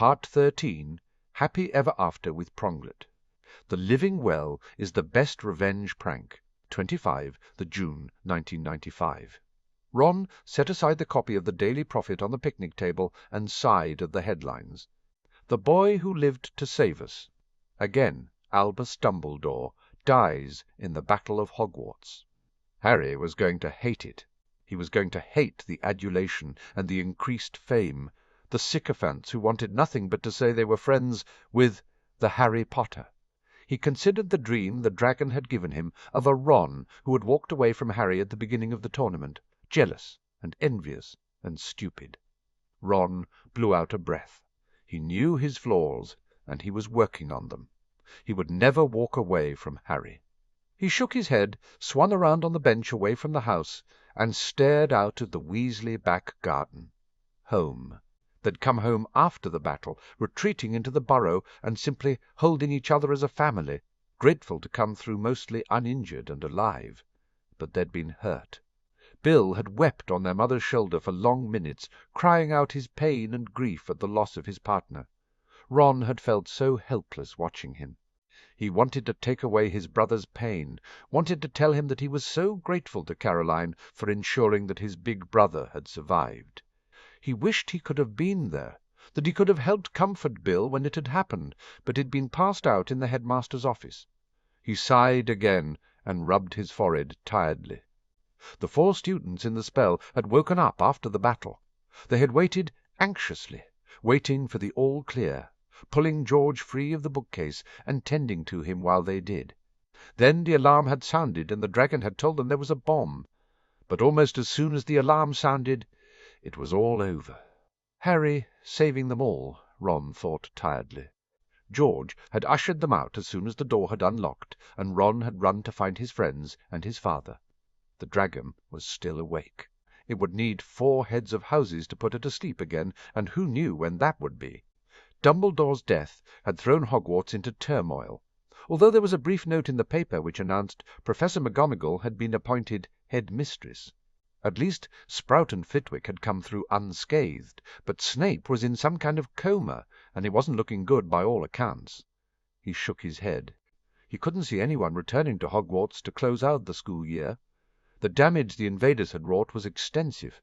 Part 13, Happy Ever After with Pronglet. The living well is the best revenge prank. 25 the June 1995. Ron set aside the copy of the Daily Prophet on the picnic table and sighed at the headlines. The boy who lived to save us. Again, Albus Dumbledore dies in the Battle of Hogwarts. Harry was going to hate it. He was going to hate the adulation and the increased fame, the sycophants who wanted nothing but to say they were friends with the Harry Potter. He considered the dream the dragon had given him of a Ron who had walked away from Harry at the beginning of the tournament, jealous and envious and stupid. Ron blew out a breath. He knew his flaws, and he was working on them. He would never walk away from Harry. He shook his head, swung around on the bench away from the house, and stared out at the Weasley back garden. Home. They'd come home after the battle, retreating into the burrow and simply holding each other as a family, grateful to come through mostly uninjured and alive. But they'd been hurt. Bill had wept on their mother's shoulder for long minutes, crying out his pain and grief at the loss of his partner. Ron had felt so helpless watching him. He wanted to take away his brother's pain, wanted to tell him that he was so grateful to Caroline for ensuring that his big brother had survived. He wished he could have been there, that he could have helped comfort Bill when it had happened, but it had been passed out in the headmaster's office. He sighed again and rubbed his forehead tiredly. The 4 students in the spell had woken up after the battle. They had waited anxiously, waiting for the all clear, pulling George free of the bookcase and tending to him while they did. Then the alarm had sounded, and the dragon had told them there was a bomb. But almost as soon as the alarm sounded, it was all over. Harry saving them all, Ron thought tiredly. George had ushered them out as soon as the door had unlocked, and Ron had run to find his friends and his father. The dragon was still awake. It would need 4 heads of houses to put her to sleep again, and who knew when that would be? Dumbledore's death had thrown Hogwarts into turmoil. Although there was a brief note in the paper which announced Professor McGonagall had been appointed head mistress. At least Sprout and Flitwick had come through unscathed, but Snape was in some kind of coma, and it wasn't looking good by all accounts. He shook his head. He couldn't see anyone returning to Hogwarts to close out the school year. The damage the invaders had wrought was extensive.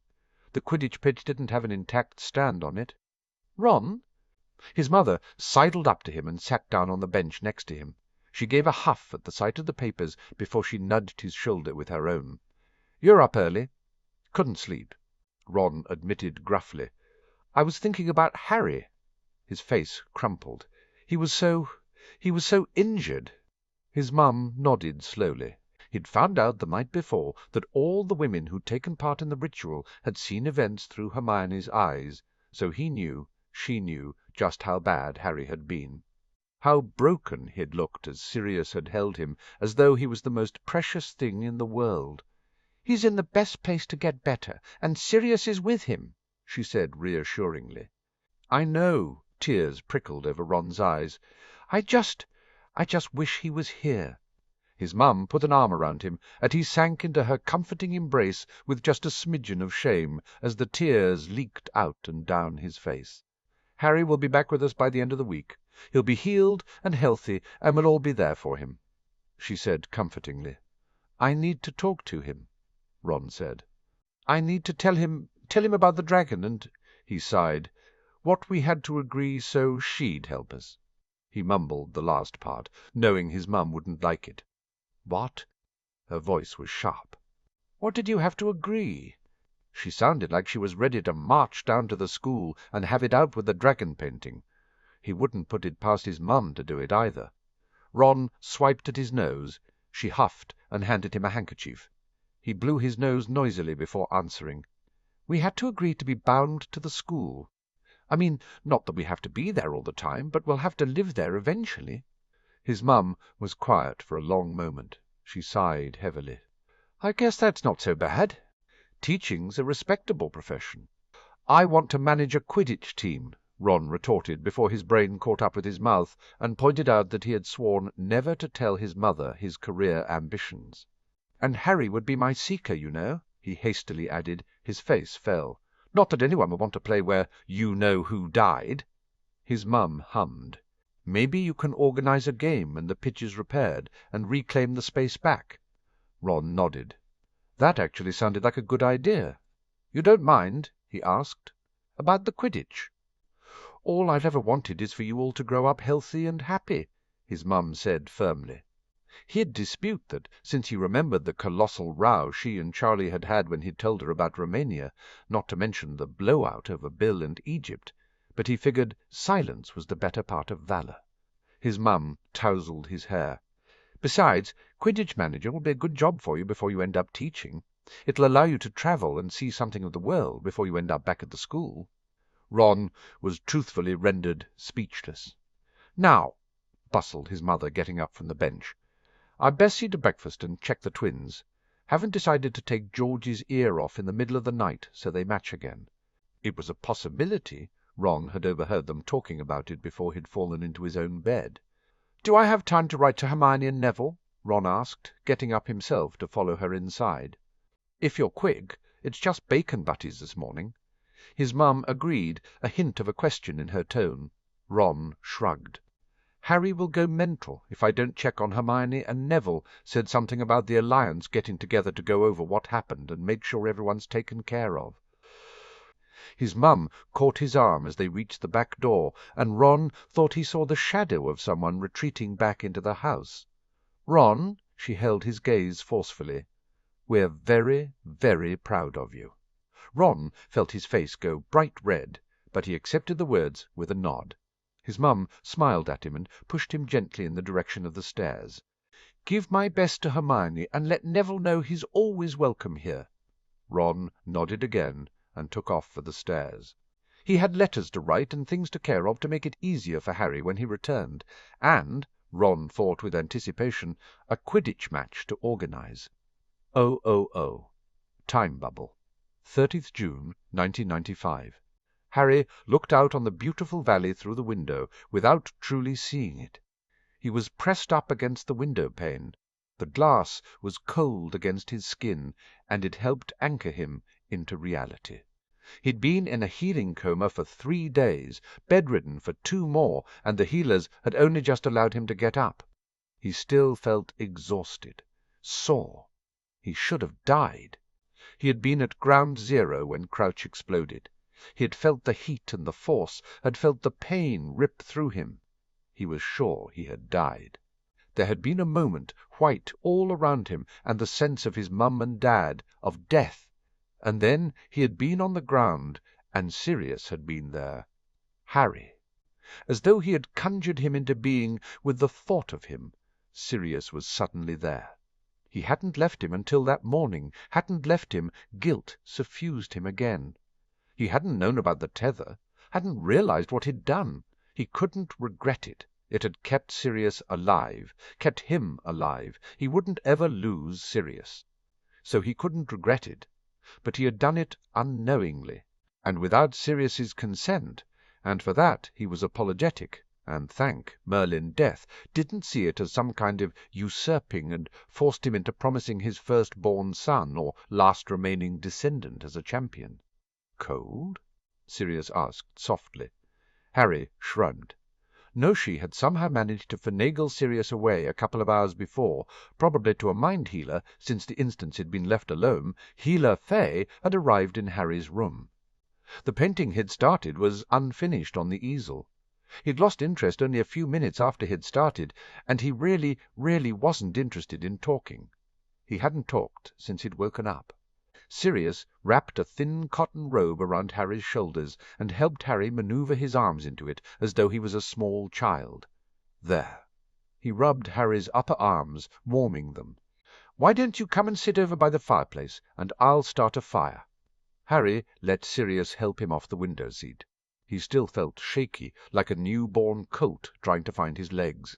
The Quidditch pitch didn't have an intact stand on it. "Ron?" His mother sidled up to him and sat down on the bench next to him. She gave a huff at the sight of the papers before she nudged his shoulder with her own. "You're up early." "Couldn't sleep," Ron admitted gruffly. "I was thinking about Harry." His face crumpled. He was so injured." His mum nodded slowly. He'd found out the night before that all the women who'd taken part in the ritual had seen events through Hermione's eyes, so he knew, she knew, just how bad Harry had been. How broken he'd looked as Sirius had held him, as though he was the most precious thing in the world. "He's in the best place to get better, and Sirius is with him," she said reassuringly. "I know." Tears prickled over Ron's eyes. I just wish he was here." His mum put an arm around him, and he sank into her comforting embrace with just a smidgen of shame as the tears leaked out and down his face. "Harry will be back with us by the end of the week. He'll be healed and healthy, and we'll all be there for him," she said comfortingly. "I need to talk to him," Ron said. "I need to tell him about the dragon, and," he sighed, "what we had to agree so she'd help us." He mumbled the last part, knowing his mum wouldn't like it. "What?" Her voice was sharp. "What did you have to agree?" She sounded like she was ready to march down to the school and have it out with the dragon painting. He wouldn't put it past his mum to do it either. Ron swiped at his nose. She huffed and handed him a handkerchief. He blew his nose noisily before answering. "We had to agree to be bound to the school. I mean, not that we have to be there all the time, but we'll have to live there eventually." His mum was quiet for a long moment. She sighed heavily. "I guess that's not so bad. Teaching's a respectable profession." "I want to manage a Quidditch team," Ron retorted before his brain caught up with his mouth, and pointed out that he had sworn never to tell his mother his career ambitions. "And Harry would be my seeker, you know," he hastily added. His face fell. "Not that anyone would want to play where you know who died." His mum hummed. "Maybe you can organize a game when the pitch is repaired and reclaim the space back." Ron nodded. That actually sounded like a good idea. "You don't mind?" he asked. "About the Quidditch?" "All I've ever wanted is for you all to grow up healthy and happy," his mum said firmly. He'd dispute that, since he remembered the colossal row she and Charlie had had when he'd told her about Romania, not to mention the blowout over Bill and Egypt, but he figured silence was the better part of valor. His mum tousled his hair. "Besides, Quidditch manager will be a good job for you before you end up teaching. It'll allow you to travel and see something of the world before you end up back at the school." Ron was truthfully rendered speechless. "Now," bustled his mother, getting up from the bench, "I'd best see to breakfast and check the twins. Haven't decided to take George's ear off in the middle of the night so they match again." It was a possibility. Ron had overheard them talking about it before he'd fallen into his own bed. "Do I have time to write to Hermione and Neville?" Ron asked, getting up himself to follow her inside. "If you're quick. It's just bacon butties this morning." His mum agreed, a hint of a question in her tone. Ron shrugged. "Harry will go mental if I don't check on Hermione, and Neville said something about the Alliance getting together to go over what happened and make sure everyone's taken care of." His mum caught his arm as they reached the back door, and Ron thought he saw the shadow of someone retreating back into the house. "Ron," she held his gaze forcefully, "we're very, very proud of you." Ron felt his face go bright red, but he accepted the words with a nod. His mum smiled at him and pushed him gently in the direction of the stairs. "Give my best to Hermione, and let Neville know he's always welcome here." Ron nodded again and took off for the stairs. He had letters to write and things to care of to make it easier for Harry when he returned, and, Ron thought with anticipation, a Quidditch match to organize. 000. Time bubble. 30th June, 1995. Harry looked out on the beautiful valley through the window without truly seeing it. He was pressed up against the window-pane. The glass was cold against his skin, and it helped anchor him into reality. He'd been in a healing coma for 3 days, bedridden for 2 more, and the healers had only just allowed him to get up. He still felt exhausted, sore. He should have died. He had been at ground zero when Crouch exploded. He had felt the heat and the force, had felt the pain rip through him. He was sure he had died. There had been a moment, white all around him, and the sense of his mum and dad, of death. And then he had been on the ground, and Sirius had been there. Harry. As though he had conjured him into being with the thought of him, Sirius was suddenly there. He hadn't left him until that morning, hadn't left him. Guilt suffused him again. He hadn't known about the tether, hadn't realized what he'd done. He couldn't regret it. It had kept Sirius alive, kept him alive. He wouldn't ever lose Sirius. So he couldn't regret it. But he had done it unknowingly, and without Sirius's consent, and for that he was apologetic, and, thank Merlin Death, didn't see it as some kind of usurping and forced him into promising his first-born son or last remaining descendant as a champion. "Cold?" Sirius asked softly. Harry shrugged. Noshi had somehow managed to finagle Sirius away a couple of hours before, probably to a mind healer, since the instance had been left alone. Healer Fay had arrived in Harry's room. The painting he'd started was unfinished on the easel. He'd lost interest only a few minutes after he'd started, and he really wasn't interested in talking. He hadn't talked since he'd woken up. Sirius wrapped a thin cotton robe around Harry's shoulders and helped Harry maneuver his arms into it as though he was a small child. There. He rubbed Harry's upper arms, warming them. "Why don't you come and sit over by the fireplace, and I'll start a fire?" Harry let Sirius help him off the window-seat. He still felt shaky, like a new-born colt trying to find his legs.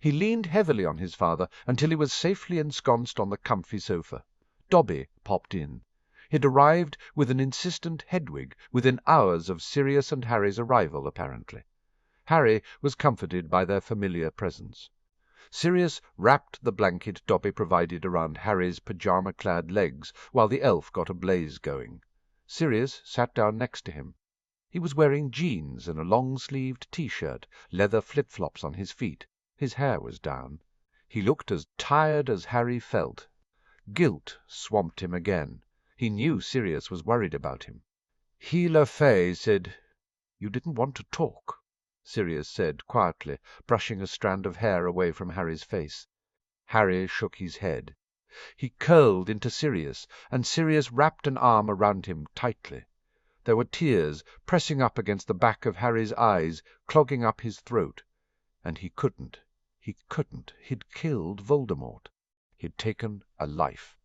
He leaned heavily on his father until he was safely ensconced on the comfy sofa. Dobby popped in. He'd arrived with an insistent Hedwig within hours of Sirius and Harry's arrival, apparently. Harry was comforted by their familiar presence. Sirius wrapped the blanket Dobby provided around Harry's pyjama-clad legs while the elf got a blaze going. Sirius sat down next to him. He was wearing jeans and a long-sleeved T-shirt, leather flip-flops on his feet. His hair was down. He looked as tired as Harry felt. Guilt swamped him again. He knew Sirius was worried about him. Healer Fay said, "You didn't want to talk," Sirius said quietly, brushing a strand of hair away from Harry's face. Harry shook his head. He curled into Sirius, and Sirius wrapped an arm around him tightly. There were tears pressing up against the back of Harry's eyes, clogging up his throat. And he couldn't. He'd killed Voldemort. He'd taken a life.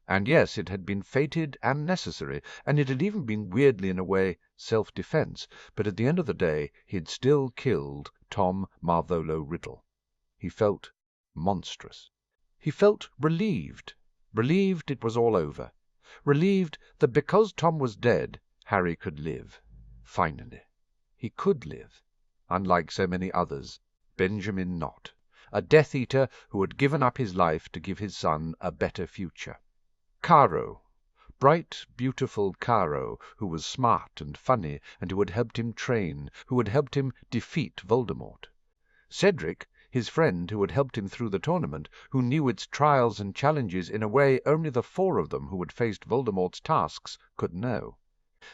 And yes, it had been fated and necessary, and it had even been weirdly in a way self-defense, but at the end of the day he'd still killed Tom Marvolo Riddle. He felt monstrous. He felt relieved it was all over, relieved that because Tom was dead, Harry could live. Finally. He could live. Unlike so many others, Benjamin not, a Death-Eater who had given up his life to give his son a better future. Caro, bright, beautiful Caro, who was smart and funny, and who had helped him train, who had helped him defeat Voldemort. Cedric, his friend who had helped him through the tournament, who knew its trials and challenges in a way only the four of them who had faced Voldemort's tasks could know.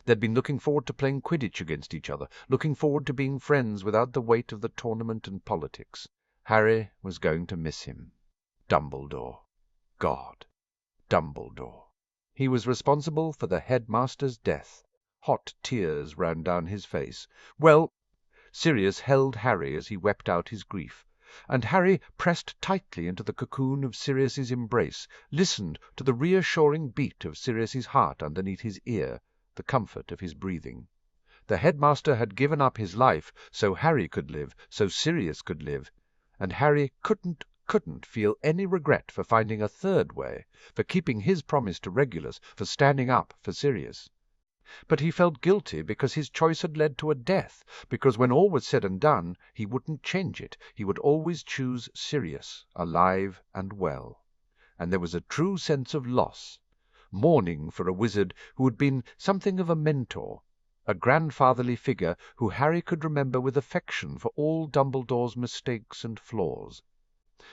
They'd been looking forward to playing Quidditch against each other, looking forward to being friends without the weight of the tournament and politics. Harry was going to miss him. Dumbledore. God. Dumbledore. He was responsible for the headmaster's death. Hot tears ran down his face. Well, Sirius held Harry as he wept out his grief, and Harry pressed tightly into the cocoon of Sirius's embrace, listened to the reassuring beat of Sirius's heart underneath his ear, the comfort of his breathing. The headmaster had given up his life so Harry could live, so Sirius could live, and Harry couldn't feel any regret for finding a third way, for keeping his promise to Regulus, for standing up for Sirius. But he felt guilty because his choice had led to a death, because when all was said and done, he wouldn't change it. He would always choose Sirius, alive and well. And there was a true sense of loss, mourning for a wizard who had been something of a mentor, a grandfatherly figure who Harry could remember with affection for all Dumbledore's mistakes and flaws.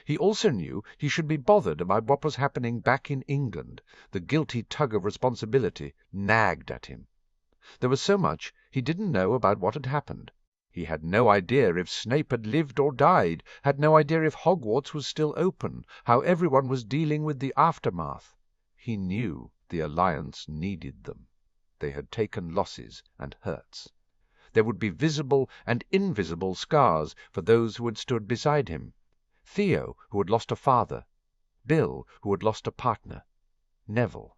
He also knew he should be bothered about what was happening back in England. The guilty tug of responsibility nagged at him. There was so much he didn't know about what had happened. He had no idea if Snape had lived or died, had no idea if Hogwarts was still open, how everyone was dealing with the aftermath. He knew the Alliance needed them. They had taken losses and hurts. There would be visible and invisible scars for those who had stood beside him. Theo, who had lost a father. Bill, who had lost a partner. Neville.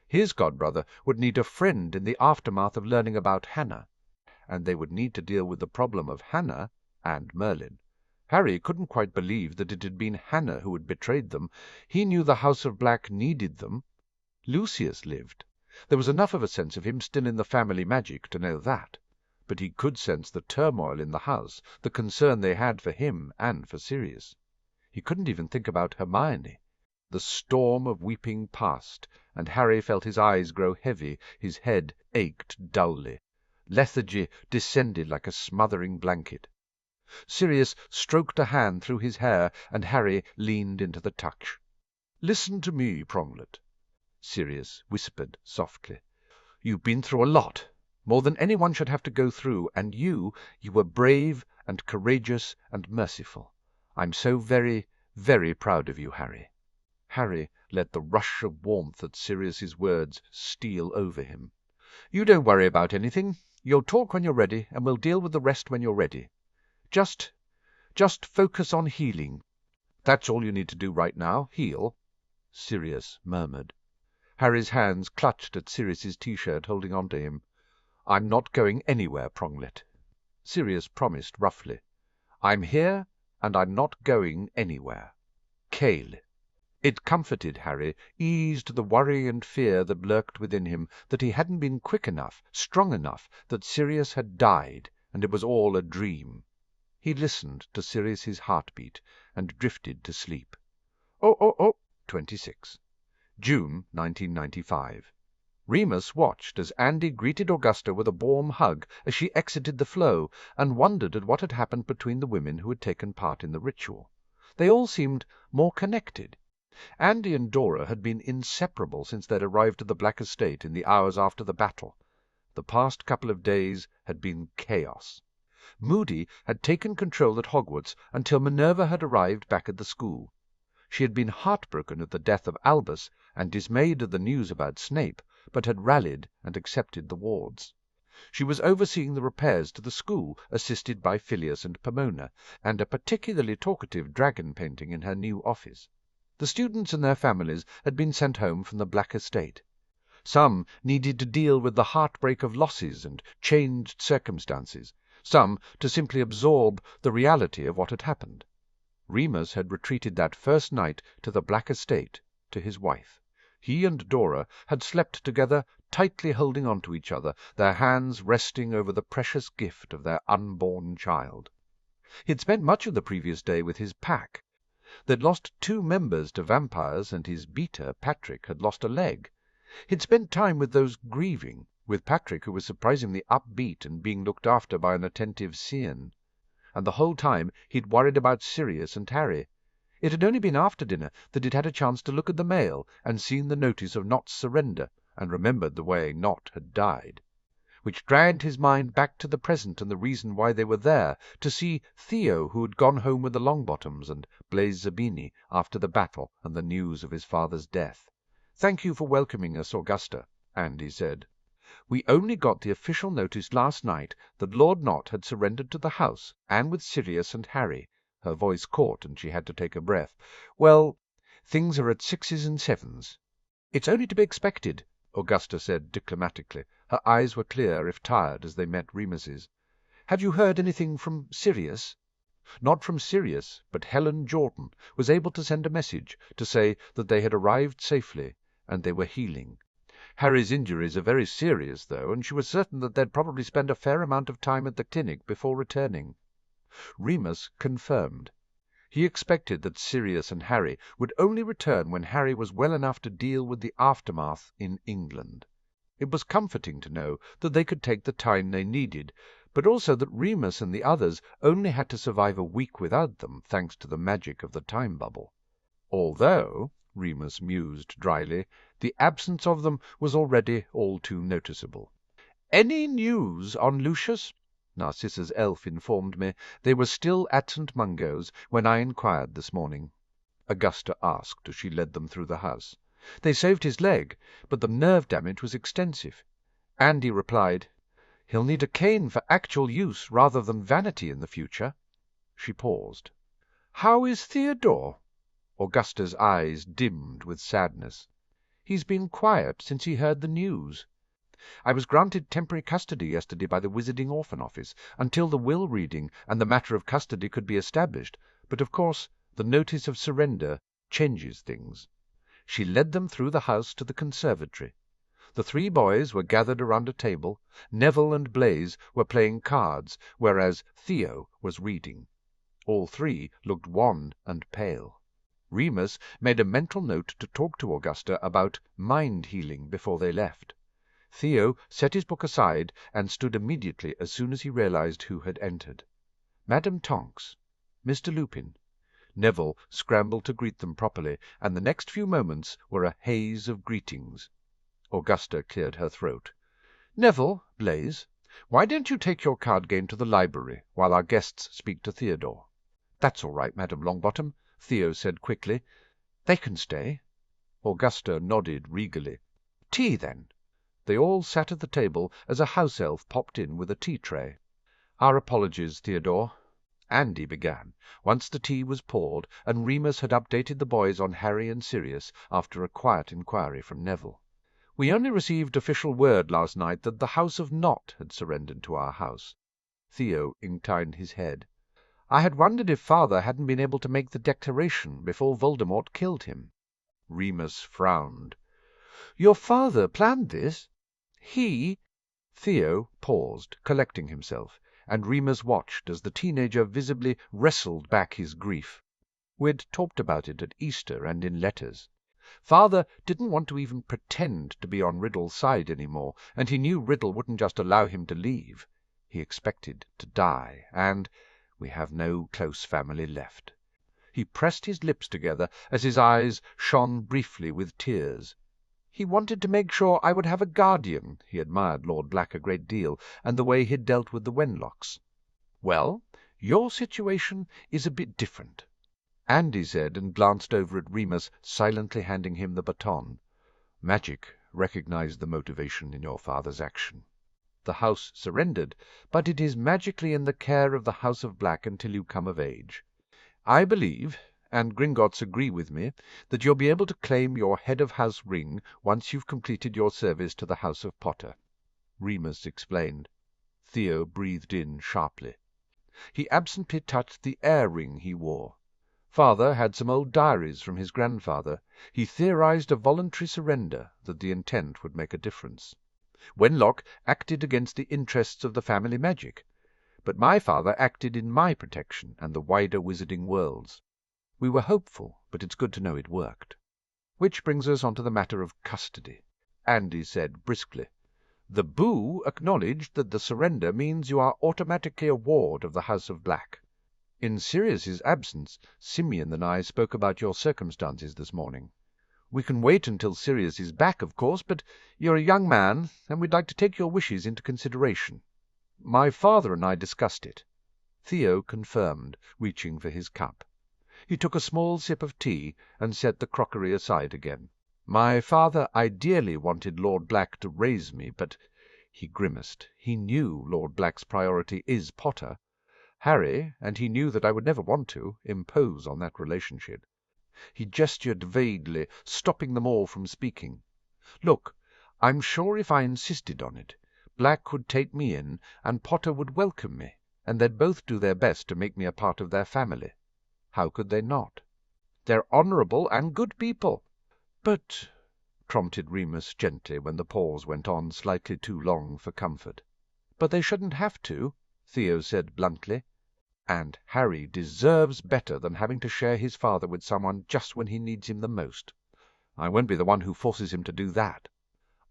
His godbrother would need a friend in the aftermath of learning about Hannah, and they would need to deal with the problem of Hannah and Merlin. Harry couldn't quite believe that it had been Hannah who had betrayed them. He knew the House of Black needed them. Lucius lived. There was enough of a sense of him still in the family magic to know that. But he could sense the turmoil in the house, the concern they had for him and for Sirius. He couldn't even think about Hermione. The storm of weeping passed, and Harry felt his eyes grow heavy, his head ached dully. Lethargy descended like a smothering blanket. Sirius stroked a hand through his hair, and Harry leaned into the touch. "Listen to me, Pronglet," Sirius whispered softly. "You've been through a lot, more than anyone should have to go through, and you were brave and courageous and merciful. I'm so very, very proud of you, Harry." Harry let the rush of warmth at Sirius's words steal over him. "You don't worry about anything. You'll talk when you're ready, and we'll deal with the rest when you're ready. Just focus on healing. That's all you need to do right now, heal," Sirius murmured. Harry's hands clutched at Sirius's T-shirt, holding on to him. "I'm not going anywhere, Pronglet," Sirius promised roughly. "I'm here, and I'm not going anywhere. Cale." It comforted Harry, eased the worry and fear that lurked within him, that he hadn't been quick enough, strong enough, that Sirius had died, and it was all a dream. He listened to Sirius's heartbeat, and drifted to sleep. 26. June 1995. Remus watched as Andy greeted Augusta with a warm hug as she exited the flow, and wondered at what had happened between the women who had taken part in the ritual. They all seemed more connected. Andy and Dora had been inseparable since they'd arrived at the Black Estate in the hours after the battle. The past couple of days had been chaos. Moody had taken control at Hogwarts until Minerva had arrived back at the school. She had been heartbroken at the death of Albus and dismayed at the news about Snape, but had rallied and accepted the wards. She was overseeing the repairs to the school, assisted by Phileas and Pomona, and a particularly talkative dragon painting in her new office. The students and their families had been sent home from the Black Estate. Some needed to deal with the heartbreak of losses and changed circumstances, some to simply absorb the reality of what had happened. Remus had retreated that first night to the Black Estate, to his wife. He and Dora had slept together, tightly holding on to each other, their hands resting over the precious gift of their unborn child. He had spent much of the previous day with his pack. They'd lost 2 members to vampires, and his beater, Patrick, had lost a leg. He'd spent time with those grieving, with Patrick, who was surprisingly upbeat and being looked after by an attentive Cian. And the whole time he'd worried about Sirius and Harry. It had only been after dinner that he'd had a chance to look at the mail and seen the notice of Not's surrender, and remembered the way Not had died, which dragged his mind back to the present and the reason why they were there, to see Theo, who had gone home with the Longbottoms, and Blaise Zabini after the battle and the news of his father's death. "Thank you for welcoming us, Augusta," Andy said. "We only got the official notice last night that Lord Not had surrendered to the house, and with Sirius and Harry." Her voice caught, and she had to take a breath. "Well, things are at 6s and 7s. "It's only to be expected," Augusta said diplomatically. Her eyes were clear, if tired, as they met Remus's. "Have you heard anything from Sirius?" "Not from Sirius, but Helen Jordan was able to send a message to say that they had arrived safely, and they were healing. Harry's injuries are very serious, though, and she was certain that they'd probably spend a fair amount of time at the clinic before returning." Remus confirmed. He expected that Sirius and Harry would only return when Harry was well enough to deal with the aftermath in England. It was comforting to know that they could take the time they needed, but also that Remus and the others only had to survive a week without them, thanks to the magic of the time bubble. Although, Remus mused dryly, the absence of them was already all too noticeable. "Any news on Lucius?" Narcissa's elf informed me they were still at St. Mungo's when I inquired this morning, Augusta asked as she led them through the house. "They saved his leg, but the nerve damage was extensive." Andy replied, "He'll need a cane for actual use rather than vanity in the future." She paused. "How is Theodore?" Augusta's eyes dimmed with sadness. "He's been quiet since he heard the news. I was granted temporary custody yesterday by the Wizarding Orphan Office until the will reading and the matter of custody could be established, but of course the notice of surrender changes things." She led them through the house to the conservatory. The 3 boys were gathered around a table. Neville and Blaise were playing cards, whereas Theo was reading. All 3 looked wan and pale. Remus made a mental note to talk to Augusta about mind healing before they left. Theo set his book aside and stood immediately as soon as he realized who had entered. Madame Tonks, Mr. Lupin. Neville scrambled to greet them properly, and the next few moments were a haze of greetings. Augusta cleared her throat. "Neville, Blaise, why don't you take your card game to the library while our guests speak to Theodore?" "That's all right, Madame Longbottom," Theo said quickly. "They can stay." Augusta nodded regally. "Tea, then." They all sat at the table as a house elf popped in with a tea tray. "Our apologies, Theodore," Andy began, once the tea was poured and Remus had updated the boys on Harry and Sirius after a quiet inquiry from Neville. "We only received official word last night that the House of Not had surrendered to our house." Theo inclined his head. "I had wondered if Father hadn't been able to make the declaration before Voldemort killed him." Remus frowned. "Your father planned this? He—" Theo paused, collecting himself, and Remus watched as the teenager visibly wrestled back his grief. We'd talked about it at Easter and in letters. Father didn't want to even pretend to be on Riddle's side any more, and he knew Riddle wouldn't just allow him to leave. He expected to die, and we have no close family left. He pressed his lips together as his eyes shone briefly with tears. He wanted to make sure I would have a guardian. He admired Lord Black a great deal, and the way he'd dealt with the Wenlocks. Well, your situation is a bit different, Andy said, and glanced over at Remus, silently handing him the baton. Magic recognized the motivation in your father's action. The house surrendered, but it is magically in the care of the House of Black until you come of age. I believe, and Gringotts agree with me, that you'll be able to claim your head of house ring once you've completed your service to the House of Potter. Remus explained. Theo breathed in sharply. He absently touched the air ring he wore. Father had some old diaries from his grandfather. He theorized a voluntary surrender, that the intent would make a difference. Wenlock acted against the interests of the family magic, but my father acted in my protection and the wider wizarding world's. We were hopeful, but it's good to know it worked. Which brings us on to the matter of custody. Andy said briskly. The Boo acknowledged that the surrender means you are automatically a ward of the House of Black. In Sirius's absence, Simeon and I spoke about your circumstances this morning. We can wait until Sirius is back, of course, but you're a young man, and we'd like to take your wishes into consideration. My father and I discussed it. Theo confirmed, reaching for his cup. He took a small sip of tea and set the crockery aside again. My father ideally wanted Lord Black to raise me, but he grimaced. He knew Lord Black's priority is Potter. Harry, and he knew that I would never want to, impose on that relationship. He gestured vaguely, stopping them all from speaking. Look, I'm sure if I insisted on it, Black could take me in, and Potter would welcome me, and they'd both do their best to make me a part of their family. How could they not? They're honourable and good people. But, prompted Remus gently when the pause went on slightly too long for comfort. But they shouldn't have to, Theo said bluntly. And Harry deserves better than having to share his father with someone just when he needs him the most. I won't be the one who forces him to do that.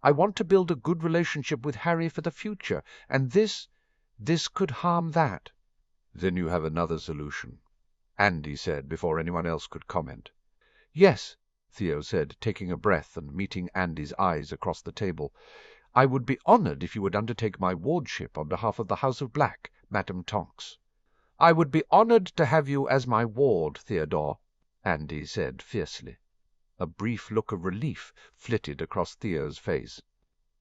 I want to build a good relationship with Harry for the future, and this could harm that. Then you have another solution, Andy said before anyone else could comment. Yes, Theo said, taking a breath and meeting Andy's eyes across the table. I would be honoured if you would undertake my wardship on behalf of the House of Black, Madame Tonks. I would be honoured to have you as my ward, Theodore, Andy said fiercely. A brief look of relief flitted across Theo's face.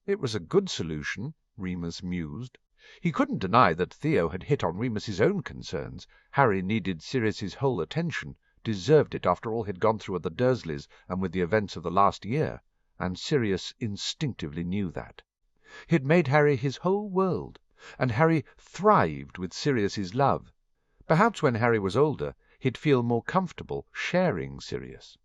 It was a good solution, Remus mused. He couldn't deny that Theo had hit on Remus's own concerns. Harry needed Sirius's whole attention, deserved it after all he'd gone through at the Dursleys and with the events of the last year, and Sirius instinctively knew that. He'd made Harry his whole world, and Harry thrived with Sirius's love. Perhaps when Harry was older, he'd feel more comfortable sharing Sirius.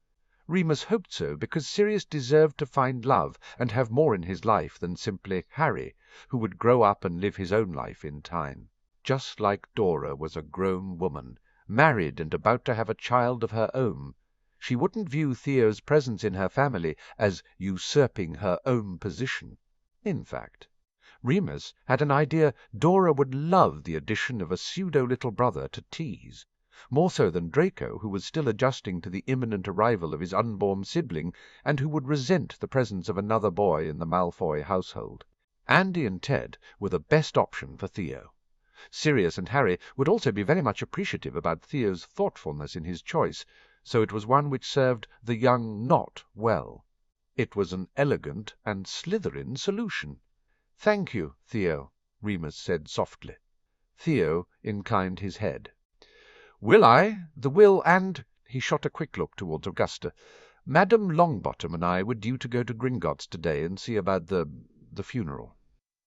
Remus hoped so, because Sirius deserved to find love and have more in his life than simply Harry, who would grow up and live his own life in time. Just like Dora was a grown woman, married and about to have a child of her own, she wouldn't view Theo's presence in her family as usurping her own position. In fact, Remus had an idea Dora would love the addition of a pseudo-little brother to tease, more so than Draco, who was still adjusting to the imminent arrival of his unborn sibling, and who would resent the presence of another boy in the Malfoy household. Andy and Ted were the best option for Theo. Sirius and Harry would also be very much appreciative about Theo's thoughtfulness in his choice, so it was one which served the young not well. It was an elegant and Slytherin solution. "Thank you, Theo," Remus said softly. Theo inclined his head. "Will I? The will and—" He shot a quick look towards Augusta. "Madame Longbottom and I were due to go to Gringotts today and see about the funeral."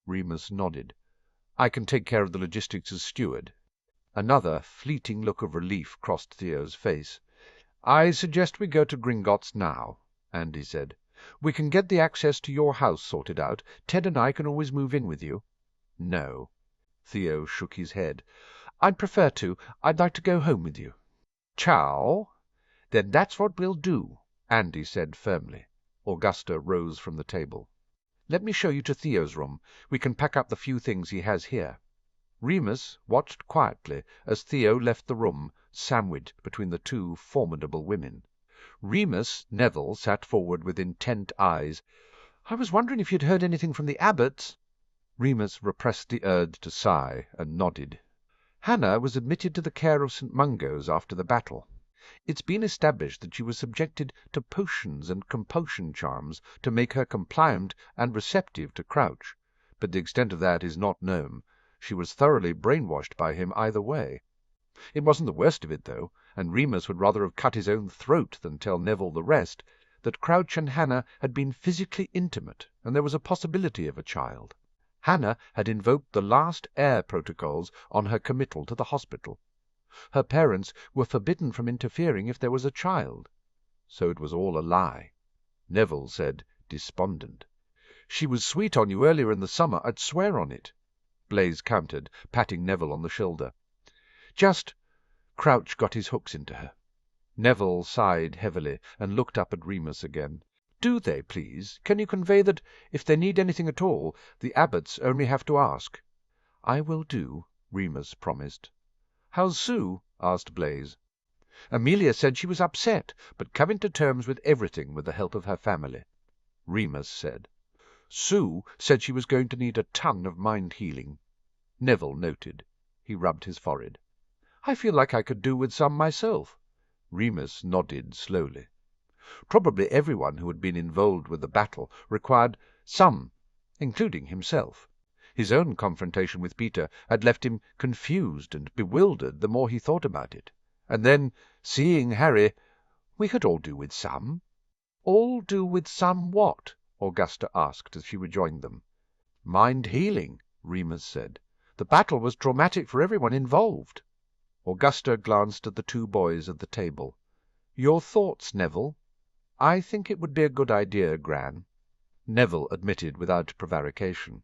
Remus nodded. "I can take care of the logistics as steward." Another fleeting look of relief crossed Theo's face. "I suggest we go to Gringotts now," Andy said. "We can get the access to your house sorted out. Ted and I can always move in with you." "No." Theo shook his head. "I'd prefer to. I'd like to go home with you." "Chow? Then that's what we'll do." Andy said firmly. Augusta rose from the table. "Let me show you to Theo's room. We can pack up the few things he has here." Remus watched quietly as Theo left the room, sandwiched between the two formidable women. Remus Neville sat forward with intent eyes. "I was wondering if you'd heard anything from the Abbots." Remus repressed the urge to sigh, and nodded. "Hannah was admitted to the care of St. Mungo's after the battle. It's been established that she was subjected to potions and compulsion charms to make her compliant and receptive to Crouch, but the extent of that is not known. She was thoroughly brainwashed by him either way. It wasn't the worst of it, though, and Remus would rather have cut his own throat than tell Neville the rest, that Crouch and Hannah had been physically intimate, and there was a possibility of a child. Hannah had invoked the last air protocols on her committal to the hospital. Her parents were forbidden from interfering if there was a child. So it was all a lie. Neville said, despondent. "She was sweet on you earlier in the summer, I'd swear on it," Blaise countered, patting Neville on the shoulder. "Just Crouch got his hooks into her." Neville sighed heavily and looked up at Remus again. "Do they, please? Can you convey that, if they need anything at all, the Abbots only have to ask?" "I will do," Remus promised. "How's Sue?" asked Blaise. "Amelia said she was upset, but coming to terms with everything with the help of her family," Remus said. "Sue said she was going to need a ton of mind healing," Neville noted. He rubbed his forehead. "I feel like I could do with some myself." Remus nodded slowly. Probably everyone who had been involved with the battle required some, including himself. His own confrontation with Peter had left him confused and bewildered the more he thought about it. And then, seeing Harry, "We could all do with some." "All do with some what?" Augusta asked as she rejoined them. "Mind healing," Remus said. "The battle was traumatic for everyone involved." Augusta glanced at the two boys at the table. "Your thoughts, Neville?" "I think it would be a good idea, Gran," Neville admitted without prevarication.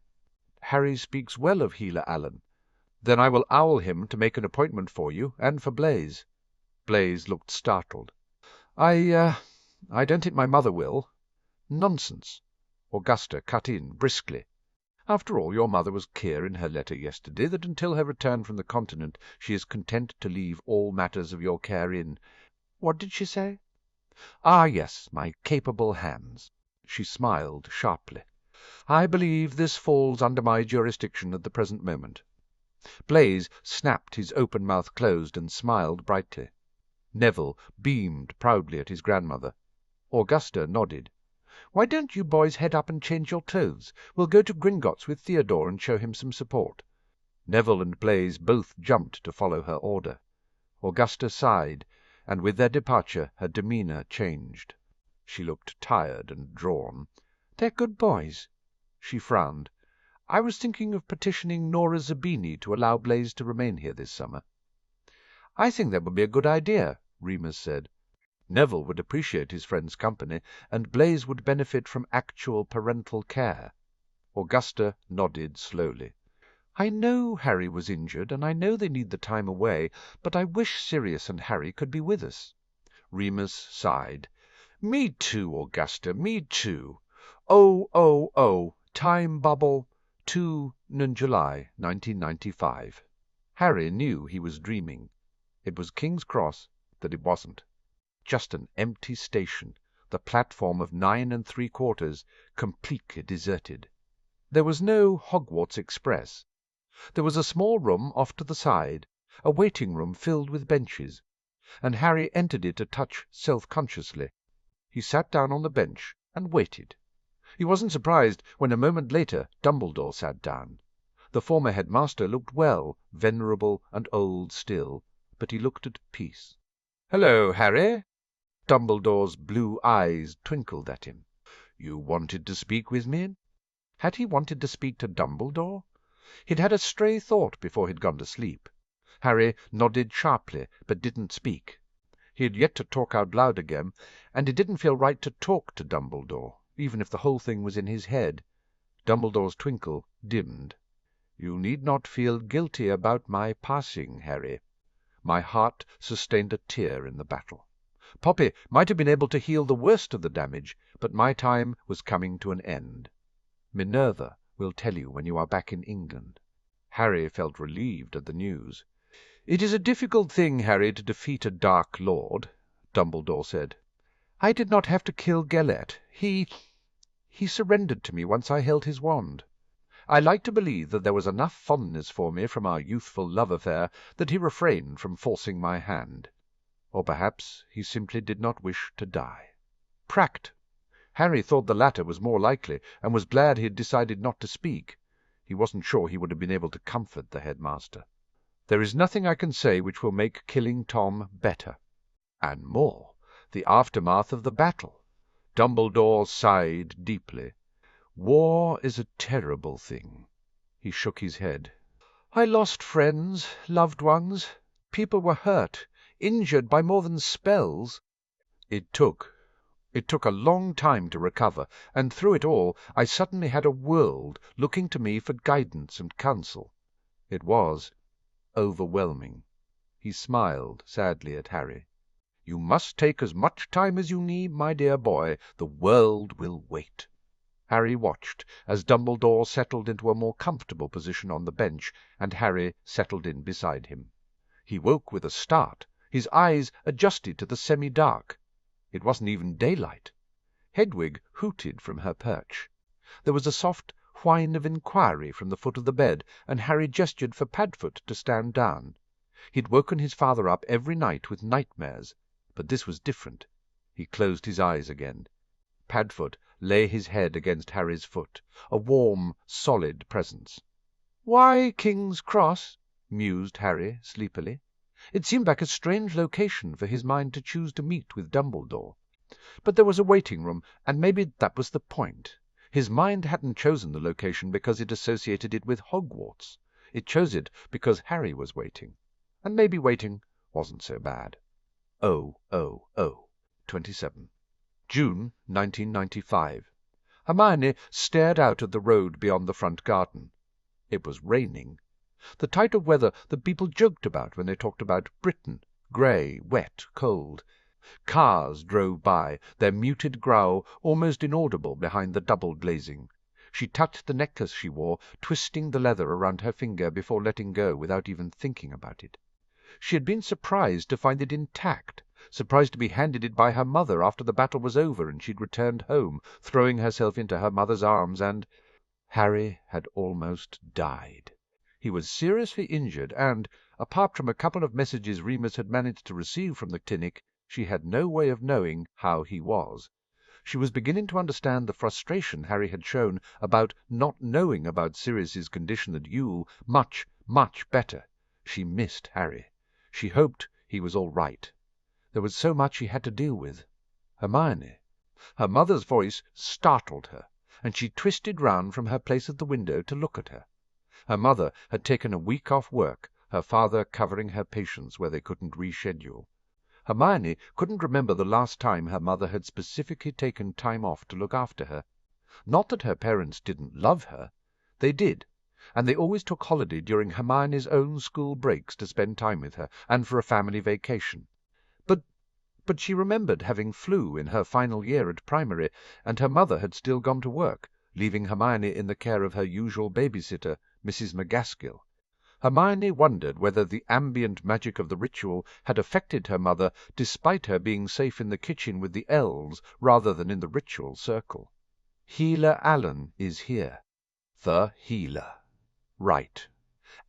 "Harry speaks well of Healer Allen. Then I will owl him to make an appointment for you and for Blaise." Blaise looked startled. I don't think my mother will." "Nonsense," Augusta cut in briskly. "After all, your mother was clear in her letter yesterday that until her return from the Continent she is content to leave all matters of your care in— what did she say? Ah, yes, my capable hands." She smiled sharply. "I believe this falls under my jurisdiction at the present moment." Blaise snapped his open mouth closed and smiled brightly. Neville beamed proudly at his grandmother. Augusta nodded. "Why don't you boys head up and change your clothes? We'll go to Gringotts with Theodore and show him some support." Neville and Blaise both jumped to follow her order. Augusta sighed, and with their departure her demeanour changed. She looked tired and drawn. "They're good boys." She frowned. "I was thinking of petitioning Nora Zabini to allow Blaise to remain here this summer." "I think that would be a good idea," Remus said. Neville would appreciate his friend's company, and Blaise would benefit from actual parental care. Augusta nodded slowly. "I know Harry was injured, and I know they need the time away, but I wish Sirius and Harry could be with us." Remus sighed. "Me too, Augusta, me too. Oh, time bubble 2 July 1995. Harry knew he was dreaming. It was King's Cross that it wasn't. Just an empty station, the platform of 9 3/4, completely deserted. There was no Hogwarts Express. There was a small room off to the side, a waiting room filled with benches, and Harry entered it a touch self-consciously. He sat down on the bench and waited. He wasn't surprised when a moment later Dumbledore sat down. The former headmaster looked well, venerable and old still, but he looked at peace. "Hello, Harry." Dumbledore's blue eyes twinkled at him. "You wanted to speak with me?" Had he wanted to speak to Dumbledore? He'd had a stray thought before he'd gone to sleep. Harry nodded sharply, but didn't speak. He had yet to talk out loud again, and it didn't feel right to talk to Dumbledore, even if the whole thing was in his head. Dumbledore's twinkle dimmed. "You need not feel guilty about my passing, Harry. My heart sustained a tear in the battle. Poppy might have been able to heal the worst of the damage, but my time was coming to an end. Minerva will tell you when you are back in England." Harry felt relieved at the news. "It is a difficult thing, Harry, to defeat a Dark Lord," Dumbledore said. "I did not have to kill Gellert. He surrendered to me once I held his wand. I like to believe that there was enough fondness for me from our youthful love affair that he refrained from forcing my hand. Or perhaps he simply did not wish to die." Pract. Harry thought the latter was more likely, and was glad he had decided not to speak. He wasn't sure he would have been able to comfort the headmaster. "There is nothing I can say which will make killing Tom better." And more, the aftermath of the battle. Dumbledore sighed deeply. "War is a terrible thing." He shook his head. "I lost friends, loved ones. People were hurt, injured by more than spells. It took a long time to recover, and through it all I suddenly had a world looking to me for guidance and counsel. It was overwhelming." He smiled sadly at Harry. "You must take as much time as you need, my dear boy. The world will wait." Harry watched as Dumbledore settled into a more comfortable position on the bench, and Harry settled in beside him. He woke with a start, his eyes adjusted to the semi-dark. It wasn't even daylight. Hedwig hooted from her perch. There was a soft whine of inquiry from the foot of the bed, and Harry gestured for Padfoot to stand down. He'd woken his father up every night with nightmares, but this was different. He closed his eyes again. Padfoot lay his head against Harry's foot, a warm, solid presence. "Why King's Cross?" mused Harry sleepily. It seemed like a strange location for his mind to choose to meet with Dumbledore. But there was a waiting room, and maybe that was the point. His mind hadn't chosen the location because it associated it with Hogwarts. It chose it because Harry was waiting. And maybe waiting wasn't so bad. 27. June 1995. Hermione stared out at the road beyond the front garden. It was raining. The type of weather that people joked about when they talked about Britain. Grey, wet, cold. Cars drove by, their muted growl almost inaudible behind the double glazing. She touched the necklace she wore, twisting the leather around her finger before letting go without even thinking about it. She had been surprised to find it intact, surprised to be handed it by her mother after the battle was over and she'd returned home, throwing herself into her mother's arms, and Harry had almost died. He was seriously injured, and, apart from a couple of messages Remus had managed to receive from the clinic, she had no way of knowing how he was. She was beginning to understand the frustration Harry had shown about not knowing about Sirius's condition at Yule much, much better. She missed Harry. She hoped he was all right. There was so much he had to deal with. Hermione. Her mother's voice startled her, and she twisted round from her place at the window to look at her. Her mother had taken a week off work, her father covering her patients where they couldn't reschedule. Hermione couldn't remember the last time her mother had specifically taken time off to look after her. Not that her parents didn't love her. They did, and they always took holiday during Hermione's own school breaks to spend time with her, and for a family vacation. But she remembered having flu in her final year at primary, and her mother had still gone to work, leaving Hermione in the care of her usual babysitter, Mrs. McGaskill. Hermione wondered whether the ambient magic of the ritual had affected her mother despite her being safe in the kitchen with the elves rather than in the ritual circle. Healer Allen is here. The healer. Right.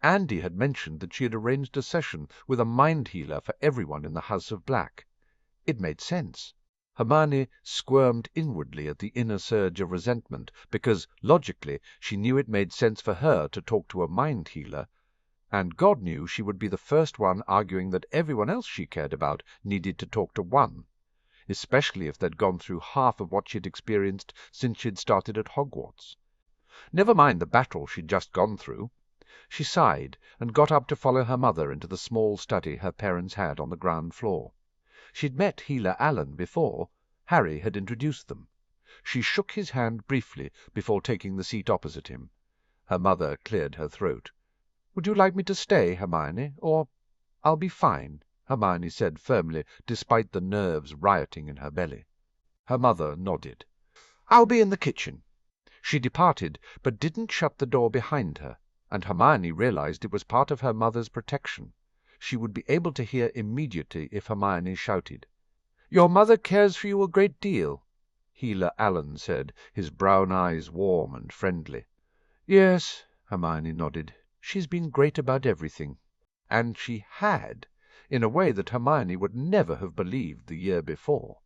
Andy had mentioned that she had arranged a session with a mind healer for everyone in the House of Black. It made sense. Hermione squirmed inwardly at the inner surge of resentment, because, logically, she knew it made sense for her to talk to a mind healer, and God knew she would be the first one arguing that everyone else she cared about needed to talk to one, especially if they'd gone through half of what she'd experienced since she'd started at Hogwarts. Never mind the battle she'd just gone through. She sighed and got up to follow her mother into the small study her parents had on the ground floor. She'd met Healer Allen before. Harry had introduced them. She shook his hand briefly before taking the seat opposite him. Her mother cleared her throat. "Would you like me to stay, Hermione, or—" "I'll be fine." Hermione said firmly, despite the nerves rioting in her belly. Her mother nodded. "I'll be in the kitchen." She departed, but didn't shut the door behind her, and Hermione realized it was part of her mother's protection. She would be able to hear immediately if Hermione shouted. "Your mother cares for you a great deal," Healer Allen said, his brown eyes warm and friendly. "Yes," Hermione nodded. "She's been great about everything." And she had, in a way that Hermione would never have believed the year before.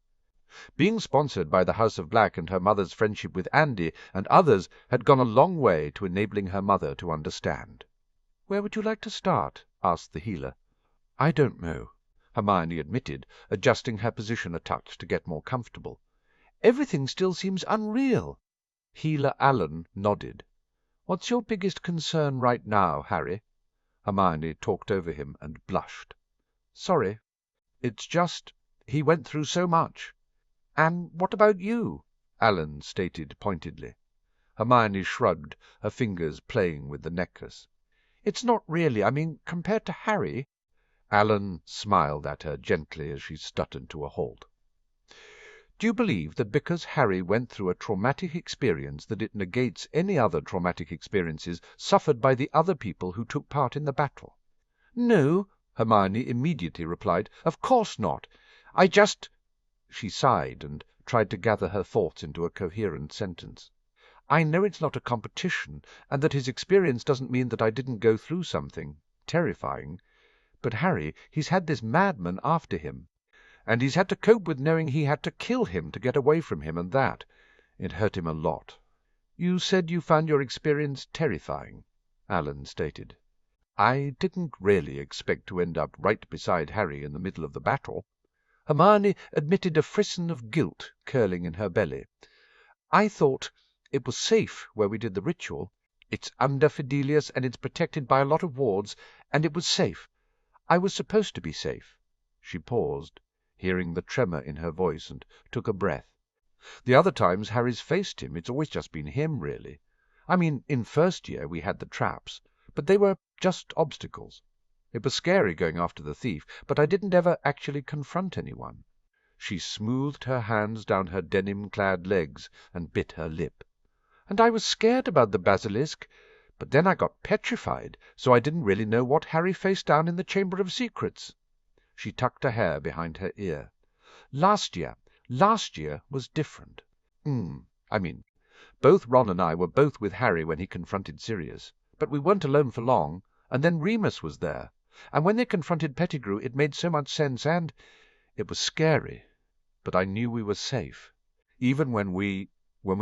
Being sponsored by the House of Black and her mother's friendship with Andy and others had gone a long way to enabling her mother to understand. "Where would you like to start?" asked the healer. "I don't know," Hermione admitted, adjusting her position a touch to get more comfortable. "Everything still seems unreal." Healer Allen nodded. "What's your biggest concern right now, Harry?" Hermione talked over him and blushed. "Sorry. It's just he went through so much." "And what about you?" Allen stated pointedly. Hermione shrugged, her fingers playing with the necklace. "It's not really. I mean, compared to Harry." Allen smiled at her gently as she stuttered to a halt. "Do you believe that because Harry went through a traumatic experience that it negates any other traumatic experiences suffered by the other people who took part in the battle?" "No," Hermione immediately replied. "Of course not. I just—" She sighed and tried to gather her thoughts into a coherent sentence. "I know it's not a competition, and that his experience doesn't mean that I didn't go through something terrifying. But Harry, he's had this madman after him, and he's had to cope with knowing he had to kill him to get away from him, and it hurt him a lot." "You said you found your experience terrifying," Allen stated. "I didn't really expect to end up right beside Harry in the middle of the battle." Hermione admitted a frisson of guilt curling in her belly. "I thought it was safe where we did the ritual. It's under Fidelius, and it's protected by a lot of wards, and it was safe. I was supposed to be safe." She paused, hearing the tremor in her voice, and took a breath. "The other times Harry's faced him, it's always just been him, really. I mean, in first year we had the traps, but they were just obstacles. It was scary going after the thief, but I didn't ever actually confront anyone." She smoothed her hands down her denim-clad legs and bit her lip. "And I was scared about the basilisk, but then I got petrified, so I didn't really know what Harry faced down in the Chamber of Secrets." She tucked her hair behind her ear. Last year was different. I mean, both Ron and I were both with Harry when he confronted Sirius, but we weren't alone for long, and then Remus was there. And when they confronted Pettigrew, it made so much sense, and it was scary, but I knew we were safe. Even when we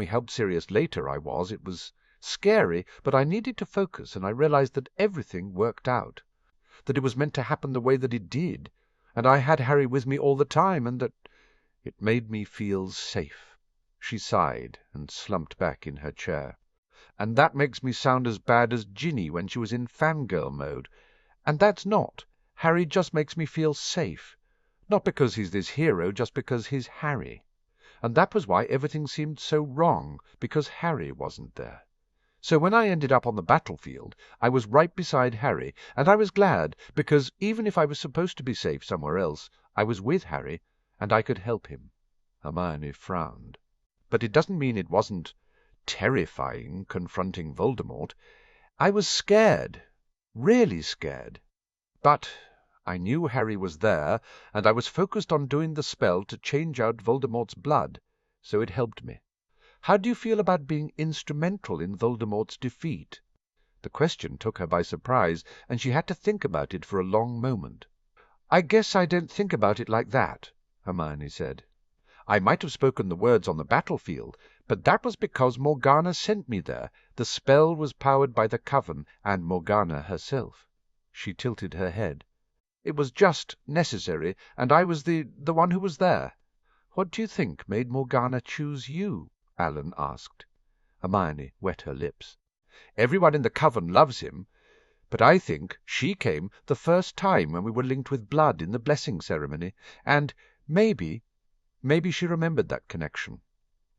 helped Sirius later, it was scary, but I needed to focus, and I realized that everything worked out, that it was meant to happen the way that it did, and I had Harry with me all the time, and that it made me feel safe." She sighed and slumped back in her chair. "And that makes me sound as bad as Ginny when she was in fangirl mode. And that's not. Harry just makes me feel safe. Not because he's this hero, just because he's Harry. And that was why everything seemed so wrong, because Harry wasn't there. So when I ended up on the battlefield, I was right beside Harry, and I was glad, because even if I was supposed to be safe somewhere else, I was with Harry, and I could help him." Hermione frowned. "But it doesn't mean it wasn't terrifying, confronting Voldemort. I was scared, really scared. But I knew Harry was there, and I was focused on doing the spell to change out Voldemort's blood, so it helped me. How do you feel about being instrumental in Voldemort's defeat?" The question took her by surprise, and she had to think about it for a long moment. "I guess I don't think about it like that," Hermione said. "I might have spoken the words on the battlefield, but that was because Morgana sent me there. The spell was powered by the Coven and Morgana herself." She tilted her head. "It was just necessary, and I was the one who was there." "What do you think made Morgana choose you?" Allen asked. Hermione wet her lips. "Everyone in the Coven loves him, but I think she came the first time when we were linked with blood in the blessing ceremony, and maybe she remembered that connection,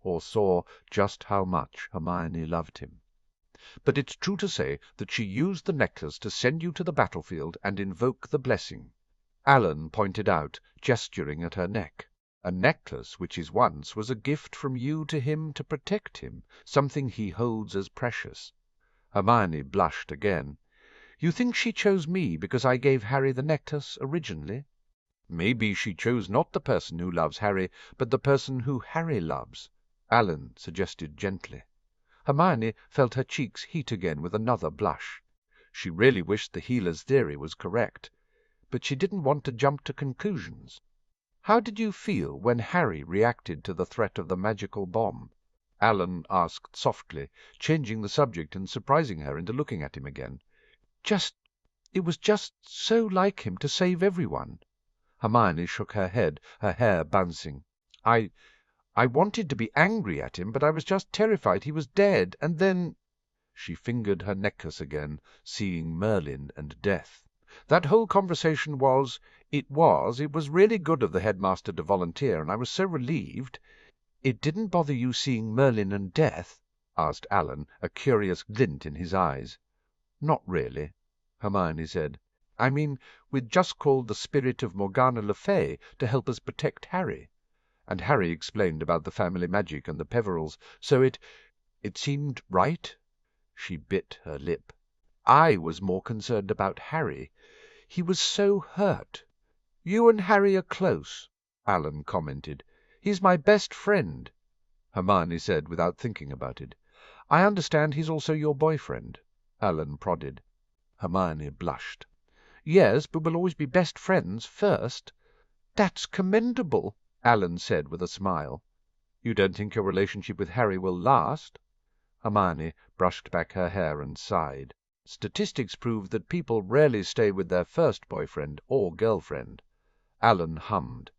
or saw just how much Hermione loved him. But it's true to say that she used the necklace to send you to the battlefield and invoke the blessing." Alan pointed out, gesturing at her neck. "A necklace which his once was a gift from you to him to protect him, something he holds as precious." Hermione blushed again. "You think she chose me because I gave Harry the necklace originally?" "Maybe she chose not the person who loves Harry, but the person who Harry loves," Alan suggested gently. Hermione felt her cheeks heat again with another blush. She really wished the healer's theory was correct, but she didn't want to jump to conclusions. "How did you feel when Harry reacted to the threat of the magical bomb?" Alan asked softly, changing the subject and surprising her into looking at him again. It was just so like him to save everyone." Hermione shook her head, her hair bouncing. I wanted to be angry at him, but I was just terrified he was dead, and then—" She fingered her necklace again, seeing Merlin and death. "That whole conversation it was really good of the headmaster to volunteer, and I was so relieved." "It didn't bother you seeing Merlin and death?" asked Alan, a curious glint in his eyes. "Not really," Hermione said. "I mean, we'd just called the spirit of Morgana Le Fay to help us protect Harry. And Harry explained about the family magic and the Peverils, so it seemed right." She bit her lip. "I was more concerned about Harry. He was so hurt." "You and Harry are close," Alan commented. "He's my best friend," Hermione said without thinking about it. "I understand he's also your boyfriend," Alan prodded. Hermione blushed. "Yes, but we'll always be best friends first." "That's commendable," Alan said with a smile. "You don't think your relationship with Harry will last?" Hermione brushed back her hair and sighed. "Statistics prove that people rarely stay with their first boyfriend or girlfriend." Alan hummed.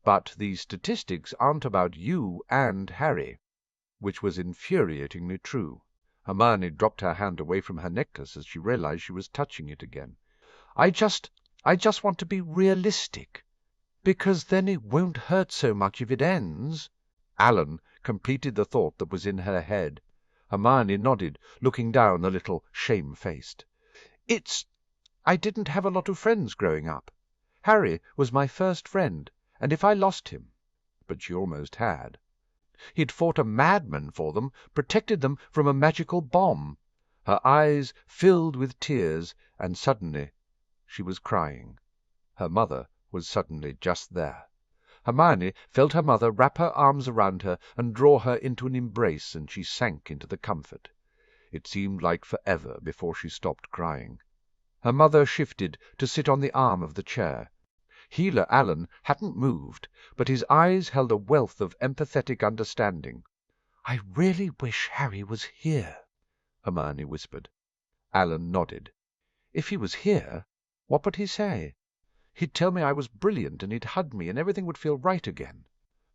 "But these statistics aren't about you and Harry," which was infuriatingly true. Hermione dropped her hand away from her necklace as she realized she was touching it again. I just want to be realistic, because then it won't hurt so much if it ends." Alan completed the thought that was in her head. Hermione nodded, looking down a little shamefaced. I didn't have a lot of friends growing up. Harry was my first friend, and if I lost him— but she almost had. He'd fought a madman for them, protected them from a magical bomb. Her eyes filled with tears, and suddenly she was crying. Her mother was suddenly just there. Hermione felt her mother wrap her arms around her and draw her into an embrace, and she sank into the comfort. It seemed like forever before she stopped crying. Her mother shifted to sit on the arm of the chair. Healer Alan hadn't moved, but his eyes held a wealth of empathetic understanding. "I really wish Harry was here," Hermione whispered. Alan nodded. "If he was here, what would he say?" "He'd tell me I was brilliant, and he'd hug me, and everything would feel right again."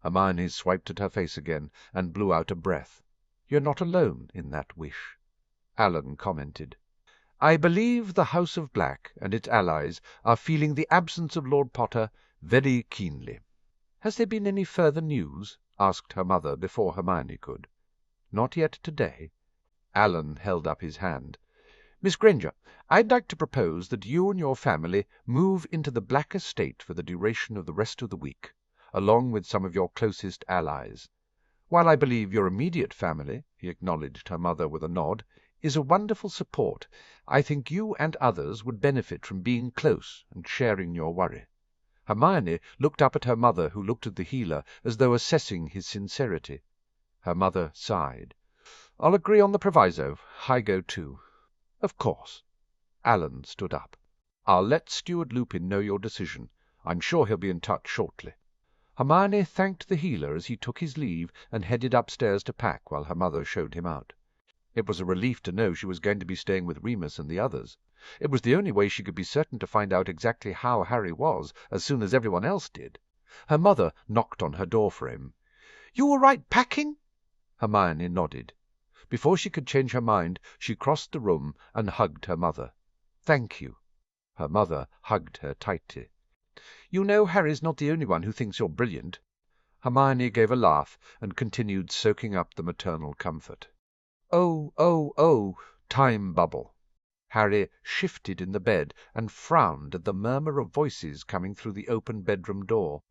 Hermione swiped at her face again and blew out a breath. "You're not alone in that wish," Alan commented. "I believe the House of Black and its allies are feeling the absence of Lord Potter very keenly." "Has there been any further news?" asked her mother before Hermione could. "Not yet today." Alan held up his hand. "Miss Granger, I'd like to propose that you and your family move into the Black Estate for the duration of the rest of the week, along with some of your closest allies. While I believe your immediate family," he acknowledged her mother with a nod, "is a wonderful support, I think you and others would benefit from being close and sharing your worry." Hermione looked up at her mother, who looked at the healer as though assessing his sincerity. Her mother sighed. "I'll agree on the proviso. I go too." "Of course." Alan stood up. "I'll let Steward Lupin know your decision. I'm sure he'll be in touch shortly." Hermione thanked the healer as he took his leave and headed upstairs to pack while her mother showed him out. It was a relief to know she was going to be staying with Remus and the others. It was the only way she could be certain to find out exactly how Harry was as soon as everyone else did. Her mother knocked on her door frame. "You all right packing?" Hermione nodded. Before she could change her mind, she crossed the room and hugged her mother. "Thank you." Her mother hugged her tightly. "You know Harry's not the only one who thinks you're brilliant." Hermione gave a laugh and continued soaking up the maternal comfort. Oh, time bubble." Harry shifted in the bed and frowned at the murmur of voices coming through the open bedroom door.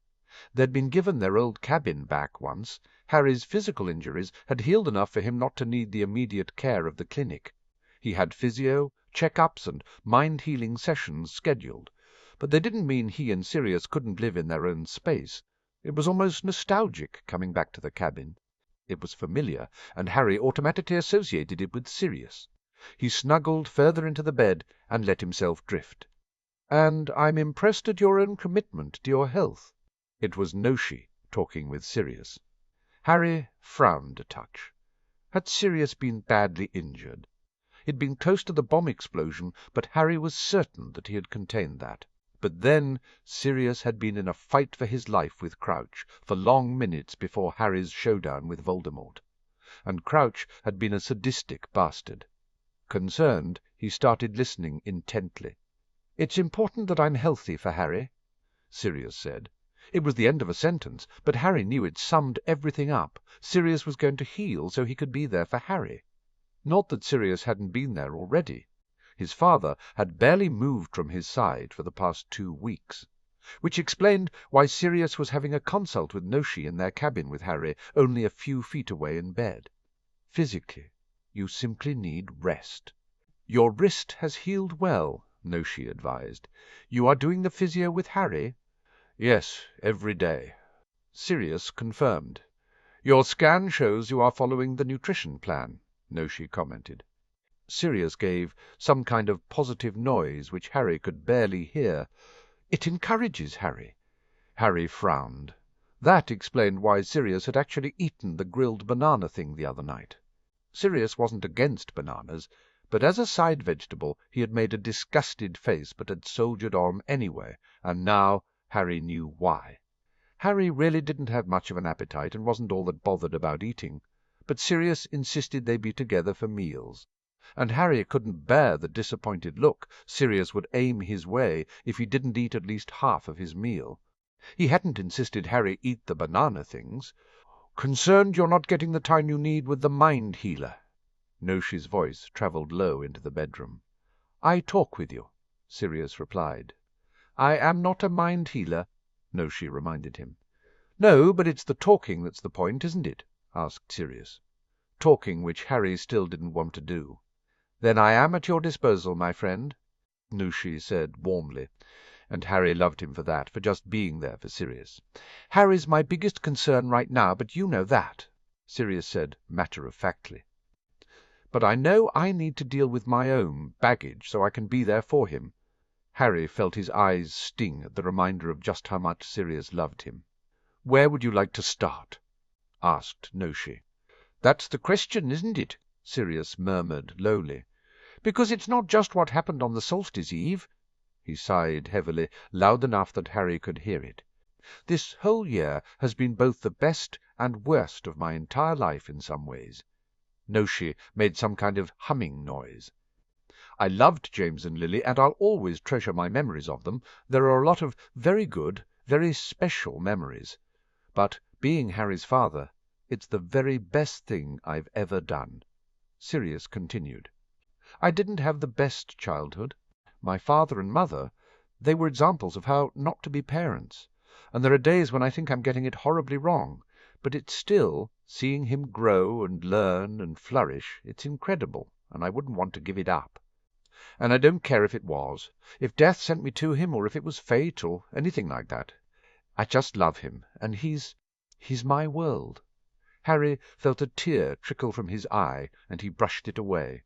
They'd been given their old cabin back once. Harry's physical injuries had healed enough for him not to need the immediate care of the clinic. He had physio, check-ups, and mind-healing sessions scheduled. But they didn't mean he and Sirius couldn't live in their own space. It was almost nostalgic coming back to the cabin. It was familiar, and Harry automatically associated it with Sirius. He snuggled further into the bed and let himself drift. "And I'm impressed at your own commitment to your health." It was Noshi talking with Sirius. Harry frowned a touch. Had Sirius been badly injured? He'd been close to the bomb explosion, but Harry was certain that he had contained that. But then Sirius had been in a fight for his life with Crouch for long minutes before Harry's showdown with Voldemort. And Crouch had been a sadistic bastard. Concerned, he started listening intently. "It's important that I'm healthy for Harry," Sirius said. It was the end of a sentence, but Harry knew it summed everything up. Sirius was going to heal so he could be there for Harry. Not that Sirius hadn't been there already. His father had barely moved from his side for the past 2 weeks. Which explained why Sirius was having a consult with Noshi in their cabin with Harry, only a few feet away in bed. "Physically, you simply need rest." "Your wrist has healed well," Noshi advised. "You are doing the physio with Harry?" "Yes, every day." Sirius confirmed. "Your scan shows you are following the nutrition plan," Noshi commented. Sirius gave some kind of positive noise which Harry could barely hear. "It encourages Harry." Harry frowned. That explained why Sirius had actually eaten the grilled banana thing the other night. Sirius wasn't against bananas, but as a side vegetable he had made a disgusted face but had soldiered on anyway, and now Harry knew why. Harry really didn't have much of an appetite and wasn't all that bothered about eating, but Sirius insisted they be together for meals. And Harry couldn't bear the disappointed look Sirius would aim his way if he didn't eat at least half of his meal. He hadn't insisted Harry eat the banana things. "Concerned you're not getting the time you need with the mind healer." Noshi's voice travelled low into the bedroom. "I talk with you," Sirius replied. "I am not a mind healer," Noshi reminded him. "No, but it's the talking that's the point, isn't it?" asked Sirius. Talking which Harry still didn't want to do. "Then I am at your disposal, my friend," Noshi said warmly, and Harry loved him for that, for just being there for Sirius. "Harry's my biggest concern right now, but you know that," Sirius said matter-of-factly. "But I know I need to deal with my own baggage so I can be there for him." Harry felt his eyes sting at the reminder of just how much Sirius loved him. "Where would you like to start?" asked Noshi. "That's the question, isn't it?" Sirius murmured lowly. "Because it's not just what happened on the solstice eve." He sighed heavily, loud enough that Harry could hear it. "This whole year has been both the best and worst of my entire life in some ways." Noshi made some kind of humming noise. "I loved James and Lily, and I'll always treasure my memories of them. There are a lot of very good, very special memories. But, being Harry's father, it's the very best thing I've ever done." Sirius continued. "I didn't have the best childhood. My father and mother, they were examples of how not to be parents. And there are days when I think I'm getting it horribly wrong. But it's still, seeing him grow and learn and flourish, it's incredible, and I wouldn't want to give it up. And I don't care if it was, if death sent me to him, or if it was fate, or anything like that. I just love him, and he's my world." Harry felt a tear trickle from his eye, and he brushed it away.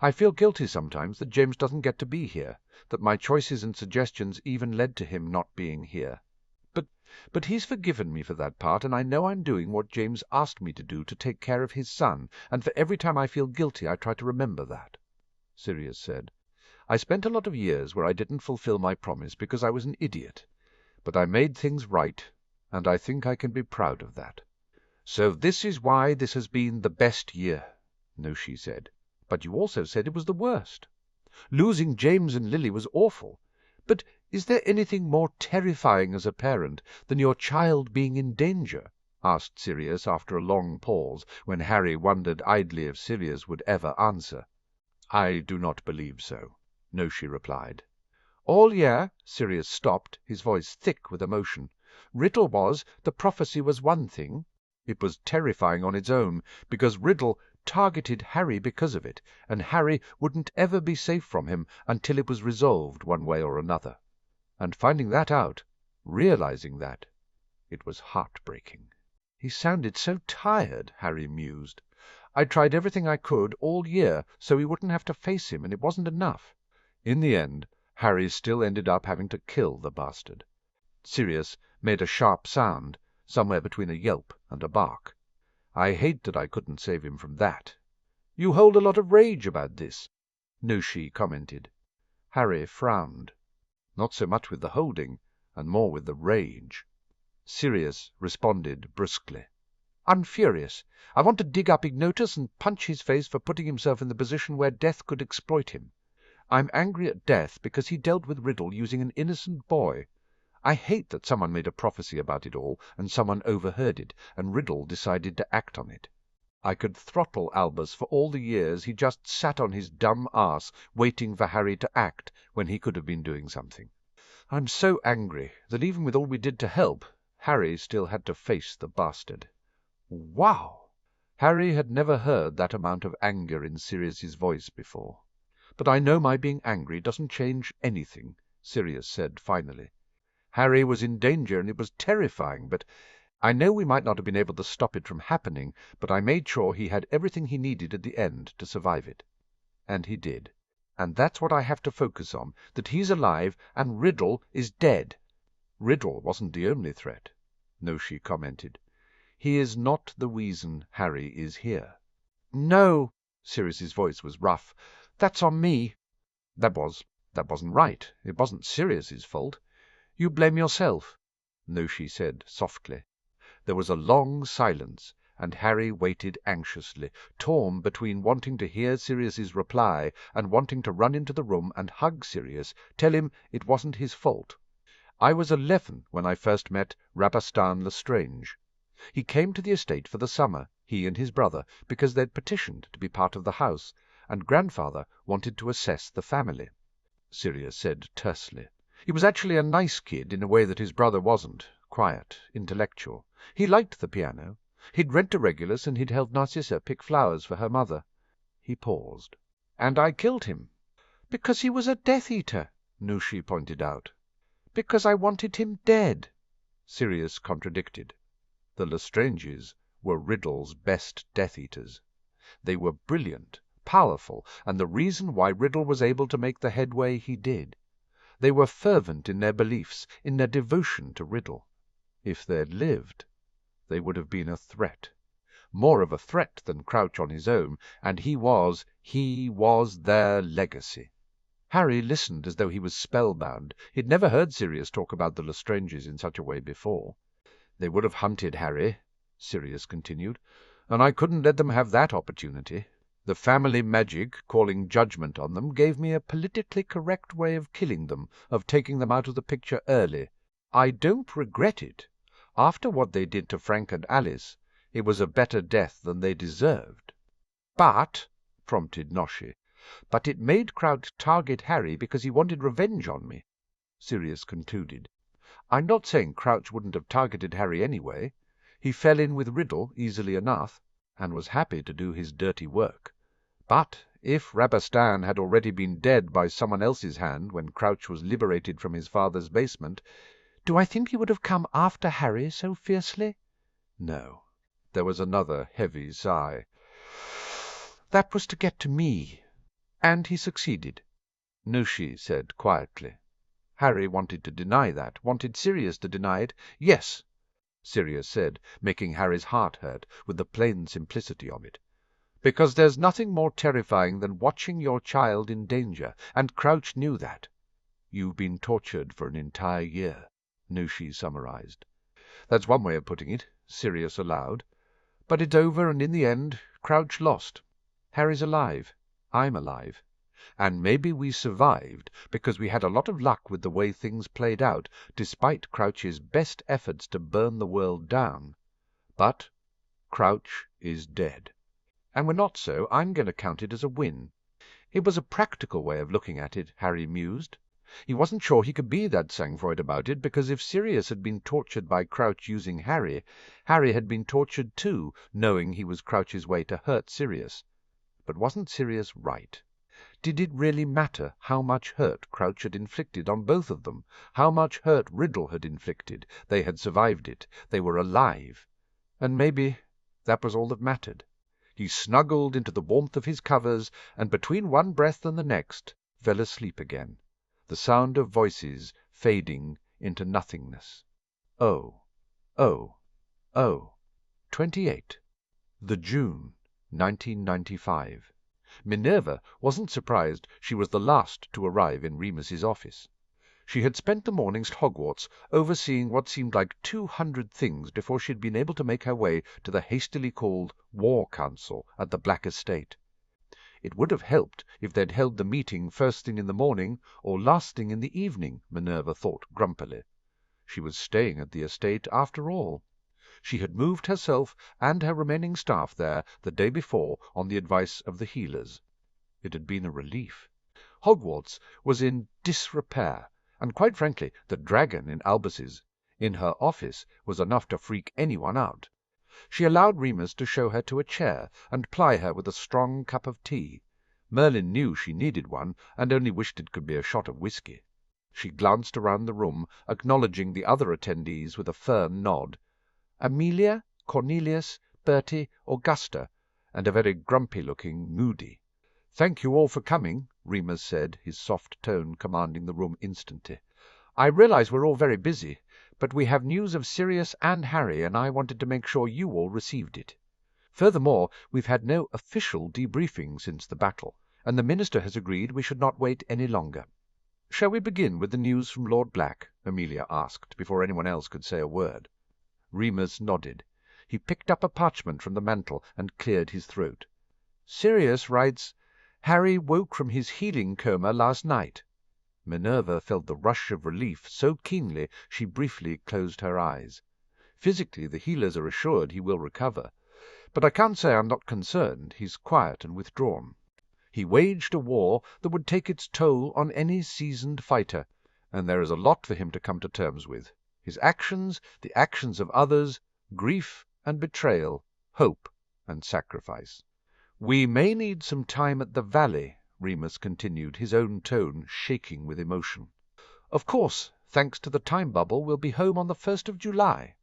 "I feel guilty sometimes that James doesn't get to be here, that my choices and suggestions even led to him not being here. But he's forgiven me for that part, and I know I'm doing what James asked me to do to take care of his son, and for every time I feel guilty I try to remember that." Sirius said. "I spent a lot of years where I didn't fulfill my promise because I was an idiot. But I made things right, and I think I can be proud of that." "So this is why this has been the best year," Noshi said. "But you also said it was the worst. Losing James and Lily was awful. But is there anything more terrifying as a parent than your child being in danger?" asked Sirius after a long pause, when Harry wondered idly if Sirius would ever answer. I do not believe so, Noshi replied. All year, Sirius stopped, his voice thick with emotion. Riddle was, the prophecy was one thing. It was terrifying on its own, because Riddle targeted Harry because of it, and Harry wouldn't ever be safe from him until it was resolved one way or another. And finding that out, realizing that, it was heartbreaking. He sounded so tired, Harry mused. I tried everything I could all year so he wouldn't have to face him, and it wasn't enough. In the end, Harry still ended up having to kill the bastard. Sirius made a sharp sound, somewhere between a yelp and a bark. I hate that I couldn't save him from that. You hold a lot of rage about this, Noshi commented. Harry frowned. Not so much with the holding, and more with the rage. Sirius responded brusquely. I'm furious. I want to dig up Ignotus and punch his face for putting himself in the position where Death could exploit him. I'm angry at Death because he dealt with Riddle using an innocent boy. I hate that someone made a prophecy about it all, and someone overheard it, and Riddle decided to act on it. I could throttle Albus for all the years he just sat on his dumb ass waiting for Harry to act when he could have been doing something. I'm so angry that even with all we did to help, Harry still had to face the bastard. Wow! Harry had never heard that amount of anger in Sirius's voice before. But I know my being angry doesn't change anything, Sirius said finally. Harry was in danger and it was terrifying, but I know we might not have been able to stop it from happening, but I made sure he had everything he needed at the end to survive it. And he did. And that's what I have to focus on, that he's alive and Riddle is dead. Riddle wasn't the only threat, Noshi commented. He is not the reason Harry is here. No, Sirius's voice was rough. That's on me. That wasn't right. It wasn't Sirius's fault. You blame yourself, Noshi said softly. There was a long silence, and Harry waited anxiously, torn between wanting to hear Sirius's reply and wanting to run into the room and hug Sirius, tell him it wasn't his fault. I was 11 when I first met Rabastan Lestrange. He came to the estate for the summer, he and his brother, because they'd petitioned to be part of the house, and Grandfather wanted to assess the family, Sirius said tersely. He was actually a nice kid in a way that his brother wasn't, quiet, intellectual. He liked the piano. He'd read to Regulus and he'd helped Narcissa pick flowers for her mother. He paused. And I killed him. Because he was a Death-Eater, Noshi pointed out. Because I wanted him dead, Sirius contradicted. The Lestranges were Riddle's best Death-Eaters. They were brilliant, powerful, and the reason why Riddle was able to make the headway he did. They were fervent in their beliefs, in their devotion to Riddle. If they'd lived, they would have been a threat. More of a threat than Crouch on his own, and he was their legacy. Harry listened as though he was spellbound. He'd never heard Sirius talk about the Lestranges in such a way before. They would have hunted Harry, Sirius continued, and I couldn't let them have that opportunity. The family magic, calling judgment on them, gave me a politically correct way of killing them, of taking them out of the picture early. I don't regret it. After what they did to Frank and Alice, it was a better death than they deserved. But, prompted Noshi, but it made Crouch target Harry because he wanted revenge on me, Sirius concluded. I'm not saying Crouch wouldn't have targeted Harry anyway. He fell in with Riddle easily enough, and was happy to do his dirty work. But if Rabastan had already been dead by someone else's hand when Crouch was liberated from his father's basement, do I think he would have come after Harry so fiercely? No. There was another heavy sigh. That was to get to me. And he succeeded, Noshi said quietly. Harry wanted to deny that, wanted Sirius to deny it. Yes, Sirius said, making Harry's heart hurt with the plain simplicity of it. Because there's nothing more terrifying than watching your child in danger, and Crouch knew that. You've been tortured for an entire year, Noshi summarized. That's one way of putting it, Sirius allowed. But it's over, and in the end, Crouch lost. Harry's alive. I'm alive. And maybe we survived because we had a lot of luck with the way things played out, despite Crouch's best efforts to burn the world down. But Crouch is dead. And we're not so, I'm going to count it as a win. It was a practical way of looking at it, Harry mused. He wasn't sure he could be that sang-froid about it, because if Sirius had been tortured by Crouch using Harry, Harry had been tortured too, knowing he was Crouch's way to hurt Sirius. But wasn't Sirius right? Did it really matter how much hurt Crouch had inflicted on both of them? How much hurt Riddle had inflicted? They had survived it. They were alive. And maybe that was all that mattered. He snuggled into the warmth of his covers, and between one breath and the next fell asleep again, the sound of voices fading into nothingness. Oh, oh, oh. 28. The June, 1995. Minerva wasn't surprised she was the last to arrive in Remus's office. She had spent the mornings at Hogwarts overseeing what seemed like 200 things before she had been able to make her way to the hastily called War Council at the Black Estate. It would have helped if they'd held the meeting first thing in the morning or last thing in the evening, Minerva thought grumpily. She was staying at the estate after all. She had moved herself and her remaining staff there the day before on the advice of the healers. It had been a relief. Hogwarts was in disrepair, and quite frankly the dragon in Albus's, in her office, was enough to freak anyone out. She allowed Remus to show her to a chair and ply her with a strong cup of tea. Merlin knew she needed one, and only wished it could be a shot of whisky. She glanced around the room, acknowledging the other attendees with a firm nod. Amelia, Cornelius, Bertie, Augusta, and a very grumpy-looking Moody. "Thank you all for coming," Remus said, his soft tone commanding the room instantly. "I realize we're all very busy, but we have news of Sirius and Harry, and I wanted to make sure you all received it. Furthermore, we've had no official debriefing since the battle, and the Minister has agreed we should not wait any longer." "Shall we begin with the news from Lord Black?" Amelia asked, before anyone else could say a word. Remus nodded. He picked up a parchment from the mantel and cleared his throat. "Sirius writes, 'Harry woke from his healing coma last night.'" Minerva felt the rush of relief so keenly she briefly closed her eyes. "Physically, the healers are assured he will recover. But I can't say I'm not concerned. He's quiet and withdrawn. He waged a war that would take its toll on any seasoned fighter, and there is a lot for him to come to terms with. His actions, the actions of others, grief and betrayal, hope and sacrifice. We may need some time at the Valley," Remus continued, his own tone shaking with emotion. "Of course, thanks to the time bubble, we'll be home on the 1st of July.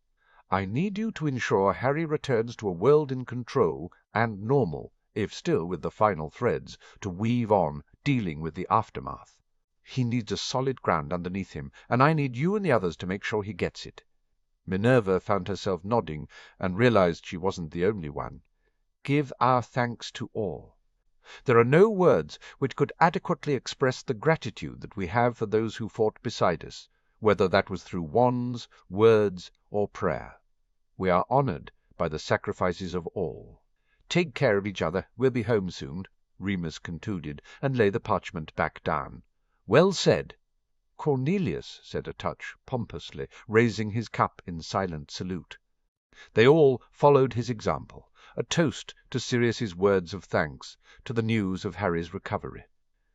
I need you to ensure Harry returns to a world in control and normal, if still with the final threads to weave on, dealing with the aftermath. He needs a solid ground underneath him, and I need you and the others to make sure he gets it." Minerva found herself nodding and realized she wasn't the only one. "Give our thanks to all. There are no words which could adequately express the gratitude that we have for those who fought beside us, whether that was through wands, words, or prayer. We are honored by the sacrifices of all. Take care of each other. We'll be home soon," Remus concluded, and lay the parchment back down. "Well said." "Cornelius," said a touch, pompously, raising his cup in silent salute. They all followed his example, a toast to Sirius's words of thanks, to the news of Harry's recovery.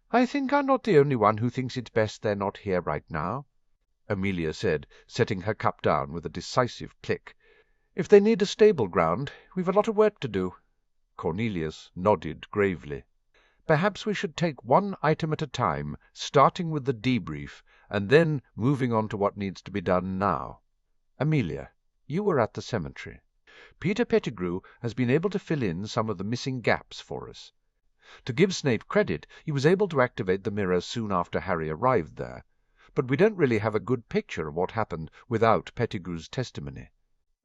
"I think I'm not the only one who thinks it's best they're not here right now," Amelia said, setting her cup down with a decisive click. "If they need a stable ground, we've a lot of work to do." Cornelius nodded gravely. "Perhaps we should take one item at a time, starting with the debrief, and then moving on to what needs to be done now. Amelia, you were at the cemetery. Peter Pettigrew has been able to fill in some of the missing gaps for us. To give Snape credit, he was able to activate the mirror soon after Harry arrived there, but we don't really have a good picture of what happened without Pettigrew's testimony."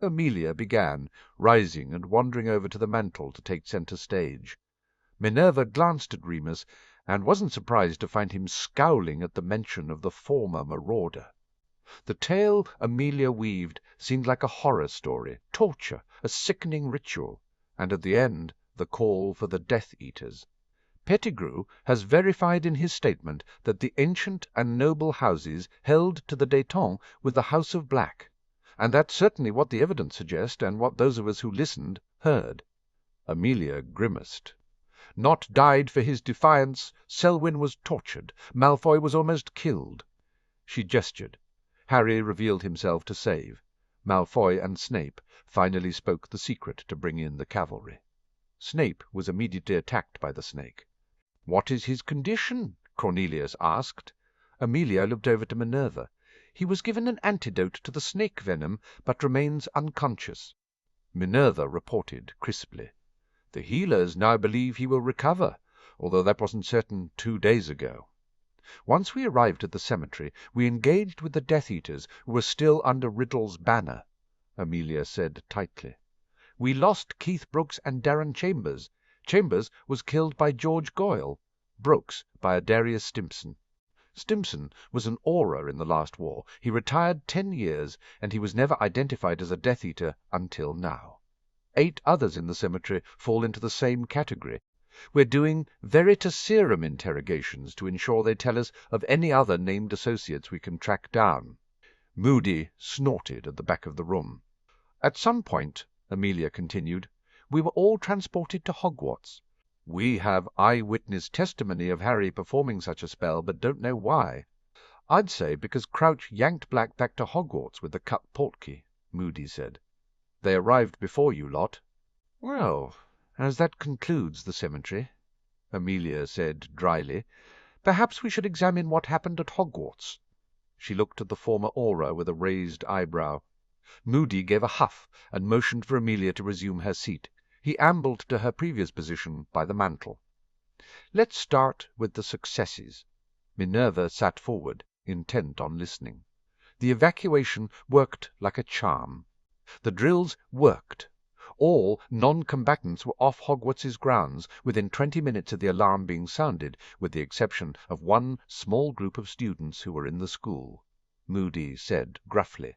Amelia began, rising and wandering over to the mantel to take centre stage. Minerva glanced at Remus, and wasn't surprised to find him scowling at the mention of the former Marauder. The tale Amelia weaved seemed like a horror story, torture, a sickening ritual, and at the end the call for the Death Eaters. Pettigrew has verified in his statement that the ancient and noble houses held to the détente with the House of Black, and that's certainly what the evidence suggests and what those of us who listened heard. Amelia grimaced. Nott died for his defiance, Selwyn was tortured, Malfoy was almost killed. She gestured. Harry revealed himself to save. Malfoy and Snape finally spoke the secret to bring in the cavalry. Snape was immediately attacked by the snake. "What is his condition?" Cornelius asked. Amelia looked over to Minerva. "He was given an antidote to the snake venom, but remains unconscious." Minerva reported crisply. "The healers now believe he will recover, although that wasn't certain 2 days ago." Once we arrived at the cemetery, we engaged with the Death Eaters, who were still under Riddle's banner, Amelia said tightly. "We lost Keith Brooks and Darren Chambers. Chambers was killed by George Goyle, Brooks by Adarius Stimpson. Stimpson was an Auror in the last war. He retired 10 years, and he was never identified as a Death Eater until now. 8 others in the cemetery fall into the same category. We're doing veritaserum interrogations to ensure they tell us of any other named associates we can track down." Moody snorted at the back of the room. "At some point," Amelia continued, "we were all transported to Hogwarts. We have eyewitness testimony of Harry performing such a spell, but don't know why." "I'd say because Crouch yanked Black back to Hogwarts with the cut portkey," Moody said. "They arrived before you lot." "Well, as that concludes the cemetery," Amelia said dryly, "perhaps we should examine what happened at Hogwarts." She looked at the former Auror with a raised eyebrow. Moody gave a huff and motioned for Amelia to resume her seat. He ambled to her previous position by the mantel. "Let's start with the successes." Minerva sat forward, intent on listening. The evacuation worked like a charm. The drills worked. All non-combatants were off Hogwarts's grounds within 20 minutes of the alarm being sounded, with the exception of one small group of students who were in the school, Moody said gruffly.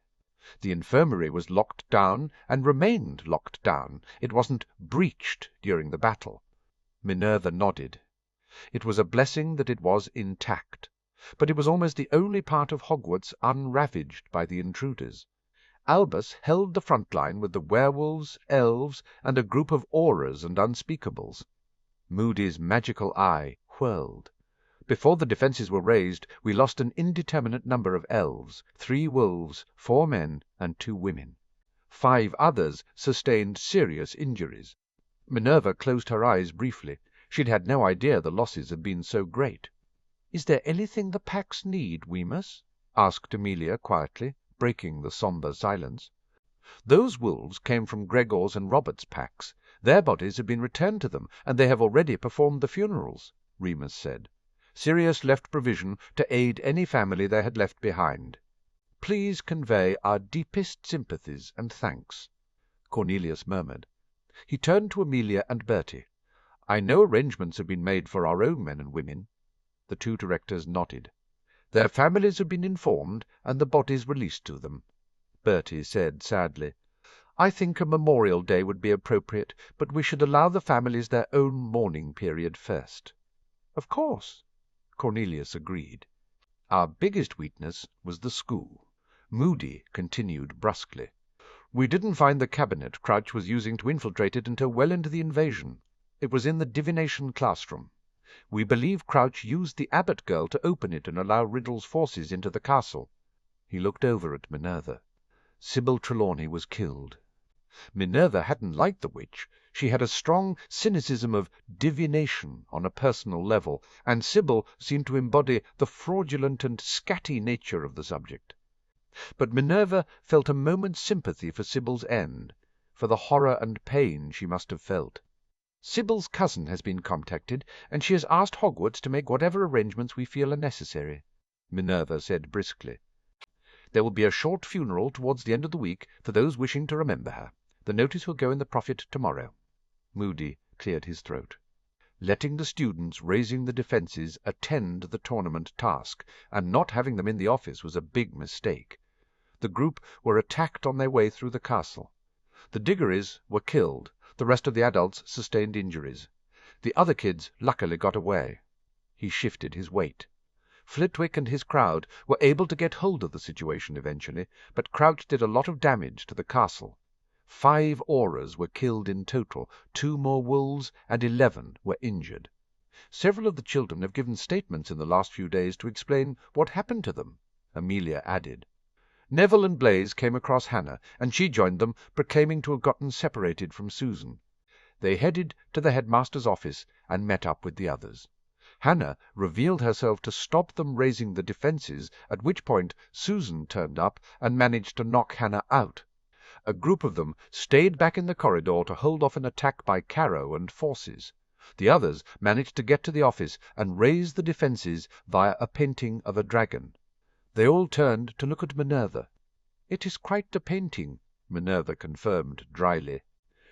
The infirmary was locked down and remained locked down. It wasn't breached during the battle. Minerva nodded. It was a blessing that it was intact, but it was almost the only part of Hogwarts unravaged by the intruders. Albus held the front line with the werewolves, elves, and a group of aurors and unspeakables. Moody's magical eye whirled. Before the defences were raised, we lost an indeterminate number of elves, 3 wolves, 4 men, and 2 women. 5 others sustained serious injuries. Minerva closed her eyes briefly. She'd had no idea the losses had been so great. "Is there anything the packs need, Weemus?" asked Amelia quietly, breaking the sombre silence. "Those wolves came from Gregor's and Robert's packs. Their bodies have been returned to them, and they have already performed the funerals," Remus said. "Sirius left provision to aid any family they had left behind. Please convey our deepest sympathies and thanks." Cornelius murmured. He turned to Amelia and Bertie. "I know arrangements have been made for our own men and women." The 2 directors nodded. "Their families have been informed, and the bodies released to them." Bertie said sadly, "I think a Memorial Day would be appropriate, but we should allow the families their own mourning period first." "Of course," Cornelius agreed. "Our biggest weakness was the school," Moody continued brusquely. "We didn't find the cabinet Crouch was using to infiltrate it until well into the invasion. It was in the divination classroom. We believe Crouch used the Abbot girl to open it and allow Riddle's forces into the castle." He looked over at Minerva. "Sybil Trelawney was killed." Minerva hadn't liked the witch. She had a strong cynicism of divination on a personal level, and Sybil seemed to embody the fraudulent and scatty nature of the subject. But Minerva felt a moment's sympathy for Sybil's end, for the horror and pain she must have felt. "Sybil's cousin has been contacted, and she has asked Hogwarts to make whatever arrangements we feel are necessary," Minerva said briskly. "There will be a short funeral towards the end of the week for those wishing to remember her. The notice will go in the Prophet tomorrow." Moody cleared his throat. Letting the students raising the defences attend the tournament task, and not having them in the office, was a big mistake. The group were attacked on their way through the castle. The Diggories were killed. The rest of the adults sustained injuries. The other kids luckily got away. He shifted his weight. Flitwick and his crowd were able to get hold of the situation eventually, but Crouch did a lot of damage to the castle. 5 aurors were killed in total, 2 more wolves, and 11 were injured. Several of the children have given statements in the last few days to explain what happened to them, Amelia added. Neville and Blaise came across Hannah, and she joined them, proclaiming to have gotten separated from Susan. They headed to the headmaster's office and met up with the others. Hannah revealed herself to stop them raising the defences, at which point Susan turned up and managed to knock Hannah out. A group of them stayed back in the corridor to hold off an attack by Caro and forces. The others managed to get to the office and raise the defences via a painting of a dragon. They all turned to look at Minerva. "It is quite a painting," Minerva confirmed dryly.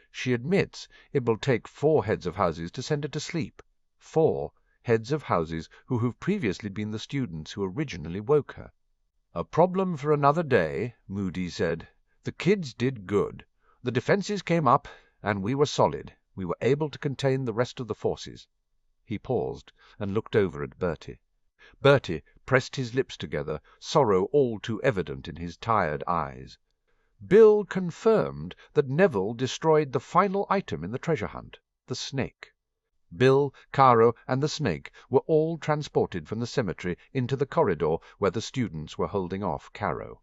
She admits it will take 4 heads of houses to send her to sleep. 4 heads of houses who have previously been the students who originally woke her. "A problem for another day," Moody said. "The kids did good. The defences came up, and we were solid. We were able to contain the rest of the forces." He paused and looked over at Bertie. Bertie pressed his lips together, sorrow all too evident in his tired eyes. Bill confirmed that Neville destroyed the final item in the treasure hunt, the snake. Bill, Caro, and the snake were all transported from the cemetery into the corridor where the students were holding off Caro.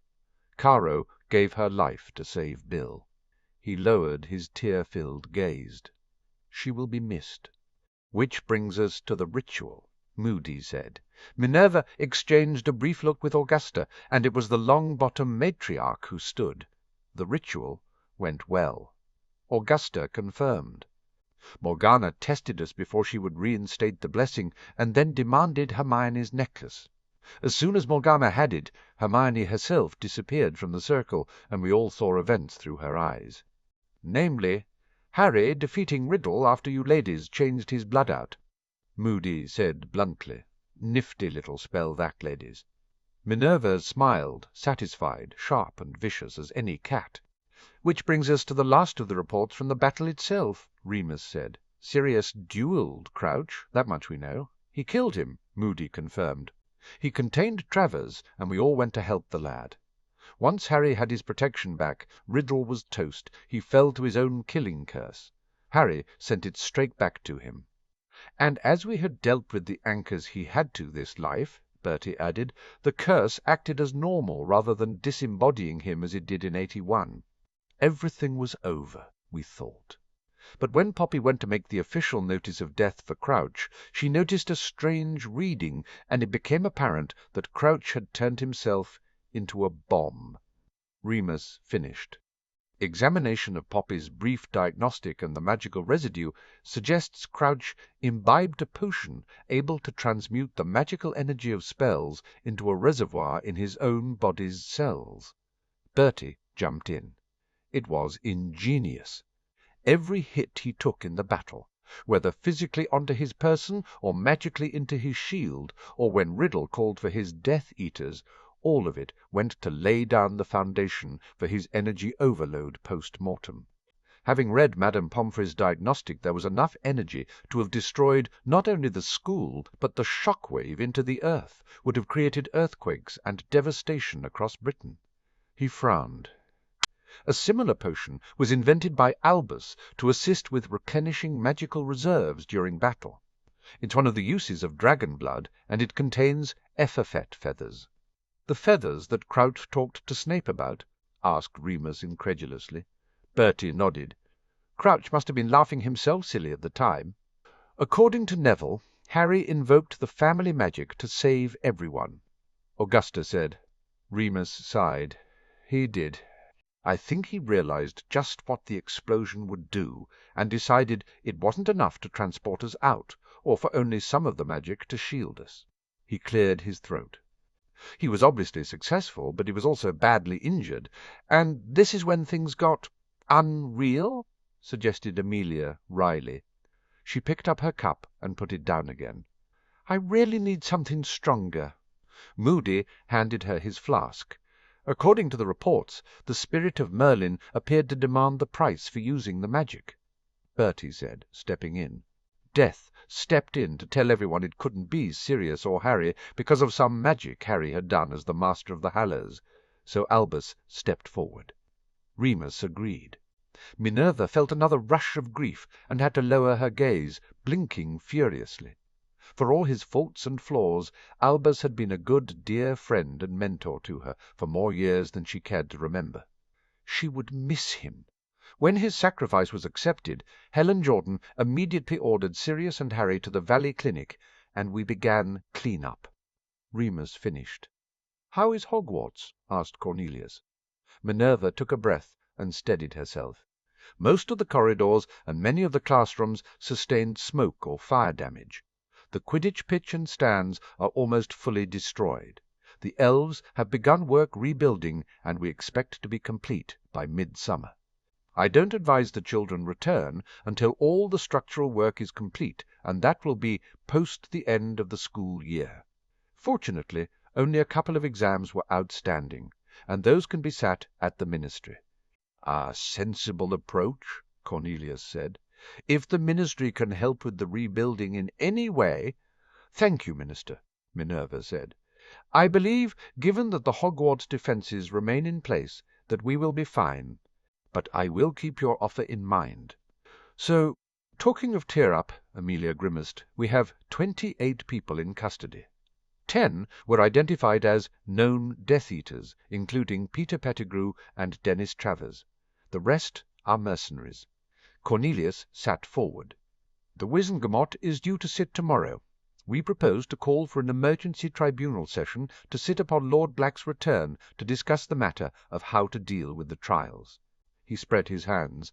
Caro gave her life to save Bill. He lowered his tear-filled gaze. "She will be missed." "Which brings us to the ritual," Moody said. Minerva exchanged a brief look with Augusta, and it was the long-bottom matriarch who stood. The ritual went well. Augusta confirmed. Morgana tested us before she would reinstate the blessing, and then demanded Hermione's necklace. As soon as Morgana had it, Hermione herself disappeared from the circle, and we all saw events through her eyes. "Namely, Harry defeating Riddle after you ladies changed his blood out," Moody said bluntly. "Nifty little spell that, ladies." Minerva smiled, satisfied, sharp and vicious as any cat. "Which brings us to the last of the reports from the battle itself," Remus said. "Sirius duelled Crouch, that much we know." "He killed him," Moody confirmed. "He contained Travers, and we all went to help the lad. Once Harry had his protection back, Riddle was toast. He fell to his own killing curse. Harry sent it straight back to him. And as we had dealt with the anchors he had to this life," Bertie added, "the curse acted as normal rather than disembodying him as it did in 81. Everything was over, we thought. But when Poppy went to make the official notice of death for Crouch, she noticed a strange reading, and it became apparent that Crouch had turned himself into a bomb." Remus finished. Examination of Poppy's brief diagnostic and the magical residue suggests Crouch imbibed a potion able to transmute the magical energy of spells into a reservoir in his own body's cells. Bertie jumped in. It was ingenious. Every hit he took in the battle, whether physically onto his person or magically into his shield, or when Riddle called for his Death Eaters, all of it went to lay down the foundation for his energy overload post-mortem. Having read Madame Pomfrey's diagnostic, there was enough energy to have destroyed not only the school, but the shock-wave into the earth would have created earthquakes and devastation across Britain. He frowned. A similar potion was invented by Albus to assist with replenishing magical reserves during battle. It's one of the uses of dragon blood, and it contains effete feathers. "The feathers that Crouch talked to Snape about?" asked Remus incredulously. Bertie nodded. "Crouch must have been laughing himself silly at the time." "According to Neville, Harry invoked the family magic to save everyone," Augusta said. Remus sighed. "He did. I think he realized just what the explosion would do, and decided it wasn't enough to transport us out, or for only some of the magic to shield us." He cleared his throat. "He was obviously successful, but he was also badly injured, and this is when things got unreal," suggested Amelia wryly. She picked up her cup and put it down again. "I really need something stronger." Moody handed her his flask. "According to the reports, the spirit of Merlin appeared to demand the price for using the magic," Bertie said, stepping in. "Death stepped in to tell everyone it couldn't be Sirius or Harry because of some magic Harry had done as the Master of the Hallows, so Albus stepped forward." Remus agreed. Minerva felt another rush of grief and had to lower her gaze, blinking furiously. For all his faults and flaws, Albus had been a good, dear friend and mentor to her for more years than she cared to remember. She would miss him. When his sacrifice was accepted, Helen Jordan immediately ordered Sirius and Harry to the Valley Clinic, and we began clean-up. Remus finished. "How is Hogwarts?" asked Cornelius. Minerva took a breath and steadied herself. Most of the corridors and many of the classrooms sustained smoke or fire damage. The Quidditch pitch and stands are almost fully destroyed. The elves have begun work rebuilding, and we expect to be complete by midsummer. I don't advise the children return until all the structural work is complete, and that will be post the end of the school year. Fortunately, only a couple of exams were outstanding, and those can be sat at the ministry." "A sensible approach," Cornelius said. "If the ministry can help with the rebuilding in any way—" "Thank you, Minister," Minerva said. "I believe, given that the Hogwarts defences remain in place, that we will be fine. But I will keep your offer in mind. So, talking of tear-up," Amelia grimaced, "we have 28 people in custody. 10 were identified as known Death-Eaters, including Peter Pettigrew and Dennis Travers. The rest are mercenaries." Cornelius sat forward. "The Wizengamot is due to sit tomorrow. We propose to call for an emergency tribunal session to sit upon Lord Black's return to discuss the matter of how to deal with the trials." He spread his hands.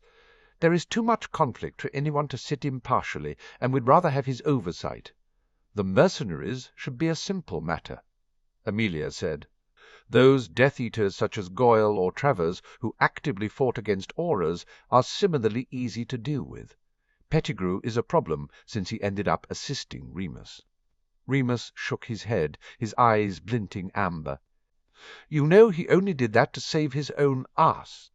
"There is too much conflict for anyone to sit impartially, and we'd rather have his oversight. The mercenaries should be a simple matter." Amelia said, "Those Death-Eaters such as Goyle or Travers, who actively fought against Aurors, are similarly easy to deal with. Pettigrew is a problem, since he ended up assisting Remus." Remus shook his head, his eyes glinting amber. "You know he only did that to save his own arse."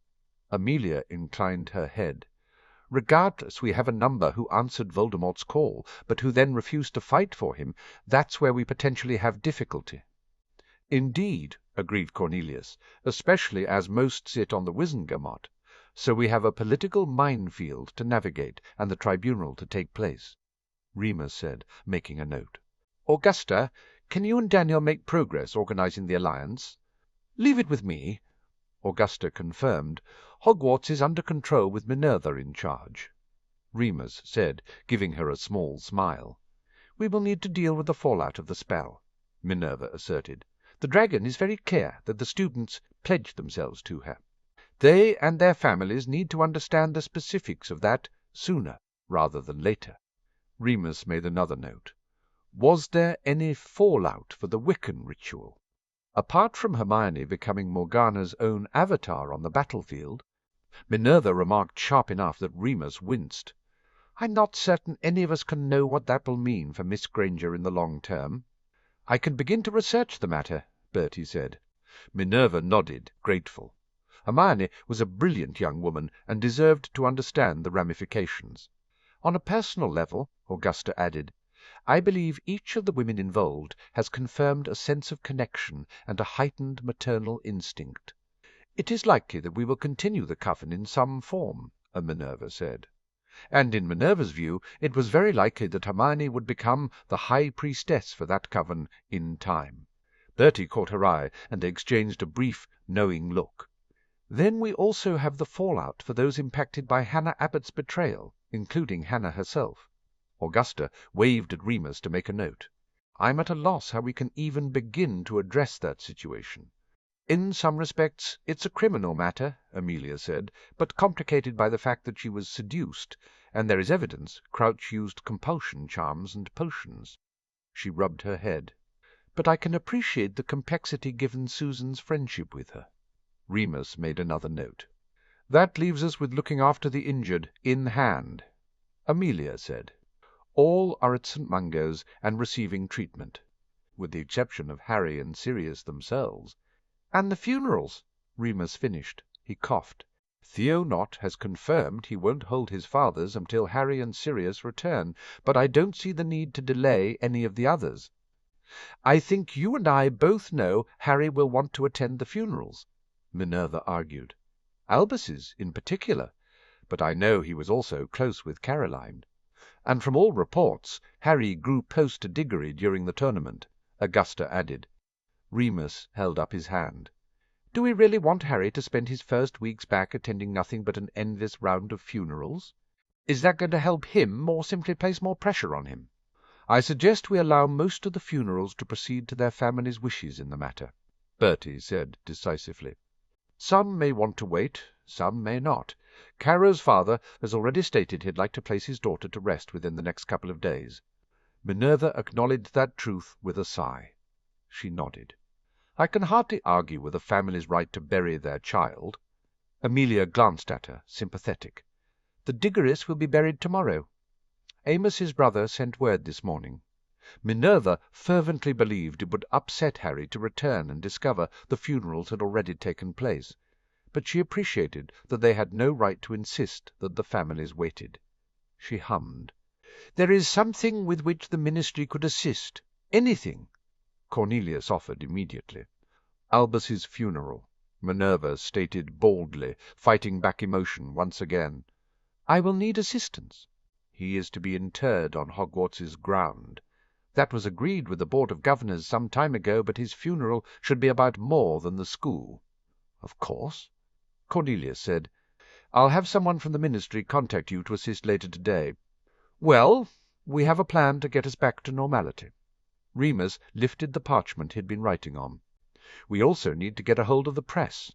Amelia inclined her head. "Regardless, we have a number who answered Voldemort's call, but who then refused to fight for him. That's where we potentially have difficulty." "Indeed," agreed Cornelius, "especially as most sit on the Wizengamot. So we have a political minefield to navigate, and the tribunal to take place." Remus said, making a note. "Augusta, can you and Daniel make progress organizing the alliance?" "Leave it with me," Augusta confirmed. "Hogwarts is under control with Minerva in charge." Remus said, giving her a small smile. "We will need to deal with the fallout of the spell," Minerva asserted. "The dragon is very clear that the students pledged themselves to her. They and their families need to understand the specifics of that sooner rather than later." Remus made another note. "Was there any fallout for the Wiccan ritual?" Apart from Hermione becoming Morgana's own avatar on the battlefield, Minerva remarked sharp enough that Remus winced. "I'm not certain any of us can know what that will mean for Miss Granger in the long term." "I can begin to research the matter," Bertie said. Minerva nodded, grateful. Hermione was a brilliant young woman and deserved to understand the ramifications. "On a personal level," Augusta added, "I believe each of the women involved has confirmed a sense of connection and a heightened maternal instinct." "It is likely that we will continue the coven in some form," Minerva said. And in Minerva's view it was very likely that Hermione would become the high priestess for that coven in time. Bertie caught her eye, and they exchanged a brief, knowing look. "Then we also have the fallout for those impacted by Hannah Abbott's betrayal, including Hannah herself." Augusta waved at Remus to make a note. "I'm at a loss how we can even begin to address that situation." "In some respects it's a criminal matter," Amelia said, "but complicated by the fact that she was seduced, and there is evidence Crouch used compulsion charms and potions." She rubbed her head. "But I can appreciate the complexity given Susan's friendship with her." Remus made another note. "That leaves us with looking after the injured in hand," Amelia said. "All are at St. Mungo's and receiving treatment, with the exception of Harry and Sirius themselves." "And the funerals," Remus finished. He coughed. "Theo has confirmed he won't hold his father's until Harry and Sirius return, but I don't see the need to delay any of the others." "I think you and I both know Harry will want to attend the funerals," Minerva argued. "Albus's in particular. but I know he was also close with Caroline. And from all reports, Harry grew close to Diggory during the tournament, Augusta added. Remus held up his hand. Do we really want Harry to spend his first weeks back attending nothing but an endless round of funerals? Is that going to help him, or simply place more pressure on him? I suggest we allow most of the funerals to proceed to their families' wishes in the matter, Bertie said decisively. Some may want to wait, some may not. Caro's father has already stated he'd like to place his daughter to rest within the next couple of days. Minerva acknowledged that truth with a sigh. She nodded. I can hardly argue with a family's right to bury their child. Amelia glanced at her, sympathetic. The Diggorys will be buried tomorrow. Amos, his brother, sent word this morning. Minerva fervently believed it would upset Harry to return and discover the funerals had already taken place, but she appreciated that they had no right to insist that the families waited. She hummed. There is something with which the ministry could assist. Anything. Cornelius offered immediately. Albus's funeral, Minerva stated baldly, fighting back emotion once again. I will need assistance. He is to be interred on Hogwarts's ground. That was agreed with the Board of Governors some time ago, but his funeral should be about more than the school. Of course. Cornelius said, I'll have someone from the ministry contact you to assist later today. Well, we have a plan to get us back to normality. Remus lifted the parchment he'd been writing on. We also need to get a hold of the press.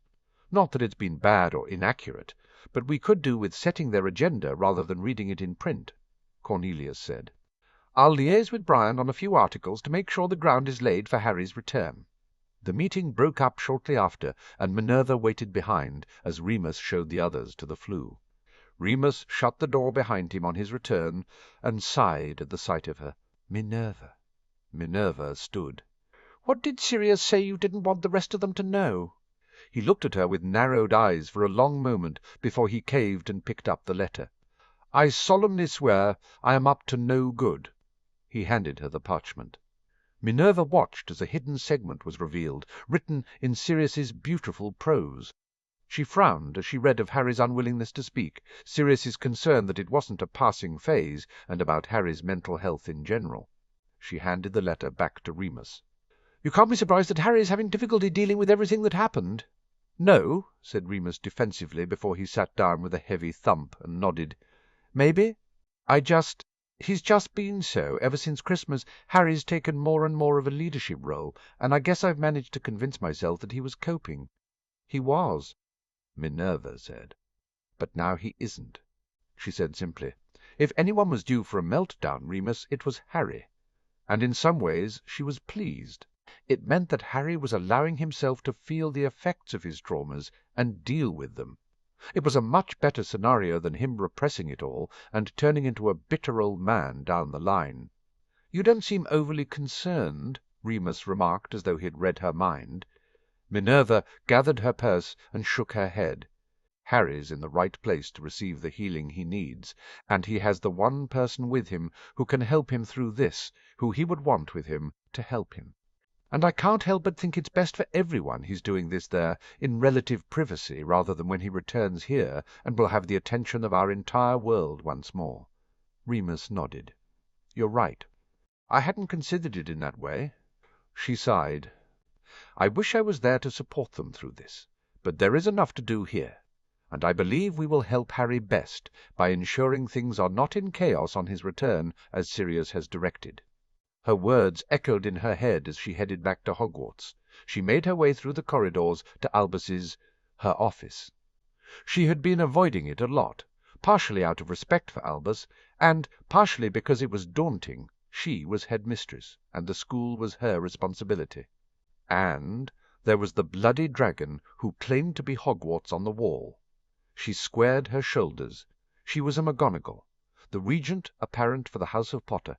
Not that it's been bad or inaccurate, but we could do with setting their agenda rather than reading it in print, Cornelius said. I'll liaise with Brian on a few articles to make sure the ground is laid for Harry's return. The meeting broke up shortly after, and Minerva waited behind as Remus showed the others to the flue. Remus shut the door behind him on his return and sighed at the sight of her. Minerva. Minerva stood. What did Sirius say you didn't want the rest of them to know? He looked at her with narrowed eyes for a long moment before he caved and picked up the letter. I solemnly swear I am up to no good. He handed her the parchment. Minerva watched as a hidden segment was revealed, written in Sirius's beautiful prose. She frowned as she read of Harry's unwillingness to speak, Sirius's concern that it wasn't a passing phase, and about Harry's mental health in general. She handed the letter back to Remus. You can't be surprised that Harry is having difficulty dealing with everything that happened. No, said Remus defensively before he sat down with a heavy thump and nodded. Maybe. He's just been so. Ever since Christmas, Harry's taken more and more of a leadership role, and I guess I've managed to convince myself that he was coping. He was, Minerva said. But now he isn't. She said simply, if anyone was due for a meltdown, Remus, it was Harry. And in some ways she was pleased. It meant that Harry was allowing himself to feel the effects of his traumas and deal with them. It was a much better scenario than him repressing it all and turning into a bitter old man down the line. You don't seem overly concerned, Remus remarked as though he had read her mind. Minerva gathered her purse and shook her head. Harry's in the right place to receive the healing he needs, and he has the one person with him who can help him through this, who he would want with him to help him. And I can't help but think it's best for everyone he's doing this there, in relative privacy, rather than when he returns here and will have the attention of our entire world once more. Remus nodded. You're right. I hadn't considered it in that way. She sighed. I wish I was there to support them through this, but there is enough to do here, and I believe we will help Harry best by ensuring things are not in chaos on his return, as Sirius has directed. Her words echoed in her head as she headed back to Hogwarts. She made her way through the corridors to her office. She had been avoiding it a lot, partially out of respect for Albus, and partially because it was daunting. She was headmistress, and the school was her responsibility. And there was the bloody dragon who claimed to be Hogwarts on the wall. She squared her shoulders. She was a McGonagall, the regent apparent for the House of Potter,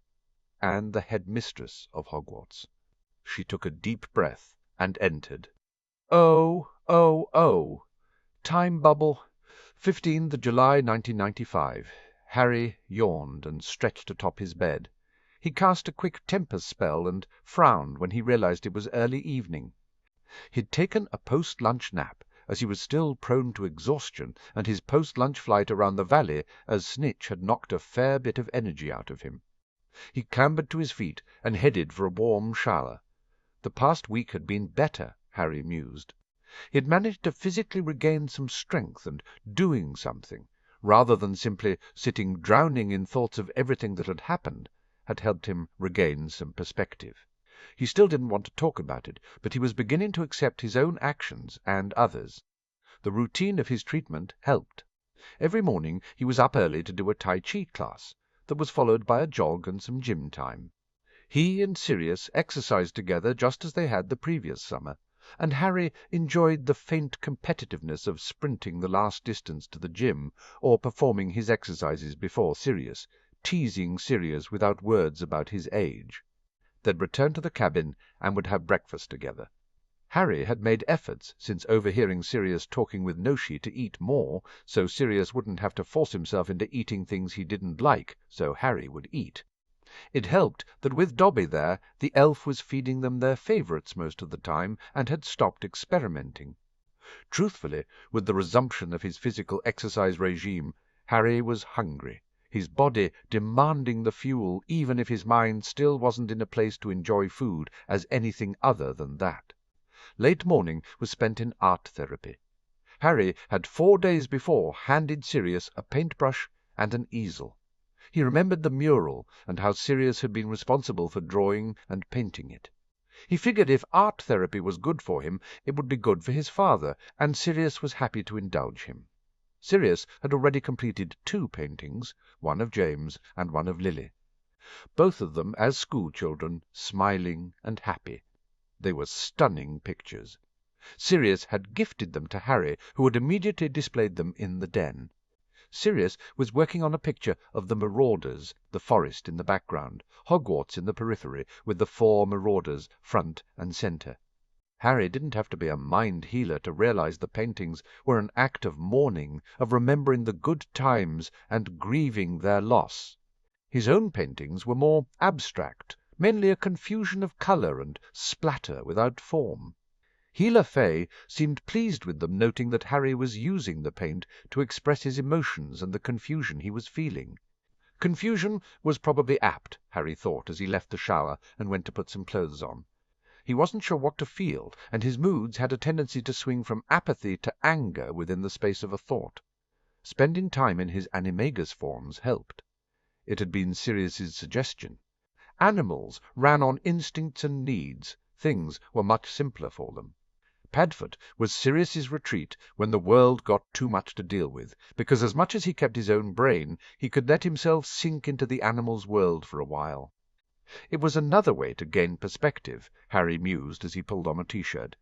and the headmistress of Hogwarts. She took a deep breath and entered. Oh. Time bubble. 15th July 1995. Harry yawned and stretched atop his bed. He cast a quick temper spell and frowned when he realized it was early evening. He'd taken a post-lunch nap as he was still prone to exhaustion, and his post-lunch flight around the valley as Snitch had knocked a fair bit of energy out of him. He clambered to his feet and headed for a warm shower. The past week had been better, Harry mused. He had managed to physically regain some strength and doing something, rather than simply sitting drowning in thoughts of everything that had happened, had helped him regain some perspective. He still didn't want to talk about it, but he was beginning to accept his own actions and others. The routine of his treatment helped. Every morning he was up early to do a Tai Chi class that was followed by a jog and some gym time. He and Sirius exercised together just as they had the previous summer, and Harry enjoyed the faint competitiveness of sprinting the last distance to the gym or performing his exercises before Sirius, teasing Sirius without words about his age. They'd return to the cabin and would have breakfast together. Harry had made efforts since overhearing Sirius talking with Noshi to eat more, so Sirius wouldn't have to force himself into eating things he didn't like, so Harry would eat. It helped that with Dobby there, the elf was feeding them their favourites most of the time and had stopped experimenting. Truthfully, with the resumption of his physical exercise regime, Harry was hungry, his body demanding the fuel even if his mind still wasn't in a place to enjoy food as anything other than that. Late morning was spent in art therapy. Harry had 4 days before handed Sirius a paintbrush and an easel. He remembered the mural and how Sirius had been responsible for drawing and painting it. He figured if art therapy was good for him, it would be good for his father, and Sirius was happy to indulge him. Sirius had already completed 2 paintings, one of James and one of Lily. Both of them as schoolchildren, smiling and happy. They were stunning pictures. Sirius had gifted them to Harry, who had immediately displayed them in the den. Sirius was working on a picture of the Marauders, the forest in the background, Hogwarts in the periphery, with the 4 Marauders front and centre. Harry didn't have to be a mind healer to realize the paintings were an act of mourning, of remembering the good times and grieving their loss. His own paintings were more abstract, mainly a confusion of colour and splatter without form. Healer Fay seemed pleased with them, noting that Harry was using the paint to express his emotions and the confusion he was feeling. Confusion was probably apt, Harry thought, as he left the shower and went to put some clothes on. He wasn't sure what to feel, and his moods had a tendency to swing from apathy to anger within the space of a thought. Spending time in his animagus forms helped. It had been Sirius's suggestion. Animals ran on instincts and needs. Things were much simpler for them. Padfoot was Sirius's retreat when the world got too much to deal with, because as much as he kept his own brain, he could let himself sink into the animal's world for a while. It was another way to gain perspective, Harry mused as he pulled on a T-shirt,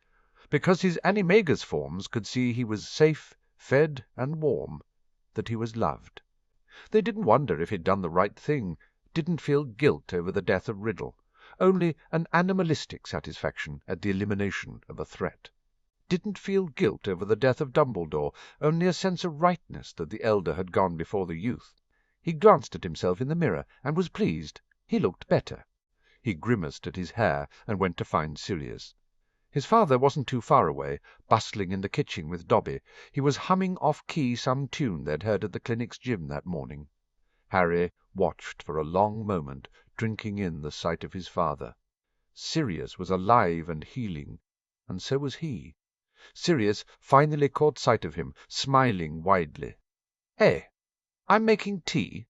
because his animagus forms could see he was safe, fed and warm, that he was loved. They didn't wonder if he'd done the right thing, didn't feel guilt over the death of Riddle, only an animalistic satisfaction at the elimination of a threat. Didn't feel guilt over the death of Dumbledore, only a sense of rightness that the elder had gone before the youth. He glanced at himself in the mirror and was pleased. He looked better. He grimaced at his hair and went to find Sirius. His father wasn't too far away, bustling in the kitchen with Dobby. He was humming off-key some tune they'd heard at the clinic's gym that morning. Harry watched for a long moment, drinking in the sight of his father. Sirius was alive and healing, and so was he. Sirius finally caught sight of him, smiling widely. "Hey, I'm making tea."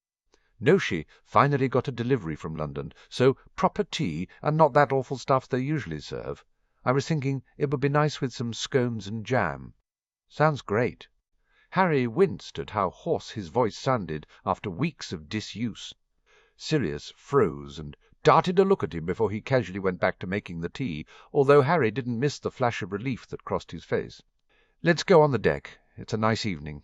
Noshi finally got a delivery from London, so proper tea and not that awful stuff they usually serve. I was thinking it would be nice with some scones and jam. Sounds great. Harry winced at how hoarse his voice sounded after weeks of disuse. Sirius froze and darted a look at him before he casually went back to making the tea, although Harry didn't miss the flash of relief that crossed his face. "Let's go on the deck. It's a nice evening."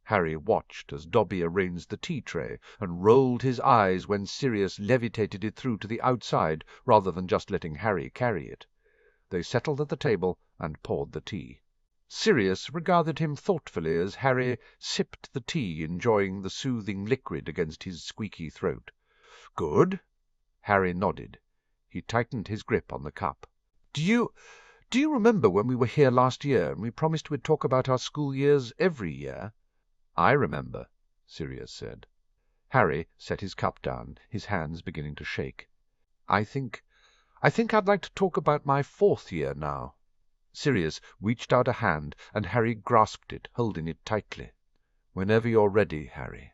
Harry watched as Dobby arranged the tea tray and rolled his eyes when Sirius levitated it through to the outside rather than just letting Harry carry it. They settled at the table and poured the tea. Sirius regarded him thoughtfully as Harry sipped the tea, enjoying the soothing liquid against his squeaky throat. "Good." Harry nodded. He tightened his grip on the cup. Do you Do you remember when we were here last year and we promised we'd talk about our school years every year?" "I remember," Sirius said. Harry set his cup down, his hands beginning to shake. I think I'd like to talk about my 4th year now." Sirius reached out a hand, and Harry grasped it, holding it tightly. "Whenever you're ready, Harry."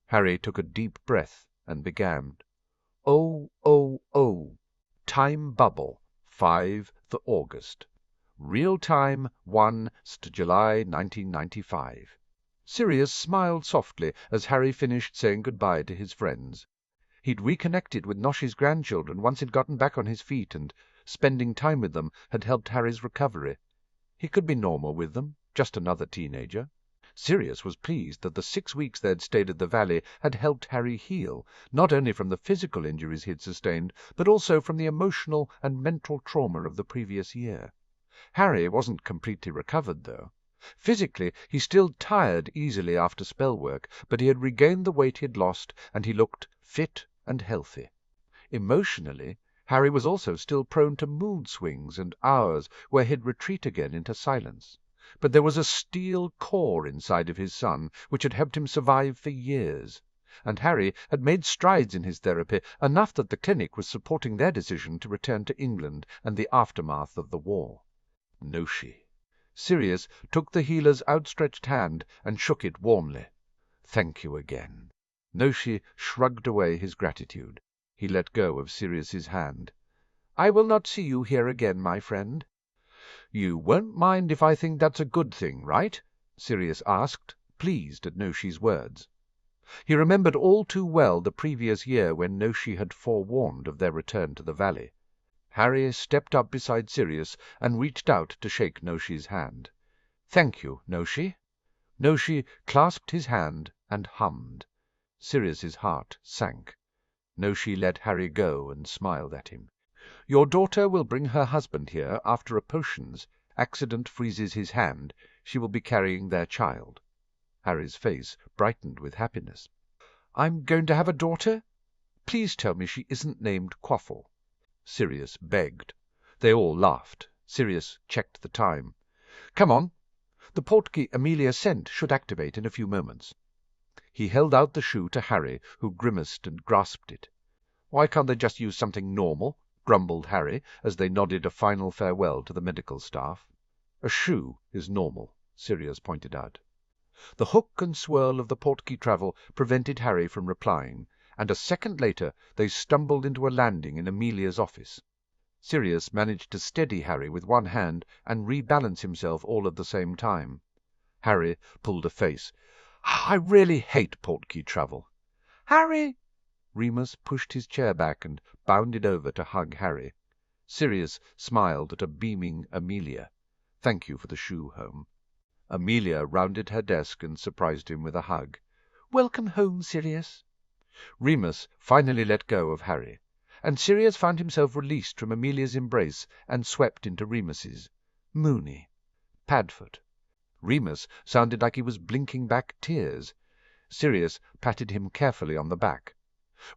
Harry took a deep breath and began. "Oh, oh, oh. Time bubble, 5 the August. Real time, 1 July 1995. Sirius smiled softly as Harry finished saying goodbye to his friends. He'd reconnected with Noshi's grandchildren once he'd gotten back on his feet, and spending time with them had helped Harry's recovery. He could be normal with them, just another teenager. Sirius was pleased that the 6 weeks they'd stayed at the Valley had helped Harry heal, not only from the physical injuries he'd sustained, but also from the emotional and mental trauma of the previous year. Harry wasn't completely recovered, though. Physically, he still tired easily after spell work, but he had regained the weight he had lost, and he looked fit and healthy. Emotionally, Harry was also still prone to mood swings and hours where he'd retreat again into silence. But there was a steel core inside of his son which had helped him survive for years, and Harry had made strides in his therapy, enough that the clinic was supporting their decision to return to England and the aftermath of the war. Noshi. Sirius took the healer's outstretched hand and shook it warmly. "Thank you again." Noshi shrugged away his gratitude. He let go of Sirius's hand. "I will not see you here again, my friend." "You won't mind if I think that's a good thing, right?" Sirius asked, pleased at Noshi's words. He remembered all too well the previous year when Noshi had forewarned of their return to the Valley. Harry stepped up beside Sirius and reached out to shake Noshi's hand. "Thank you, Noshi." Noshi clasped his hand and hummed. Sirius's heart sank. Noshi let Harry go and smiled at him. "Your daughter will bring her husband here after a potion's accident freezes his hand. She will be carrying their child." Harry's face brightened with happiness. "I'm going to have a daughter? Please tell me she isn't named Quaffle." Sirius begged. They all laughed. Sirius checked the time. "Come on. The portkey Amelia sent should activate in a few moments." He held out the shoe to Harry, who grimaced and grasped it. "Why can't they just use something normal?" grumbled Harry, as they nodded a final farewell to the medical staff. "A shoe is normal," Sirius pointed out. The hook and swirl of the portkey travel prevented Harry from replying, and a second later they stumbled into a landing in Amelia's office. Sirius managed to steady Harry with one hand and rebalance himself all at the same time. Harry pulled a face. "I really hate portkey travel." "Harry!" Remus pushed his chair back and bounded over to hug Harry. Sirius smiled at a beaming Amelia. "Thank you for the shoe, home." Amelia rounded her desk and surprised him with a hug. "Welcome home, Sirius." Remus finally let go of Harry, and Sirius found himself released from Amelia's embrace and swept into Remus's. Moony. Padfoot. Remus sounded like he was blinking back tears. Sirius patted him carefully on the back.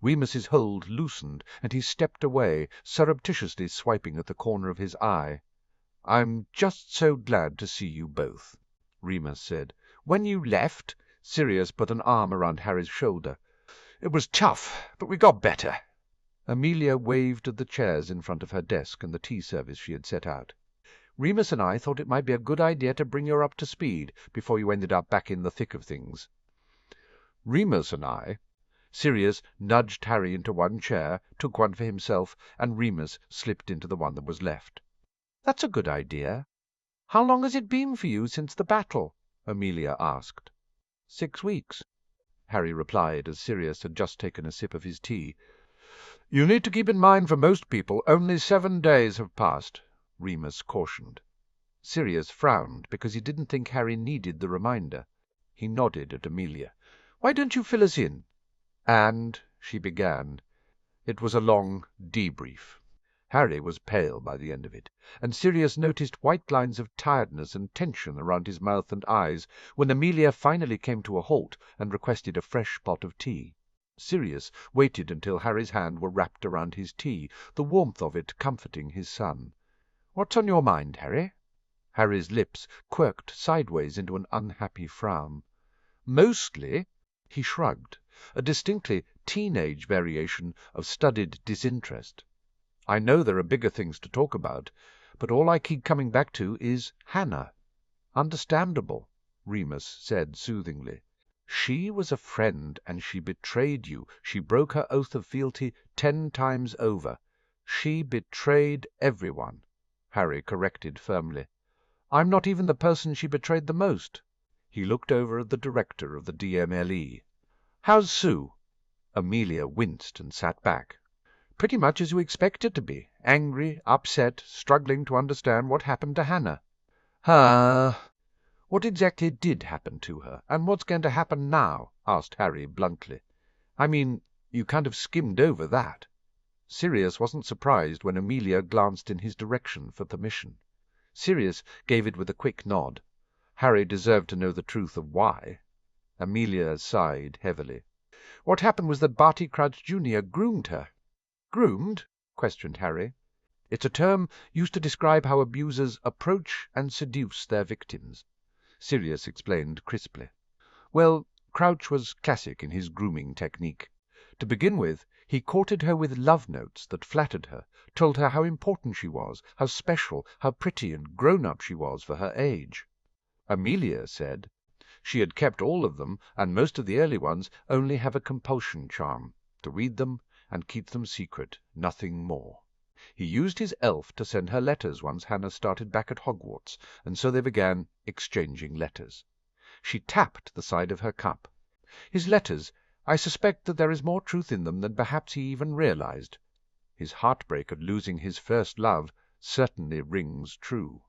Remus's hold loosened, and he stepped away, surreptitiously swiping at the corner of his eye. "I'm just so glad to see you both," Remus said. "When you left," Sirius put an arm around Harry's shoulder. "It was tough, but we got better." Amelia waved at the chairs in front of her desk and the tea service she had set out. "Remus and I thought it might be a good idea to bring you up to speed before you ended up back in the thick of things." "Remus and I—" Sirius nudged Harry into one chair, took one for himself, and Remus slipped into the one that was left. "That's a good idea. How long has it been for you since the battle?" Amelia asked. 6 weeks, Harry replied as Sirius had just taken a sip of his tea. "You need to keep in mind for most people only 7 days have passed," Remus cautioned. Sirius frowned because he didn't think Harry needed the reminder. He nodded at Amelia. "Why don't you fill us in?" "And," she began. It was a long debrief. Harry was pale by the end of it, and Sirius noticed white lines of tiredness and tension around his mouth and eyes when Amelia finally came to a halt and requested a fresh pot of tea. Sirius waited until Harry's hand were wrapped around his tea, the warmth of it comforting his son. "What's on your mind, Harry?" Harry's lips quirked sideways into an unhappy frown. "Mostly," he shrugged, a distinctly teenage variation of studied disinterest. "I know there are bigger things to talk about, but all I keep coming back to is Hannah." "Understandable," Remus said soothingly. "She was a friend, and she betrayed you. She broke her oath of fealty 10 times over." "She betrayed everyone," Harry corrected firmly. "I'm not even the person she betrayed the most." He looked over at the director of the DMLE. "How's Sue?" Amelia winced and sat back. "Pretty much as you expect her to be. Angry, upset, struggling to understand what happened to Hannah." "What exactly did happen to her, and what's going to happen now?" asked Harry bluntly. "I mean, you kind of skimmed over that." Sirius wasn't surprised when Amelia glanced in his direction for permission. Sirius gave it with a quick nod. Harry deserved to know the truth of why. Amelia sighed heavily. "What happened was that Barty Crouch Jr. groomed her." "Groomed?" questioned Harry. "It's a term used to describe how abusers approach and seduce their victims," Sirius explained crisply. "Well, Crouch was classic in his grooming technique. To begin with, he courted her with love notes that flattered her, told her how important she was, how special, how pretty and grown-up she was for her age. Amelia said she had kept all of them, and most of the early ones only have a compulsion charm, to read them and keep them secret, nothing more. He used his elf to send her letters once Hannah started back at Hogwarts, and so they began exchanging letters. She tapped the side of her cup. His letters, I suspect that there is more truth in them than perhaps he even realized. His heartbreak at losing his first love certainly rings true.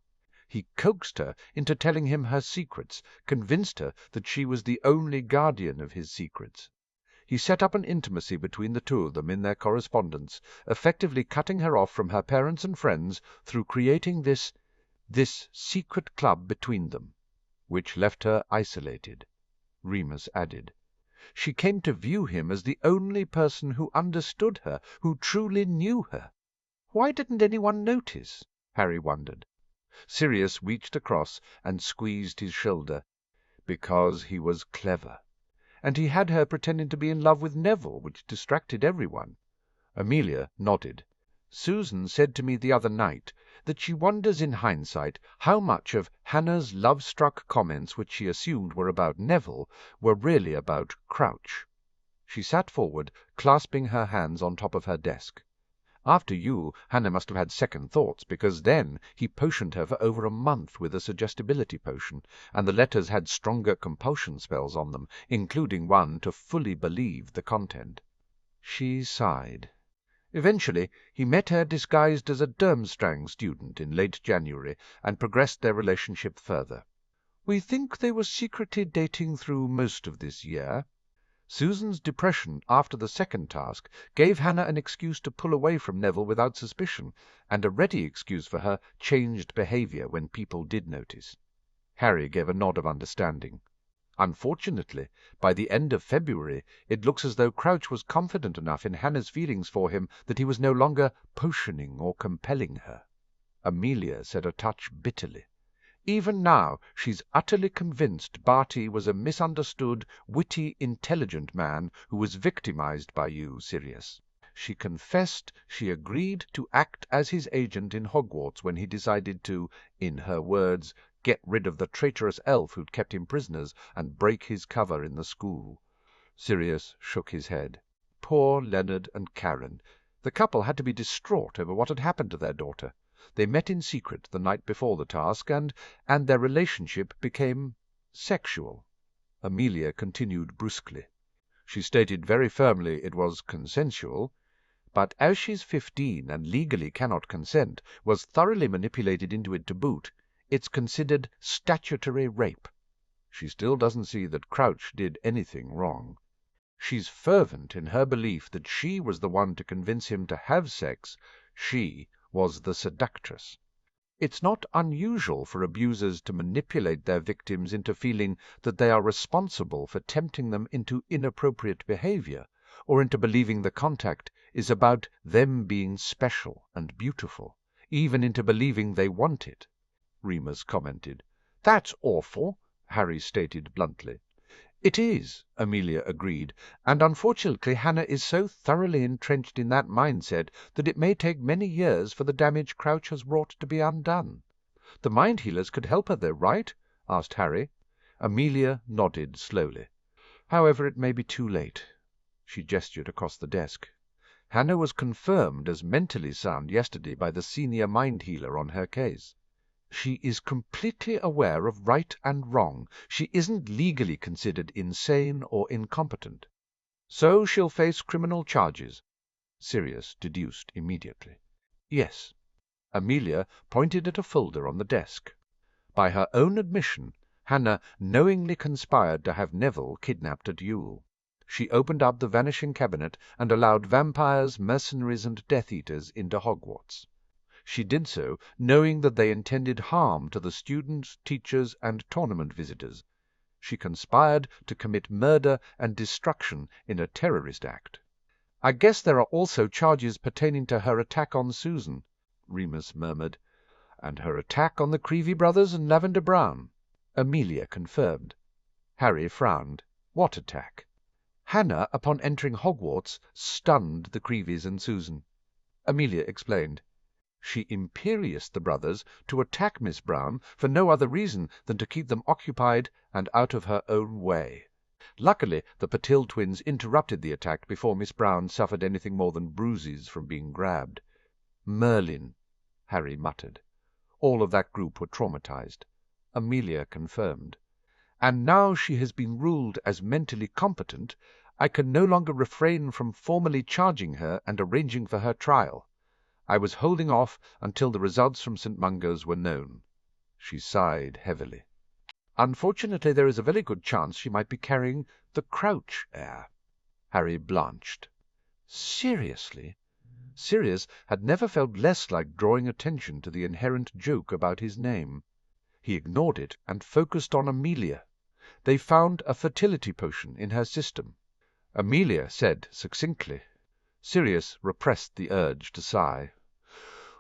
He coaxed her into telling him her secrets, convinced her that she was the only guardian of his secrets. He set up an intimacy between the two of them in their correspondence, effectively cutting her off from her parents and friends through creating this secret club between them, which left her isolated," Remus added. "She came to view him as the only person who understood her, who truly knew her." "Why didn't anyone notice?" Harry wondered. Sirius reached across and squeezed his shoulder. "Because he was clever. And he had her pretending to be in love with Neville, which distracted everyone." Amelia nodded. "Susan said to me the other night that she wonders in hindsight how much of Hannah's love-struck comments, which she assumed were about Neville, were really about Crouch." She sat forward, clasping her hands on top of her desk. "After you, Hannah must have had second thoughts, because then he potioned her for over a month with a suggestibility potion, and the letters had stronger compulsion spells on them, including one to fully believe the content." She sighed. "Eventually he met her disguised as a Durmstrang student in late January and progressed their relationship further. We think they were secretly dating through most of this year. Susan's depression after the second task gave Hannah an excuse to pull away from Neville without suspicion, and a ready excuse for her changed behavior when people did notice." Harry gave a nod of understanding. "Unfortunately, by the end of February, it looks as though Crouch was confident enough in Hannah's feelings for him that he was no longer potioning or compelling her." Amelia said a touch bitterly. "Even now she's utterly convinced Barty was a misunderstood, witty, intelligent man who was victimized by you, Sirius. She confessed she agreed to act as his agent in Hogwarts when he decided to, in her words, get rid of the traitorous elf who'd kept him prisoners and break his cover in the school." Sirius shook his head. Poor Leonard and Karen. The couple had to be distraught over what had happened to their daughter. They met in secret the night before the task, and their relationship became sexual. Amelia continued brusquely. "She stated very firmly it was consensual, but as she's 15 and legally cannot consent, was thoroughly manipulated into it to boot, it's considered statutory rape. She still doesn't see that Crouch did anything wrong. She's fervent in her belief that she was the one to convince him to have sex. She was the seductress. It's not unusual for abusers to manipulate their victims into feeling that they are responsible for tempting them into inappropriate behavior, or into believing the contact is about them being special and beautiful, even into believing they want it," Remus commented. "That's awful," Harry stated bluntly. "It is," Amelia agreed, "and unfortunately Hannah is so thoroughly entrenched in that mindset that it may take many years for the damage Crouch has wrought to be undone." "The mind healers could help her, though, right?" asked Harry. Amelia nodded slowly. "However, it may be too late." She gestured across the desk. "Hannah was confirmed as mentally sound yesterday by the senior mind healer on her case. She is completely aware of right and wrong. She isn't legally considered insane or incompetent. So she'll face criminal charges," Sirius deduced immediately. "Yes." Amelia pointed at a folder on the desk. "By her own admission, Hannah knowingly conspired to have Neville kidnapped at Yule. She opened up the Vanishing Cabinet and allowed vampires, mercenaries, and Death-Eaters into Hogwarts. She did so knowing that they intended harm to the students, teachers, and tournament visitors. She conspired to commit murder and destruction in a terrorist act." "I guess there are also charges pertaining to her attack on Susan," Remus murmured. "And her attack on the Creevy brothers and Lavender Brown," Amelia confirmed. Harry frowned. "What attack?" "Hannah, upon entering Hogwarts, stunned the Creevys and Susan," Amelia explained. "She imperioused the brothers to attack Miss Brown for no other reason than to keep them occupied and out of her own way. Luckily, the Patil twins interrupted the attack before Miss Brown suffered anything more than bruises from being grabbed." "Merlin," Harry muttered. "All of that group were traumatized," Amelia confirmed. "And now she has been ruled as mentally competent, I can no longer refrain from formally charging her and arranging for her trial. I was holding off until the results from St. Mungo's were known." She sighed heavily. "Unfortunately, there is a very good chance she might be carrying the Crouch air." Harry blanched. Seriously? Sirius had never felt less like drawing attention to the inherent joke about his name. He ignored it and focused on Amelia. "They found a fertility potion in her system," Amelia said succinctly. Sirius repressed the urge to sigh.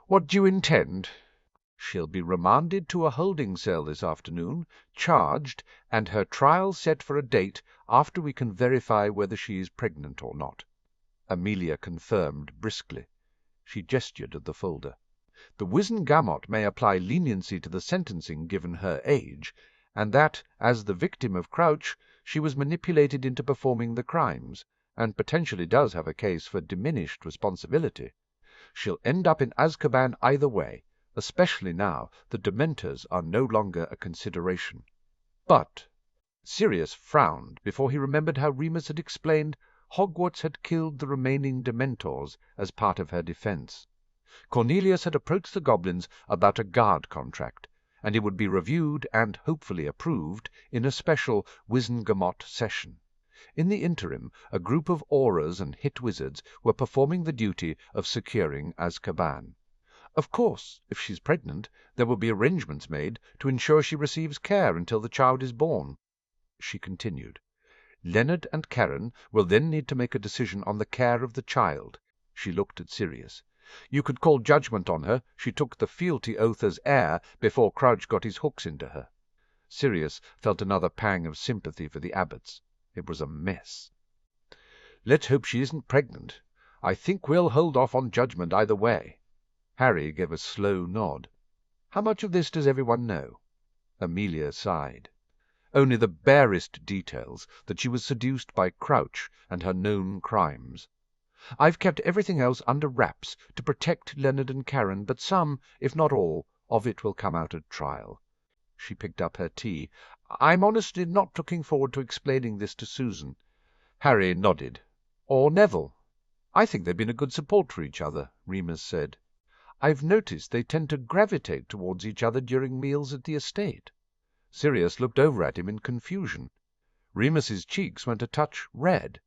"What do you intend?" "She'll be remanded to a holding cell this afternoon, charged, and her trial set for a date after we can verify whether she is pregnant or not," Amelia confirmed briskly. She gestured at the folder. "The Wizengamot may apply leniency to the sentencing given her age, and that, as the victim of Crouch, she was manipulated into performing the crimes, and potentially does have a case for diminished responsibility. She'll end up in Azkaban either way, especially now the Dementors are no longer a consideration." "But—" Sirius frowned before he remembered how Remus had explained Hogwarts had killed the remaining Dementors as part of her defense. Cornelius had approached the goblins about a guard contract, and it would be reviewed and hopefully approved in a special Wizengamot session. In the interim, a group of Aurors and Hit Wizards were performing the duty of securing Azkaban. Of course, if she's pregnant, there will be arrangements made to ensure she receives care until the child is born." She continued. "Leonard and Karen will then need to make a decision on the care of the child." She looked at Sirius. "You could call judgment on her. She took the fealty oath as heir before Crouch got his hooks into her." Sirius felt another pang of sympathy for the Abbotts. It was a mess. "Let's hope she isn't pregnant. I think we'll hold off on judgment either way." Harry gave a slow nod. "How much of this does everyone know?" Amelia sighed. "Only the barest details, that she was seduced by Crouch and her known crimes. I've kept everything else under wraps to protect Leonard and Karen, but some, if not all, of it will come out at trial." She picked up her tea. "I'm honestly not looking forward to explaining this to Susan." Harry nodded. "Or Neville." "I think they've been a good support for each other," Remus said. "I've noticed they tend to gravitate towards each other during meals at the estate." Sirius looked over at him in confusion. Remus's cheeks went a touch red.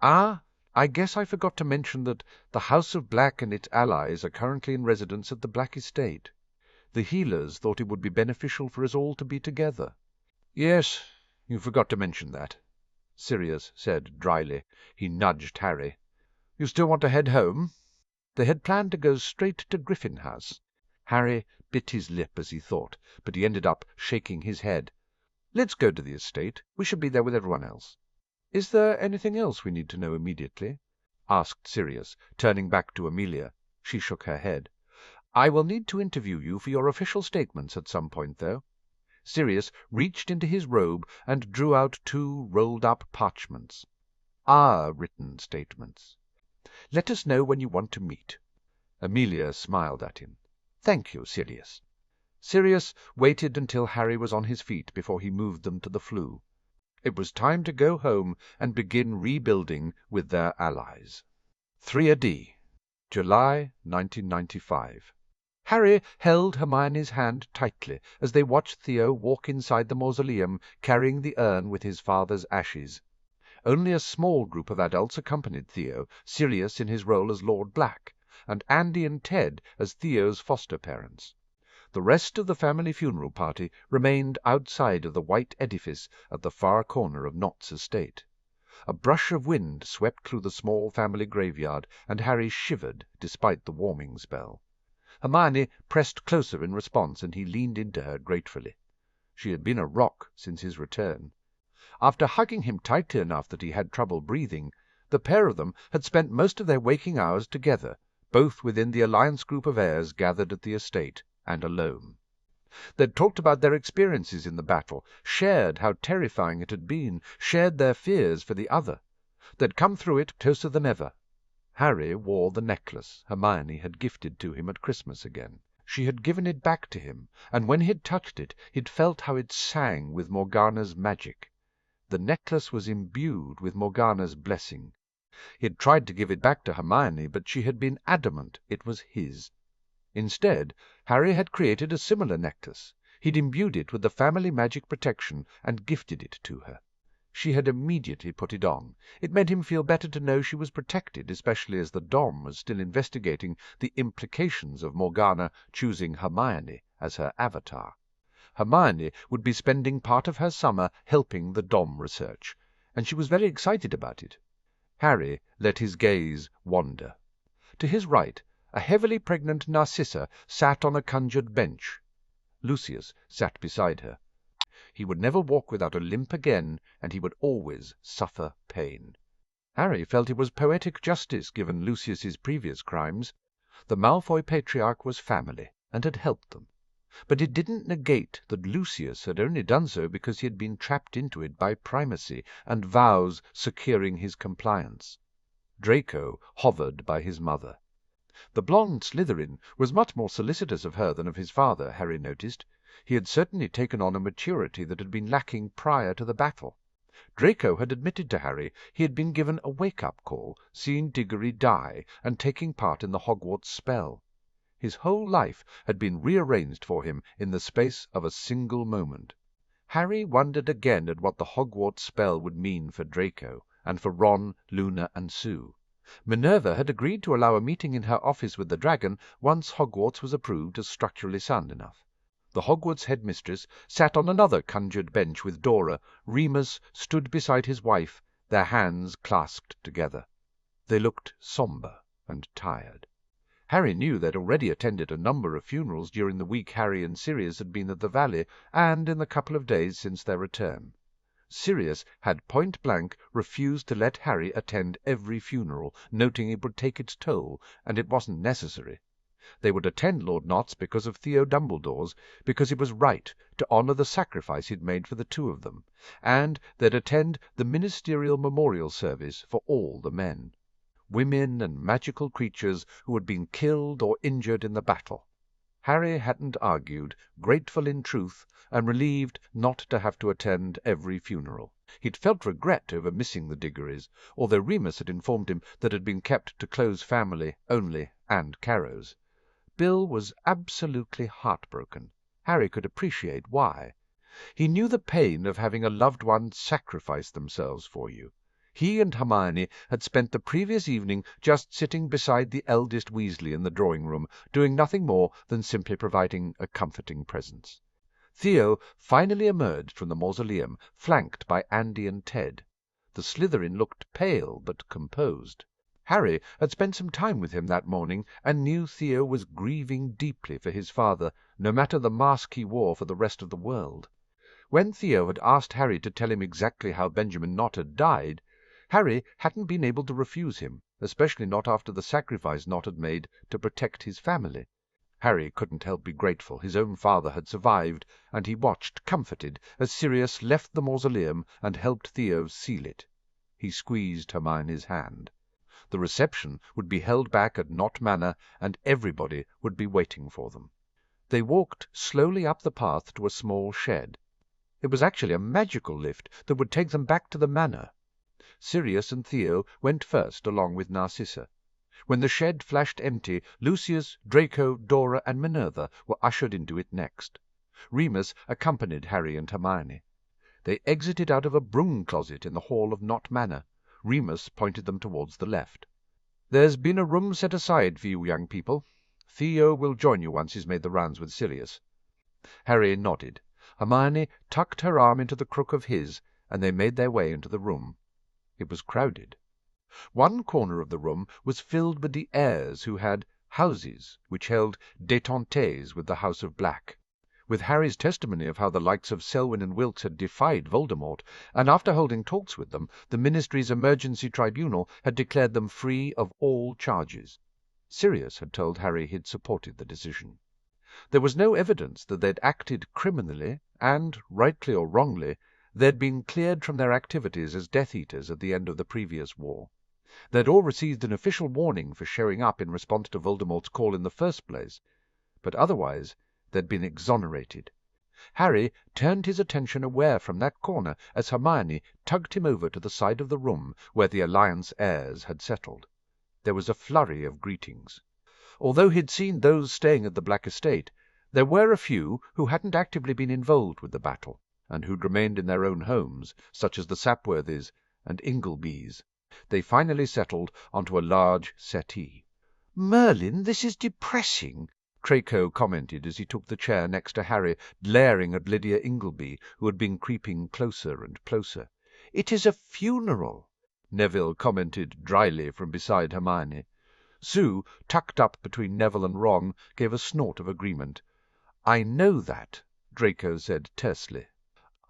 "Ah, I guess I forgot to mention that the House of Black and its allies are currently in residence at the Black Estate. The healers thought it would be beneficial for us all to be together." "Yes, you forgot to mention that," Sirius said dryly. He nudged Harry. "You still want to head home?" They had planned to go straight to Griffin House. Harry bit his lip as he thought, but he ended up shaking his head. "Let's go to the estate. We shall be there with everyone else." "Is there anything else we need to know immediately?" asked Sirius, turning back to Amelia. She shook her head. "I will need to interview you for your official statements at some point, though." Sirius reached into his robe and drew out 2 rolled-up parchments. "Our written statements. Let us know when you want to meet." Amelia smiled at him. "Thank you, Sirius." Sirius waited until Harry was on his feet before he moved them to the flue. It was time to go home and begin rebuilding with their allies. 3 July 1995. Harry held Hermione's hand tightly as they watched Theo walk inside the mausoleum carrying the urn with his father's ashes. Only a small group of adults accompanied Theo, Sirius in his role as Lord Black, and Andy and Ted as Theo's foster parents. The rest of the family funeral party remained outside of the white edifice at the far corner of Knott's estate. A brush of wind swept through the small family graveyard, and Harry shivered despite the warming spell. Hermione pressed closer in response, and he leaned into her gratefully. She had been a rock since his return. After hugging him tightly enough that he had trouble breathing, the pair of them had spent most of their waking hours together, both within the Alliance group of heirs gathered at the estate, and alone. They'd talked about their experiences in the battle, shared how terrifying it had been, shared their fears for the other. They'd come through it closer than ever. Harry wore the necklace Hermione had gifted to him at Christmas again. She had given it back to him, and when he'd touched it, he'd felt how it sang with Morgana's magic. The necklace was imbued with Morgana's blessing. He had tried to give it back to Hermione, but she had been adamant it was his. Instead, Harry had created a similar necklace. He'd imbued it with the family magic protection and gifted it to her. She had immediately put it on. It made him feel better to know she was protected, especially as the Dom was still investigating the implications of Morgana choosing Hermione as her avatar. Hermione would be spending part of her summer helping the Dom research, and she was very excited about it. Harry let his gaze wander. To his right, a heavily pregnant Narcissa sat on a conjured bench. Lucius sat beside her. He would never walk without a limp again, and he would always suffer pain. Harry felt it was poetic justice given Lucius's previous crimes. The Malfoy patriarch was family, and had helped them. But it didn't negate that Lucius had only done so because he had been trapped into it by primacy and vows securing his compliance. Draco hovered by his mother. The blonde Slytherin was much more solicitous of her than of his father, Harry noticed. He had certainly taken on a maturity that had been lacking prior to the battle. Draco had admitted to Harry he had been given a wake-up call, seeing Diggory die, and taking part in the Hogwarts spell. His whole life had been rearranged for him in the space of a single moment. Harry wondered again at what the Hogwarts spell would mean for Draco, and for Ron, Luna, and Sue. Minerva had agreed to allow a meeting in her office with the dragon once Hogwarts was approved as structurally sound enough. The Hogwarts headmistress sat on another conjured bench with Dora. Remus stood beside his wife, their hands clasped together. They looked sombre and tired. Harry knew they'd already attended a number of funerals during the week Harry and Sirius had been at the Valley, and in the couple of days since their return. Sirius had point-blank refused to let Harry attend every funeral, noting it would take its toll, and it wasn't necessary. They would attend Lord Knott's because of Theo Dumbledore's, because it was right to honour the sacrifice he'd made for the 2 of them, and they'd attend the ministerial memorial service for all the men, women and magical creatures who had been killed or injured in the battle. Harry hadn't argued, grateful in truth, and relieved not to have to attend every funeral. He'd felt regret over missing the Diggorys, although Remus had informed him that it had been kept to close family only and Carrow's. Bill was absolutely heartbroken. Harry could appreciate why. He knew the pain of having a loved one sacrifice themselves for you. He and Hermione had spent the previous evening just sitting beside the eldest Weasley in the drawing-room, doing nothing more than simply providing a comforting presence. Theo finally emerged from the mausoleum, flanked by Andy and Ted. The Slytherin looked pale but composed. Harry had spent some time with him that morning and knew Theo was grieving deeply for his father, no matter the mask he wore for the rest of the world. When Theo had asked Harry to tell him exactly how Benjamin Nott had died, Harry hadn't been able to refuse him, especially not after the sacrifice Nott had made to protect his family. Harry couldn't help be grateful his own father had survived, and he watched, comforted, as Sirius left the mausoleum and helped Theo seal it. He squeezed Hermione's hand. The reception would be held back at Nott Manor, and everybody would be waiting for them. They walked slowly up the path to a small shed. It was actually a magical lift that would take them back to the manor. Sirius and Theo went first, along with Narcissa. When the shed flashed empty, Lucius, Draco, Dora, and Minerva were ushered into it next. Remus accompanied Harry and Hermione. They exited out of a broom-closet in the hall of Nott Manor. Remus pointed them towards the left. "There's been a room set aside for you young people. Theo will join you once he's made the rounds with Sirius." Harry nodded. Hermione tucked her arm into the crook of his, and they made their way into the room. It was crowded. One corner of the room was filled with the heirs who had houses which held détentés with the House of Black. With Harry's testimony of how the likes of Selwyn and Wilkes had defied Voldemort, and after holding talks with them, the Ministry's emergency tribunal had declared them free of all charges. Sirius had told Harry he'd supported the decision. There was no evidence that they'd acted criminally, and, rightly or wrongly, they'd been cleared from their activities as Death Eaters at the end of the previous war. They'd all received an official warning for showing up in response to Voldemort's call in the first place, but otherwise they'd been exonerated. Harry turned his attention away from that corner as Hermione tugged him over to the side of the room where the Alliance heirs had settled. There was a flurry of greetings. Although he'd seen those staying at the Black Estate, there were a few who hadn't actively been involved with the battle, and who'd remained in their own homes, such as the Sapworthys and Inglebys. They finally settled onto a large settee. "Merlin, this is depressing," Draco commented as he took the chair next to Harry, glaring at Lydia Ingleby, who had been creeping closer and closer. "It is a funeral," Neville commented dryly from beside Hermione. Sue, tucked up between Neville and Ron, gave a snort of agreement. "I know that," Draco said tersely.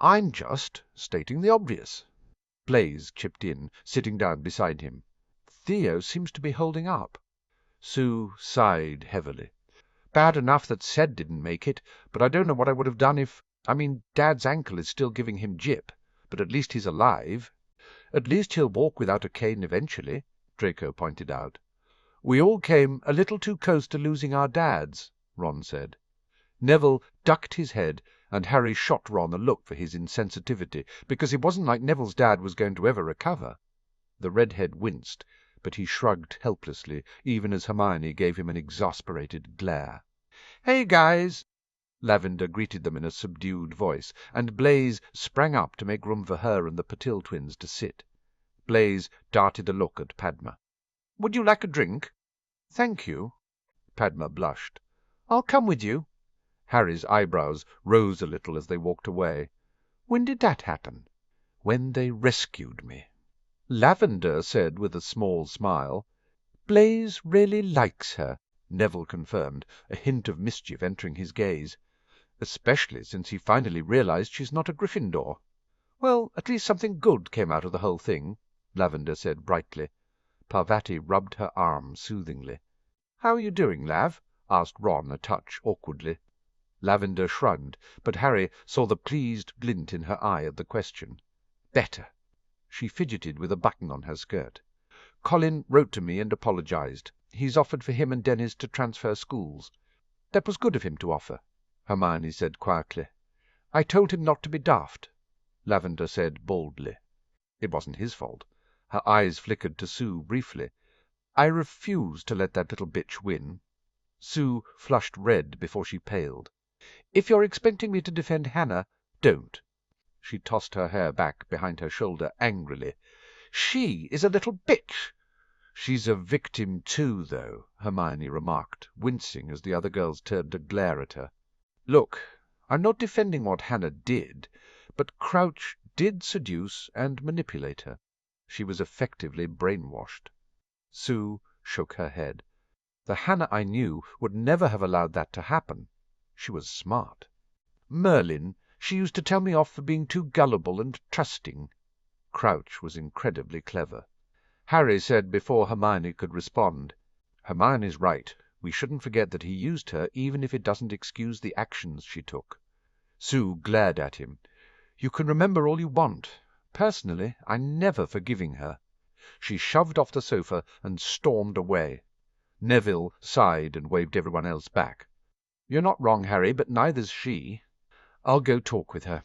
"I'm just stating the obvious." Blaise chipped in, sitting down beside him. "Theo seems to be holding up." Sue sighed heavily. "Bad enough that Ced didn't make it, but I don't know what I would have done if... Dad's ankle is still giving him jip, but at least he's alive." "At least he'll walk without a cane eventually," Draco pointed out. "We all came a little too close to losing our dads," Ron said. Neville ducked his head, and Harry shot Ron a look for his insensitivity, because it wasn't like Neville's dad was going to ever recover. The redhead winced, but he shrugged helplessly, even as Hermione gave him an exasperated glare. "Hey, guys!" Lavender greeted them in a subdued voice, and Blaise sprang up to make room for her and the Patil twins to sit. Blaise darted a look at Padma. "Would you like a drink?" "Thank you." Padma blushed. "I'll come with you." Harry's eyebrows rose a little as they walked away. "When did that happen?" "When they rescued me." Lavender said with a small smile. "Blaise really likes her," Neville confirmed, a hint of mischief entering his gaze. "Especially since he finally realized she's not a Gryffindor." "Well, at least something good came out of the whole thing," Lavender said brightly. Parvati rubbed her arm soothingly. "How are you doing, Lav?" asked Ron a touch awkwardly. Lavender shrugged, but Harry saw the pleased glint in her eye at the question. "Better." She fidgeted with a button on her skirt. "Colin wrote to me and apologized. He's offered for him and Dennis to transfer schools." "That was good of him to offer," Hermione said quietly. "I told him not to be daft," Lavender said boldly. It wasn't his fault. Her eyes flickered to Sue briefly. "I refuse to let that little bitch win." Sue flushed red before she paled. "If you're expecting me to defend Hannah, don't." She tossed her hair back behind her shoulder angrily. "She is a little bitch." "She's a victim too, though," Hermione remarked, wincing as the other girls turned to glare at her. "Look, I'm not defending what Hannah did, but Crouch did seduce and manipulate her. She was effectively brainwashed." Sue shook her head. The Hannah I knew would never have allowed that to happen. She was smart. Merlin, she used to tell me off for being too gullible and trusting. Crouch was incredibly clever. Harry said before Hermione could respond, "Hermione's right. We shouldn't forget that he used her, even if it doesn't excuse the actions she took." Sue glared at him. "You can remember all you want. Personally, I'm never forgiving her." She shoved off the sofa and stormed away. Neville sighed and waved everyone else back. "You're not wrong, Harry, but neither's she. I'll go talk with her."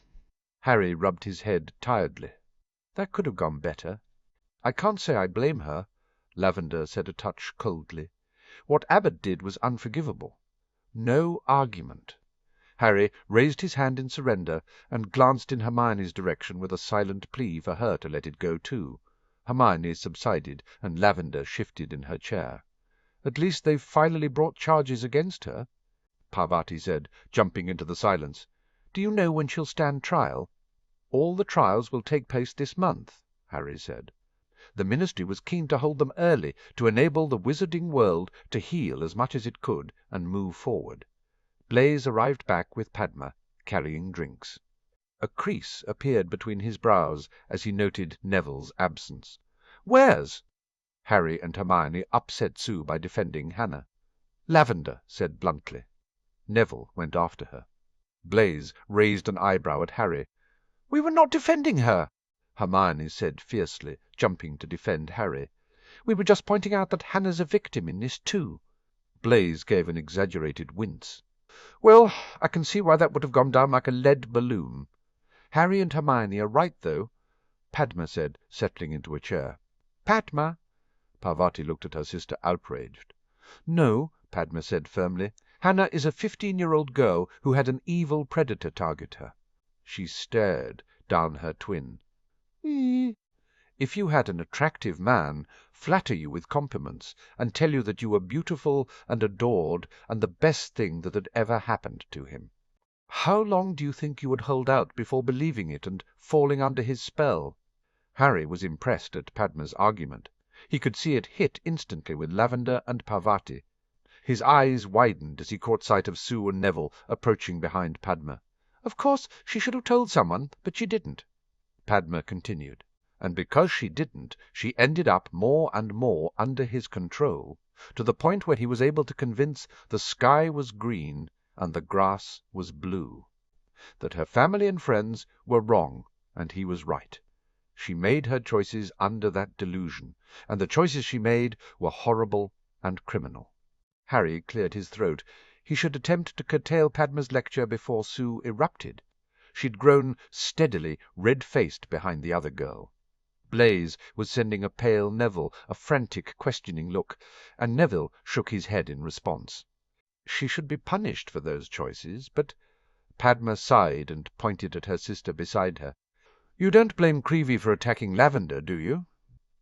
Harry rubbed his head tiredly. That could have gone better. "I can't say I blame her," Lavender said a touch coldly. "What Abbott did was unforgivable. No argument." Harry raised his hand in surrender and glanced in Hermione's direction with a silent plea for her to let it go too. Hermione subsided, and Lavender shifted in her chair. "At least they've finally brought charges against her," Parvati said, jumping into the silence. "Do you know when she'll stand trial?" "All the trials will take place this month," Harry said. "The Ministry was keen to hold them early to enable the wizarding world to heal as much as it could and move forward." Blaise arrived back with Padma, carrying drinks. A crease appeared between his brows as he noted Neville's absence. "Where's?" Harry and Hermione upset Sue by defending Hannah. "Lavender," said bluntly. Neville went after her. Blaise raised an eyebrow at Harry. "We were not defending her," Hermione said fiercely, jumping to defend Harry. "We were just pointing out that Hannah's a victim in this too." Blaise gave an exaggerated wince. "Well, I can see why that would have gone down like a lead balloon. Harry and Hermione are right, though," Padma said, settling into a chair. "Padma!" Parvati looked at her sister, outraged. "No," Padma said firmly. "Hannah is a 15-year-old girl who had an evil predator target her." She stared down her twin. "If you had an attractive man flatter you with compliments and tell you that you were beautiful and adored and the best thing that had ever happened to him, how long do you think you would hold out before believing it and falling under his spell?" Harry was impressed at Padma's argument. He could see it hit instantly with Lavender and Parvati. His eyes widened as he caught sight of Sue and Neville approaching behind Padma. "Of course she should have told someone, but she didn't," Padma continued. "And because she didn't, she ended up more and more under his control, to the point where he was able to convince the sky was green and the grass was blue. That her family and friends were wrong and he was right. She made her choices under that delusion, and the choices she made were horrible and criminal." Harry cleared his throat. He should attempt to curtail Padma's lecture before Sue erupted. She'd grown steadily red-faced behind the other girl. Blaise was sending a pale Neville a frantic, questioning look, and Neville shook his head in response. She should be punished for those choices, but Padma sighed and pointed at her sister beside her. "You don't blame Creevey for attacking Lavender, do you?"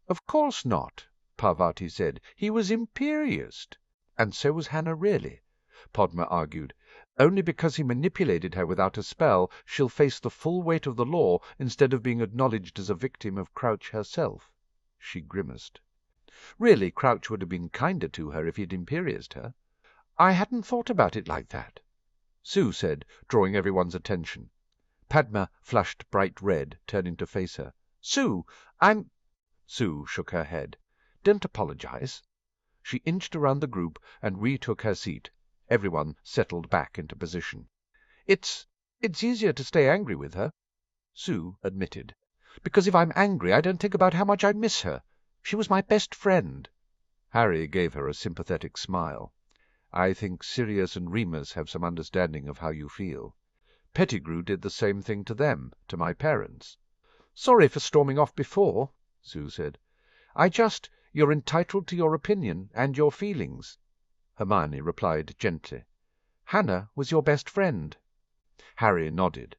"Of course not," Parvati said. "He was imperious." "And so was Hannah really," Padma argued. "Only because he manipulated her without a spell, she'll face the full weight of the law instead of being acknowledged as a victim of Crouch herself." She grimaced. "Really, Crouch would have been kinder to her if he'd imperioused her." "I hadn't thought about it like that," Sue said, drawing everyone's attention. Padma flushed bright red, turning to face her. "Sue, I'm—" Sue shook her head. "Don't apologize." She inched around the group and retook her seat. Everyone settled back into position. It's easier to stay angry with her," Sue admitted. "Because if I'm angry I don't think about how much I miss her. She was my best friend." Harry gave her a sympathetic smile. "I think Sirius and Remus have some understanding of how you feel. Pettigrew did the same thing to them, to my parents." "Sorry for storming off before," Sue said. "You're entitled to your opinion and your feelings." Hermione replied gently. "Hannah was your best friend." Harry nodded.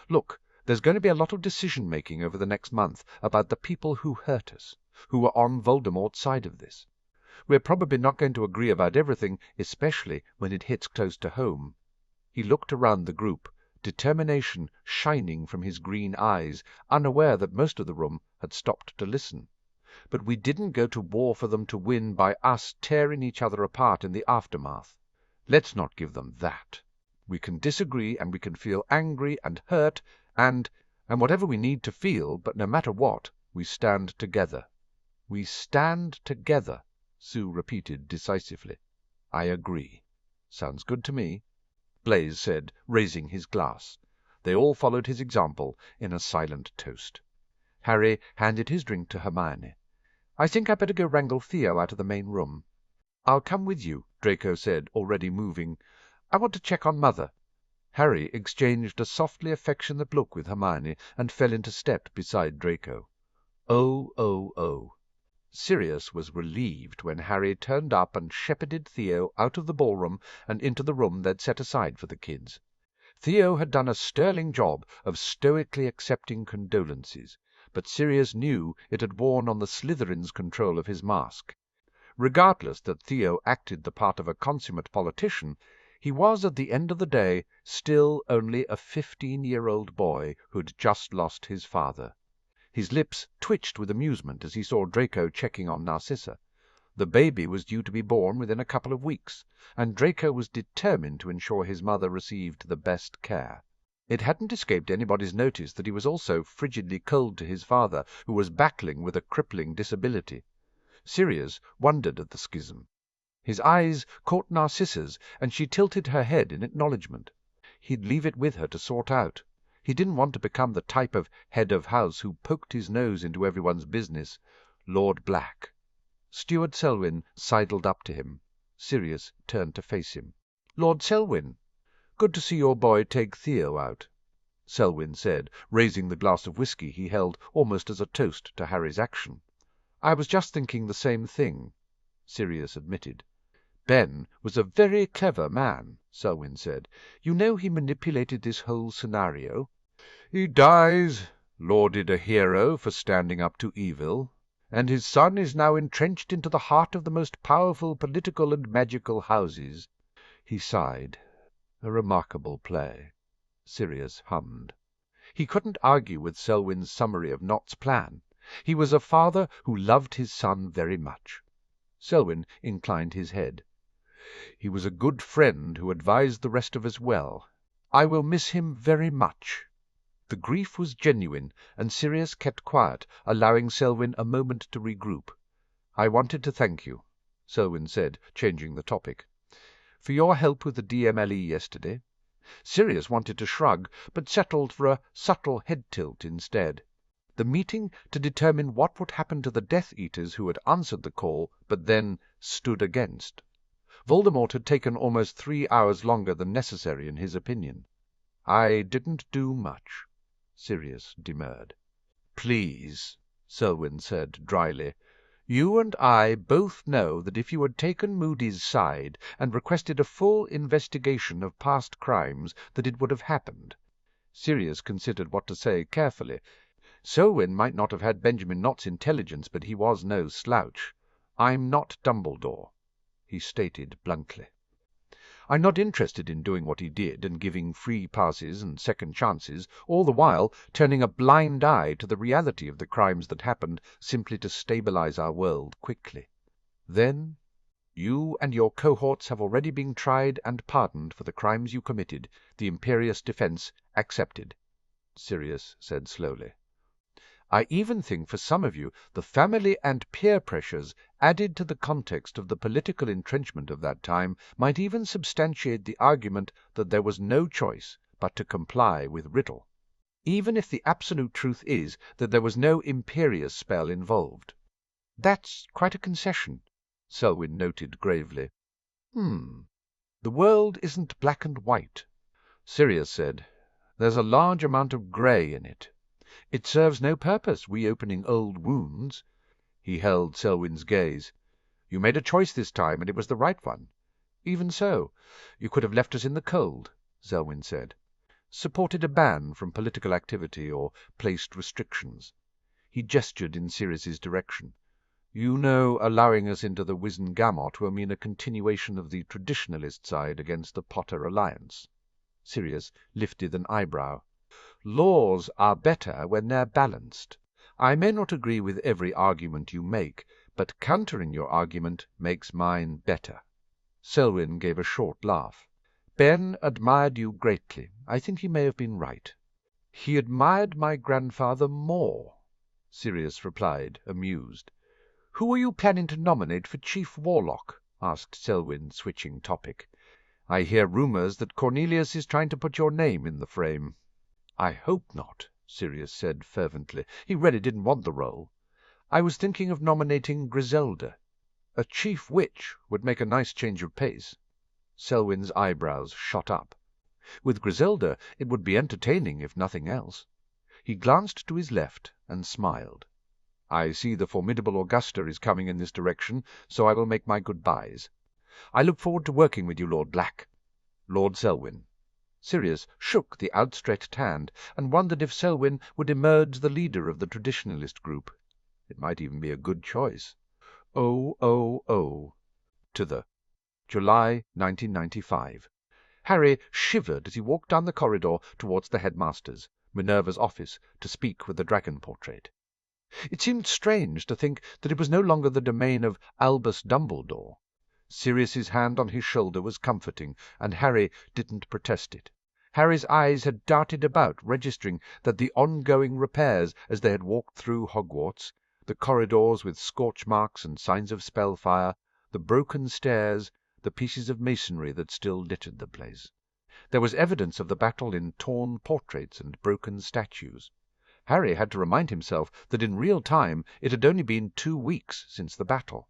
"Look, there's going to be a lot of decision-making over the next month about the people who hurt us, who were on Voldemort's side of this. We're probably not going to agree about everything, especially when it hits close to home." He looked around the group, determination shining from his green eyes, unaware that most of the room had stopped to listen. but we didn't go to war for them to win by us tearing each other apart in the aftermath. Let's not give them that. We can disagree, and we can feel angry and hurt and whatever we need to feel, but no matter what, we stand together." "We stand together," Sue repeated decisively. "I agree. Sounds good to me," Blaise said, raising his glass. They all followed his example in a silent toast. Harry handed his drink to Hermione. "I think I'd better go wrangle Theo out of the main room." "I'll come with you," Draco said, already moving. "I want to check on Mother." Harry exchanged a softly affectionate look with Hermione and fell into step beside Draco. Oh. Sirius was relieved when Harry turned up and shepherded Theo out of the ballroom and into the room they'd set aside for the kids. Theo had done a sterling job of stoically accepting condolences, but Sirius knew it had worn on the Slytherin's control of his mask. Regardless that Theo acted the part of a consummate politician, he was, at the end of the day, still only a 15-year-old boy who'd just lost his father. His lips twitched with amusement as he saw Draco checking on Narcissa. The baby was due to be born within a couple of weeks, and Draco was determined to ensure his mother received the best care. It hadn't escaped anybody's notice that he was also frigidly cold to his father, who was battling with a crippling disability. Sirius wondered at the schism. His eyes caught Narcissa's, and she tilted her head in acknowledgment. He'd leave it with her to sort out. He didn't want to become the type of head of house who poked his nose into everyone's business. Lord Black. Steward Selwyn sidled up to him. Sirius turned to face him. "Lord Selwyn, good to see your boy take Theo out," Selwyn said, raising the glass of whisky he held almost as a toast to Harry's action. "I was just thinking the same thing," Sirius admitted. "Ben was a very clever man," Selwyn said. "You know he manipulated this whole scenario." "He dies, lauded a hero for standing up to evil, and his son is now entrenched into the heart of the most powerful political and magical houses." He sighed. "A remarkable play," Sirius hummed. He couldn't argue with Selwyn's summary of Nott's plan. He was a father who loved his son very much. Selwyn inclined his head. "He was a good friend who advised the rest of us well. I will miss him very much." The grief was genuine, and Sirius kept quiet, allowing Selwyn a moment to regroup. "I wanted to thank you," Selwyn said, changing the topic, "for your help with the DMLE yesterday." Sirius wanted to shrug, but settled for a subtle head-tilt instead. The meeting to determine what would happen to the Death Eaters who had answered the call, but then stood against. Voldemort had taken almost 3 hours longer than necessary in his opinion. "I didn't do much," Sirius demurred. "Please," Selwyn said dryly, "you and I both know that if you had taken Moody's side and requested a full investigation of past crimes, that it would have happened." Sirius considered what to say carefully. Selwyn might not have had Benjamin Nott's intelligence, but he was no slouch. "I'm not Dumbledore," he stated bluntly. "I'm not interested in doing what he did and giving free passes and second chances, all the while turning a blind eye to the reality of the crimes that happened simply to stabilize our world quickly. Then, you and your cohorts have already been tried and pardoned for the crimes you committed, the imperious defense accepted," Sirius said slowly. "I even think for some of you the family and peer pressures added to the context of the political entrenchment of that time might even substantiate the argument that there was no choice but to comply with Riddle, even if the absolute truth is that there was no imperious spell involved." "That's quite a concession," Selwyn noted gravely. The world isn't black and white," Sirius said. "There's a large amount of grey in it. It serves no purpose reopening old wounds." He held Selwyn's gaze. "You made a choice this time, and it was the right one." "Even so, you could have left us in the cold," Selwyn said. "Supported a ban from political activity or placed restrictions." He gestured in Sirius's direction. "You know, allowing us into the Wizengamot will mean a continuation of the traditionalist side against the Potter Alliance." Sirius lifted an eyebrow. "Laws are better when they're balanced. I may not agree with every argument you make, but countering your argument makes mine better." Selwyn gave a short laugh. "Ben admired you greatly. I think he may have been right." "He admired my grandfather more," Sirius replied, amused. "Who are you planning to nominate for Chief Warlock?" asked Selwyn, switching topic. "I hear rumors that Cornelius is trying to put your name in the frame." "I hope not," Sirius said fervently. He really didn't want the role. "I was thinking of nominating Griselda. A chief witch would make a nice change of pace." Selwyn's eyebrows shot up. With Griselda it would be entertaining, if nothing else. He glanced to his left and smiled. "I see the formidable Augusta is coming in this direction, so I will make my good-byes. I look forward to working with you, Lord Black." "Lord Selwyn." Sirius shook the outstretched hand, and wondered if Selwyn would emerge the leader of the traditionalist group. It might even be a good choice. To the July 1995. Harry shivered as he walked down the corridor towards the headmaster's, Minerva's office, to speak with the dragon portrait. It seemed strange to think that it was no longer the domain of Albus Dumbledore. Sirius's hand on his shoulder was comforting, and Harry didn't protest it. Harry's eyes had darted about, registering that the ongoing repairs as they had walked through Hogwarts, the corridors with scorch marks and signs of spell fire, the broken stairs, the pieces of masonry that still littered the place. There was evidence of the battle in torn portraits and broken statues. Harry had to remind himself that in real time it had only been 2 weeks since the battle.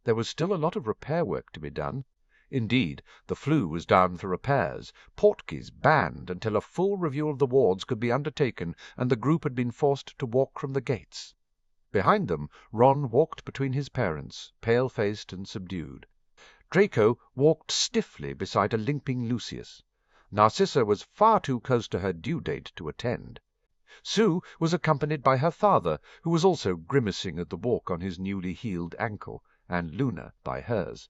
There was still a lot of repair work to be done. Indeed, the Floo was down for repairs, portkeys banned until a full review of the wards could be undertaken, and the group had been forced to walk from the gates. Behind them, Ron walked between his parents, pale-faced and subdued. Draco walked stiffly beside a limping Lucius. Narcissa was far too close to her due date to attend. Sue was accompanied by her father, who was also grimacing at the walk on his newly healed ankle, and Luna by hers.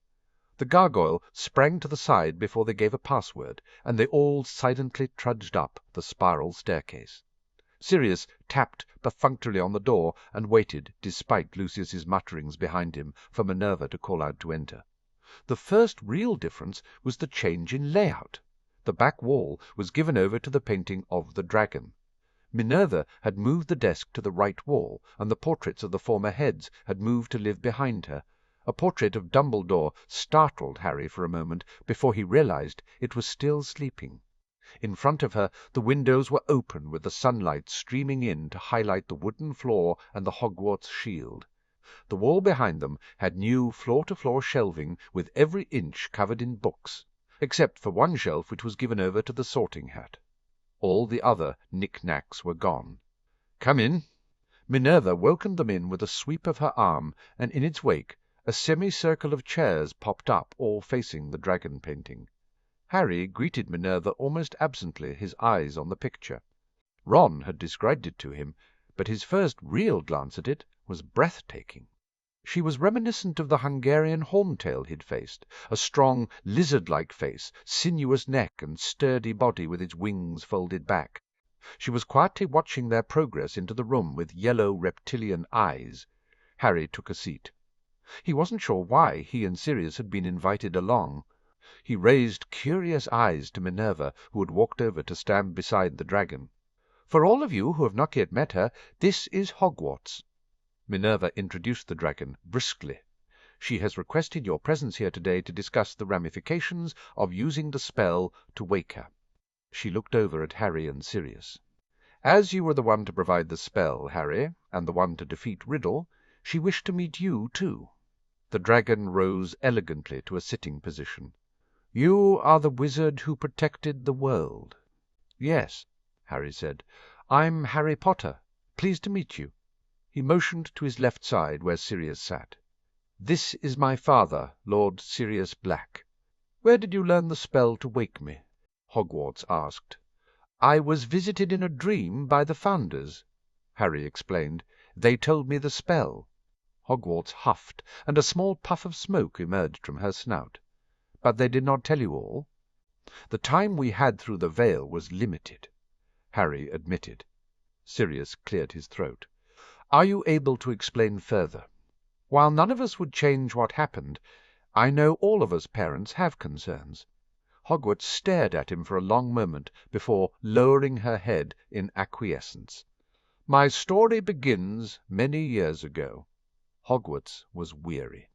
The gargoyle sprang to the side before they gave a password, and they all silently trudged up the spiral staircase. Sirius tapped perfunctorily on the door and waited, despite Lucius's mutterings behind him, for Minerva to call out to enter. The first real difference was the change in layout. The back wall was given over to the painting of the dragon. Minerva had moved the desk to the right wall, and the portraits of the former heads had moved to live behind her. A portrait of Dumbledore startled Harry for a moment before he realized it was still sleeping. In front of her the windows were open, with the sunlight streaming in to highlight the wooden floor and the Hogwarts shield. The wall behind them had new floor-to-floor shelving with every inch covered in books, except for one shelf which was given over to the sorting hat. All the other knick-knacks were gone. "Come in." Minerva welcomed them in with a sweep of her arm, and in its wake a semicircle of chairs popped up, all facing the dragon painting. Harry greeted Minerva almost absently, his eyes on the picture. Ron had described it to him, but his first real glance at it was breathtaking. She was reminiscent of the Hungarian horntail he'd faced, a strong, lizard-like face, sinuous neck, and sturdy body with its wings folded back. She was quietly watching their progress into the room with yellow reptilian eyes. Harry took a seat. He wasn't sure why he and Sirius had been invited along. He raised curious eyes to Minerva, who had walked over to stand beside the dragon. "For all of you who have not yet met her, this is Hogwarts." Minerva introduced the dragon briskly. "She has requested your presence here today to discuss the ramifications of using the spell to wake her." She looked over at Harry and Sirius. "As you were the one to provide the spell, Harry, and the one to defeat Riddle, she wished to meet you too." The dragon rose elegantly to a sitting position. "You are the wizard who protected the world." "Yes," Harry said. "I'm Harry Potter. Pleased to meet you." He motioned to his left side, where Sirius sat. "This is my father, Lord Sirius Black." "Where did you learn the spell to wake me?" Hogwarts asked. "I was visited in a dream by the founders," Harry explained. "They told me the spell." Hogwarts huffed, and a small puff of smoke emerged from her snout. "But they did not tell you all?" "The time we had through the veil was limited," Harry admitted. Sirius cleared his throat. Are you able to explain further? While none of us would change what happened, I know all of us parents have concerns." Hogwarts stared at him for a long moment before lowering her head in acquiescence. "My story begins many years ago." Hogwarts was weary.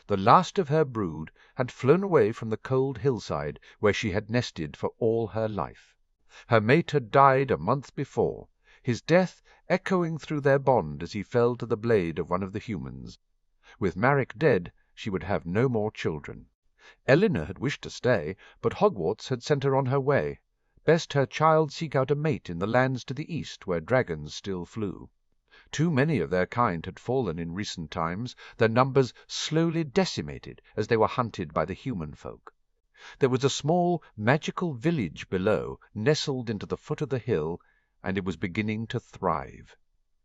The last of her brood had flown away from the cold hillside where she had nested for all her life. Her mate had died a month before, his death echoing through their bond as he fell to the blade of one of the humans. With Marek dead, she would have no more children. Eleanor had wished to stay, but Hogwarts had sent her on her way. Best her child seek out a mate in the lands to the east where dragons still flew. Too many of their kind had fallen in recent times, their numbers slowly decimated as they were hunted by the human folk. There was a small magical village below, nestled into the foot of the hill, and it was beginning to thrive.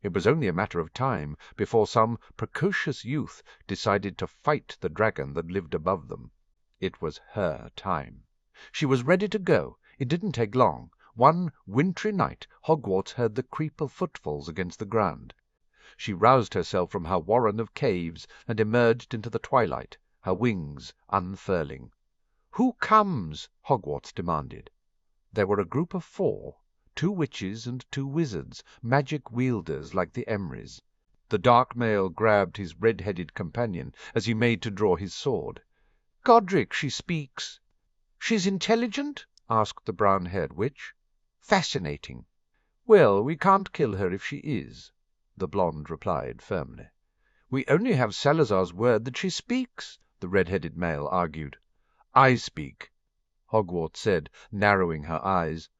It was only a matter of time before some precocious youth decided to fight the dragon that lived above them. It was her time. She was ready to go. It didn't take long. One wintry night Hogwarts heard the creep of footfalls against the ground. She roused herself from her warren of caves and emerged into the twilight, her wings unfurling. "Who comes?" Hogwarts demanded. There were a group of 4, 2 witches and 2 wizards, magic wielders like the Emrys. The dark male grabbed his red-headed companion as he made to draw his sword. "Godric, she speaks." "She's intelligent?" asked the brown-haired witch. "Fascinating." "Well, we can't kill her if she is," the blonde replied firmly. "We only have Salazar's word that she speaks," the red-headed male argued. "I speak," Hogwarts said, narrowing her eyes.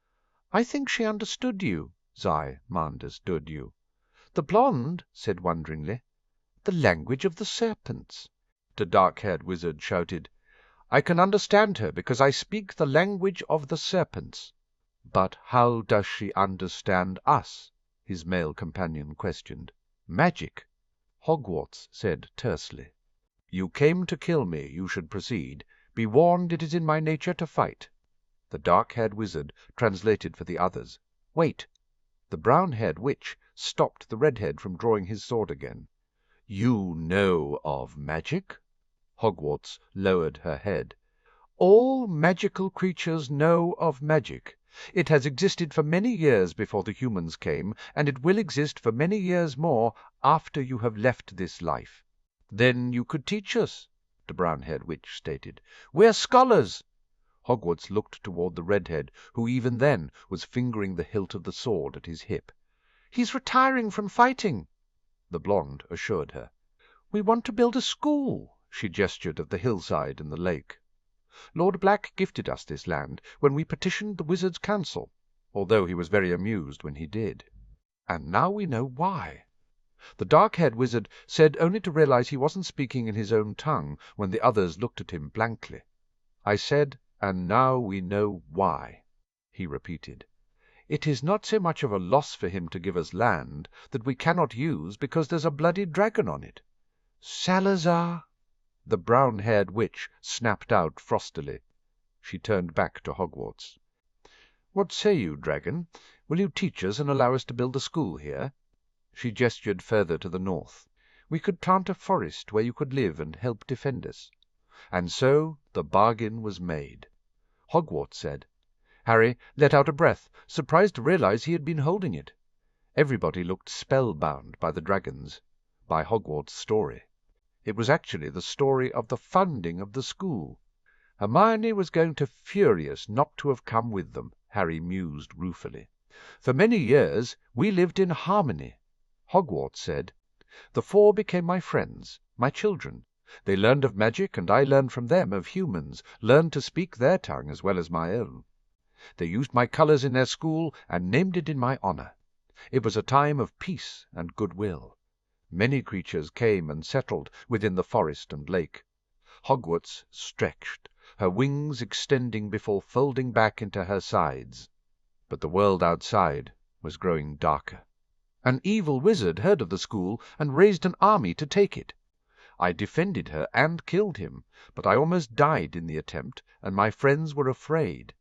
"I think she understood you," Zai understood you. The blonde said wonderingly, "The language of the serpents." The dark-haired wizard shouted, "I can understand her because I speak the language of the serpents." "But how does she understand us?" his male companion questioned. "Magic," Hogwarts said tersely. "You came to kill me, you should proceed. Be warned it is in my nature to fight." The dark-haired wizard translated for the others. "Wait." The brown-haired witch stopped the redhead from drawing his sword again. "You know of magic?" Hogwarts lowered her head. "All magical creatures know of magic. It has existed for many years before the humans came, and it will exist for many years more after you have left this life." "Then you could teach us," the brown-haired witch stated. "We're scholars." Hogwarts looked toward the redhead, who even then was fingering the hilt of the sword at his hip. "He's retiring from fighting," the blonde assured her. "We want to build a school," she gestured at the hillside and the lake. "Lord Black gifted us this land when we petitioned the Wizards' Council, although he was very amused when he did. And now we know why." The dark-haired wizard said only to realize he wasn't speaking in his own tongue when the others looked at him blankly. "I said, and now we know why," he repeated. "It is not so much of a loss for him to give us land that we cannot use because there's a bloody dragon on it." "Salazar!" the brown-haired witch snapped out frostily. She turned back to Hogwarts. "What say you, dragon? Will you teach us and allow us to build a school here?" She gestured further to the north. "We could plant a forest where you could live and help defend us." And so the bargain was made. Hogwarts said. Harry let out a breath, surprised to realize he had been holding it. Everybody looked spellbound by the dragons, by Hogwarts' story. It was actually the story of the founding of the school. Hermione was going to furious not to have come with them, Harry mused ruefully. "For many years we lived in harmony," Hogwarts said. "The 4 became my friends, my children. They learned of magic, and I learned from them of humans, learned to speak their tongue as well as my own. They used my colors in their school and named it in my honor. It was a time of peace and goodwill. Many creatures came and settled within the forest and lake." Hogwarts stretched, her wings extending before folding back into her sides. But the world outside was growing darker. "An evil wizard heard of the school and raised an army to take it. I defended her and killed him, but I almost died in the attempt, and my friends were afraid.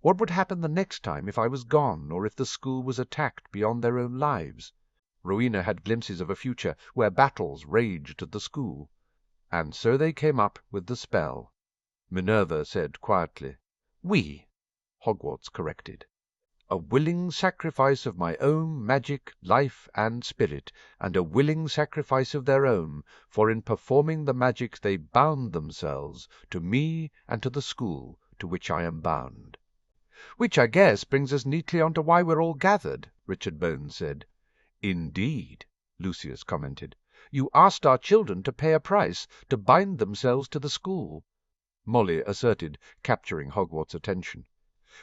What would happen the next time if I was gone, or if the school was attacked beyond their own lives? Rowena had glimpses of a future where battles raged at the school. And so they came up with the spell. Minerva said quietly, "We," Hogwarts corrected. "A willing sacrifice of my own magic, life, and spirit, and a willing sacrifice of their own, for in performing the magic they bound themselves to me and to the school to which I am bound." "Which, I guess, brings us neatly on to why we're all gathered," Richard Bones said. "Indeed," Lucius commented. "You asked our children to pay a price, to bind themselves to the school," Molly asserted, capturing Hogwarts' attention.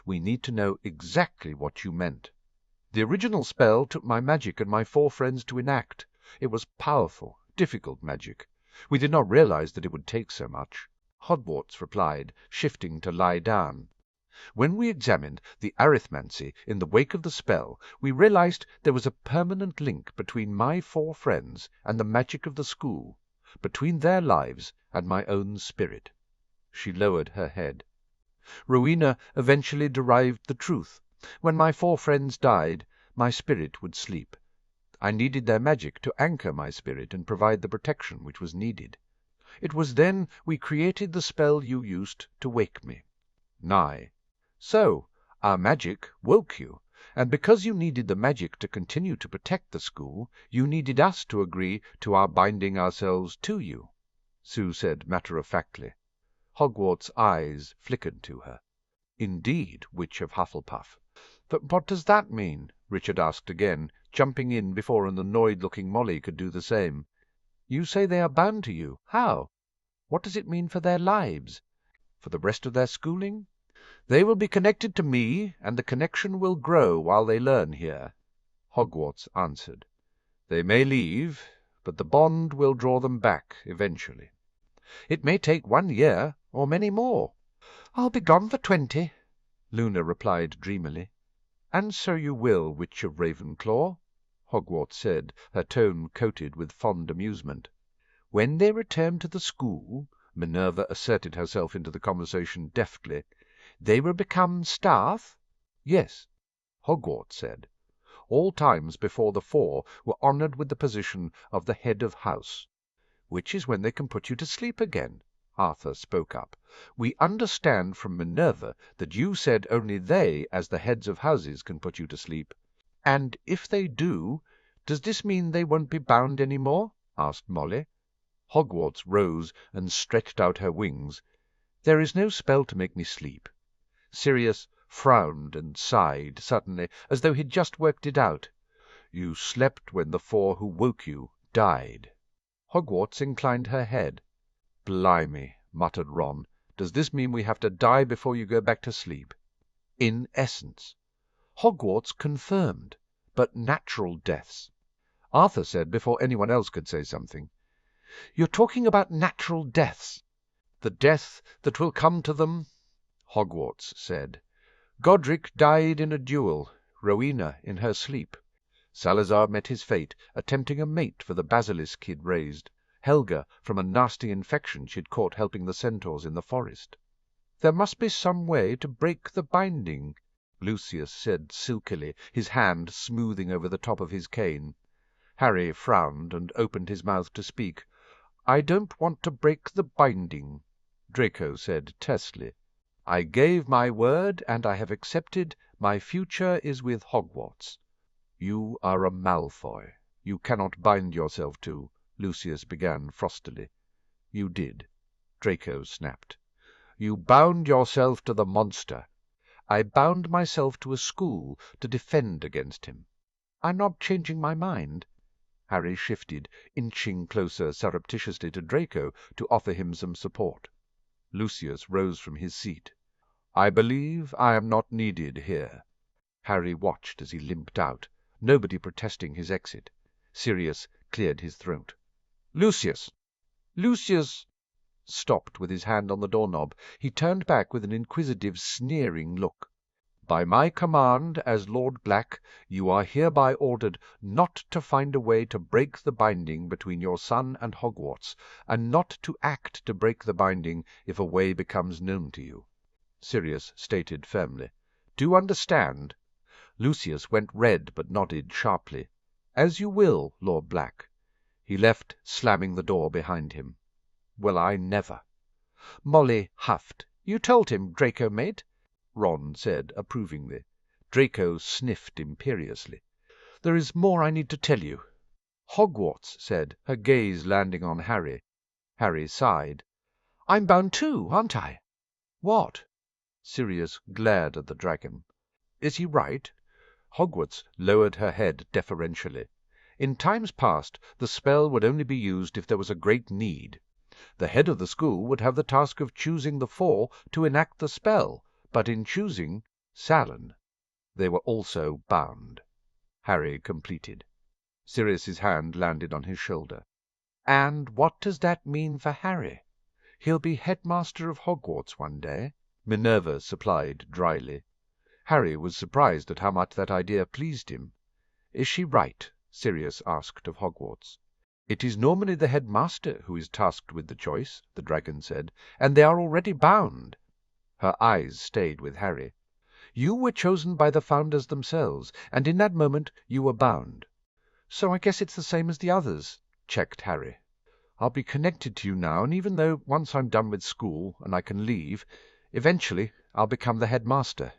"We need to know exactly what you meant." "The original spell took my magic and my 4 friends to enact. It was powerful, difficult magic. We did not realize that it would take so much," Hogwarts replied, shifting to lie down. "When we examined the arithmancy in the wake of the spell, we realized there was a permanent link between my 4 friends and the magic of the school, between their lives and my own spirit." She lowered her head. "Rowena eventually derived the truth. When my 4 friends died, my spirit would sleep. I needed their magic to anchor my spirit and provide the protection which was needed. It was then we created the spell you used to wake me." "Nay. So, our magic woke you, and because you needed the magic to continue to protect the school, you needed us to agree to our binding ourselves to you," Sue said matter-of-factly. Hogwarts' eyes flickered to her. "Indeed, Witch of Hufflepuff." "But what does that mean?" Richard asked again, jumping in before an annoyed-looking Molly could do the same. "You say they are bound to you. How? What does it mean for their lives? For the rest of their schooling?" "They will be connected to me, and the connection will grow while they learn here," Hogwarts answered. "They may leave, but the bond will draw them back eventually. It may take 1 year, or many more." "I'll be gone for 20," Luna replied dreamily. "And so you will, Witch of Ravenclaw," Hogwarts said, her tone coated with fond amusement. "When they return to the school," Minerva asserted herself into the conversation deftly, "they will become staff?" "Yes," Hogwarts said. "All times before the 4 were honoured with the position of the head of house." "Which is when they can put you to sleep again," Arthur spoke up. "We understand from Minerva that you said only they, as the heads of houses, can put you to sleep. And if they do, does this mean they won't be bound any more?" asked Molly. Hogwarts rose and stretched out her wings. "There is no spell to make me sleep." Sirius frowned and sighed suddenly, as though he'd just worked it out. "You slept when the 4 who woke you died." Hogwarts inclined her head. "Blimey," muttered Ron. "Does this mean we have to die before you go back to sleep?" "In essence." Hogwarts confirmed. "But natural deaths," Arthur said before anyone else could say something. "You're talking about natural deaths." "The death that will come to them," Hogwarts said. "Godric died in a duel, Rowena in her sleep. Salazar met his fate, attempting a mate for the basilisk he'd raised, Helga from a nasty infection she'd caught helping the centaurs in the forest." "There must be some way to break the binding," Lucius said silkily, his hand smoothing over the top of his cane. Harry frowned and opened his mouth to speak. "I don't want to break the binding," Draco said tersely. "I gave my word, and I have accepted. My future is with Hogwarts." "You are a Malfoy. You cannot bind yourself to—" Lucius began frostily. "You did," Draco snapped. "You bound yourself to the monster." "I bound myself to a school to defend against him." "I'm not changing my mind." Harry shifted, inching closer surreptitiously to Draco to offer him some support. Lucius rose from his seat. "I believe I am not needed here." Harry watched as he limped out, nobody protesting his exit. Sirius cleared his throat. "Lucius!" Lucius stopped with his hand on the doorknob. He turned back with an inquisitive, sneering look. "By my command as Lord Black, you are hereby ordered not to find a way to break the binding between your son and Hogwarts, and not to act to break the binding if a way becomes known to you," Sirius stated firmly. "Do you understand?" Lucius went red but nodded sharply. "As you will, Lord Black." He left, slamming the door behind him. "Well, I never." Molly huffed. "You told him, Draco, mate?" Ron said approvingly. Draco sniffed imperiously. "There is more I need to tell you." Hogwarts said, her gaze landing on Harry. Harry sighed. "I'm bound too, aren't I?" "What?" Sirius glared at the dragon. "Is he right?" Hogwarts lowered her head deferentially. "In times past the spell would only be used if there was a great need. The head of the school would have the task of choosing the four to enact the spell, but in choosing Salon, they were also bound." Harry completed. Sirius's hand landed on his shoulder. "And what does that mean for Harry? He'll be headmaster of Hogwarts one day," Minerva supplied dryly. Harry was surprised at how much that idea pleased him. "Is she right?" Sirius asked of Hogwarts. "It is normally the headmaster who is tasked with the choice," the dragon said, "and they are already bound." Her eyes stayed with Harry. "You were chosen by the founders themselves, and in that moment you were bound." "So I guess it's the same as the others," checked Harry. "I'll be connected to you now, and even though once I'm done with school and I can leave, eventually I'll become the headmaster."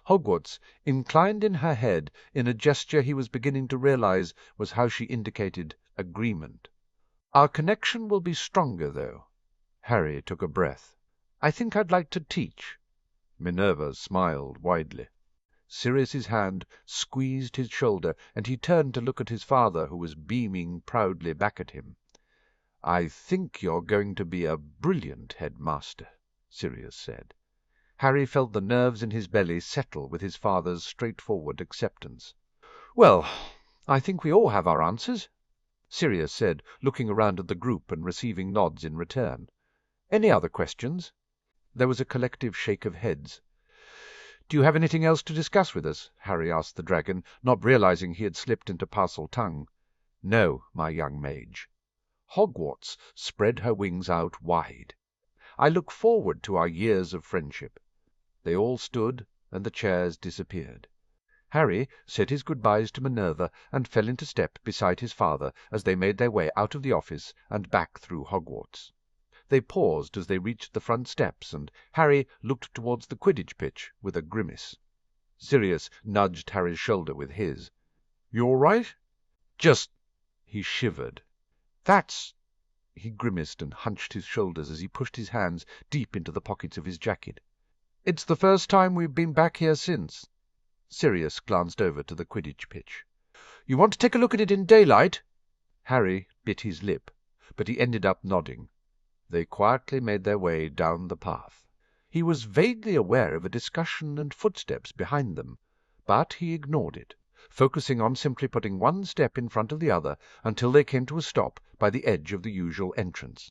Hogwarts inclined in her head in a gesture he was beginning to realize was how she indicated agreement. "Our connection will be stronger, though." Harry took a breath. "I think I'd like to teach." Minerva smiled widely. Sirius's hand squeezed his shoulder, and he turned to look at his father, who was beaming proudly back at him. "I think you're going to be a brilliant headmaster," Sirius said. Harry felt the nerves in his belly settle with his father's straightforward acceptance. "Well, I think we all have our answers," Sirius said, looking around at the group and receiving nods in return. "Any other questions?" There was a collective shake of heads. "Do you have anything else to discuss with us?" Harry asked the dragon, not realizing he had slipped into Parseltongue. "No, my young mage." Hogwarts spread her wings out wide. "I look forward to our years of friendship." They all stood, and the chairs disappeared. Harry said his goodbyes to Minerva and fell into step beside his father as they made their way out of the office and back through Hogwarts. They paused as they reached the front steps, and Harry looked towards the Quidditch pitch with a grimace. Sirius nudged Harry's shoulder with his. "You all right?" "Just—" He shivered. "That's—" He grimaced and hunched his shoulders as he pushed his hands deep into the pockets of his jacket. "It's the first time we've been back here since." Sirius glanced over to the Quidditch pitch. "You want to take a look at it in daylight?" Harry bit his lip, but he ended up nodding. They quietly made their way down the path. He was vaguely aware of a discussion and footsteps behind them, but he ignored it, focusing on simply putting one step in front of the other until they came to a stop by the edge of the usual entrance.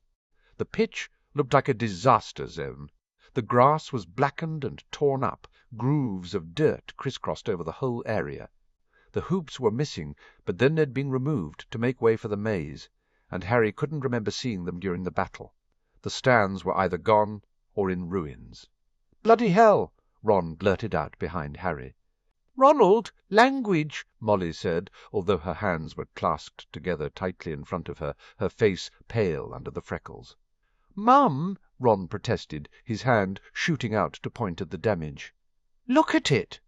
The pitch looked like a disaster zone. The grass was blackened and torn up, grooves of dirt crisscrossed over the whole area. The hoops were missing, but then they'd been removed to make way for the maze, and Harry couldn't remember seeing them during the battle. The stands were either gone or in ruins. "Bloody hell!" Ron blurted out behind Harry. "Ronald, language!" Molly said, although her hands were clasped together tightly in front of her, her face pale under the freckles. "Mum!" Ron protested, his hand shooting out to point at the damage. "Look at it!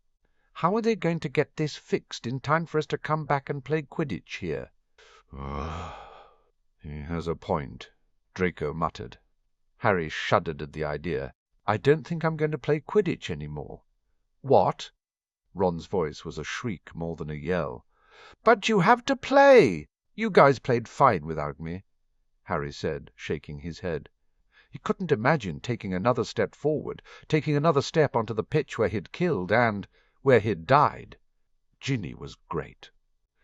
How are they going to get this fixed in time for us to come back and play Quidditch here?" "He has a point," Draco muttered. Harry shuddered at the idea. "I don't think I'm going to play Quidditch any more." "What?" Ron's voice was a shriek more than a yell. "But you have to play! You guys played fine without me," Harry said, shaking his head. He couldn't imagine taking another step forward, taking another step onto the pitch where he'd killed and where he'd died. Ginny was great.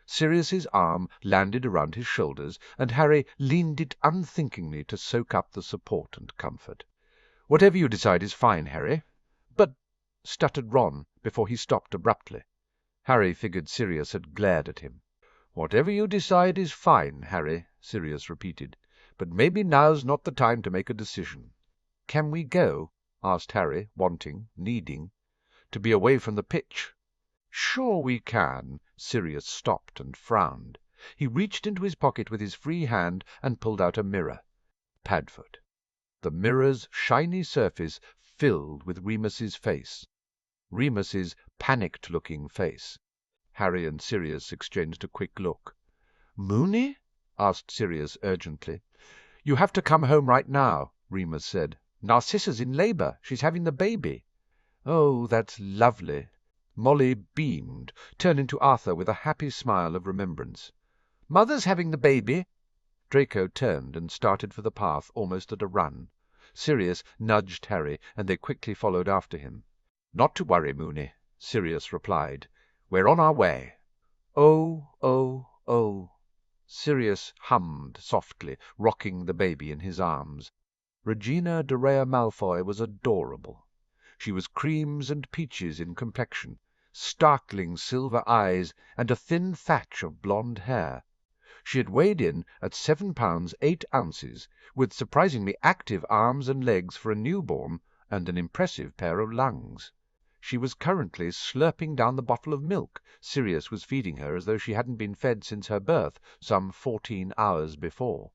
Sirius's arm landed around his shoulders, and Harry leaned it unthinkingly to soak up the support and comfort. "Whatever you decide is fine, Harry." "But—" stuttered Ron before he stopped abruptly. Harry figured Sirius had glared at him. "Whatever you decide is fine, Harry," Sirius repeated. "But maybe now's not the time to make a decision." "Can we go?" asked Harry, wanting, needing, to be away from the pitch. "Sure we can." Sirius stopped and frowned. He reached into his pocket with his free hand and pulled out a mirror. Padfoot. The mirror's shiny surface filled with Remus's face. Remus's panicked-looking face. Harry and Sirius exchanged a quick look. "Moony?" asked Sirius urgently. "You have to come home right now," Remus said. "Narcissa's in labor. She's having the baby." "Oh, that's lovely." Molly beamed, turning to Arthur with a happy smile of remembrance. "Mother's having the baby?" Draco turned and started for the path almost at a run. Sirius nudged Harry, and they quickly followed after him. "Not to worry, Moony," Sirius replied. "We're on our way." "Oh, oh, oh!" Sirius hummed softly, rocking the baby in his arms. Regina de Rea Malfoy was adorable. She was creams and peaches in complexion, startling silver eyes, and a thin thatch of blonde hair. She had weighed in at 7 pounds 8 ounces, with surprisingly active arms and legs for a newborn, and an impressive pair of lungs. She was currently slurping down the bottle of milk Sirius was feeding her as though she hadn't been fed since her birth some 14 hours before.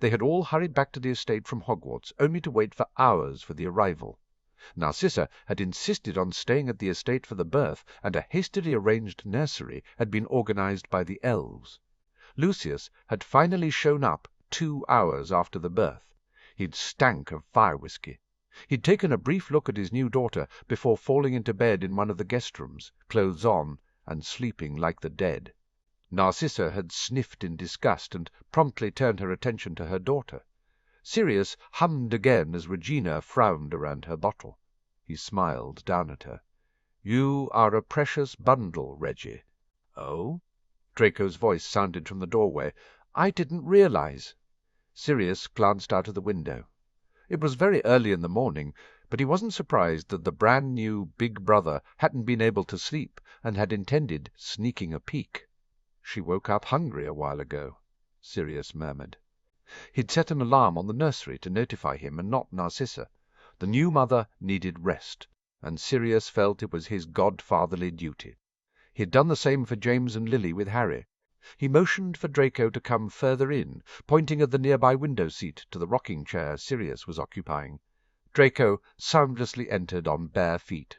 They had all hurried back to the estate from Hogwarts, only to wait for hours for the arrival. Narcissa had insisted on staying at the estate for the birth, and a hastily arranged nursery had been organized by the elves. Lucius had finally shown up 2 hours after the birth. He'd stank of fire-whiskey. He'd taken a brief look at his new daughter before falling into bed in one of the guest rooms, clothes on, and sleeping like the dead. Narcissa had sniffed in disgust and promptly turned her attention to her daughter. Sirius hummed again as Regina frowned around her bottle. He smiled down at her. "You are a precious bundle, Reggie." "Oh?" Draco's voice sounded from the doorway. "I didn't realize." Sirius glanced out of the window. It was very early in the morning, but he wasn't surprised that the brand-new big brother hadn't been able to sleep and had intended sneaking a peek. "She woke up hungry a while ago," Sirius murmured. He'd set an alarm on the nursery to notify him and not Narcissa. The new mother needed rest, and Sirius felt it was his godfatherly duty. He had done the same for James and Lily with Harry. He motioned for Draco to come further in, pointing at the nearby window-seat to the rocking-chair Sirius was occupying. Draco soundlessly entered on bare feet.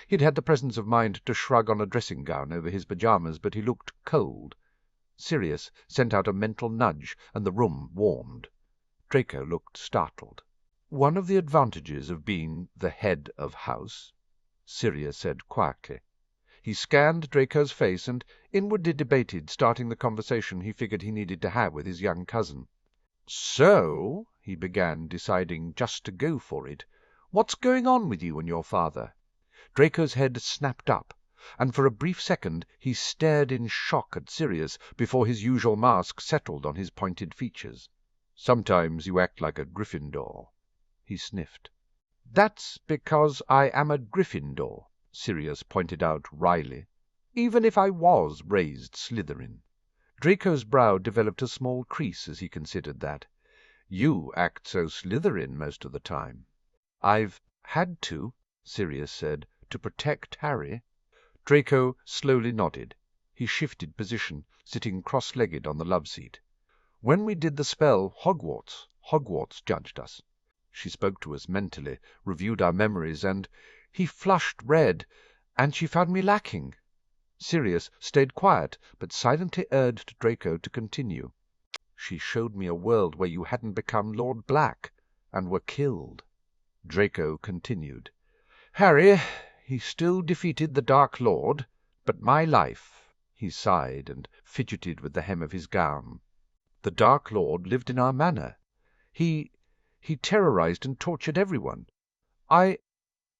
He had had the presence of mind to shrug on a dressing-gown over his pyjamas, but he looked cold. Sirius sent out a mental nudge, and the room warmed. Draco looked startled. "One of the advantages of being the head of house," Sirius said quietly. He scanned Draco's face and inwardly debated starting the conversation he figured he needed to have with his young cousin. "So," he began, deciding just to go for it, "what's going on with you and your father?" Draco's head snapped up, and for a brief second he stared in shock at Sirius before his usual mask settled on his pointed features. "Sometimes you act like a Gryffindor," he sniffed. "That's because I am a Gryffindor," Sirius pointed out wryly, "even if I was raised Slytherin." Draco's brow developed a small crease as he considered that. "You act so Slytherin most of the time." "I've had to," Sirius said, "to protect Harry." Draco slowly nodded. He shifted position, sitting cross-legged on the love-seat. "When we did the spell Hogwarts judged us. She spoke to us mentally, reviewed our memories, and he flushed red, and she found me lacking." Sirius stayed quiet, but silently urged Draco to continue. "She showed me a world where you hadn't become Lord Black, and were killed." Draco continued. "Harry, he still defeated the Dark Lord, but my life—" He sighed and fidgeted with the hem of his gown. "The Dark Lord lived in our manor. He terrorized and tortured everyone. I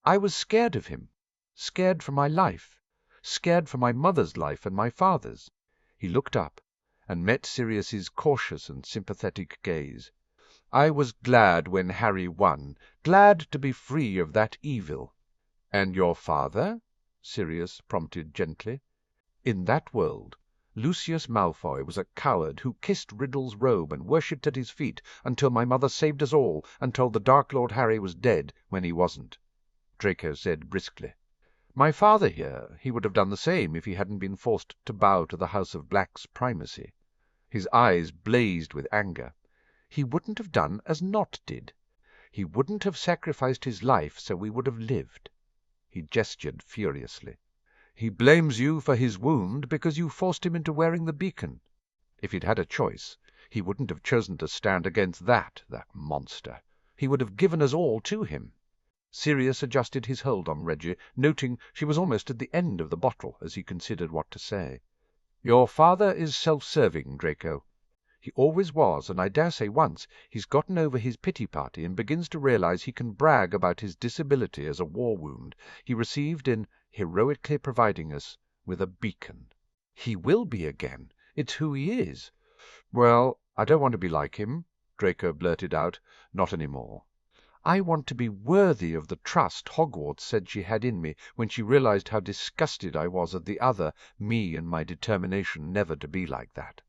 was scared of him, scared for my life, scared for my mother's life and my father's." He looked up and met Sirius's cautious and sympathetic gaze. "I was glad when Harry won, glad to be free of that evil." "And your father?" Sirius prompted gently. "In that world, Lucius Malfoy was a coward who kissed Riddle's robe and worshipped at his feet until my mother saved us all and told the Dark Lord Harry was dead when he wasn't," Draco said briskly. My father here, he would have done the same if he hadn't been forced to bow to the House of Black's primacy." His eyes blazed with anger. "He wouldn't have done as Nott did. He wouldn't have sacrificed his life so we would have lived." He gestured furiously. "He blames you for his wound because you forced him into wearing the beacon. If he'd had a choice, he wouldn't have chosen to stand against that monster. He would have given us all to him." Sirius adjusted his hold on Reggie, noting she was almost at the end of the bottle as he considered what to say. "Your father is self-serving, Draco. He always was, and I dare say once he's gotten over his pity party and begins to realize he can brag about his disability as a war wound he received in heroically providing us with a beacon. He will be again. It's who he is." "Well, I don't want to be like him," Draco blurted out. "Not any more. I want to be worthy of the trust Hogwarts said she had in me when she realized how disgusted I was at the other, me and my determination never to be like that."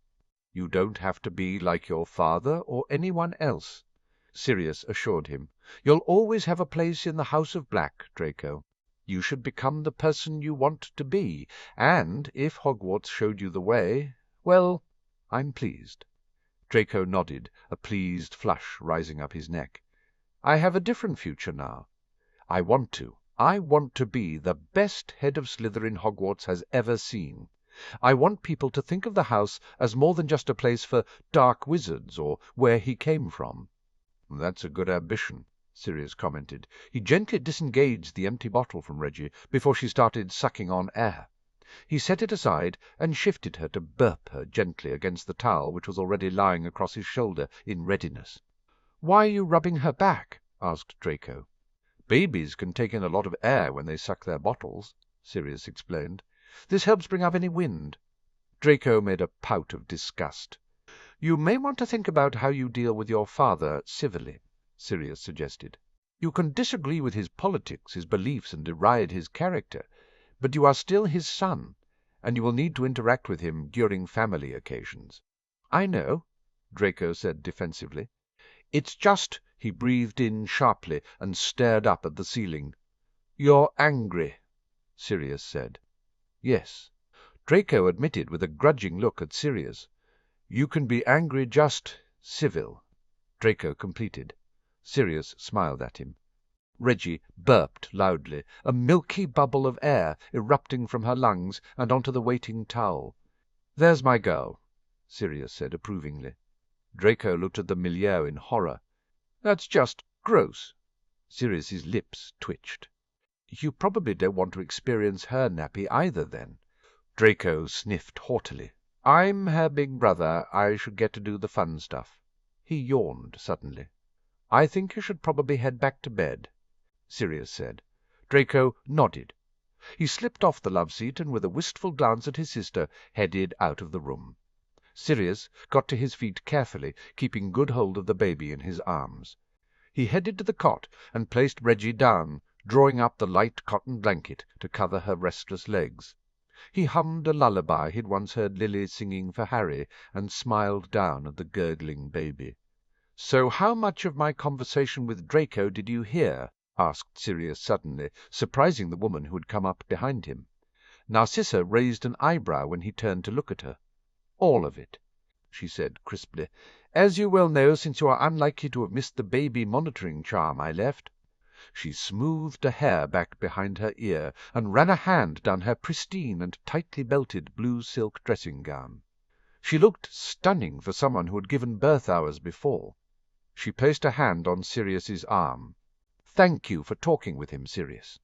"You don't have to be like your father or anyone else," Sirius assured him. "You'll always have a place in the House of Black, Draco. You should become the person you want to be, and if Hogwarts showed you the way, well, I'm pleased." Draco nodded, a pleased flush rising up his neck. "I have a different future now. I want to be the best head of Slytherin Hogwarts has ever seen. I want people to think of the house as more than just a place for dark wizards or where he came from." "That's a good ambition," Sirius commented. He gently disengaged the empty bottle from Reggie before she started sucking on air. He set it aside and shifted her to burp her gently against the towel which was already lying across his shoulder in readiness. "Why are you rubbing her back?" asked Draco. "Babies can take in a lot of air when they suck their bottles," Sirius explained. "This helps bring up any wind." Draco made a pout of disgust. "You may want to think about how you deal with your father civilly," Sirius suggested. "You can disagree with his politics, his beliefs, and deride his character, but you are still his son, and you will need to interact with him during family occasions." "I know," Draco said defensively. "It's just—" He breathed in sharply and stared up at the ceiling. "You're angry," Sirius said. "Yes," Draco admitted with a grudging look at Sirius. "You can be angry just civil," Draco completed. Sirius smiled at him. Reggie burped loudly, a milky bubble of air erupting from her lungs and onto the waiting towel. "There's my girl," Sirius said approvingly. Draco looked at the milieu in horror. "That's just gross." Sirius's lips twitched. "You probably don't want to experience her nappy either, then." Draco sniffed haughtily. "I'm her big brother. I should get to do the fun stuff." He yawned suddenly. "I think you should probably head back to bed," Sirius said. Draco nodded. He slipped off the love seat and, with a wistful glance at his sister, headed out of the room. Sirius got to his feet carefully, keeping good hold of the baby in his arms. He headed to the cot and placed Reggie down, drawing up the light cotton blanket to cover her restless legs. He hummed a lullaby he'd once heard Lily singing for Harry and smiled down at the gurgling baby. "So how much of my conversation with Draco did you hear?" asked Sirius suddenly, surprising the woman who had come up behind him. Narcissa raised an eyebrow when he turned to look at her. "All of it," she said crisply. "As you well know, since you are unlikely to have missed the baby monitoring charm I left." She smoothed a hair back behind her ear and ran a hand down her pristine and tightly belted blue silk dressing gown. She looked stunning for someone who had given birth hours before. She placed a hand on Sirius's arm. "Thank you for talking with him, Sirius."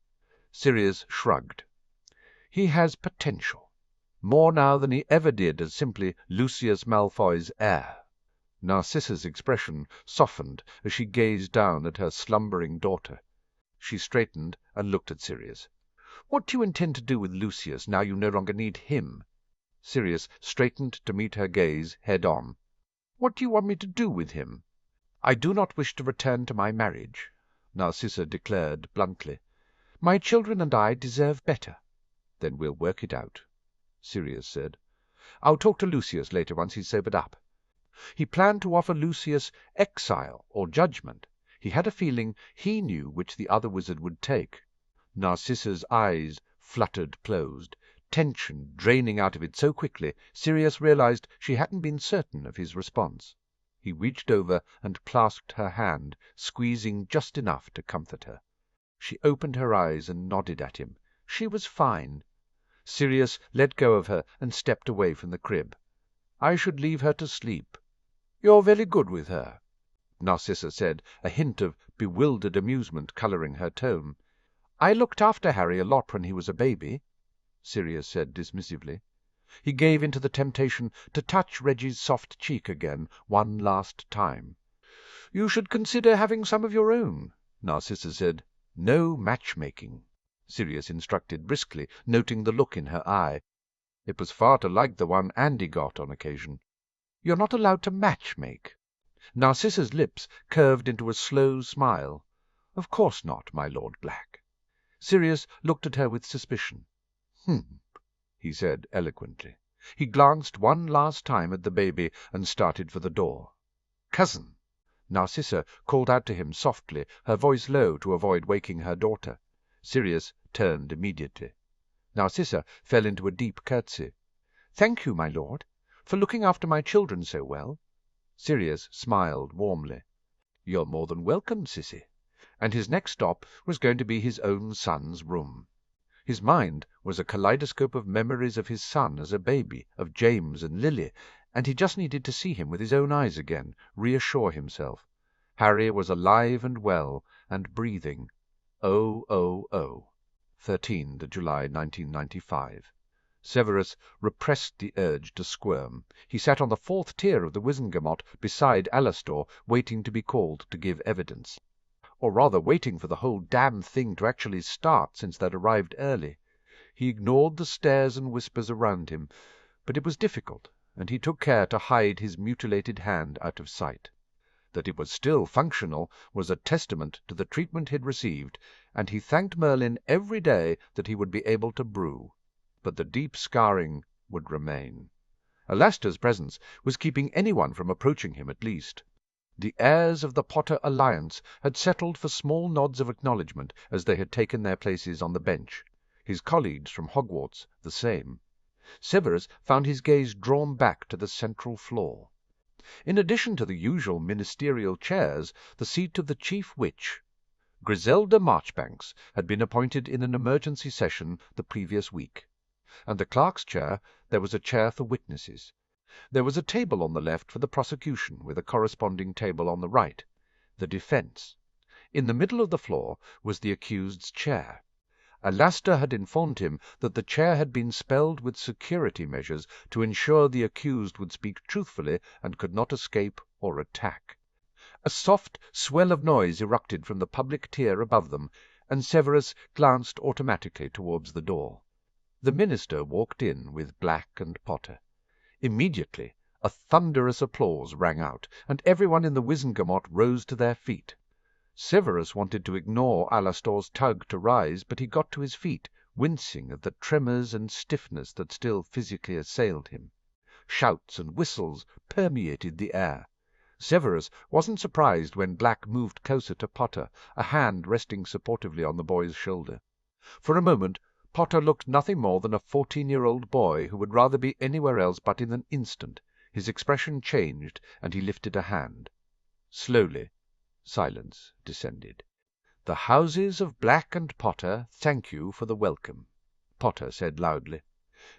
Sirius shrugged. "He has potential. More now than he ever did as simply Lucius Malfoy's heir." Narcissa's expression softened as she gazed down at her slumbering daughter. She straightened and looked at Sirius. "What do you intend to do with Lucius now you no longer need him?" Sirius straightened to meet her gaze head on. "What do you want me to do with him?" "I do not wish to return to my marriage," Narcissa declared bluntly. "My children and I deserve better." "Then we'll work it out," Sirius said. "I'll talk to Lucius later once he's sobered up." He planned to offer Lucius exile or judgment. He had a feeling he knew which the other wizard would take. Narcissa's eyes fluttered closed, tension draining out of it so quickly, Sirius realized she hadn't been certain of his response. He reached over and clasped her hand, squeezing just enough to comfort her. She opened her eyes and nodded at him. She was fine. Sirius let go of her and stepped away from the crib. "I should leave her to sleep." "You're very good with her," Narcissa said, a hint of bewildered amusement colouring her tone. "I looked after Harry a lot when he was a baby," Sirius said dismissively. He gave into the temptation to touch Reggie's soft cheek again one last time. "You should consider having some of your own," Narcissa said. "No matchmaking," Sirius instructed briskly, noting the look in her eye. It was far too like the one Andy got on occasion. "You're not allowed to match-make." Narcissa's lips curved into a slow smile. "Of course not, my Lord Black." Sirius looked at her with suspicion. He said eloquently. He glanced one last time at the baby and started for the door. "Cousin!" Narcissa called out to him softly, her voice low to avoid waking her daughter. Sirius turned immediately. Narcissa fell into a deep curtsy. "Thank you, my lord, for looking after my children so well." Sirius smiled warmly. "You're more than welcome, Sissy." And his next stop was going to be his own son's room. His mind was a kaleidoscope of memories of his son as a baby, of James and Lily, and he just needed to see him with his own eyes again, reassure himself. Harry was alive and well, and breathing. Oh. 13 July 1995. Severus repressed the urge to squirm. He sat on the fourth tier of the Wizengamot beside Alastor, waiting to be called to give evidence. Or rather waiting for the whole damn thing to actually start, since they'd arrived early. He ignored the stares and whispers around him, but it was difficult, and he took care to hide his mutilated hand out of sight. That it was still functional was a testament to the treatment he'd received, and he thanked Merlin every day that he would be able to brew. But the deep scarring would remain. Alastor's presence was keeping anyone from approaching him at least. The heirs of the Potter alliance had settled for small nods of acknowledgment as they had taken their places on the bench, his colleagues from Hogwarts the same. Severus found his gaze drawn back to the central floor. In addition to the usual ministerial chairs, the seat of the chief witch, Griselda Marchbanks, had been appointed in an emergency session the previous week, and the clerk's chair there was a chair for witnesses. There was a table on the left for the prosecution, with a corresponding table on the right, the defence. In the middle of the floor was the accused's chair. Alastor had informed him that the chair had been spelled with security measures to ensure the accused would speak truthfully and could not escape or attack. A soft swell of noise erupted from the public tier above them, and Severus glanced automatically towards the door. The minister walked in with Black and Potter. Immediately a thunderous applause rang out, and everyone in the Wizengamot rose to their feet. Severus wanted to ignore Alastor's tug to rise, but he got to his feet, wincing at the tremors and stiffness that still physically assailed him. Shouts and whistles permeated the air. Severus wasn't surprised when Black moved closer to Potter, a hand resting supportively on the boy's shoulder. For a moment Potter looked nothing more than a 14-year-old boy who would rather be anywhere else, but in an instant his expression changed, and he lifted a hand. Slowly silence descended. "The houses of Black and Potter thank you for the welcome," Potter said loudly.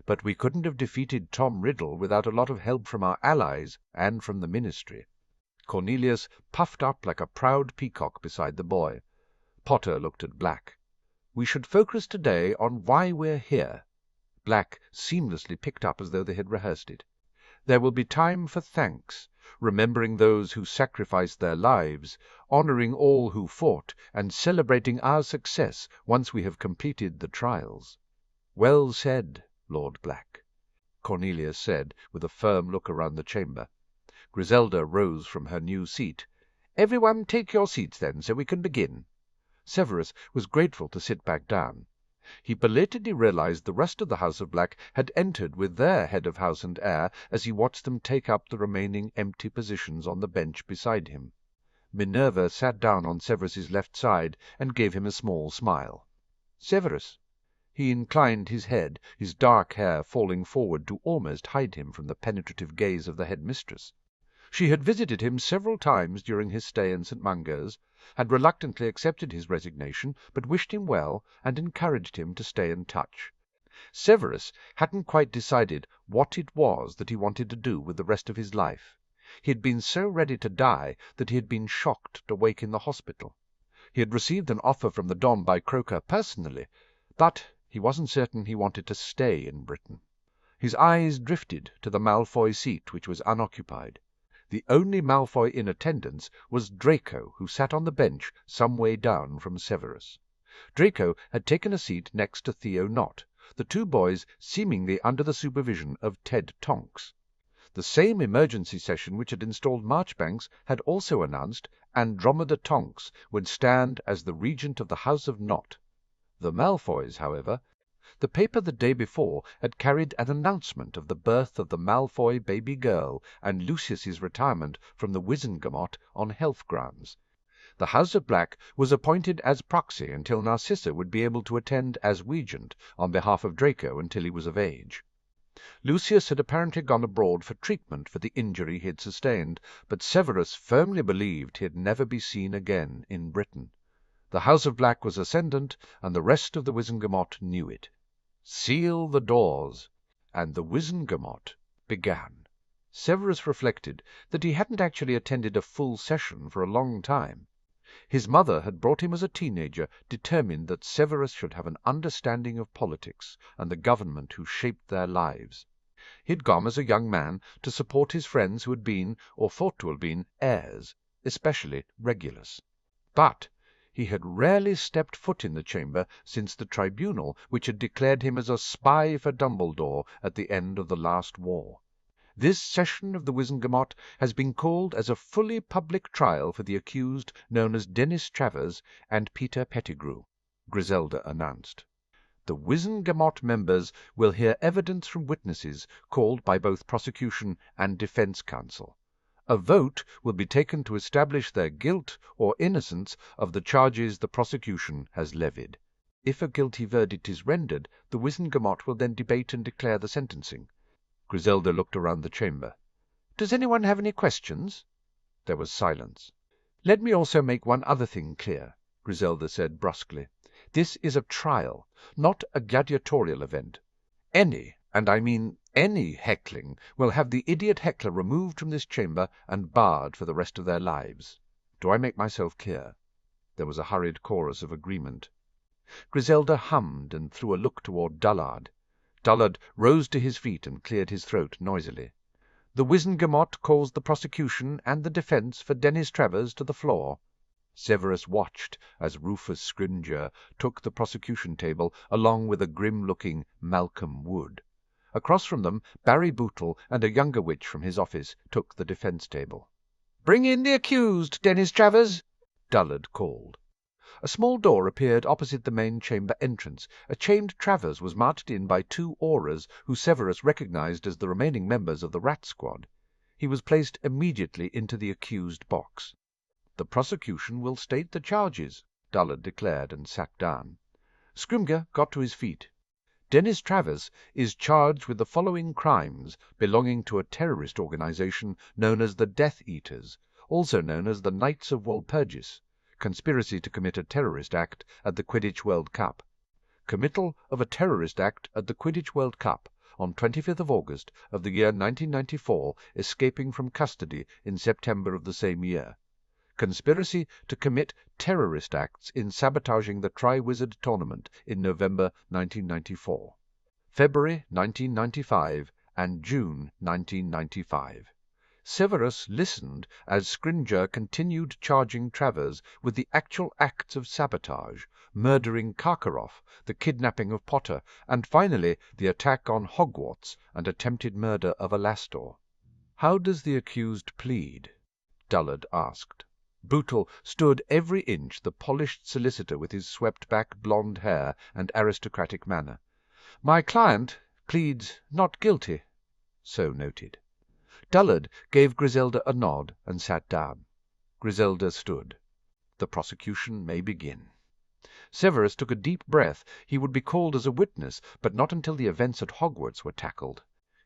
"But we couldn't have defeated Tom Riddle without a lot of help from our allies and from the ministry." Cornelius puffed up like a proud peacock beside the boy. Potter looked at Black. "We should focus today on why we're here." Black seamlessly picked up as though they had rehearsed it. "There will be time for thanks, remembering those who sacrificed their lives, honoring all who fought, and celebrating our success once we have completed the trials." "Well said, Lord Black," Cornelius said, with a firm look around the chamber. Griselda rose from her new seat. "Everyone take your seats, then, so we can begin." Severus was grateful to sit back down. He belatedly realized the rest of the House of Black had entered with their head of house and heir as he watched them take up the remaining empty positions on the bench beside him. Minerva sat down on Severus's left side and gave him a small smile. "Severus," He inclined his head, his dark hair falling forward to almost hide him from the penetrative gaze of the head-mistress. She had visited him several times during his stay in St. Mungo's, had reluctantly accepted his resignation, but wished him well and encouraged him to stay in touch. Severus hadn't quite decided what it was that he wanted to do with the rest of his life. He had been so ready to die that he had been shocked to wake in the hospital. He had received an offer from the Don by Croker personally, but he wasn't certain he wanted to stay in Britain. His eyes drifted to the Malfoy seat, which was unoccupied. The only Malfoy in attendance was Draco, who sat on the bench some way down from Severus. Draco had taken a seat next to Theo Knott, the two boys seemingly under the supervision of Ted Tonks. The same emergency session which had installed Marchbanks had also announced Andromeda Tonks would stand as the regent of the House of Knott. The Malfoys, however, the paper the day before had carried an announcement of the birth of the Malfoy baby girl and Lucius's retirement from the Wizengamot on health grounds. The House of Black was appointed as proxy until Narcissa would be able to attend as regent on behalf of Draco until he was of age. Lucius had apparently gone abroad for treatment for the injury he had sustained, but Severus firmly believed he had never be seen again in Britain. The House of Black was ascendant, and the rest of the Wizengamot knew it. Seal the doors, and the Wizengamot began. Severus reflected that he hadn't actually attended a full session for a long time. His mother had brought him as a teenager, determined that Severus should have an understanding of politics and the government who shaped their lives. He had gone as a young man to support his friends who had been, or thought to have been, heirs, especially Regulus. But he had rarely stepped foot in the chamber since the tribunal which had declared him as a spy for Dumbledore at the end of the last war. This session of the Wizengamot has been called as a fully public trial for the accused known as Dennis Travers and Peter Pettigrew, Griselda announced. The Wizengamot members will hear evidence from witnesses called by both prosecution and defense counsel. A vote will be taken to establish their guilt or innocence of the charges the prosecution has levied. If a guilty verdict is rendered, the Wizengamot will then debate and declare the sentencing. Griselda looked around the chamber. "Does anyone have any questions?" There was silence. "Let me also make one other thing clear," Griselda said brusquely. "This is a trial, not a gladiatorial event. Any, and I mean any, heckling will have the idiot heckler removed from this chamber and barred for the rest of their lives. Do I make myself clear?" There was a hurried chorus of agreement. Griselda hummed and threw a look toward Dullard. Dullard rose to his feet and cleared his throat noisily. "The Wizengamot calls the prosecution and the defense for Dennis Travers to the floor." Severus watched as Rufus Scrimgeour took the prosecution table along with a grim-looking Malcolm Wood. Across from them, Barry Bootle and a younger witch from his office took the defense table. "Bring in the accused, Dennis Travers," Dullard called. A small door appeared opposite the main chamber entrance. A chained Travers was marched in by two aurors who Severus recognized as the remaining members of the Rat Squad. He was placed immediately into the accused box. "The prosecution will state the charges," Dullard declared, and sat down. Scrimgeour got to his feet. "Dennis Travers is charged with the following crimes belonging to a terrorist organization known as the Death Eaters, also known as the Knights of Walpurgis. Conspiracy to commit a terrorist act at the Quidditch World Cup. Committal of a terrorist act at the Quidditch World Cup on 25th of August of the year 1994, escaping from custody in September of the same year. Conspiracy to commit terrorist acts in sabotaging the Triwizard Tournament in November 1994, February 1995, and June 1995. Severus listened as Scrimgeour continued charging Travers with the actual acts of sabotage, murdering Karkaroff, the kidnapping of Potter, and finally the attack on Hogwarts and attempted murder of Alastor. "How does the accused plead?" Dullard asked. Bootle stood every inch the polished solicitor with his swept-back blonde hair and aristocratic manner. "My client pleads not guilty." So noted. Dullard gave Griselda a nod and sat down. Griselda stood. "The prosecution may begin." Severus took a deep breath. He would be called as a witness, but not until the events at Hogwarts were tackled.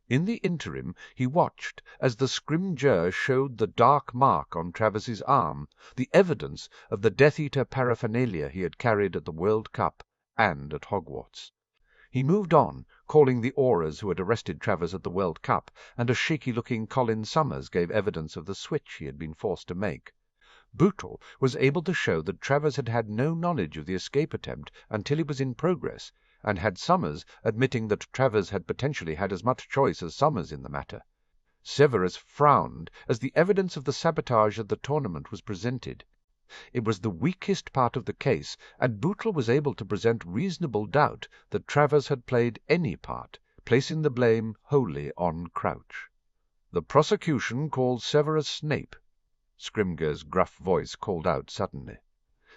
In the interim, he watched as the scrimgeour showed the dark mark on Travers's arm, the evidence of the Death Eater paraphernalia he had carried at the World Cup and at Hogwarts. He moved on, calling the Aurors who had arrested Travers at the World Cup, and a shaky-looking Colin Summers gave evidence of the switch he had been forced to make. Bootle was able to show that Travers had had no knowledge of the escape attempt until it was in progress, and had Summers admitting that Travers had potentially had as much choice as Summers in the matter. Severus frowned as the evidence of the sabotage at the tournament was presented. It was the weakest part of the case, and Bootle was able to present reasonable doubt that Travers had played any part, placing the blame wholly on Crouch. "The prosecution calls Severus Snape," Scrimgeour's gruff voice called out suddenly.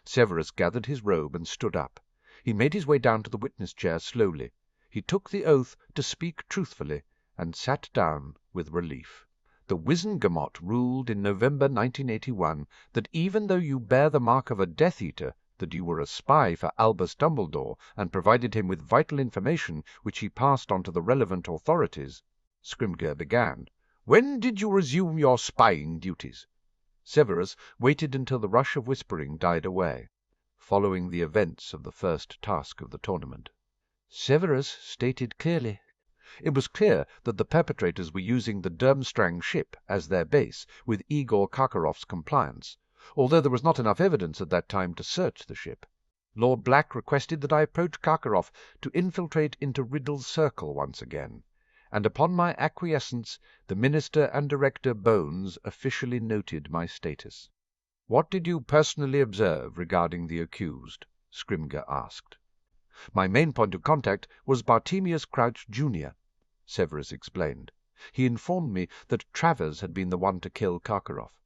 Severus gathered his robe and stood up. He made his way down to the witness chair slowly. He took the oath to speak truthfully, and sat down with relief. The Wizengamot ruled in November 1981 that even though you bear the mark of a Death Eater, that you were a spy for Albus Dumbledore and provided him with vital information which he passed on to the relevant authorities. Scrimgeour began. "When did you resume your spying duties?" Severus waited until the rush of whispering died away, following the events of the first task of the tournament. Severus stated clearly. It was clear that the perpetrators were using the Durmstrang ship as their base, with Igor Karkaroff's compliance, although there was not enough evidence at that time to search the ship. Lord Black requested that I approach Karkaroff to infiltrate into Riddle's circle once again, and upon my acquiescence the Minister and Director Bones officially noted my status. "What did you personally observe regarding the accused?" Scrimgeour asked. "My main point of contact was Bartemius Crouch, Jr., Severus explained. He informed me that Travers had been the one to kill Karkaroff.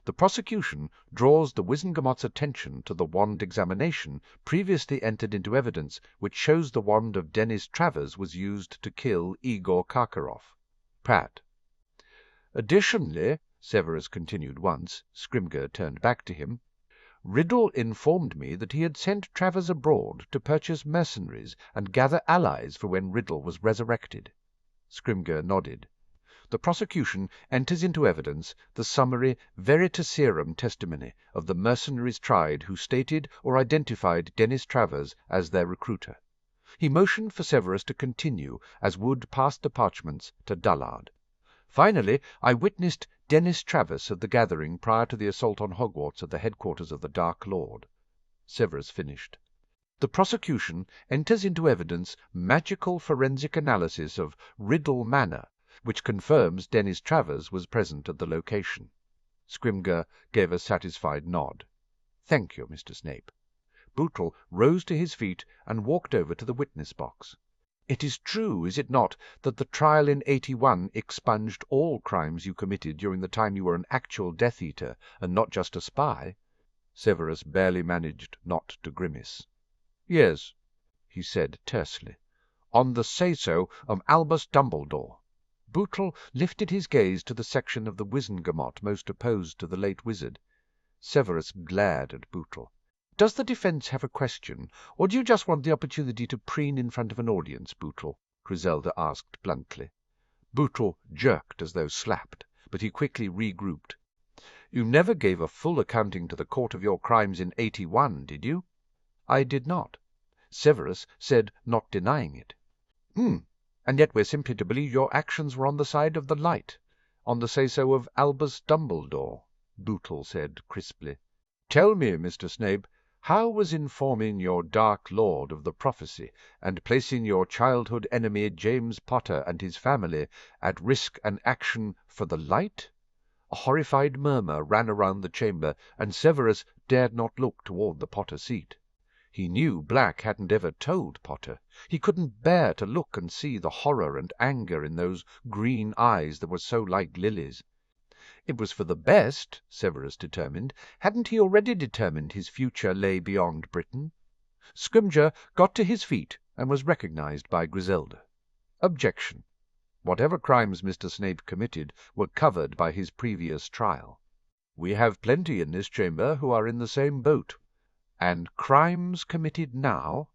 The prosecution draws the Wizengamot's attention to the wand examination previously entered into evidence, which shows the wand of Dennis Travers was used to kill Igor Karkaroff. Pratt. Additionally, Severus continued once, Scrimgeour turned back to him, Riddle informed me that he had sent Travers abroad to purchase mercenaries and gather allies for when Riddle was resurrected. Scrimgeour nodded. The prosecution enters into evidence the summary veritaserum testimony of the mercenaries tried who stated or identified Dennis Travers as their recruiter. He motioned for Severus to continue, as Wood passed the parchments to Dullard. Finally, I witnessed Dennis Travers at the gathering prior to the assault on Hogwarts at the headquarters of the Dark Lord. Severus finished. The prosecution enters into evidence magical forensic analysis of Riddle Manor, which confirms Dennis Travers was present at the location. Scrimgeour gave a satisfied nod. "Thank you, Mr. Snape." Bootle rose to his feet and walked over to the witness box. "It is true, is it not, that the trial in 81 expunged all crimes you committed during the time you were an actual Death Eater and not just a spy?" Severus barely managed not to grimace. "Yes," he said tersely, "on the say-so of Albus Dumbledore." Bootle lifted his gaze to the section of the Wizengamot most opposed to the late wizard. Severus glared at Bootle. "Does the defence have a question, or do you just want the opportunity to preen in front of an audience, Bootle?" Griselda asked bluntly. Bootle jerked as though slapped, but he quickly regrouped. "You never gave a full accounting to the court of your crimes in 81, did you?" "I did not." Severus said, not denying it. And yet we're simply to believe your actions were on the side of the light, on the say-so of Albus Dumbledore," Bootle said crisply. "Tell me, Mr. Snape, how was informing your Dark Lord of the prophecy and placing your childhood enemy James Potter and his family at risk and action for the light?" A horrified murmur ran around the chamber, and Severus dared not look toward the Potter seat. He knew Black hadn't ever told Potter. He couldn't bear to look and see the horror and anger in those green eyes that were so like lilies. It was for the best, Severus determined. Hadn't he already determined his future lay beyond Britain? Scrimgeour got to his feet and was recognized by Griselda. Objection. Whatever crimes Mr. Snape committed were covered by his previous trial. "We have plenty in this chamber who are in the same boat." And crimes committed now?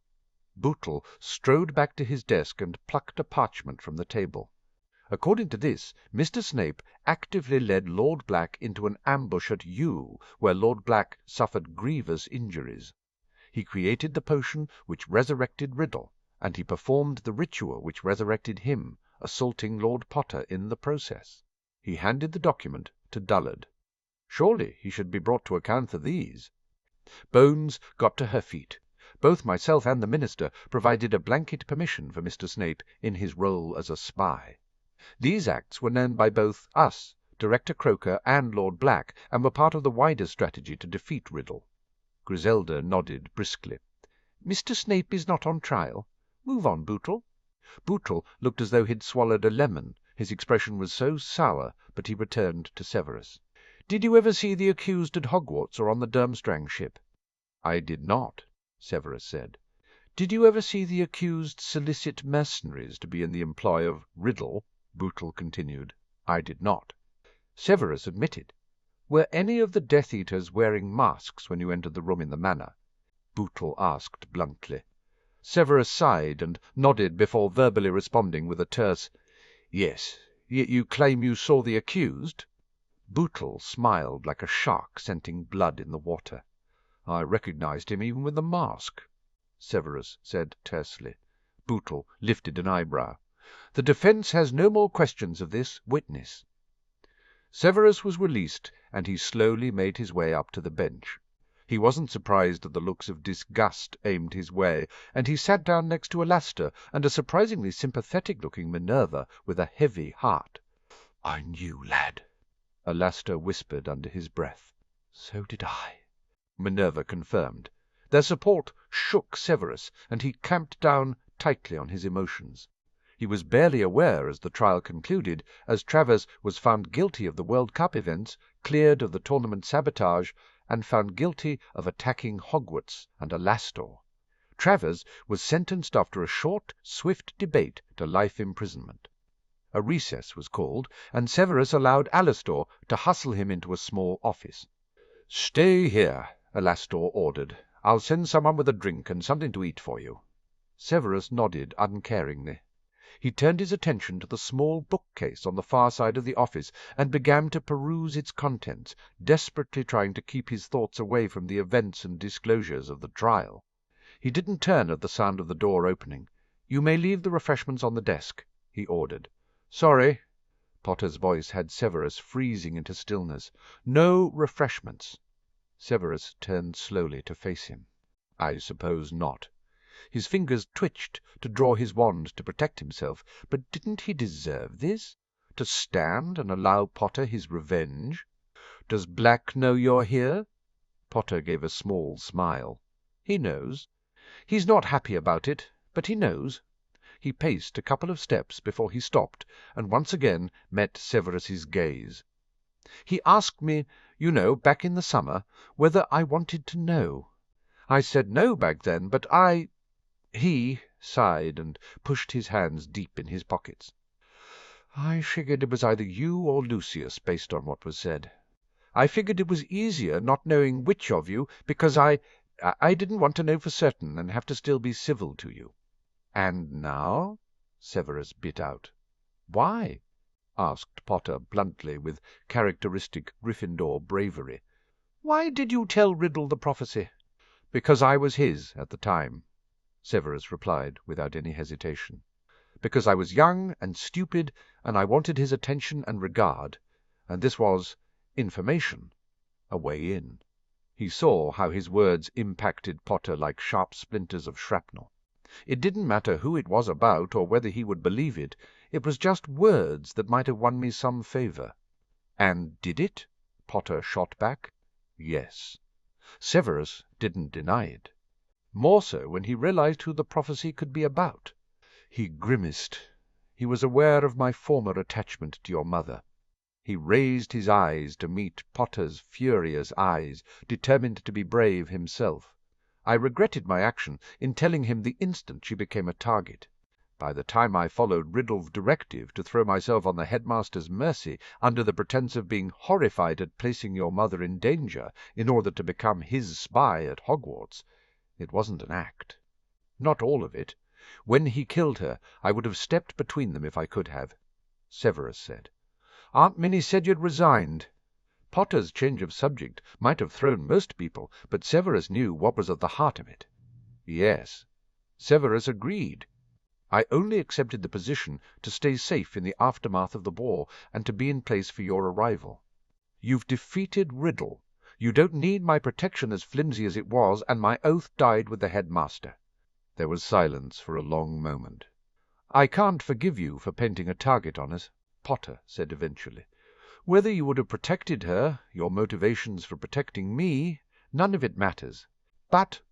Bootle strode back to his desk and plucked a parchment from the table. According to this, Mr. Snape actively led Lord Black into an ambush at Yew, where Lord Black suffered grievous injuries. He created the potion which resurrected Riddle, and he performed the ritual which resurrected him, assaulting Lord Potter in the process. He handed the document to Dullard. Surely he should be brought to account for these. Bones got to her feet. Both myself and the minister provided a blanket permission for Mr. Snape in his role as a spy. These acts were known by both us, Director Croker, and Lord Black, and were part of the wider strategy to defeat Riddle. Griselda nodded briskly. "Mr. Snape is not on trial. Move on, Bootle." Bootle looked as though he'd swallowed a lemon. His expression was so sour, but he returned to Severus. "Did you ever see the accused at Hogwarts or on the Durmstrang ship?" "I did not," Severus said. "Did you ever see the accused solicit mercenaries to be in the employ of Riddle?" Bootle continued. "I did not." Severus admitted. "Were any of the Death Eaters wearing masks when you entered the room in the Manor?" Bootle asked bluntly. Severus sighed and nodded before verbally responding with a terse, "Yes. Yet you claim you saw the accused?" Bootle smiled like a shark scenting blood in the water. "I recognized him even with the mask," Severus said tersely. Bootle lifted an eyebrow. "The defence has no more questions of this witness." Severus was released, and he slowly made his way up to the bench. He wasn't surprised at the looks of disgust aimed his way, and he sat down next to Alastor and a surprisingly sympathetic-looking Minerva with a heavy heart. "I knew, lad," Alastor whispered under his breath. "So did I," Minerva confirmed. Their support shook Severus, and he clamped down tightly on his emotions. He was barely aware, as the trial concluded, as Travers was found guilty of the World Cup events, cleared of the tournament sabotage, and found guilty of attacking Hogwarts and Alastor. Travers was sentenced after a short, swift debate to life imprisonment. A recess was called, and Severus allowed Alastor to hustle him into a small office. "Stay here," Alastor ordered. "I'll send someone with a drink and something to eat for you." Severus nodded uncaringly. He turned his attention to the small bookcase on the far side of the office and began to peruse its contents, desperately trying to keep his thoughts away from the events and disclosures of the trial. He didn't turn at the sound of the door opening. "You may leave the refreshments on the desk," he ordered. "Sorry." Potter's voice had Severus freezing into stillness. "No refreshments." Severus turned slowly to face him. "I suppose not." His fingers twitched to draw his wand to protect himself, but didn't he deserve this? To stand and allow Potter his revenge? "Does Black know you're here?" Potter gave a small smile. "He knows. He's not happy about it, but he knows." He paced a couple of steps before he stopped, and once again met Severus's gaze. "He asked me, back in the summer, whether I wanted to know. I said no back then, but He sighed and pushed his hands deep in his pockets. "I figured it was either you or Lucius, based on what was said. I figured it was easier not knowing which of you, because I didn't want to know for certain and have to still be civil to you." "And now?" Severus bit out. "Why?" asked Potter bluntly, with characteristic Gryffindor bravery. "Why did you tell Riddle the prophecy?" "Because I was his at the time," Severus replied without any hesitation. "Because I was young and stupid, and I wanted his attention and regard, and this was information, a way in." He saw how his words impacted Potter like sharp splinters of shrapnel. It didn't matter who it was about or whether he would believe it. It was just words that might have won me some favor. "And did it?" Potter shot back. "Yes." Severus didn't deny it. More so when he realized who the prophecy could be about. He grimaced. He was aware of my former attachment to your mother. He raised his eyes to meet Potter's furious eyes, determined to be brave himself. I regretted my action in telling him the instant she became a target. By the time I followed Riddle's directive to throw myself on the headmaster's mercy under the pretence of being horrified at placing your mother in danger in order to become his spy at Hogwarts, it wasn't an act. Not all of it. When he killed her, I would have stepped between them if I could have. Severus said. Aunt Minnie said you'd resigned. Potter's change of subject might have thrown most people, but Severus knew what was at the heart of it. Yes. Severus agreed. I only accepted the position to stay safe in the aftermath of the war and to be in place for your arrival. You've defeated Riddle. You don't need my protection as flimsy as it was, and my oath died with the headmaster. There was silence for a long moment. I can't forgive you for painting a target on us, Potter said eventually. Whether you would have protected her, your motivations for protecting me, none of it matters. But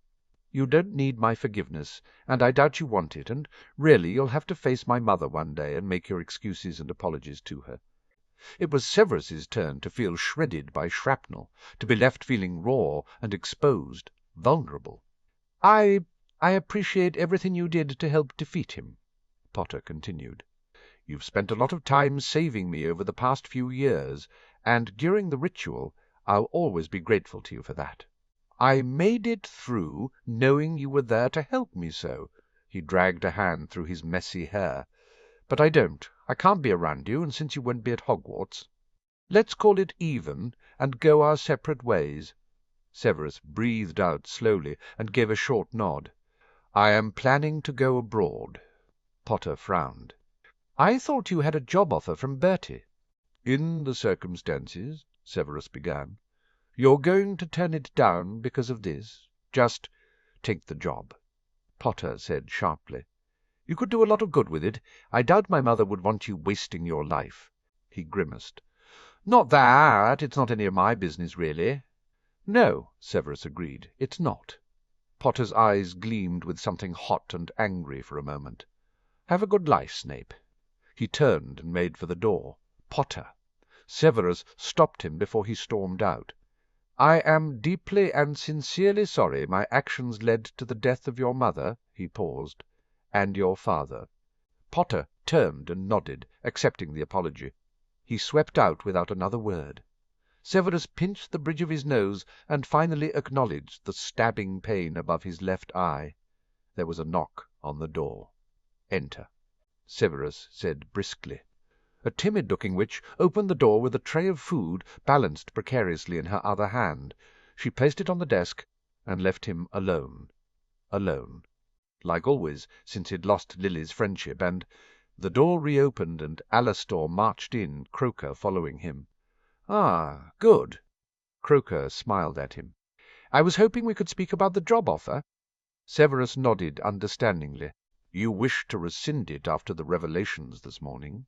you don't need my forgiveness, and I doubt you want it, and really you'll have to face my mother one day and make your excuses and apologies to her. It was Severus's turn to feel shredded by shrapnel, to be left feeling raw and exposed, vulnerable. I appreciate everything you did to help defeat him, Potter continued. You've spent a lot of time saving me over the past few years, and during the ritual I'll always be grateful to you for that. I made it through knowing you were there to help me so. He dragged a hand through his messy hair. But I don't. I can't be around you, and since you won't be at Hogwarts, let's call it even and go our separate ways. Severus breathed out slowly and gave a short nod. I am planning to go abroad. Potter frowned. I thought you had a job offer from Bertie. In the circumstances, Severus began. You're going to turn it down because of this? Just take the job, Potter said sharply. You could do a lot of good with it. I doubt my mother would want you wasting your life. He grimaced. Not that. It's not any of my business, really. No, Severus agreed. It's not. Potter's eyes gleamed with something hot and angry for a moment. Have a good life, Snape. He turned and made for the door. Potter. Severus stopped him before he stormed out. I am deeply and sincerely sorry my actions led to the death of your mother, he paused, and your father. Potter turned and nodded, accepting the apology. He swept out without another word. Severus pinched the bridge of his nose and finally acknowledged the stabbing pain above his left eye. There was a knock on the door. Enter, Severus said briskly. A timid-looking witch opened the door with a tray of food balanced precariously in her other hand. She placed it on the desk and left him alone. Alone. Like always, since he'd lost Lily's friendship, and the door reopened and Alastor marched in, Croaker following him. Ah, good. Croaker smiled at him. I was hoping we could speak about the job offer. Severus nodded understandingly. You wish to rescind it after the revelations this morning?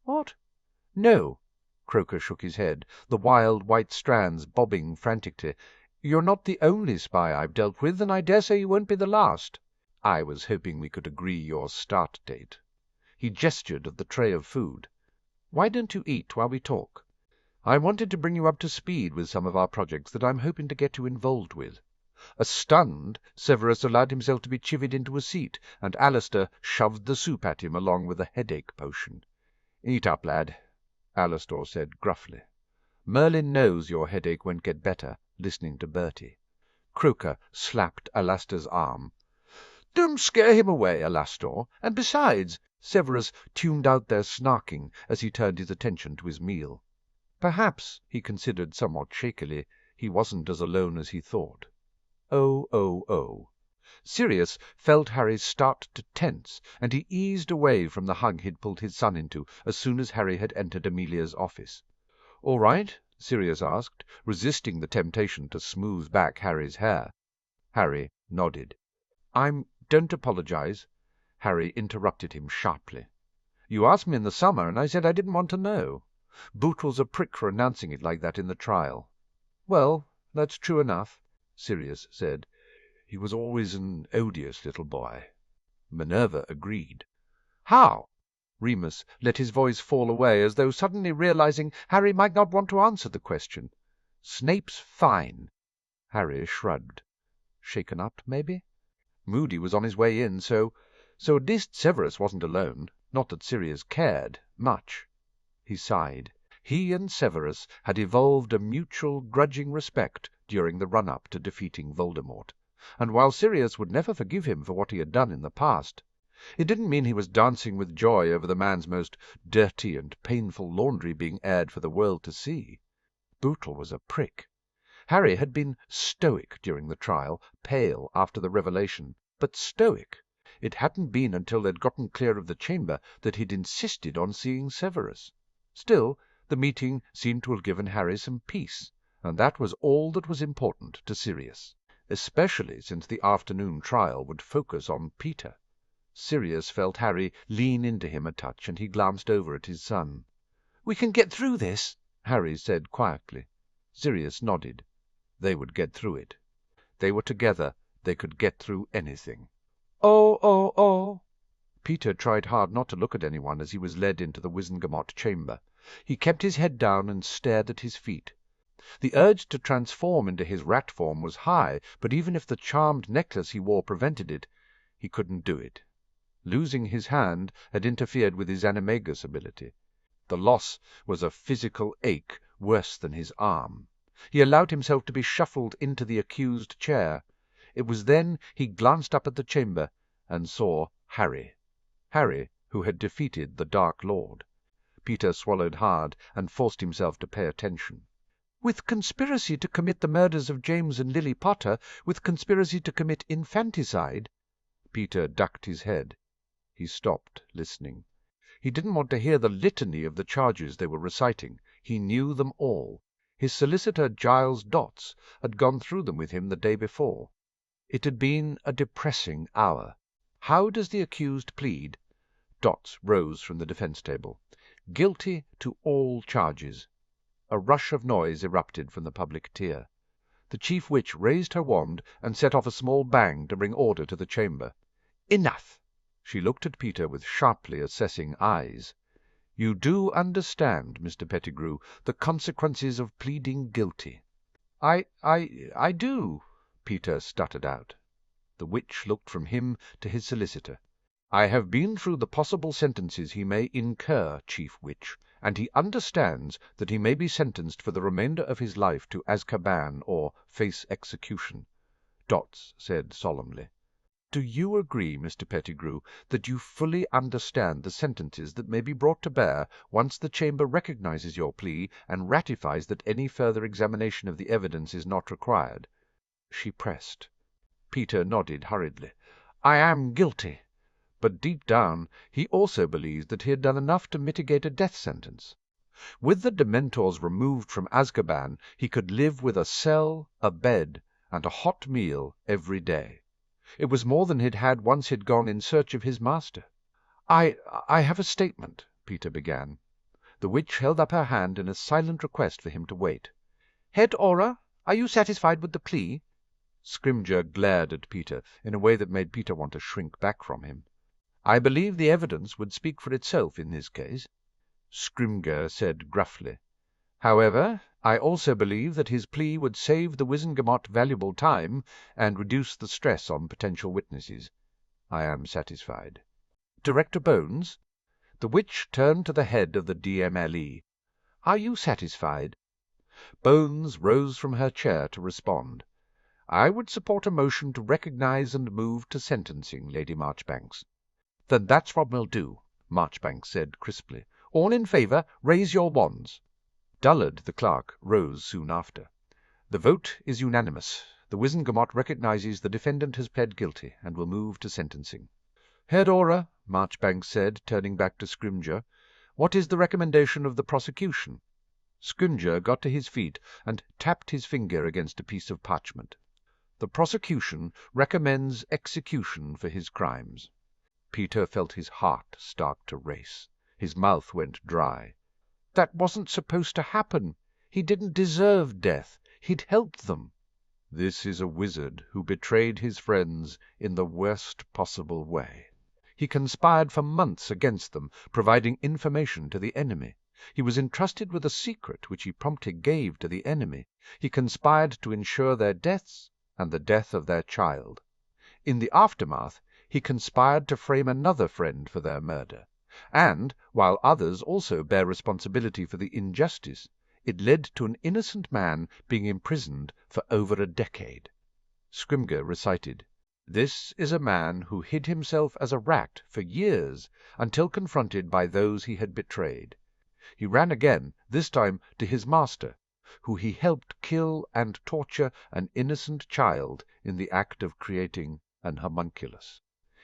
What? No. Croaker shook his head, the wild white strands bobbing frantically. You're not the only spy I've dealt with, and I dare say you won't be the last. I was hoping we could agree your start date. He gestured at the tray of food. Why don't you eat while we talk? I wanted to bring you up to speed with some of our projects that I'm hoping to get you involved with. Stunned, Severus allowed himself to be chivied into a seat, and Alastor shoved the soup at him along with a headache potion. Eat up, lad, Alastor said gruffly. Merlin knows your headache won't get better, listening to Bertie. Croaker slapped Alastor's arm. Don't scare him away, Alastor, and besides, Severus tuned out their snarking as he turned his attention to his meal. Perhaps, he considered somewhat shakily, he wasn't as alone as he thought. Oh. Sirius felt Harry start to tense, and he eased away from the hug he'd pulled his son into as soon as Harry had entered Amelia's office. All right? Sirius asked, resisting the temptation to smooth back Harry's hair. Harry nodded. Don't apologize. Harry interrupted him sharply. You asked me in the summer, and I said I didn't want to know. Bootle's a prick for announcing it like that in the trial. Well, that's true enough, Sirius said. He was always an odious little boy. Minerva agreed. How? Remus let his voice fall away as though suddenly realizing Harry might not want to answer the question. Snape's fine. Harry shrugged. Shaken up, maybe? Moody was on his way in, so... So at least Severus wasn't alone, not that Sirius cared much. He sighed. He and Severus had evolved a mutual grudging respect during the run-up to defeating Voldemort, and while Sirius would never forgive him for what he had done in the past, it didn't mean he was dancing with joy over the man's most dirty and painful laundry being aired for the world to see. Bootle was a prick. Harry had been stoic during the trial, pale after the revelation, but stoic. It hadn't been until they'd gotten clear of the chamber that he'd insisted on seeing Severus. Still, the meeting seemed to have given Harry some peace, and that was all that was important to Sirius, especially since the afternoon trial would focus on Peter. Sirius felt Harry lean into him a touch, and he glanced over at his son. "We can get through this," Harry said quietly. Sirius nodded. They would get through it. They were together. They could get through anything. "Oh, oh, oh!" Peter tried hard not to look at anyone as he was led into the Wizengamot chamber. He kept his head down and stared at his feet. The urge to transform into his rat form was high, but even if the charmed necklace he wore prevented it, he couldn't do it. Losing his hand had interfered with his animagus ability. The loss was a physical ache worse than his arm. He allowed himself to be shuffled into the accused chair. It was then he glanced up at the chamber and saw Harry. Harry, who had defeated the Dark Lord. Peter swallowed hard and forced himself to pay attention. "With conspiracy to commit the murders of James and Lily Potter, with conspiracy to commit infanticide." Peter ducked his head. He stopped, listening. He didn't want to hear the litany of the charges they were reciting. He knew them all. His solicitor, Giles Dotts, had gone through them with him the day before. It had been a depressing hour. "How does the accused plead?" Dotts rose from the defence table. "Guilty to all charges." A rush of noise erupted from the public tier. The chief witch raised her wand and set off a small bang to bring order to the chamber. "Enough!" She looked at Peter with sharply assessing eyes. "You do understand, Mr. Pettigrew, the consequences of pleading guilty?" I do," Peter stuttered out. The witch looked from him to his solicitor. "I have been through the possible sentences he may incur, Chief Witch, and he understands that he may be sentenced for the remainder of his life to Azkaban or face execution," Dotts said solemnly. "Do you agree, Mr. Pettigrew, that you fully understand the sentences that may be brought to bear once the chamber recognizes your plea and ratifies that any further examination of the evidence is not required?" She pressed. Peter nodded hurriedly. "I am guilty." But deep down he also believed that he had done enough to mitigate a death sentence. With the Dementors removed from Azkaban, he could live with a cell, a bed, and a hot meal every day. It was more than he'd had once he'd gone in search of his master. I have a statement," Peter began. The witch held up her hand in a silent request for him to wait. "Head Aura, are you satisfied with the plea?" Scrimgeour glared at Peter in a way that made Peter want to shrink back from him. "I believe the evidence would speak for itself in this case," Scrimgeour said gruffly. "However, I also believe that his plea would save the Wizengamot valuable time and reduce the stress on potential witnesses. I am satisfied. Director Bones?" The witch turned to the head of the DMLE. "Are you satisfied?" Bones rose from her chair to respond. "I would support a motion to recognize and move to sentencing, Lady Marchbanks." "Then that's what we'll do," Marchbanks said crisply. "All in favour, raise your wands." Dullard, the clerk, rose soon after. "The vote is unanimous. The Wizengamot recognizes the defendant has pled guilty and will move to sentencing." "Head Aura," Marchbanks said, turning back to Scrimgeour, "what is the recommendation of the prosecution?" Scrimgeour got to his feet and tapped his finger against a piece of parchment. "The prosecution recommends execution for his crimes." Peter felt his heart start to race. His mouth went dry. "That wasn't supposed to happen. He didn't deserve death. He'd helped them." "This is a wizard who betrayed his friends in the worst possible way. He conspired for months against them, providing information to the enemy. He was entrusted with a secret which he promptly gave to the enemy. He conspired to ensure their deaths and the death of their child. In the aftermath, he conspired to frame another friend for their murder, and, while others also bear responsibility for the injustice, it led to an innocent man being imprisoned for over a decade. Scrimger recited, "This is a man who hid himself as a rat for years until confronted by those he had betrayed. He ran again, this time to his master, who he helped kill and torture an innocent child in the act of creating an homunculus.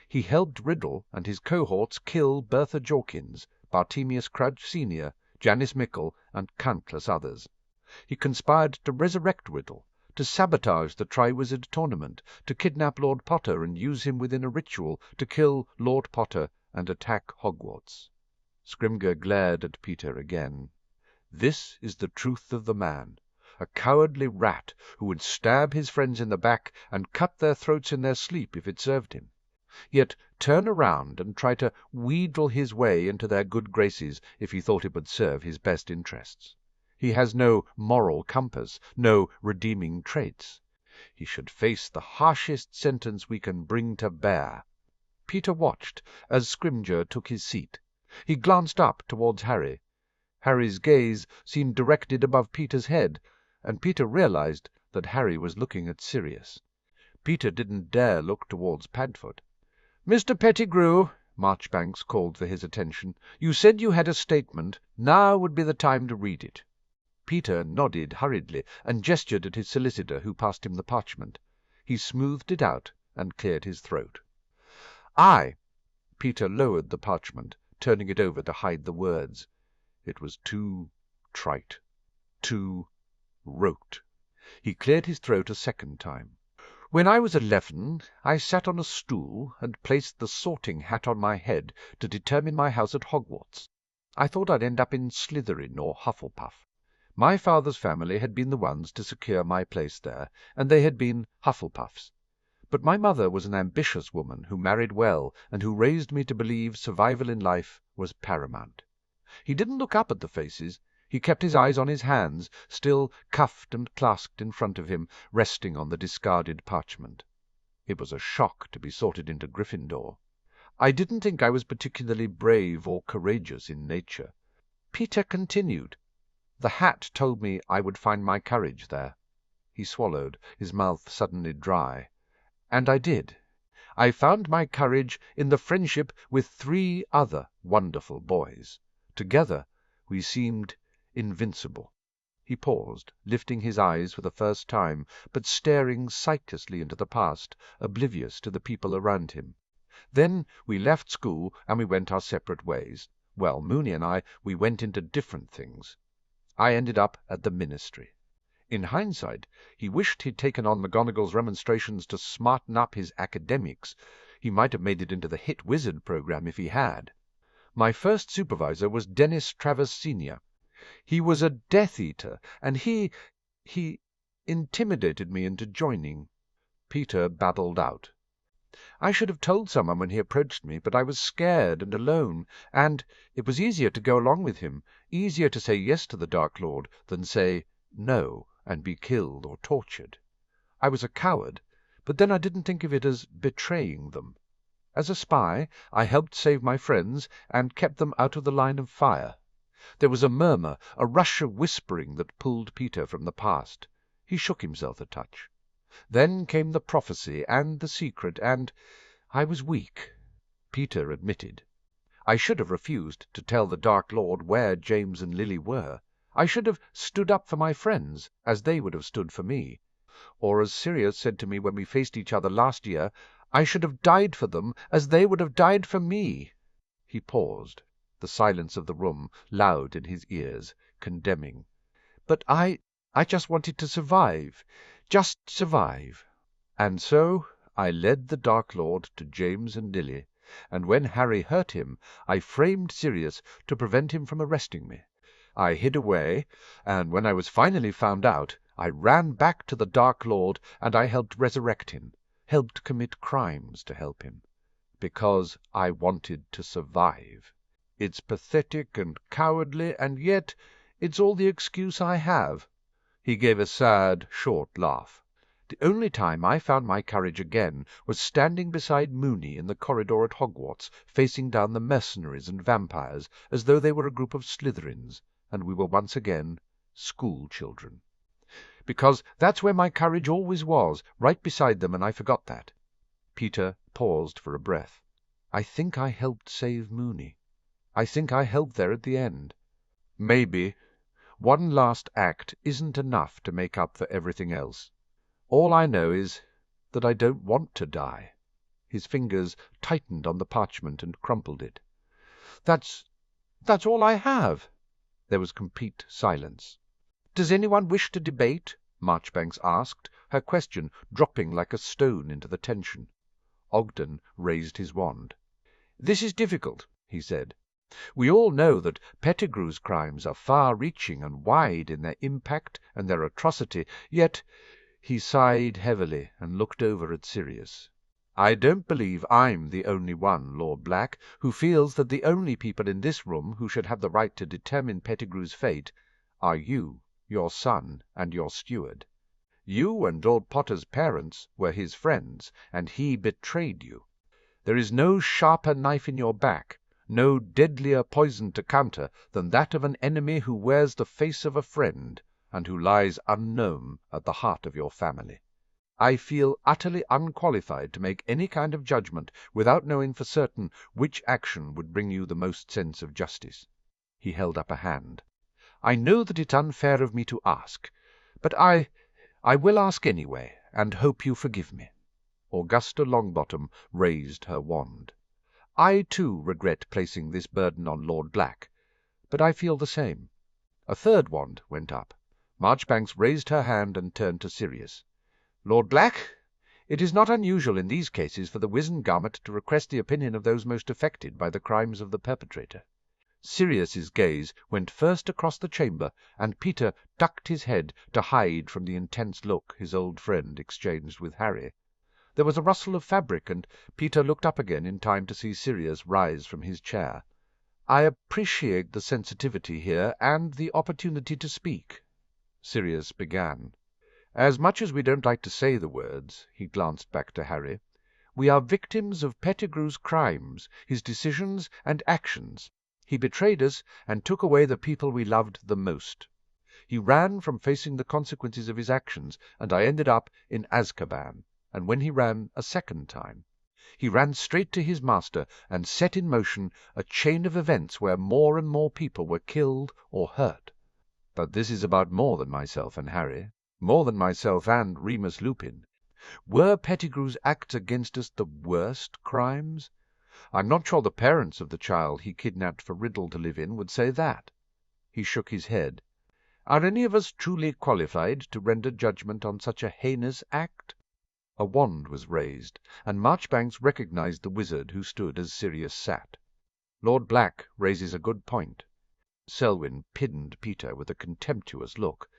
He helped Riddle and his cohorts kill Bertha Jorkins, Bartemius Crouch Sr., Janice Mickle, and countless others. He conspired to resurrect Riddle, to sabotage the Triwizard Tournament, to kidnap Lord Potter and use him within a ritual to kill Lord Potter and attack Hogwarts." Scrimger glared at Peter again. "This is the truth of the man, a cowardly rat who would stab his friends in the back and cut their throats in their sleep if it served him, yet turn around and try to wheedle his way into their good graces if he thought it would serve his best interests. He has no moral compass, no redeeming traits. He should face the harshest sentence we can bring to bear." Peter watched as Scrimger took his seat. He glanced up towards Harry. Harry's gaze seemed directed above Peter's head, and Peter realized that Harry was looking at Sirius. Peter didn't dare look towards Padfoot. "Mr. Pettigrew," Marchbanks called for his attention, "you said you had a statement. Now would be the time to read it." Peter nodded hurriedly and gestured at his solicitor, who passed him the parchment. He smoothed it out and cleared his throat. "I—" Peter lowered the parchment, turning it over to hide the words. It was too trite, too rote. He cleared his throat a second time. "When I was 11, I sat on a stool and placed the sorting hat on my head to determine my house at Hogwarts. I thought I'd end up in Slytherin or Hufflepuff. My father's family had been the ones to secure my place there, and they had been Hufflepuffs. But my mother was an ambitious woman who married well and who raised me to believe survival in life was paramount." He didn't look up at the faces. He kept his eyes on his hands, still cuffed and clasped in front of him, resting on the discarded parchment. It was a shock to be sorted into Gryffindor. "I didn't think I was particularly brave or courageous in nature," Peter continued. "The hat told me I would find my courage there." He swallowed, his mouth suddenly dry. "And I did. I found my courage in the friendship with 3 other wonderful boys. Together we seemed invincible." He paused, lifting his eyes for the first time, but staring sightlessly into the past, oblivious to the people around him. "Then we left school and we went our separate ways. Well, Moony and I, we went into different things. I ended up at the Ministry." In hindsight, he wished he'd taken on McGonagall's remonstrations to smarten up his academics. He might have made it into the Hit Wizard program if he had. "My first supervisor was Dennis Travers Sr. He was a Death-Eater, and he intimidated me into joining." Peter babbled out. "I should have told someone when he approached me, but I was scared and alone, and it was easier to go along with him, easier to say yes to the Dark Lord than say no and be killed or tortured. I was a coward, but then I didn't think of it as betraying them. As a spy, I helped save my friends and kept them out of the line of fire." There was a murmur, a rush of whispering that pulled Peter from the past. He shook himself a touch. "Then came the prophecy and the secret, and I was weak," Peter admitted. "I should have refused to tell the Dark Lord where James and Lily were. I should have stood up for my friends, as they would have stood for me. Or, as Sirius said to me when we faced each other last year, I should have died for them as they would have died for me." He paused, the silence of the room loud in his ears, condemning. "But I just wanted to survive. Just survive. And so I led the Dark Lord to James and Lily, and when Harry hurt him, I framed Sirius to prevent him from arresting me. I hid away, and when I was finally found out, I ran back to the Dark Lord, and I helped resurrect him, helped commit crimes to help him, because I wanted to survive. It's pathetic and cowardly, and yet it's all the excuse I have." He gave a sad, short laugh. The only time I found my courage again was standing beside Mooney in the corridor at Hogwarts, facing down the mercenaries and vampires as though they were a group of Slytherins, and we were once again school children. Because that's where my courage always was, right beside them, and I forgot that. Peter paused for a breath. I think I helped save Mooney. I think I helped there at the end. Maybe. One last act isn't enough to make up for everything else. All I know is that I don't want to die. His fingers tightened on the parchment and crumpled it. That's all I have. There was complete silence. Does anyone wish to debate? Marchbanks asked, her question dropping like a stone into the tension. Ogden raised his wand. This is difficult, he said. We all know that Pettigrew's crimes are far-reaching and wide in their impact and their atrocity, yet he sighed heavily and looked over at Sirius. I don't believe I'm the only one, Lord Black, who feels that the only people in this room who should have the right to determine Pettigrew's fate are you, your son, and your steward. You and Lord Potter's parents were his friends, and he betrayed you. There is no sharper knife in your back, no deadlier poison to counter than that of an enemy who wears the face of a friend, and who lies unknown at the heart of your family. I feel utterly unqualified to make any kind of judgment without knowing for certain which action would bring you the most sense of justice. He held up a hand. I know that it's unfair of me to ask, but I will ask anyway, and hope you forgive me. Augusta Longbottom raised her wand. I, too, regret placing this burden on Lord Black, but I feel the same. A third wand went up. Marchbanks raised her hand and turned to Sirius. Lord Black, it is not unusual in these cases for the Wizengamot to request the opinion of those most affected by the crimes of the perpetrator. Sirius's gaze went first across the chamber, and Peter ducked his head to hide from the intense look his old friend exchanged with Harry. There was a rustle of fabric, and Peter looked up again in time to see Sirius rise from his chair. I appreciate the sensitivity here and the opportunity to speak. Sirius began. As much as we don't like to say the words, he glanced back to Harry, we are victims of Pettigrew's crimes, his decisions and actions. He betrayed us and took away the people we loved the most. He ran from facing the consequences of his actions, and I ended up in Azkaban. And when he ran a second time, he ran straight to his master and set in motion a chain of events where more and more people were killed or hurt. But this is about more than myself and Harry, more than myself and Remus Lupin. Were Pettigrew's acts against us the worst crimes? I'm not sure the parents of the child he kidnapped for Riddle to live in would say that. He shook his head. Are any of us truly qualified to render judgment on such a heinous act? A wand was raised, and Marchbanks recognized the wizard who stood as Sirius sat. Lord Black raises a good point. Selwyn pinned Peter with a contemptuous look.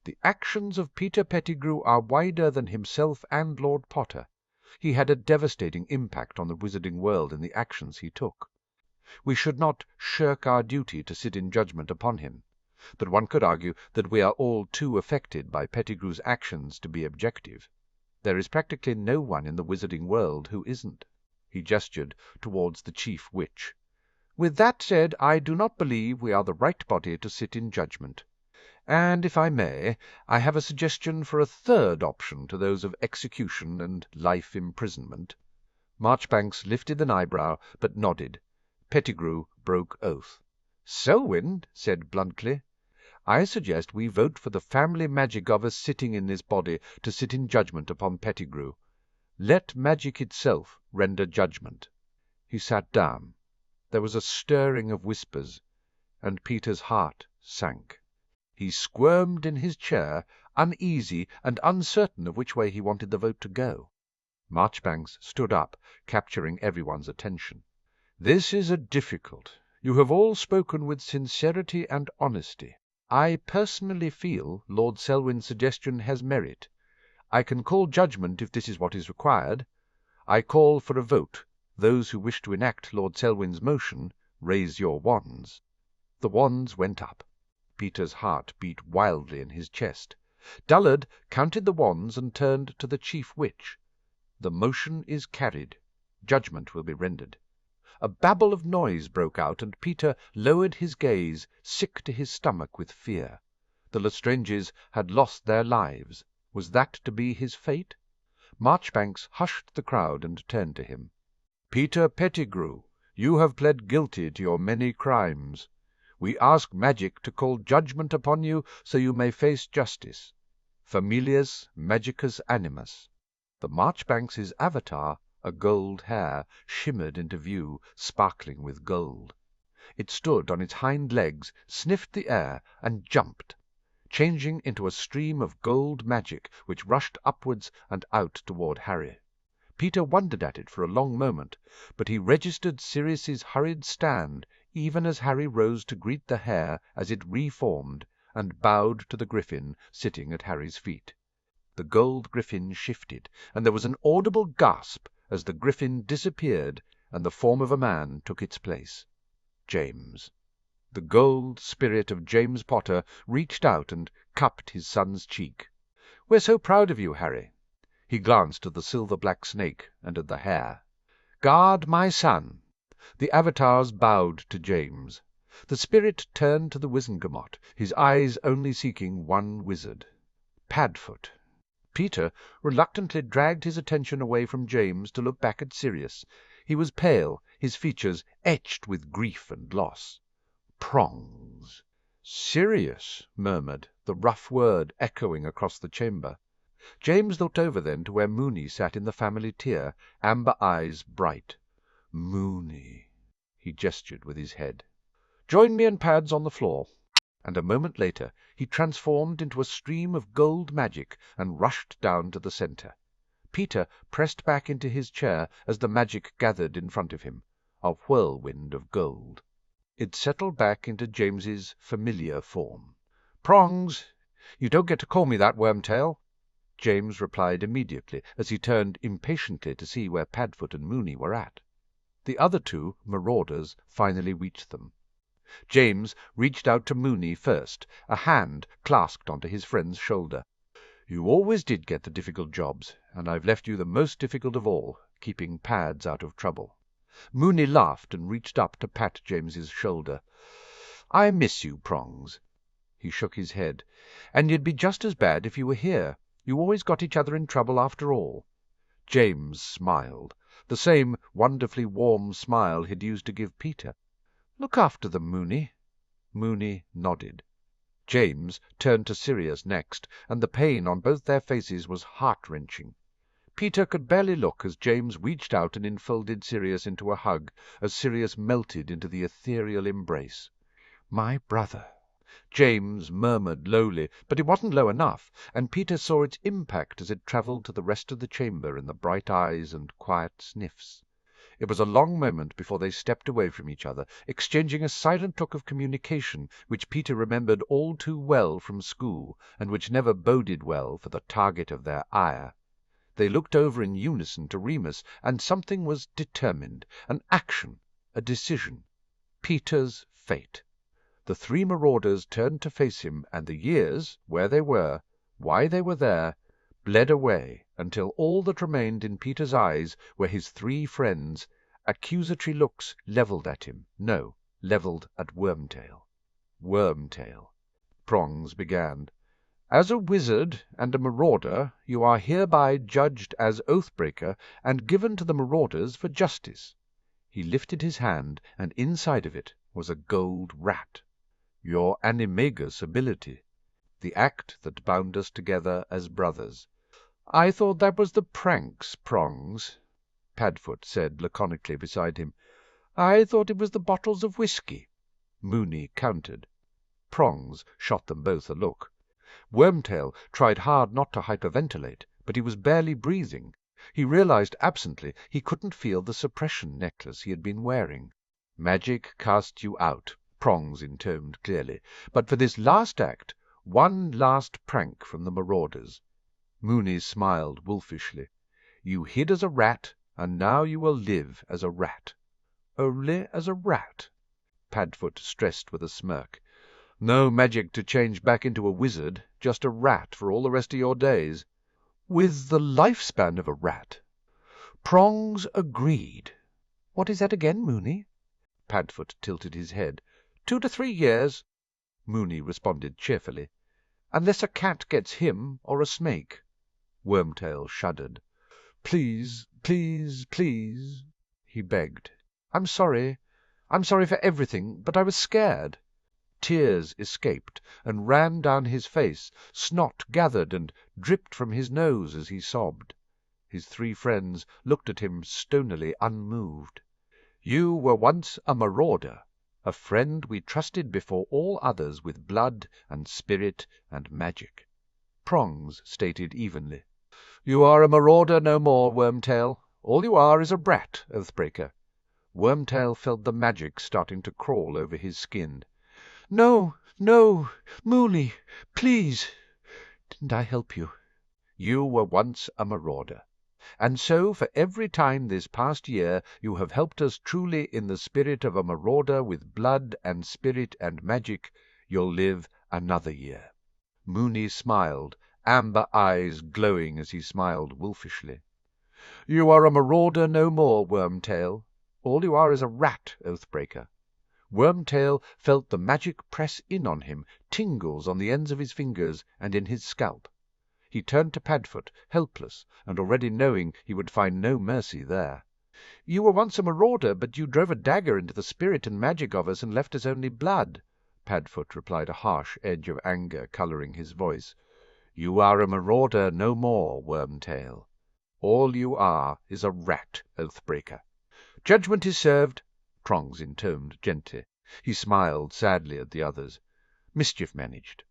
The actions of Peter Pettigrew are wider than himself and Lord Potter. He had a devastating impact on the wizarding world in the actions he took. We should not shirk our duty to sit in judgment upon him, but one could argue that we are all too affected by Pettigrew's actions to be objective. There is practically no one in the wizarding world who isn't. He gestured towards the chief witch. With that said, I do not believe we are the right body to sit in judgment. And, if I may, I have a suggestion for a third option to those of execution and life imprisonment. Marchbanks lifted an eyebrow, but nodded. Pettigrew broke oath. Selwyn said bluntly, I suggest we vote for the family magic of us sitting in this body to sit in judgment upon Pettigrew. Let magic itself render judgment. He sat down. There was a stirring of whispers, and Peter's heart sank. He squirmed in his chair, uneasy and uncertain of which way he wanted the vote to go. Marchbanks stood up, capturing everyone's attention. This is a difficult. You have all spoken with sincerity and honesty. I personally feel Lord Selwyn's suggestion has merit. I can call judgment if this is what is required. I call for a vote. Those who wish to enact Lord Selwyn's motion, raise your wands. The wands went up. Peter's heart beat wildly in his chest. Dullard counted the wands and turned to the chief witch. "The motion is carried. Judgment will be rendered." A babble of noise broke out, and Peter lowered his gaze, sick to his stomach with fear. The Lestranges had lost their lives. Was that to be his fate? Marchbanks hushed the crowd and turned to him. "Peter Pettigrew, you have pled guilty to your many crimes. We ask magic to call judgment upon you so you may face justice. Familias magicus animus." The Marchbanks's avatar, a gold hare, shimmered into view, sparkling with gold. It stood on its hind legs, sniffed the air, and jumped, changing into a stream of gold magic which rushed upwards and out toward Harry. Peter wondered at it for a long moment, but he registered Sirius's hurried stand even as Harry rose to greet the hare as it reformed and bowed to the griffin sitting at Harry's feet. The gold griffin shifted, and there was an audible gasp as the griffin disappeared and the form of a man took its place. James. The gold spirit of James Potter reached out and cupped his son's cheek. "We're so proud of you, Harry." He glanced at the silver-black snake and at the hare. "Guard my son." The avatars bowed to James. The spirit turned to the Wizengamot, his eyes only seeking one wizard. Padfoot. Peter reluctantly dragged his attention away from James to look back at Sirius. He was pale, his features etched with grief and loss. "Prongs." "Sirius," murmured, the rough word echoing across the chamber. James looked over then to where Mooney sat in the family tier, amber eyes bright. "Mooney," he gestured with his head. "Join me and Pads on the floor." And a moment later he transformed into a stream of gold magic and rushed down to the centre. Peter pressed back into his chair as the magic gathered in front of him, a whirlwind of gold. It settled back into James's familiar form. "Prongs. You don't get to call me that, Wormtail." James replied immediately, as he turned impatiently to see where Padfoot and Mooney were at. The other two, Marauders, finally reached them. James reached out to Mooney first, a hand clasped onto his friend's shoulder. "You always did get the difficult jobs, and I've left you the most difficult of all, keeping Pads out of trouble." Mooney laughed and reached up to pat James's shoulder. "I miss you, Prongs." He shook his head. "And you'd be just as bad if you were here. You always got each other in trouble after all." James smiled, the same wonderfully warm smile he'd used to give Peter. "Look after them, Mooney." Mooney nodded. James turned to Sirius next, and the pain on both their faces was heart-wrenching. Peter could barely look as James reached out and enfolded Sirius into a hug, as Sirius melted into the ethereal embrace. "My brother." James murmured lowly, but it wasn't low enough, and Peter saw its impact as it travelled to the rest of the chamber in the bright eyes and quiet sniffs. It was a long moment before they stepped away from each other, exchanging a silent look of communication which Peter remembered all too well from school, and which never boded well for the target of their ire. They looked over in unison to Remus, and something was determined, an action, a decision. Peter's fate. The three Marauders turned to face him, and the years, where they were, why they were there, bled away until all that remained in Peter's eyes were his three friends, accusatory looks levelled at him, no, levelled at Wormtail. Wormtail. Prongs began. "As a wizard and a Marauder, you are hereby judged as Oathbreaker and given to the Marauders for justice." He lifted his hand, and inside of it was a gold rat. "Your animagus ability. The act that bound us together as brothers." "I thought that was the pranks, Prongs," Padfoot said laconically beside him. "I thought it was the bottles of whiskey." Mooney countered. Prongs shot them both a look. Wormtail tried hard not to hyperventilate, but he was barely breathing. He realized absently he couldn't feel the suppression necklace he had been wearing. "Magic cast you out," Prongs intoned clearly. "But for this last act, one last prank from the Marauders." Mooney smiled wolfishly. "You hid as a rat, and now you will live as a rat." "Only as a rat?" Padfoot stressed with a smirk. No magic to change back into a wizard, just a rat for all the rest of your days. With the lifespan of a rat. Prongs agreed. What is that again, Mooney? Padfoot tilted his head. 2 to 3 years, Mooney responded cheerfully. Unless a cat gets him or a snake. Wormtail shuddered. Please, please, please, he begged. I'm sorry for everything, but I was scared. Tears escaped and ran down his face, snot gathered and dripped from his nose as he sobbed. His 3 friends looked at him stonily unmoved. You were once a marauder, a friend we trusted before all others with blood and spirit and magic, Prongs stated evenly. You are a marauder no more, Wormtail. All you are is a brat, Oathbreaker. Wormtail felt the magic starting to crawl over his skin. No, Mooney, please. Didn't I help you? You were once a marauder. And so, for every time this past year, you have helped us truly in the spirit of a marauder with blood and spirit and magic, you'll live another year. Mooney smiled, amber eyes glowing as he smiled wolfishly. You are a marauder no more, Wormtail. All you are is a rat, Oathbreaker. Wormtail felt the magic press in on him, tingles on the ends of his fingers and in his scalp. He turned to Padfoot, helpless, and already knowing he would find no mercy there. You were once a marauder, but you drove a dagger into the spirit and magic of us and left us only blood, Padfoot replied, a harsh edge of anger colouring his voice. You are a marauder no more, Wormtail. All you are is a rat, Oathbreaker. Judgment is served, Prongs intoned gently. He smiled sadly at the others. Mischief managed.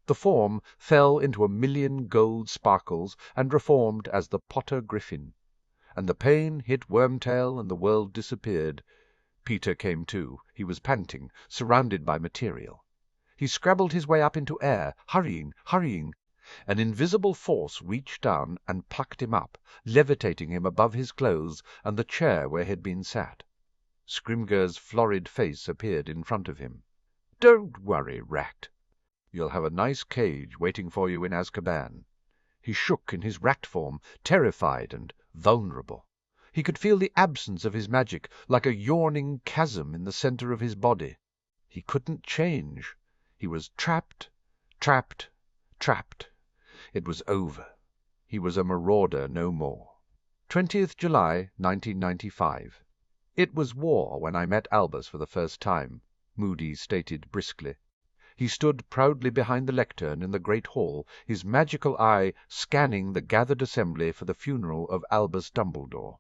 The form fell into 1,000,000 gold sparkles and reformed as the Potter Griffin. And the pain hit Wormtail and the world disappeared. Peter came too. He was panting, surrounded by material. He scrabbled his way up into air, hurrying. An invisible force reached down and plucked him up, levitating him above his clothes and the chair where he had been sat. Scrimger's florid face appeared in front of him. Don't worry, rat. You'll have a nice cage waiting for you in Azkaban. He shook in his rat form, terrified and vulnerable. He could feel the absence of his magic like a yawning chasm in the centre of his body. He couldn't change. He was trapped. It was over. He was a marauder no more. 20th July, 1995. It was war when I met Albus for the first time, Moody stated briskly. He stood proudly behind the lectern in the great hall, his magical eye scanning the gathered assembly for the funeral of Albus Dumbledore.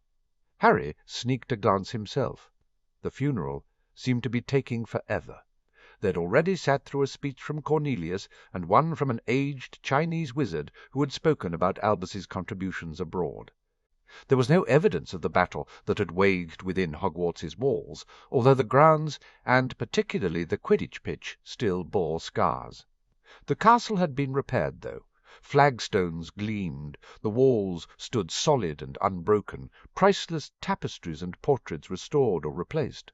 Harry sneaked a glance himself. The funeral seemed to be taking forever. They'd already sat through a speech from Cornelius and one from an aged Chinese wizard who had spoken about Albus's contributions abroad. There was no evidence of the battle that had waged within Hogwarts's walls, although the grounds, and particularly the Quidditch pitch, still bore scars. The castle had been repaired, though. Flagstones gleamed, the walls stood solid and unbroken, priceless tapestries and portraits restored or replaced.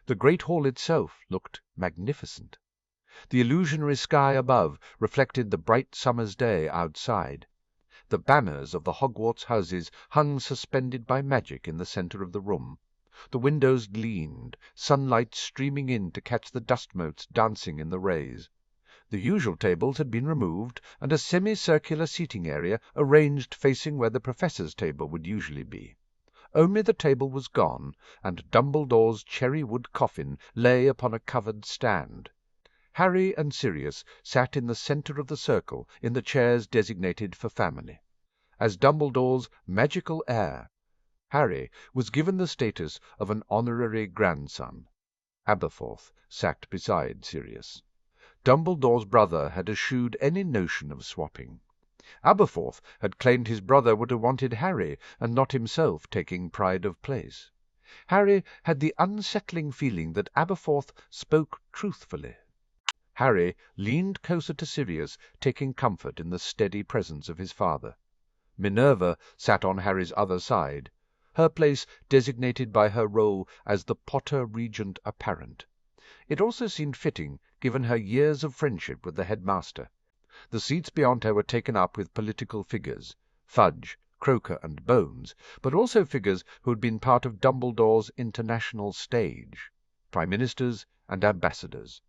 The great hall itself looked magnificent. The illusionary sky above reflected the bright summer's day outside. The banners of the Hogwarts houses hung suspended by magic in the centre of the room. The windows gleamed, sunlight streaming in to catch the dust motes dancing in the rays. The usual tables had been removed, and a semicircular seating area arranged facing where the professor's table would usually be. Only the table was gone, and Dumbledore's cherry-wood coffin lay upon a covered stand. Harry and Sirius sat in the centre of the circle in the chairs designated for family. As Dumbledore's magical heir, Harry was given the status of an honorary grandson. Aberforth sat beside Sirius. Dumbledore's brother had eschewed any notion of swapping. Aberforth had claimed his brother would have wanted Harry, and not himself taking pride of place. Harry had the unsettling feeling that Aberforth spoke truthfully. Harry leaned closer to Sirius, taking comfort in the steady presence of his father. Minerva sat on Harry's other side, her place designated by her role as the Potter Regent Apparent. It also seemed fitting, given her years of friendship with the headmaster. The seats beyond her were taken up with political figures, Fudge, Croker, and Bones, but also figures who had been part of Dumbledore's international stage, prime ministers and ambassadors.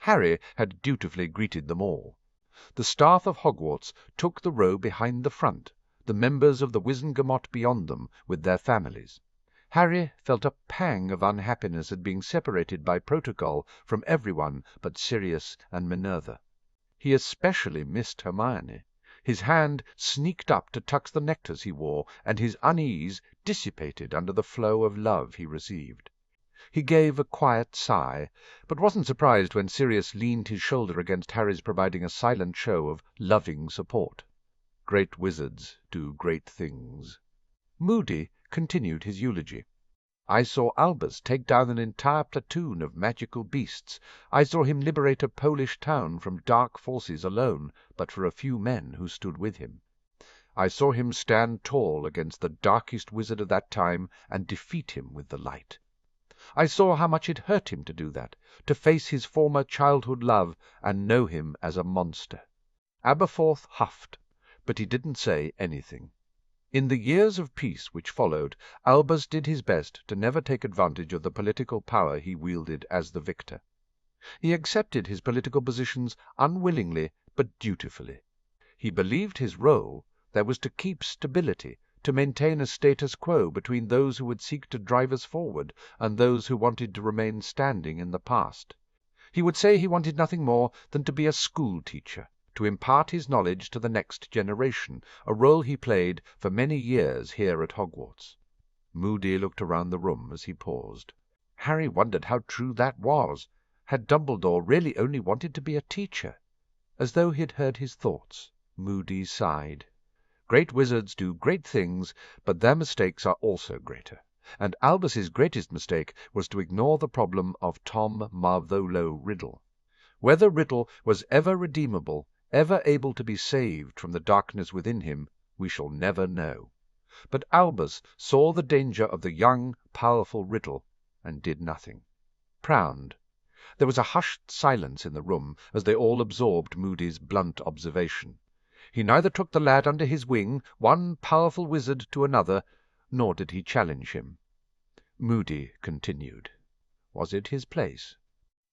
Harry had dutifully greeted them all. The staff of Hogwarts took the row behind the front, the members of the Wizengamot beyond them with their families. Harry felt a pang of unhappiness at being separated by protocol from everyone but Sirius and Minerva. He especially missed Hermione. His hand sneaked up to touch the necklace he wore, and his unease dissipated under the flow of love he received. He gave a quiet sigh, but wasn't surprised when Sirius leaned his shoulder against Harry's, providing a silent show of loving support. Great wizards do great things. Moody continued his eulogy. I saw Albus take down an entire platoon of magical beasts. I saw him liberate a Polish town from dark forces alone, but for a few men who stood with him. I saw him stand tall against the darkest wizard of that time and defeat him with the light. I saw how much it hurt him to do that, to face his former childhood love and know him as a monster. Aberforth huffed, but he didn't say anything. In the years of peace which followed, Albus did his best to never take advantage of the political power he wielded as the victor. He accepted his political positions unwillingly but dutifully. He believed his role there was to keep stability, to maintain a status quo between those who would seek to drive us forward and those who wanted to remain standing in the past. He would say he wanted nothing more than to be a school teacher, to impart his knowledge to the next generation, a role he played for many years here at Hogwarts. Moody looked around the room as he paused. Harry wondered how true that was. Had Dumbledore really only wanted to be a teacher? As though he had heard his thoughts, Moody sighed. Great wizards do great things, but their mistakes are also greater, and Albus's greatest mistake was to ignore the problem of Tom Marvolo Riddle. Whether Riddle was ever redeemable, ever able to be saved from the darkness within him, we shall never know. But Albus saw the danger of the young, powerful Riddle, and did nothing. Frowned. There was a hushed silence in the room as they all absorbed Moody's blunt observation. He neither took the lad under his wing, one powerful wizard to another, nor did he challenge him. Moody continued. Was it his place?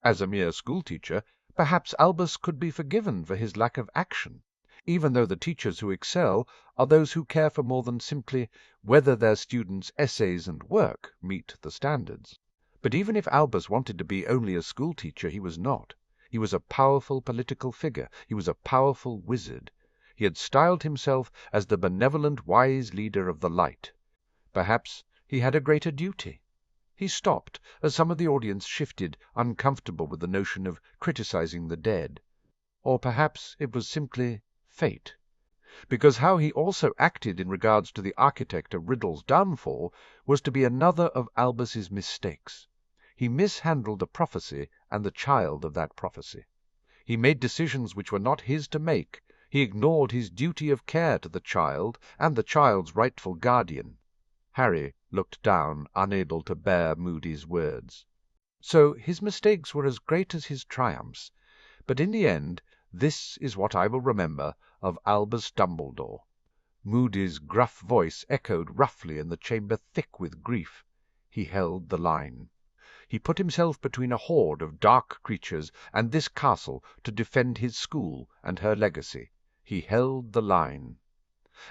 As a mere schoolteacher, perhaps Albus could be forgiven for his lack of action, even though the teachers who excel are those who care for more than simply whether their students' essays and work meet the standards. But even if Albus wanted to be only a schoolteacher, he was not. He was a powerful political figure. He was a powerful wizard. He had styled himself as the benevolent wise leader of the light. Perhaps he had a greater duty. He stopped as some of the audience shifted, uncomfortable with the notion of criticizing the dead. Or perhaps it was simply fate. Because how he also acted in regards to the architect of Riddle's downfall was to be another of Albus's mistakes. He mishandled a prophecy and the child of that prophecy. He made decisions which were not his to make. He ignored his duty of care to the child and the child's rightful guardian. Harry looked down, unable to bear Moody's words. So his mistakes were as great as his triumphs, but in the end this is what I will remember of Albus Dumbledore. Moody's gruff voice echoed roughly in the chamber thick with grief. He held the line. He put himself between a horde of dark creatures and this castle to defend his school and her legacy. He held the line.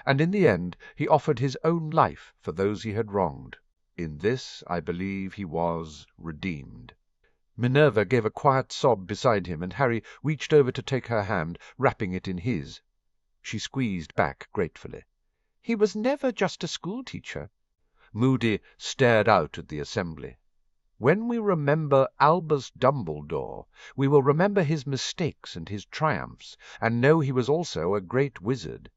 And in the end he offered his own life for those he had wronged. In this, I believe, he was redeemed. Minerva gave a quiet sob beside him, and Harry reached over to take her hand, wrapping it in his. She squeezed back gratefully. He was never just a schoolteacher. Moody stared out at the assembly. When we remember Albus Dumbledore, we will remember his mistakes and his triumphs, and know he was also a great wizard.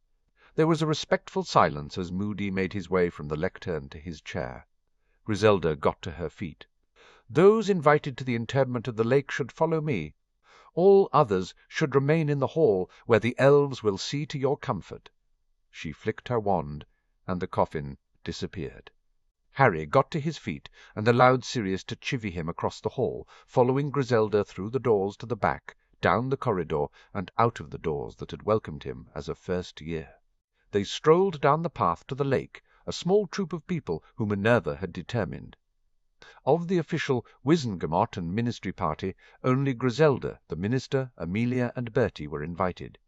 There was a respectful silence as Moody made his way from the lectern to his chair. Griselda got to her feet. Those invited to the interment of the lake should follow me. All others should remain in the hall, where the elves will see to your comfort. She flicked her wand, and the coffin disappeared. Harry got to his feet and allowed Sirius to chivvy him across the hall, following Griselda through the doors to the back, down the corridor, and out of the doors that had welcomed him as a first year. They strolled down the path to the lake, a small troop of people who Minerva had determined. Of the official Wizengamot and ministry party, only Griselda, the minister, Amelia, and Bertie were invited.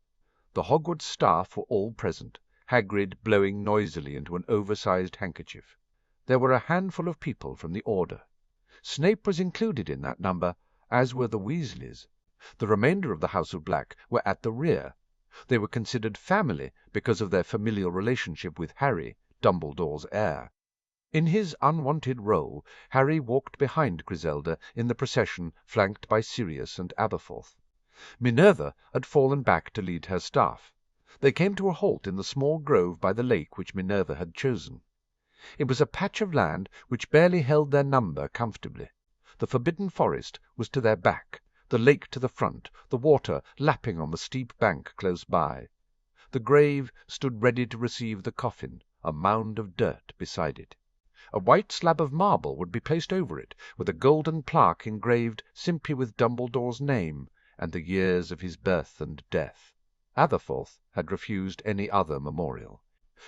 The Hogwarts staff were all present, Hagrid blowing noisily into an oversized handkerchief. There were a handful of people from the Order. Snape was included in that number, as were the Weasleys. The remainder of the House of Black were at the rear. They were considered family because of their familial relationship with Harry, Dumbledore's heir. In his unwanted role, Harry walked behind Griselda in the procession flanked by Sirius and Aberforth. Minerva had fallen back to lead her staff. They came to a halt in the small grove by the lake which Minerva had chosen. It was a patch of land which barely held their number comfortably. The forbidden forest was to their back, the lake to the front, the water lapping on the steep bank close by. The grave stood ready to receive the coffin, a mound of dirt beside it. A white slab of marble would be placed over it, with a golden plaque engraved simply with Dumbledore's name and the years of his birth and death. Aberforth had refused any other memorial.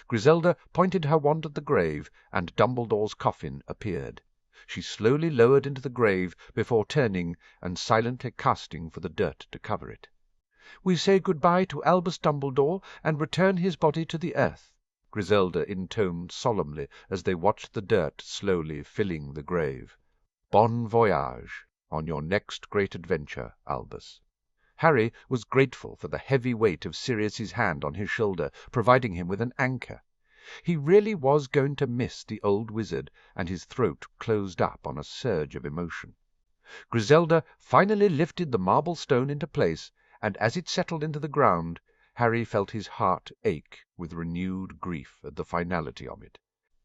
Griselda pointed her wand at the grave, and Dumbledore's coffin appeared. She slowly lowered into the grave before turning and silently casting for the dirt to cover it. "We say good-bye to Albus Dumbledore and return his body to the earth," Griselda intoned solemnly as they watched the dirt slowly filling the grave. "Bon voyage on your next great adventure, Albus." Harry was grateful for the heavy weight of Sirius's hand on his shoulder, providing him with an anchor. He really was going to miss the old wizard, and his throat closed up on a surge of emotion. Griselda finally lifted the marble stone into place, and as it settled into the ground, Harry felt his heart ache with renewed grief at the finality of it.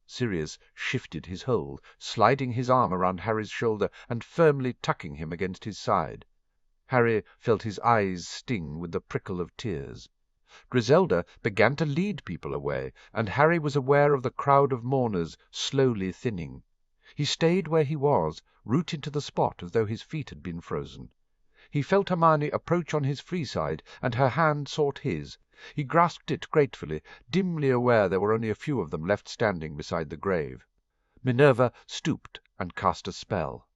Sirius shifted his hold, sliding his arm around Harry's shoulder and firmly tucking him against his side. Harry felt his eyes sting with the prickle of tears. Griselda began to lead people away, and Harry was aware of the crowd of mourners slowly thinning. He stayed where he was, rooted to the spot as though his feet had been frozen. He felt Hermione approach on his free side, and her hand sought his. He grasped it gratefully, dimly aware there were only a few of them left standing beside the grave. Minerva stooped and cast a spell.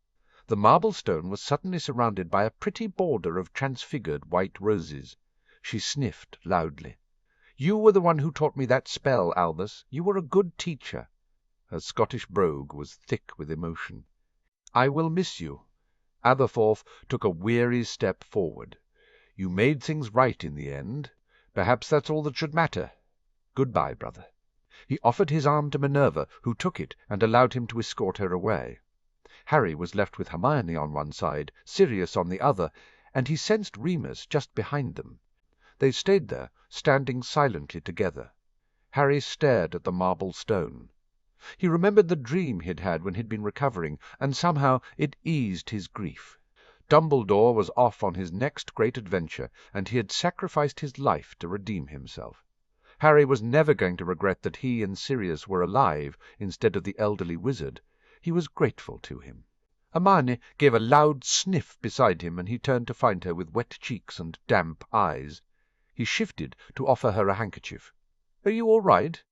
The marble stone was suddenly surrounded by a pretty border of transfigured white roses. She sniffed loudly. "You were the one who taught me that spell, Albus. You were a good teacher." Her Scottish brogue was thick with emotion. "I will miss you." Aberforth took a weary step forward. "You made things right in the end. Perhaps that's all that should matter. Good-bye, brother." He offered his arm to Minerva, who took it and allowed him to escort her away. Harry was left with Hermione on one side, Sirius on the other, and he sensed Remus just behind them. They stayed there, standing silently together. Harry stared at the marble stone. He remembered the dream he'd had when he'd been recovering, and somehow it eased his grief. Dumbledore was off on his next great adventure, and he had sacrificed his life to redeem himself. Harry was never going to regret that he and Sirius were alive instead of the elderly wizard. He was grateful to him. Hermione gave a loud sniff beside him, and he turned to find her with wet cheeks and damp eyes. He shifted to offer her a handkerchief. "Are you all right?"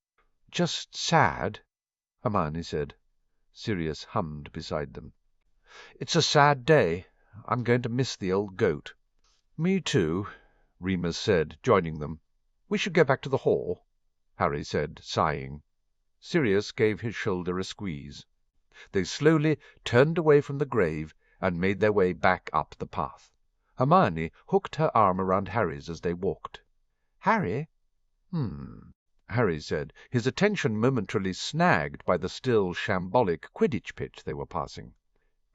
"Just sad," Hermione said. Sirius hummed beside them. "It's a sad day. I'm going to miss the old goat." "Me too," Remus said, joining them. "We should go back to the hall," Harry said, sighing. Sirius gave his shoulder a squeeze. They slowly turned away from the grave and made their way back up the path. Hermione hooked her arm around Harry's as they walked. "Harry?" Harry said, his attention momentarily snagged by the still shambolic Quidditch pitch they were passing.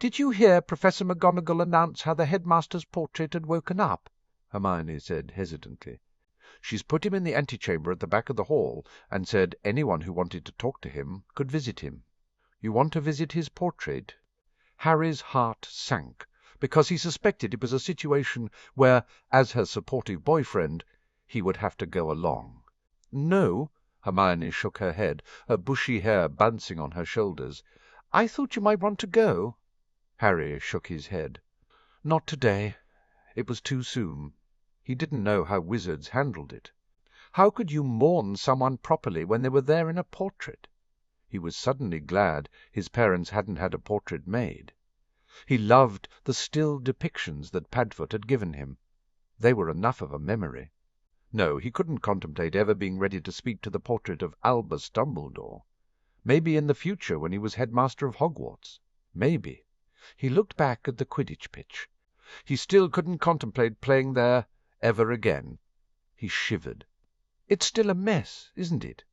"Did you hear Professor McGonagall announce how the headmaster's portrait had woken up?" Hermione said hesitantly. "She's put him in the antechamber at the back of the hall, and said anyone who wanted to talk to him could visit him." "You want to visit his portrait?" Harry's heart sank, because he suspected it was a situation where, as her supportive boyfriend, he would have to go along. "No, Hermione shook her head, her bushy hair bouncing on her shoulders. "I thought you might want to go." Harry shook his head. "Not today. It was too soon." He didn't know how wizards handled it. How could you mourn someone properly when they were there in a portrait? He was suddenly glad his parents hadn't had a portrait made. He loved the still depictions that Padfoot had given him. They were enough of a memory. No, he couldn't contemplate ever being ready to speak to the portrait of Albus Dumbledore. Maybe in the future when he was headmaster of Hogwarts. Maybe. He looked back at the Quidditch pitch. He still couldn't contemplate playing there ever again. He shivered. "It's still a mess, isn't it?"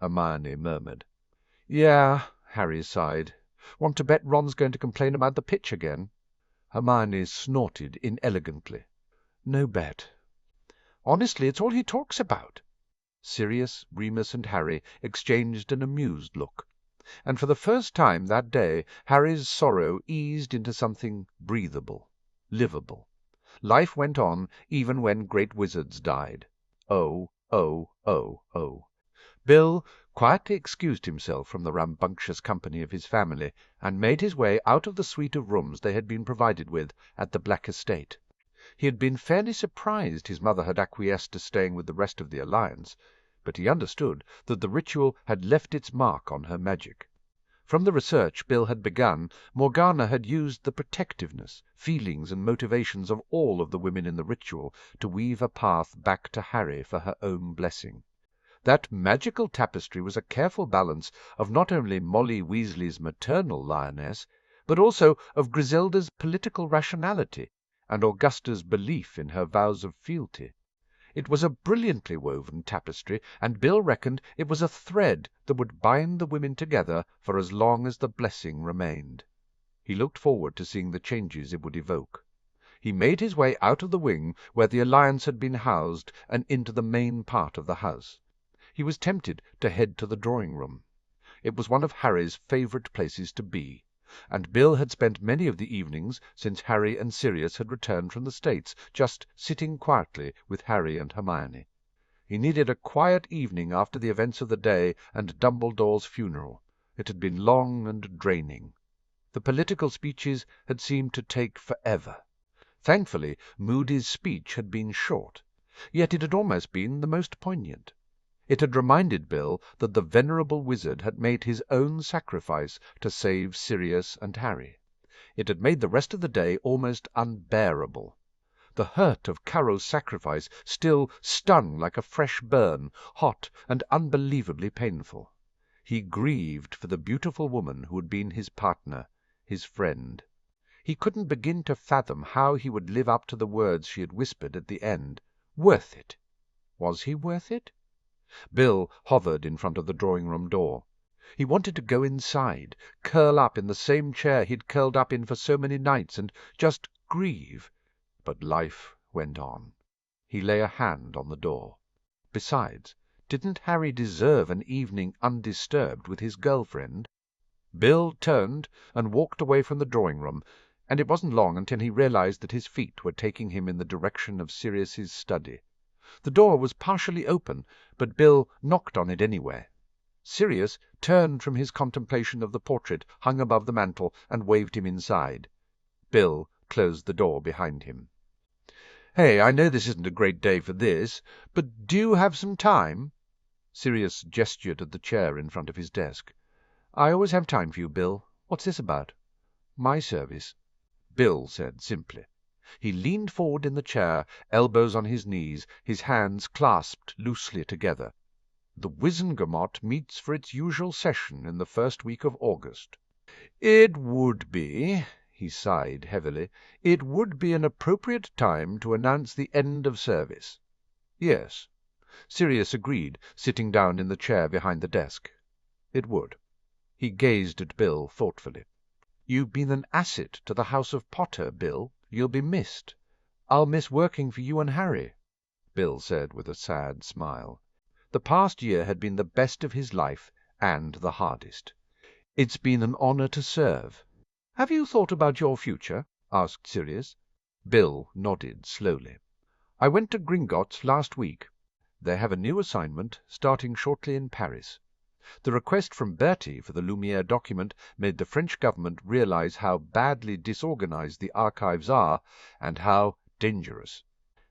Hermione murmured. "Yeah," Harry sighed. "Want to bet Ron's going to complain about the pitch again?" Hermione snorted inelegantly. "No bet." "Honestly, it's all he talks about." Sirius, Remus, and Harry exchanged an amused look, and for the first time that day Harry's sorrow eased into something breathable, livable. Life went on even when great wizards died. Oh, oh, oh, oh. Bill quietly excused himself from the rambunctious company of his family, and made his way out of the suite of rooms they had been provided with at the Black Estate. He had been fairly surprised his mother had acquiesced to staying with the rest of the Alliance, but he understood that the ritual had left its mark on her magic. From the research Bill had begun, Morgana had used the protectiveness, feelings, and motivations of all of the women in the ritual to weave a path back to Harry for her own blessing. That magical tapestry was a careful balance of not only Molly Weasley's maternal lioness, but also of Griselda's political rationality and Augusta's belief in her vows of fealty. It was a brilliantly woven tapestry, and Bill reckoned it was a thread that would bind the women together for as long as the blessing remained. He looked forward to seeing the changes it would evoke. He made his way out of the wing where the Alliance had been housed and into the main part of the house. He was tempted to head to the drawing-room. It was one of Harry's favourite places to be, and Bill had spent many of the evenings since Harry and Sirius had returned from the States just sitting quietly with Harry and Hermione. He needed a quiet evening after the events of the day and Dumbledore's funeral. It had been long and draining. The political speeches had seemed to take forever. Thankfully, Moody's speech had been short, yet it had almost been the most poignant. It had reminded Bill that the venerable wizard had made his own sacrifice to save Sirius and Harry. It had made the rest of the day almost unbearable. The hurt of Carrow's sacrifice still stung like a fresh burn, hot and unbelievably painful. He grieved for the beautiful woman who had been his partner, his friend. He couldn't begin to fathom how he would live up to the words she had whispered at the end. Worth it. Was he worth it? Bill hovered in front of the drawing-room door. He wanted to go inside, curl up in the same chair he'd curled up in for so many nights, and just grieve. But life went on. He lay a hand on the door. Besides, didn't Harry deserve an evening undisturbed with his girlfriend? Bill turned and walked away from the drawing-room, and it wasn't long until he realized that his feet were taking him in the direction of Sirius's study. The door was partially open, but Bill knocked on it anyway. Sirius turned from his contemplation of the portrait hung above the mantel and waved him inside. Bill closed the door behind him. "Hey, I know this isn't a great day for this, but do you have some time?" Sirius gestured at the chair in front of his desk. "I always have time for you, Bill. What's this about?" "My service," Bill said simply. He leaned forward in the chair, elbows on his knees, his hands clasped loosely together. "The Wizengamot meets for its usual session in the first week of August." "It would be," he sighed heavily, "it would be an appropriate time to announce the end of service." "Yes," Sirius agreed, sitting down in the chair behind the desk. "It would." He gazed at Bill thoughtfully. "You've been an asset to the House of Potter, Bill. You'll be missed." "I'll miss working for you and Harry," Bill said with a sad smile. The past year had been the best of his life and the hardest. "It's been an honor to serve." "Have you thought about your future?" asked Sirius. Bill nodded slowly. "I went to Gringotts last week." They have a new assignment starting shortly in Paris. The request from Bertie for the Lumière document made the French government realize how badly disorganized the archives are and how dangerous.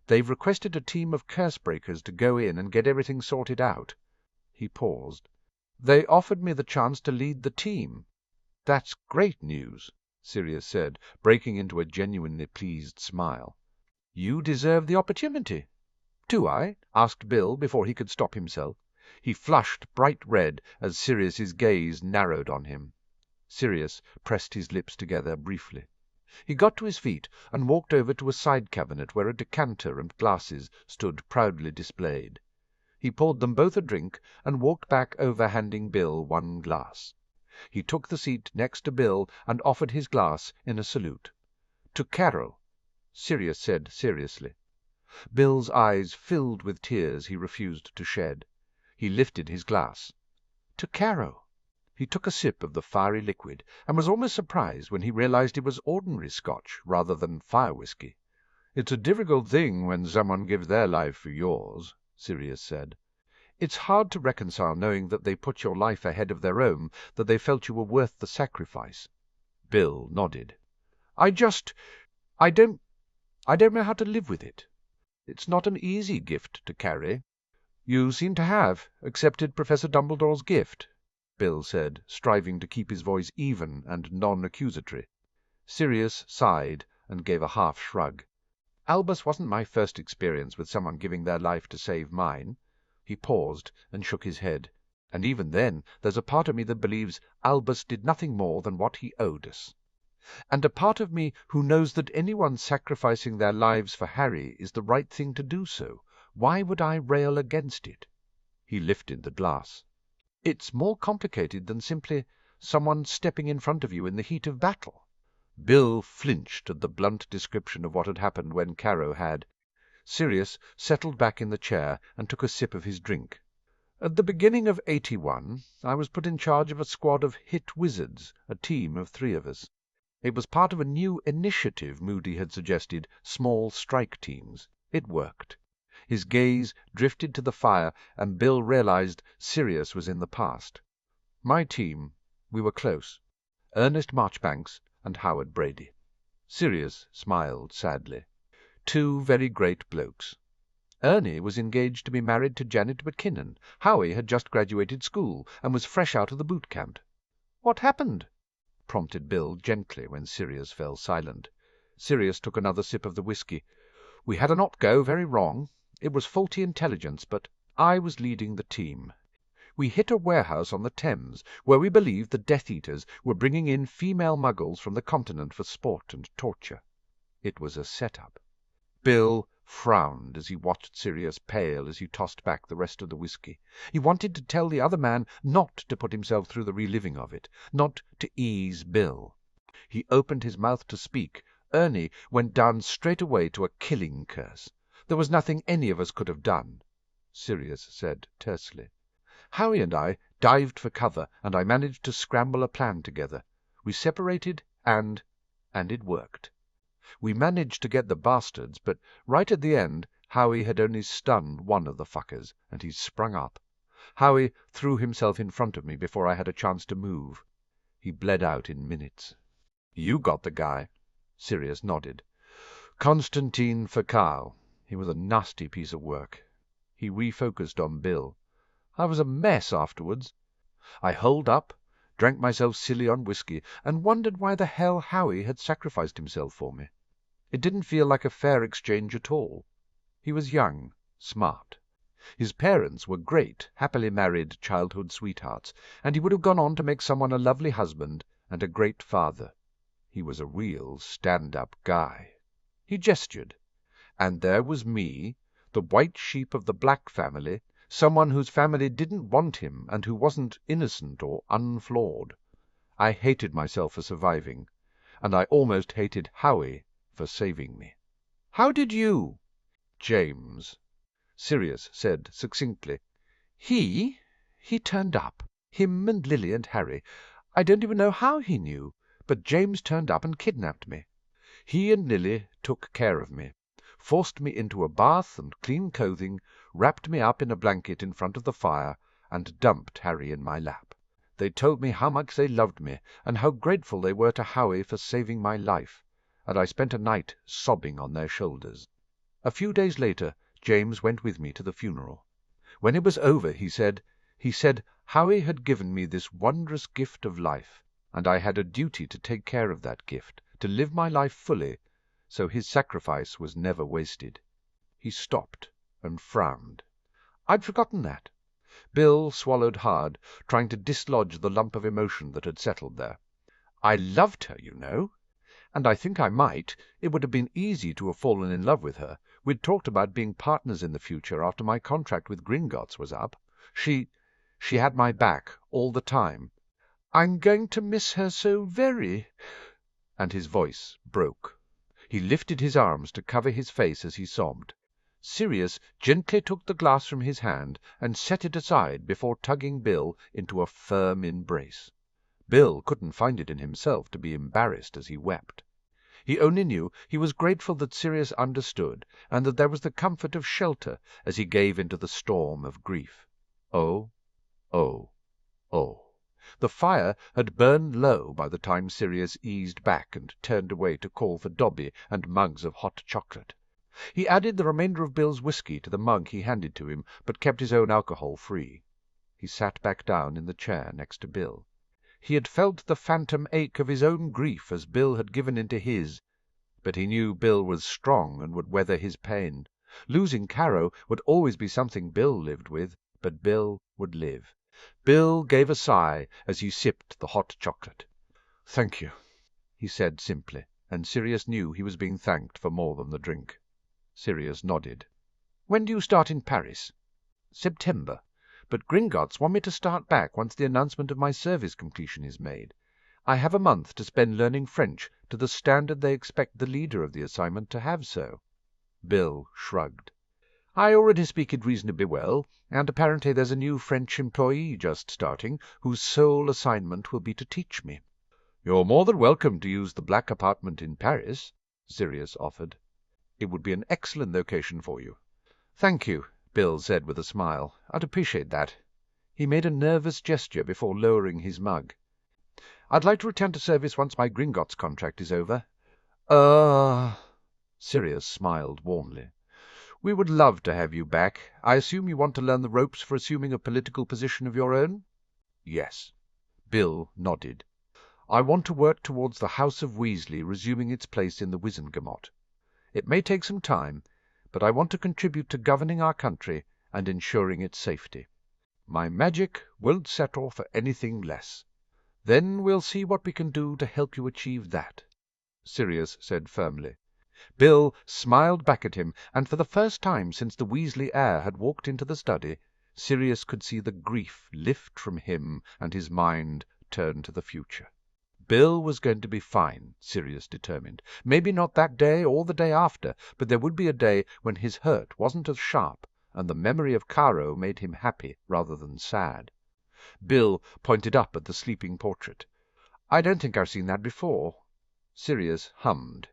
They've requested a team of curse-breakers to go in and get everything sorted out. He paused. They offered me the chance to lead the team. That's great news, Sirius said, breaking into a genuinely pleased smile. You deserve the opportunity. Do I? Asked Bill before he could stop himself. He flushed bright red as Sirius's gaze narrowed on him. Sirius pressed his lips together briefly. He got to his feet and walked over to a side cabinet where a decanter and glasses stood proudly displayed. He poured them both a drink and walked back over, handing Bill one glass. He took the seat next to Bill and offered his glass in a salute. To Carol, Sirius said seriously. Bill's eyes filled with tears he refused to shed. He lifted his glass. To Caro. He took a sip of the fiery liquid, and was almost surprised when he realized it was ordinary Scotch rather than fire whiskey. It's a difficult thing when someone gives their life for yours, Sirius said. It's hard to reconcile knowing that they put your life ahead of their own, that they felt you were worth the sacrifice. Bill nodded. I don't know how to live with it. It's not an easy gift to carry. You seem to have accepted Professor Dumbledore's gift, Bill said, striving to keep his voice even and non-accusatory. Sirius sighed and gave a half shrug. Albus wasn't my first experience with someone giving their life to save mine. He paused and shook his head. And even then, there's a part of me that believes Albus did nothing more than what he owed us. And a part of me who knows that anyone sacrificing their lives for Harry is the right thing to do so. Why would I rail against it? He lifted the glass. It's more complicated than simply someone stepping in front of you in the heat of battle. Bill flinched at the blunt description of what had happened when Caro had. Sirius settled back in the chair and took a sip of his drink. At the beginning of '81, I was put in charge of a squad of hit wizards, a team of 3 of us. It was part of a new initiative Moody had suggested, small strike teams. It worked. His gaze drifted to the fire, and Bill realized Sirius was in the past. My team, we were close. Ernest Marchbanks and Howard Brady. Sirius smiled sadly. 2 very great blokes. Ernie was engaged to be married to Janet McKinnon. Howie had just graduated school and was fresh out of the boot camp. What happened? Prompted Bill gently when Sirius fell silent. Sirius took another sip of the whiskey. We had a not go very wrong. It was faulty intelligence, but I was leading the team. We hit a warehouse on the Thames, where we believed the Death Eaters were bringing in female muggles from the continent for sport and torture. It was a set-up. Bill frowned as he watched Sirius pale as he tossed back the rest of the whiskey. He wanted to tell the other man not to put himself through the reliving of it, not to ease Bill. He opened his mouth to speak. Ernie went down straight away to a killing curse. There was nothing any of us could have done, Sirius said tersely. Howie and I dived for cover, and I managed to scramble a plan together. We separated, and it worked. We managed to get the bastards, but right at the end, Howie had only stunned one of the fuckers, and he sprung up. Howie threw himself in front of me before I had a chance to move. He bled out in minutes. You got the guy. Sirius nodded. Constantine Fakal. He was a nasty piece of work. He refocused on Bill. I was a mess afterwards. I holed up, drank myself silly on whiskey, and wondered why the hell Howie had sacrificed himself for me. It didn't feel like a fair exchange at all. He was young, smart. His parents were great, happily married childhood sweethearts, and he would have gone on to make someone a lovely husband and a great father. He was a real stand-up guy. He gestured. And there was me, the white sheep of the black family, someone whose family didn't want him and who wasn't innocent or unflawed. I hated myself for surviving, and I almost hated Howie for saving me. How did you? James, Sirius said succinctly. He turned up. Him and Lily and Harry. I don't even know how he knew, but James turned up and kidnapped me. He and Lily took care of me, forced me into a bath and clean clothing, wrapped me up in a blanket in front of the fire, and dumped Harry in my lap. They told me how much they loved me, and how grateful they were to Howie for saving my life, and I spent a night sobbing on their shoulders. A few days later, James went with me to the funeral. When it was over, he said, Howie had given me this wondrous gift of life, and I had a duty to take care of that gift, to live my life fully, so his sacrifice was never wasted. He stopped and frowned. I'd forgotten that. Bill swallowed hard, trying to dislodge the lump of emotion that had settled there. I loved her, you know. And I think I might. It would have been easy to have fallen in love with her. We'd talked about being partners in the future after my contract with Gringotts was up. She had my back all the time. I'm going to miss her so very. And his voice broke. He lifted his arms to cover his face as he sobbed. Sirius gently took the glass from his hand and set it aside before tugging Bill into a firm embrace. Bill couldn't find it in himself to be embarrassed as he wept. He only knew he was grateful that Sirius understood, and that there was the comfort of shelter as he gave into the storm of grief. Oh, oh, oh. The fire had burned low by the time Sirius eased back and turned away to call for Dobby and mugs of hot chocolate. He added the remainder of Bill's whisky to the mug he handed to him, but kept his own alcohol free. He sat back down in the chair next to Bill. He had felt the phantom ache of his own grief as Bill had given into his, but he knew Bill was strong and would weather his pain. Losing Caro would always be something Bill lived with, but Bill would live. Bill gave a sigh as he sipped the hot chocolate. "Thank you," he said simply, and Sirius knew he was being thanked for more than the drink. Sirius nodded. "When do you start in Paris?" "September. But Gringotts want me to start back once the announcement of my service completion is made. I have a month to spend learning French to the standard they expect the leader of the assignment to have so." Bill shrugged. "I already speak it reasonably well, and apparently there's a new French employee just starting, whose sole assignment will be to teach me." "You're more than welcome to use the black apartment in Paris," Sirius offered. "It would be an excellent location for you." "Thank you," Bill said with a smile. "I'd appreciate that." He made a nervous gesture before lowering his mug. "I'd like to return to service once my Gringotts contract is over." Sirius smiled warmly. "We would love to have you back. I assume you want to learn the ropes for assuming a political position of your own?" "Yes." Bill nodded. "I want to work towards the House of Weasley resuming its place in the Wizengamot. It may take some time, but I want to contribute to governing our country and ensuring its safety. My magic won't settle for anything less. Then we'll see what we can do to help you achieve that," Sirius said firmly. Bill smiled back at him, and for the first time since the Weasley heir had walked into the study, Sirius could see the grief lift from him and his mind turn to the future. Bill was going to be fine, Sirius determined. Maybe not that day or the day after, but there would be a day when his hurt wasn't as sharp, and the memory of Caro made him happy rather than sad. Bill pointed up at the sleeping portrait. "I don't think I've seen that before." Sirius hummed.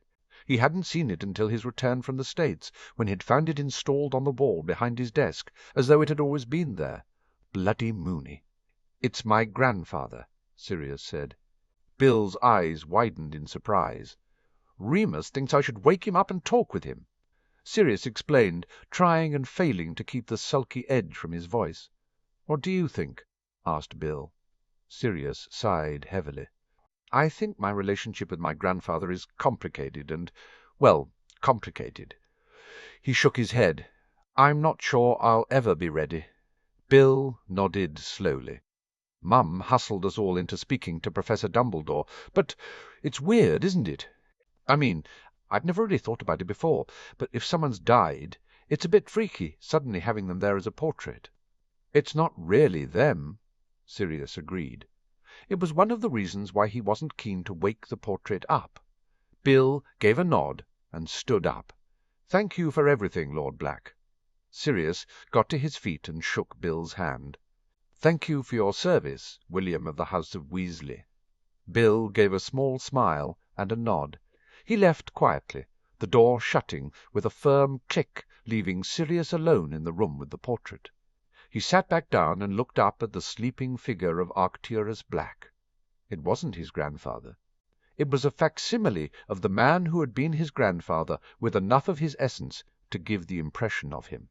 He hadn't seen it until his return from the States, when he'd found it installed on the wall behind his desk, as though it had always been there. Bloody Moony. "It's my grandfather," Sirius said. Bill's eyes widened in surprise. "Remus thinks I should wake him up and talk with him." Sirius explained, trying and failing to keep the sulky edge from his voice. "What do you think?" asked Bill. Sirius sighed heavily. "I think my relationship with my grandfather is complicated complicated." He shook his head. "I'm not sure I'll ever be ready." Bill nodded slowly. "Mum hustled us all into speaking to Professor Dumbledore, but it's weird, isn't it? I mean, I'd never really thought about it before, but if someone's died, it's a bit freaky suddenly having them there as a portrait." "It's not really them," Sirius agreed. It was one of the reasons why he wasn't keen to wake the portrait up. Bill gave a nod and stood up. "Thank you for everything, Lord Black." Sirius got to his feet and shook Bill's hand. "Thank you for your service, William of the House of Weasley." Bill gave a small smile and a nod. He left quietly, the door shutting with a firm click leaving Sirius alone in the room with the portrait. He sat back down and looked up at the sleeping figure of Arcturus Black. It wasn't his grandfather. It was a facsimile of the man who had been his grandfather, with enough of his essence to give the impression of him.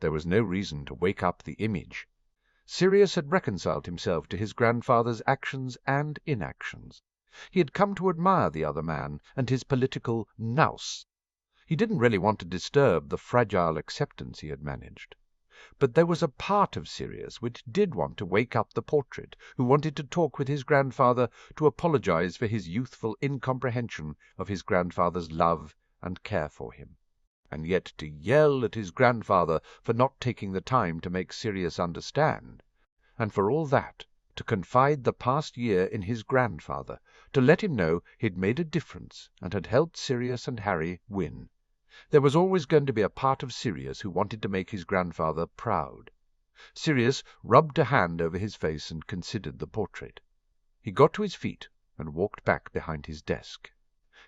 There was no reason to wake up the image. Sirius had reconciled himself to his grandfather's actions and inactions. He had come to admire the other man and his political nous. He didn't really want to disturb the fragile acceptance he had managed. But there was a part of Sirius which did want to wake up the portrait, who wanted to talk with his grandfather, to apologize for his youthful incomprehension of his grandfather's love and care for him, and yet to yell at his grandfather for not taking the time to make Sirius understand, and for all that to confide the past year in his grandfather, to let him know he'd made a difference and had helped Sirius and Harry win. There was always going to be a part of Sirius who wanted to make his grandfather proud. Sirius rubbed a hand over his face and considered the portrait. He got to his feet and walked back behind his desk.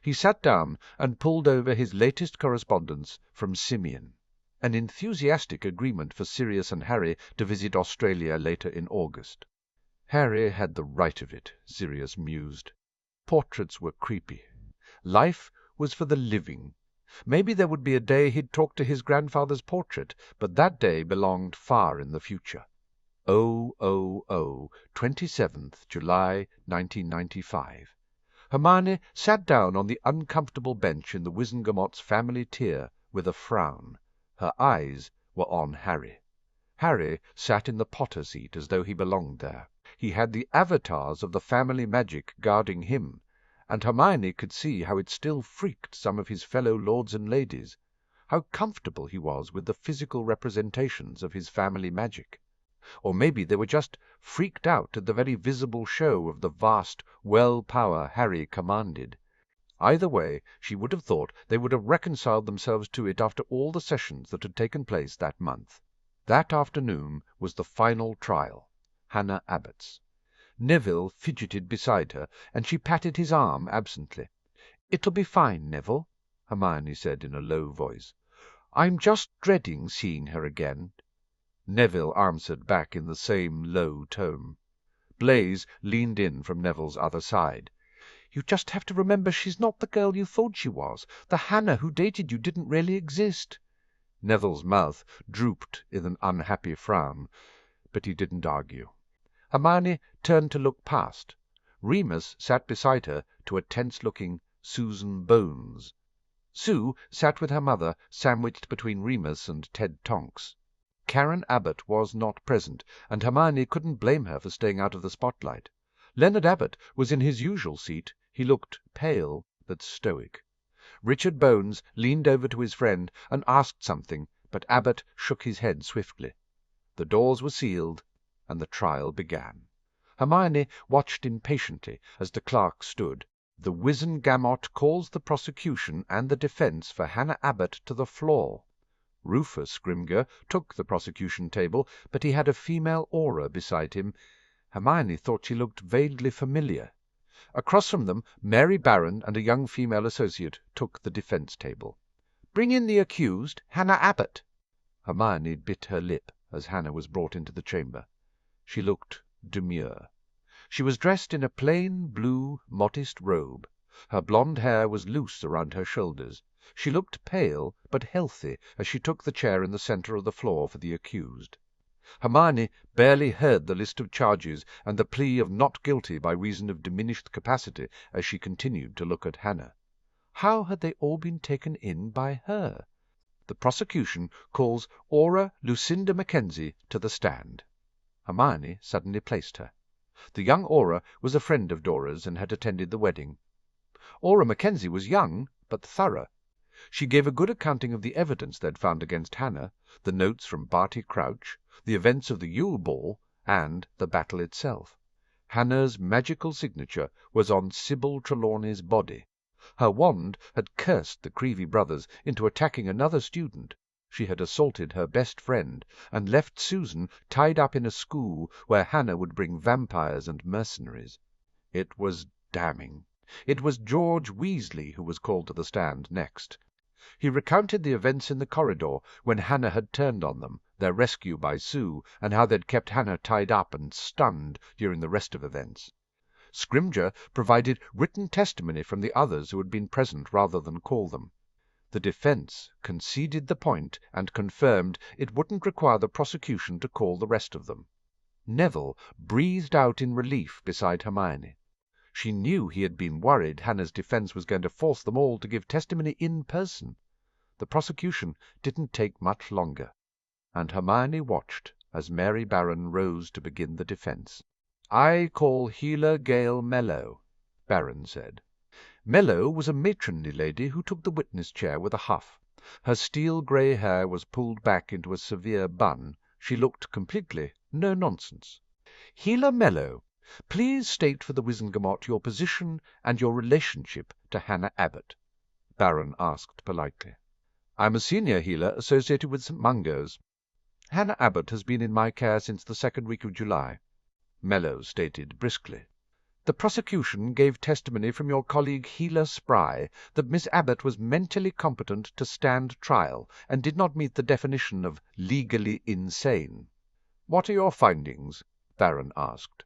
He sat down and pulled over his latest correspondence from Simeon, an enthusiastic agreement for Sirius and Harry to visit Australia later in August. Harry had the right of it, Sirius mused. Portraits were creepy. Life was for the living. Maybe there would be a day he'd talk to his grandfather's portrait, but that day belonged far in the future. 27th July 1995. Hermione sat down on the uncomfortable bench in the Wizengamot's family tier with a frown. Her eyes were on Harry. Harry sat in the Potter seat as though he belonged there. He had the avatars of the family magic guarding him, and Hermione could see how it still freaked some of his fellow lords and ladies, how comfortable he was with the physical representations of his family magic. Or maybe they were just freaked out at the very visible show of the vast well-power Harry commanded. Either way, she would have thought they would have reconciled themselves to it after all the sessions that had taken place that month. That afternoon was the final trial, Hannah Abbott's. Neville fidgeted beside her, and she patted his arm absently. "It'll be fine, Neville," Hermione said in a low voice. "I'm just dreading seeing her again." Neville answered back in the same low tone. Blaise leaned in from Neville's other side. "You just have to remember she's not the girl you thought she was. The Hannah who dated you didn't really exist." Neville's mouth drooped in an unhappy frown, but he didn't argue. Hermione turned to look past. Remus sat beside her to a tense-looking Susan Bones. Sue sat with her mother, sandwiched between Remus and Ted Tonks. Karen Abbott was not present, and Hermione couldn't blame her for staying out of the spotlight. Leonard Abbott was in his usual seat. He looked pale but stoic. Richard Bones leaned over to his friend and asked something, but Abbott shook his head swiftly. The doors were sealed, and the trial began. Hermione watched impatiently as the clerk stood. "The Wizengamot calls the prosecution and the defence for Hannah Abbott to the floor." Rufus Scrimger took the prosecution table, but he had a female aura beside him. Hermione thought she looked vaguely familiar. Across from them, Mary Barron and a young female associate took the defence table. "Bring in the accused, Hannah Abbott." Hermione bit her lip as Hannah was brought into the chamber. She looked demure. She was dressed in a plain blue, modest robe. Her blonde hair was loose around her shoulders. She looked pale but healthy as she took the chair in the centre of the floor for the accused. Hermione barely heard the list of charges and the plea of not guilty by reason of diminished capacity as she continued to look at Hannah. How had they all been taken in by her? "The prosecution calls Aura Lucinda Mackenzie to the stand." Hermione suddenly placed her. The young Aura was a friend of Dora's and had attended the wedding. Aura Mackenzie was young but thorough. She gave a good accounting of the evidence they'd found against Hannah, the notes from Barty Crouch, the events of the Yule Ball, and the battle itself. Hannah's magical signature was on Sybil Trelawney's body. Her wand had cursed the Creevy brothers into attacking another student. She had assaulted her best friend, and left Susan tied up in a school where Hannah would bring vampires and mercenaries. It was damning. It was George Weasley who was called to the stand next. He recounted the events in the corridor when Hannah had turned on them, their rescue by Sue, and how they'd kept Hannah tied up and stunned during the rest of events. Scrimger provided written testimony from the others who had been present rather than call them. The defense conceded the point and confirmed it wouldn't require the prosecution to call the rest of them. Neville breathed out in relief beside Hermione. She knew he had been worried Hannah's defense was going to force them all to give testimony in person. The prosecution didn't take much longer, and Hermione watched as Mary Barron rose to begin the defense. "I call Healer Gale Mellow," Barron said. Mellow was a matronly lady who took the witness chair with a huff. Her steel-grey hair was pulled back into a severe bun. She looked completely no-nonsense. "Healer Mellow, please state for the Wizengamot your position and your relationship to Hannah Abbott," Barron asked politely. "I'm a senior healer associated with St. Mungo's. Hannah Abbott has been in my care since the 2nd week of July," Mellow stated briskly. "The prosecution gave testimony from your colleague Healer Spry that Miss Abbott was mentally competent to stand trial and did not meet the definition of legally insane." "What are your findings?" Barron asked.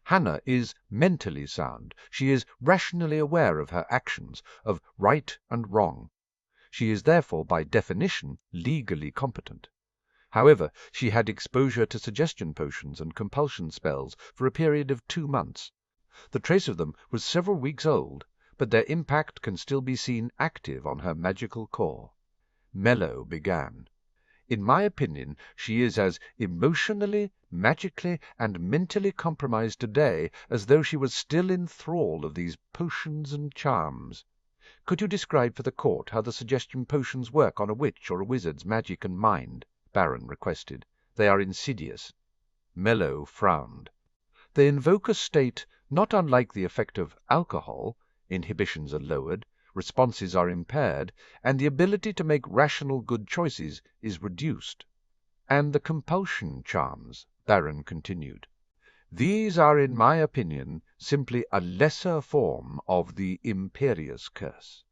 "Hannah is mentally sound. She is rationally aware of her actions, of right and wrong. She is therefore, by definition, legally competent. However, she had exposure to suggestion potions and compulsion spells for a period of 2 months. The trace of them was several weeks old, but their impact can still be seen active on her magical core." Mellow began. "In my opinion, she is as emotionally, magically, and mentally compromised today as though she was still in thrall of these potions and charms. Could you describe for the court how the suggestion potions work on a witch or a wizard's magic and mind?" Barron requested. "They are insidious." Mellow frowned. "They invoke a state not unlike the effect of alcohol. Inhibitions are lowered, responses are impaired, and the ability to make rational good choices is reduced." "And the compulsion charms," Barron continued. "These are, in my opinion, simply a lesser form of the imperious curse.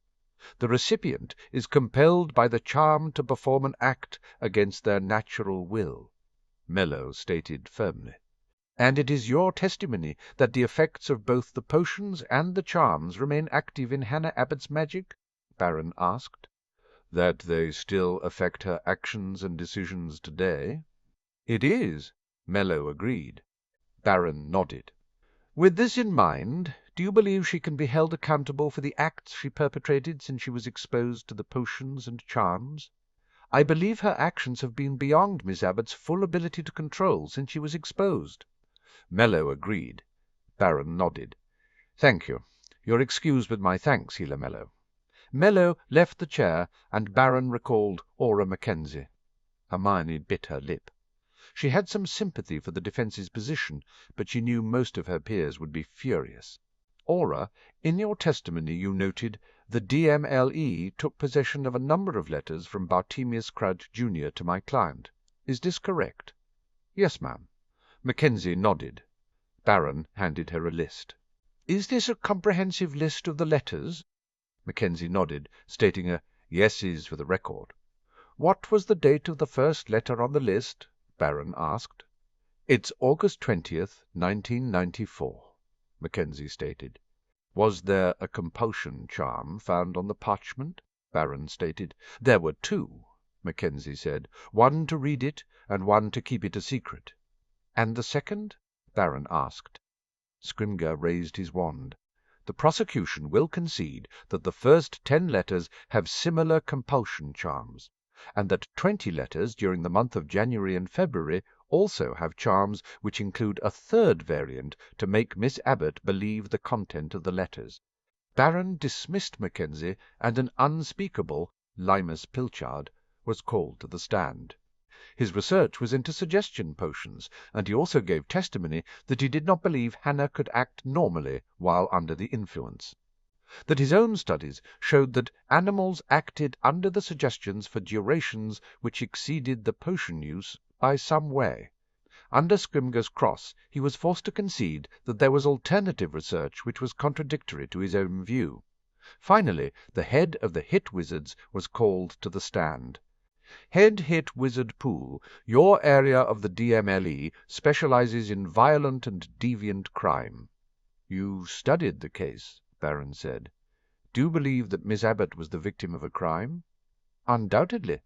The recipient is compelled by the charm to perform an act against their natural will," Mellow stated firmly. "And it is your testimony that the effects of both the potions and the charms remain active in Hannah Abbott's magic?" Barron asked. "That they still affect her actions and decisions today?" "It is," Mellow agreed. Barron nodded. "With this in mind, do you believe she can be held accountable for the acts she perpetrated since she was exposed to the potions and charms? I believe her actions have been beyond Miss Abbott's full ability to control since she was exposed." Mellow agreed. Barron nodded. "Thank you. You're excused with my thanks, Healer Mellow." Mellow left the chair, and Barron recalled Aura Mackenzie. Hermione bit her lip. She had some sympathy for the defence's position, but she knew most of her peers would be furious. "Aura, in your testimony you noted the DMLE took possession of a number of letters from Bartemius Crouch, Jr. to my client. Is this correct?" "Yes, ma'am." Mackenzie nodded. Barron handed her a list. "Is this a comprehensive list of the letters?" Mackenzie nodded, stating a "yeses" for the record. "What was the date of the first letter on the list?" Barron asked. "It's August 20th, 1994, Mackenzie stated. "Was there a compulsion charm found on the parchment?" Barron stated. "There were 2, Mackenzie said. "One to read it, and one to keep it a secret." "And the second?" Barron asked. Scrimger raised his wand. "The prosecution will concede that the first 10 letters have similar compulsion charms, and that 20 letters during the month of January and February also have charms which include a third variant to make Miss Abbott believe the content of the letters." Barron dismissed Mackenzie, and an unspeakable Limus Pilchard was called to the stand. His research was into suggestion potions, and he also gave testimony that he did not believe Hannah could act normally while under the influence. That his own studies showed that animals acted under the suggestions for durations which exceeded the potion use by some way. Under Scrimger's cross he was forced to concede that there was alternative research which was contradictory to his own view. Finally, the head of the hit wizards was called to the stand. "Head hit wizard Poole, your area of the DMLE specializes in violent and deviant crime." "You studied the case," Baron said. "Do you believe that Miss Abbott was the victim of a crime?" "Undoubtedly."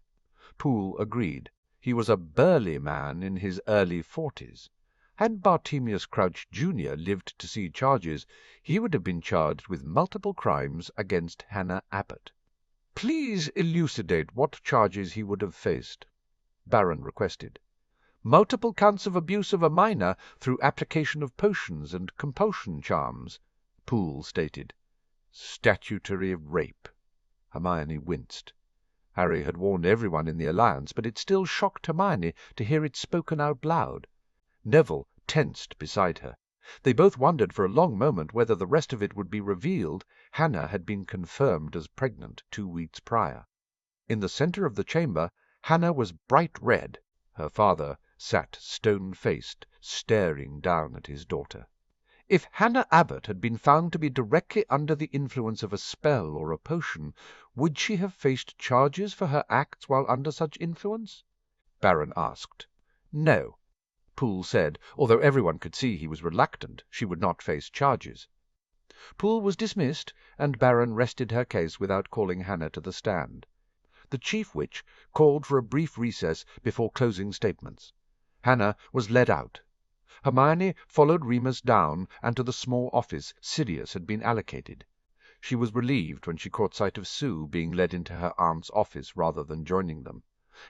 Poole agreed. He was a burly man in his early 40s. Had Bartemius Crouch, Jr. lived to see charges, he would have been charged with multiple crimes against Hannah Abbott. "Please elucidate what charges he would have faced," Baron requested. "Multiple counts of abuse of a minor through application of potions and compulsion charms," Poole stated. "Statutory rape." Hermione winced. Harry had warned everyone in the Alliance, but it still shocked Hermione to hear it spoken out loud. Neville tensed beside her. They both wondered for a long moment whether the rest of it would be revealed. Hannah had been confirmed as pregnant 2 weeks prior. In the center of the chamber, Hannah was bright red. Her father sat stone-faced, staring down at his daughter. If Hannah Abbott had been found to be directly under the influence of a spell or a potion, would she have faced charges for her acts while under such influence? Baron asked. No, Poole said, although everyone could see he was reluctant. She would not face charges. Poole was dismissed, and Baron rested her case without calling Hannah to the stand. The chief witch called for a brief recess before closing statements. Hannah was led out. Hermione followed Remus down and to the small office Sirius had been allocated. She was relieved when she caught sight of Sue being led into her aunt's office rather than joining them.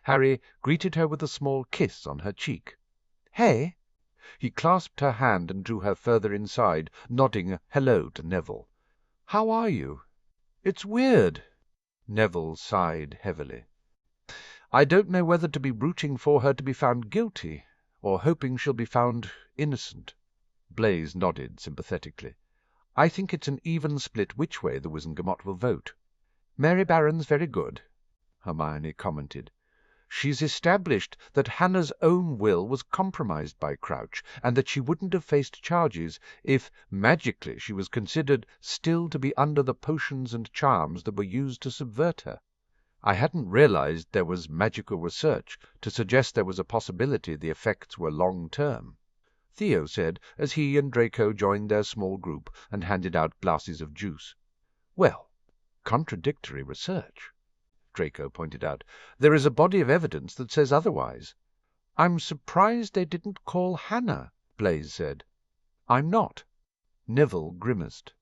Harry greeted her with a small kiss on her cheek. "Hey?" He clasped her hand and drew her further inside, nodding hello to Neville. "How are you?" "It's weird." Neville sighed heavily. "I don't know whether to be rooting for her to be found guilty or hoping she'll be found innocent." Blaise nodded sympathetically. "I think it's an even split which way the Wizengamot will vote." "Mary Barron's very good," Hermione commented. "She's established that Hannah's own will was compromised by Crouch, and that she wouldn't have faced charges if, magically, she was considered still to be under the potions and charms that were used to subvert her. I hadn't realized there was magical research to suggest there was a possibility the effects were long-term," Theo said as he and Draco joined their small group and handed out glasses of juice. "Well, contradictory research," Draco pointed out. "There is a body of evidence that says otherwise." "I'm surprised they didn't call Hannah," Blaise said. "I'm not." Neville grimaced.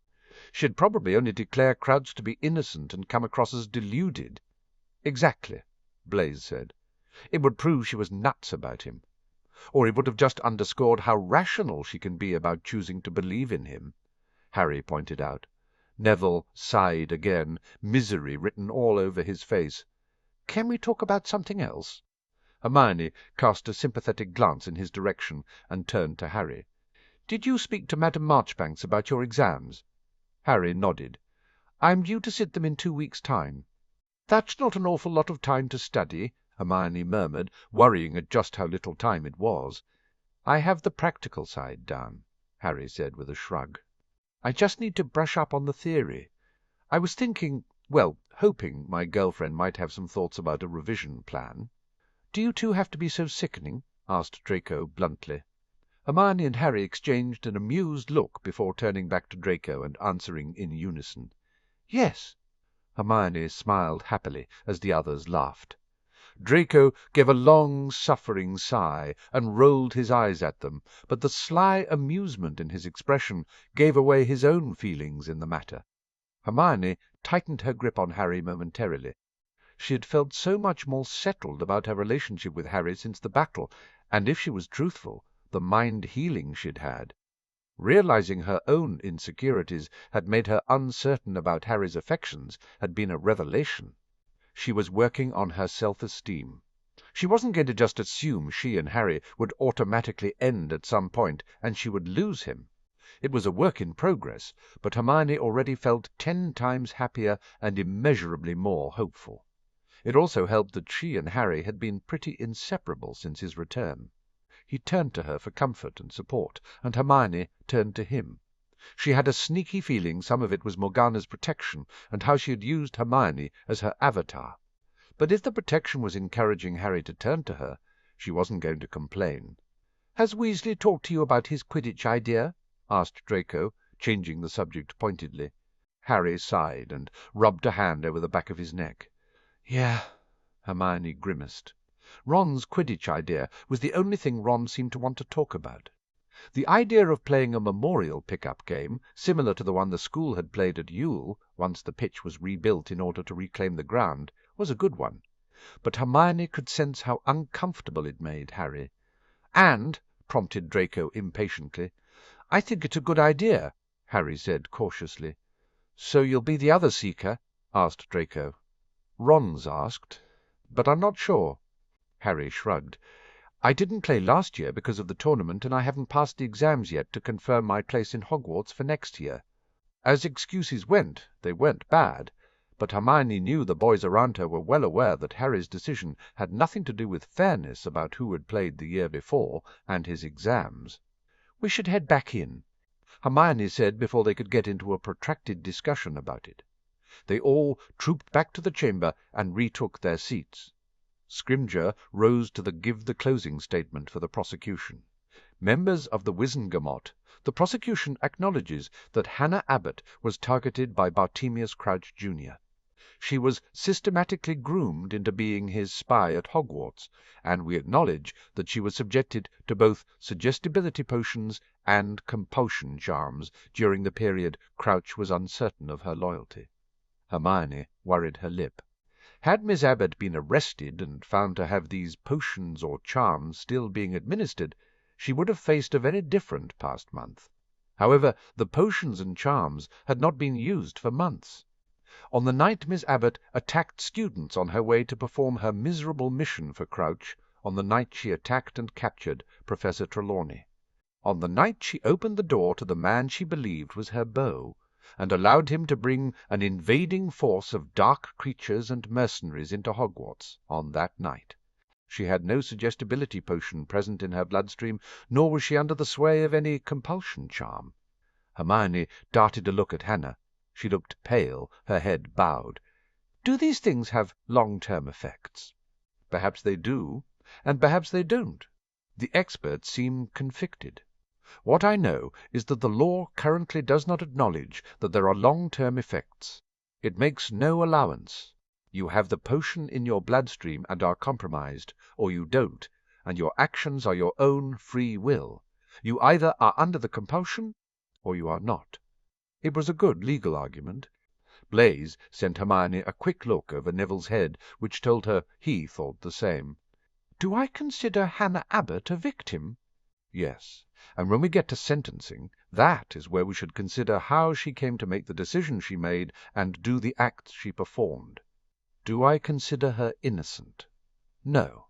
"She'd probably only declare Crouch to be innocent and come across as deluded." "Exactly," Blaise said. "It would prove she was nuts about him. Or it would have just underscored how rational she can be about choosing to believe in him," Harry pointed out. Neville sighed again, misery written all over his face. "Can we talk about something else?" Hermione cast a sympathetic glance in his direction and turned to Harry. "Did you speak to Madame Marchbanks about your exams?" Harry nodded. "I'm due to sit them in 2 weeks' time." "That's not an awful lot of time to study," Hermione murmured, worrying at just how little time it was. "I have the practical side down," Harry said with a shrug. "I just need to brush up on the theory. I was hoping my girlfriend might have some thoughts about a revision plan." "Do you two have to be so sickening?" asked Draco bluntly. Hermione and Harry exchanged an amused look before turning back to Draco and answering in unison. "Yes." Hermione smiled happily as the others laughed. Draco gave a long, suffering sigh and rolled his eyes at them, but the sly amusement in his expression gave away his own feelings in the matter. Hermione tightened her grip on Harry momentarily. She had felt so much more settled about her relationship with Harry since the battle, and if she was truthful, the mind-healing she'd had. Realizing her own insecurities had made her uncertain about Harry's affections had been a revelation. She was working on her self-esteem. She wasn't going to just assume she and Harry would automatically end at some point and she would lose him. It was a work in progress, but Hermione already felt 10 times happier and immeasurably more hopeful. It also helped that she and Harry had been pretty inseparable since his return. He turned to her for comfort and support, and Hermione turned to him. She had a sneaky feeling some of it was Morgana's protection and how she had used Hermione as her avatar. But if the protection was encouraging Harry to turn to her, she wasn't going to complain. "Has Weasley talked to you about his Quidditch idea?" asked Draco, changing the subject pointedly. Harry sighed and rubbed a hand over the back of his neck. "Yeah." Hermione grimaced. Ron's Quidditch idea was the only thing Ron seemed to want to talk about. The idea of playing a memorial pick-up game, similar to the one the school had played at Yule, once the pitch was rebuilt in order to reclaim the ground, was a good one. But Hermione could sense how uncomfortable it made Harry. "And," prompted Draco impatiently. "I think it's a good idea," Harry said cautiously. "So you'll be the other Seeker?" asked Draco. "Ron's asked, but I'm not sure." Harry shrugged. "I didn't play last year because of the tournament, and I haven't passed the exams yet to confirm my place in Hogwarts for next year." As excuses went, they weren't bad, but Hermione knew the boys around her were well aware that Harry's decision had nothing to do with fairness about who had played the year before and his exams. "We should head back in," Hermione said before they could get into a protracted discussion about it. They all trooped back to the chamber and retook their seats. Scrimgeour rose to give the closing statement for the prosecution. "Members of the Wizengamot, the prosecution acknowledges that Hannah Abbott was targeted by Bartemius Crouch, Jr. She was systematically groomed into being his spy at Hogwarts, and we acknowledge that she was subjected to both suggestibility potions and compulsion charms during the period Crouch was uncertain of her loyalty." Hermione worried her lip. Had Miss Abbott been arrested and found to have these potions or charms still being administered, she would have faced a very different past month. However, the potions and charms had not been used for months. On the night Miss Abbott attacked students on her way to perform her miserable mission for Crouch, on the night she attacked and captured Professor Trelawney, on the night she opened the door to the man she believed was her beau, and allowed him to bring an invading force of dark creatures and mercenaries into Hogwarts, on that night, she had no suggestibility potion present in her bloodstream, nor was she under the sway of any compulsion charm. Hermione darted a look at Hannah. She looked pale, her head bowed. "Do these things have long-term effects?" "Perhaps they do, and perhaps they don't." The experts seemed conflicted. "What I know is that the law currently does not acknowledge that there are long-term effects. It makes no allowance. You have the potion in your bloodstream and are compromised, or you don't, and your actions are your own free will. You either are under the compulsion, or you are not." It was a good legal argument. Blaise sent Hermione a quick look over Neville's head, which told her he thought the same. "Do I consider Hannah Abbott a victim?" "Yes. And when we get to sentencing, that is where we should consider how she came to make the decision she made and do the acts she performed. Do I consider her innocent? No.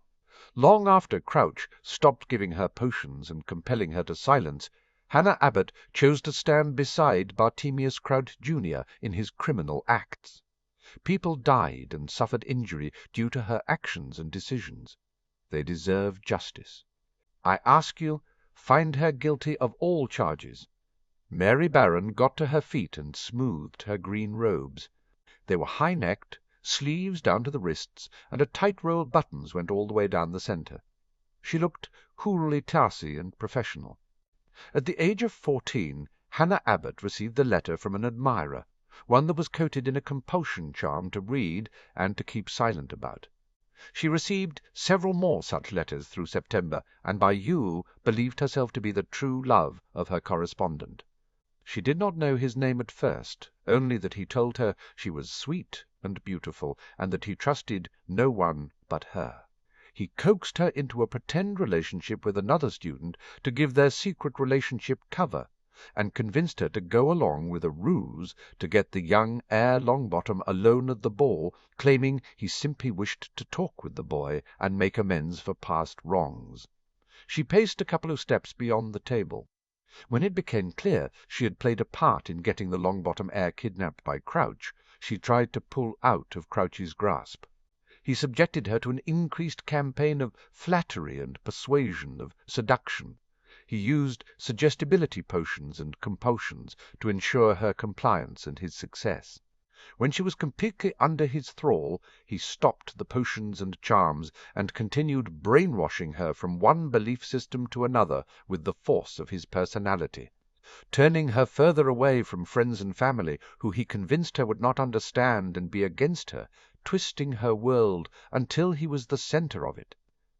Long after Crouch stopped giving her potions and compelling her to silence, Hannah Abbott chose to stand beside Bartemius Crouch, Jr. in his criminal acts. People died and suffered injury due to her actions and decisions. They deserve justice. I ask you, find her guilty of all charges." Mary Barron got to her feet and smoothed her green robes. They were high-necked, sleeves down to the wrists, and a tight row of buttons went all the way down the centre. She looked coolly classy and professional. At the age of 14, Hannah Abbott received a letter from an admirer, one that was coated in a compulsion charm to read and to keep silent about. She received several more such letters through September, and by Yule believed herself to be the true love of her correspondent. She did not know his name at first, only that he told her she was sweet and beautiful, and that he trusted no one but her. He coaxed her into a pretend relationship with another student to give their secret relationship cover, and convinced her to go along with a ruse to get the young Heir Longbottom alone at the ball, claiming he simply wished to talk with the boy and make amends for past wrongs. She paced a couple of steps beyond the table. When it became clear she had played a part in getting the Longbottom heir kidnapped by Crouch, she tried to pull out of Crouch's grasp. He subjected her to an increased campaign of flattery and persuasion, of seduction. He used suggestibility potions and compulsions to ensure her compliance and his success. When she was completely under his thrall, he stopped the potions and charms and continued brainwashing her from one belief system to another with the force of his personality, turning her further away from friends and family who he convinced her would not understand and be against her, twisting her world until he was the center of it,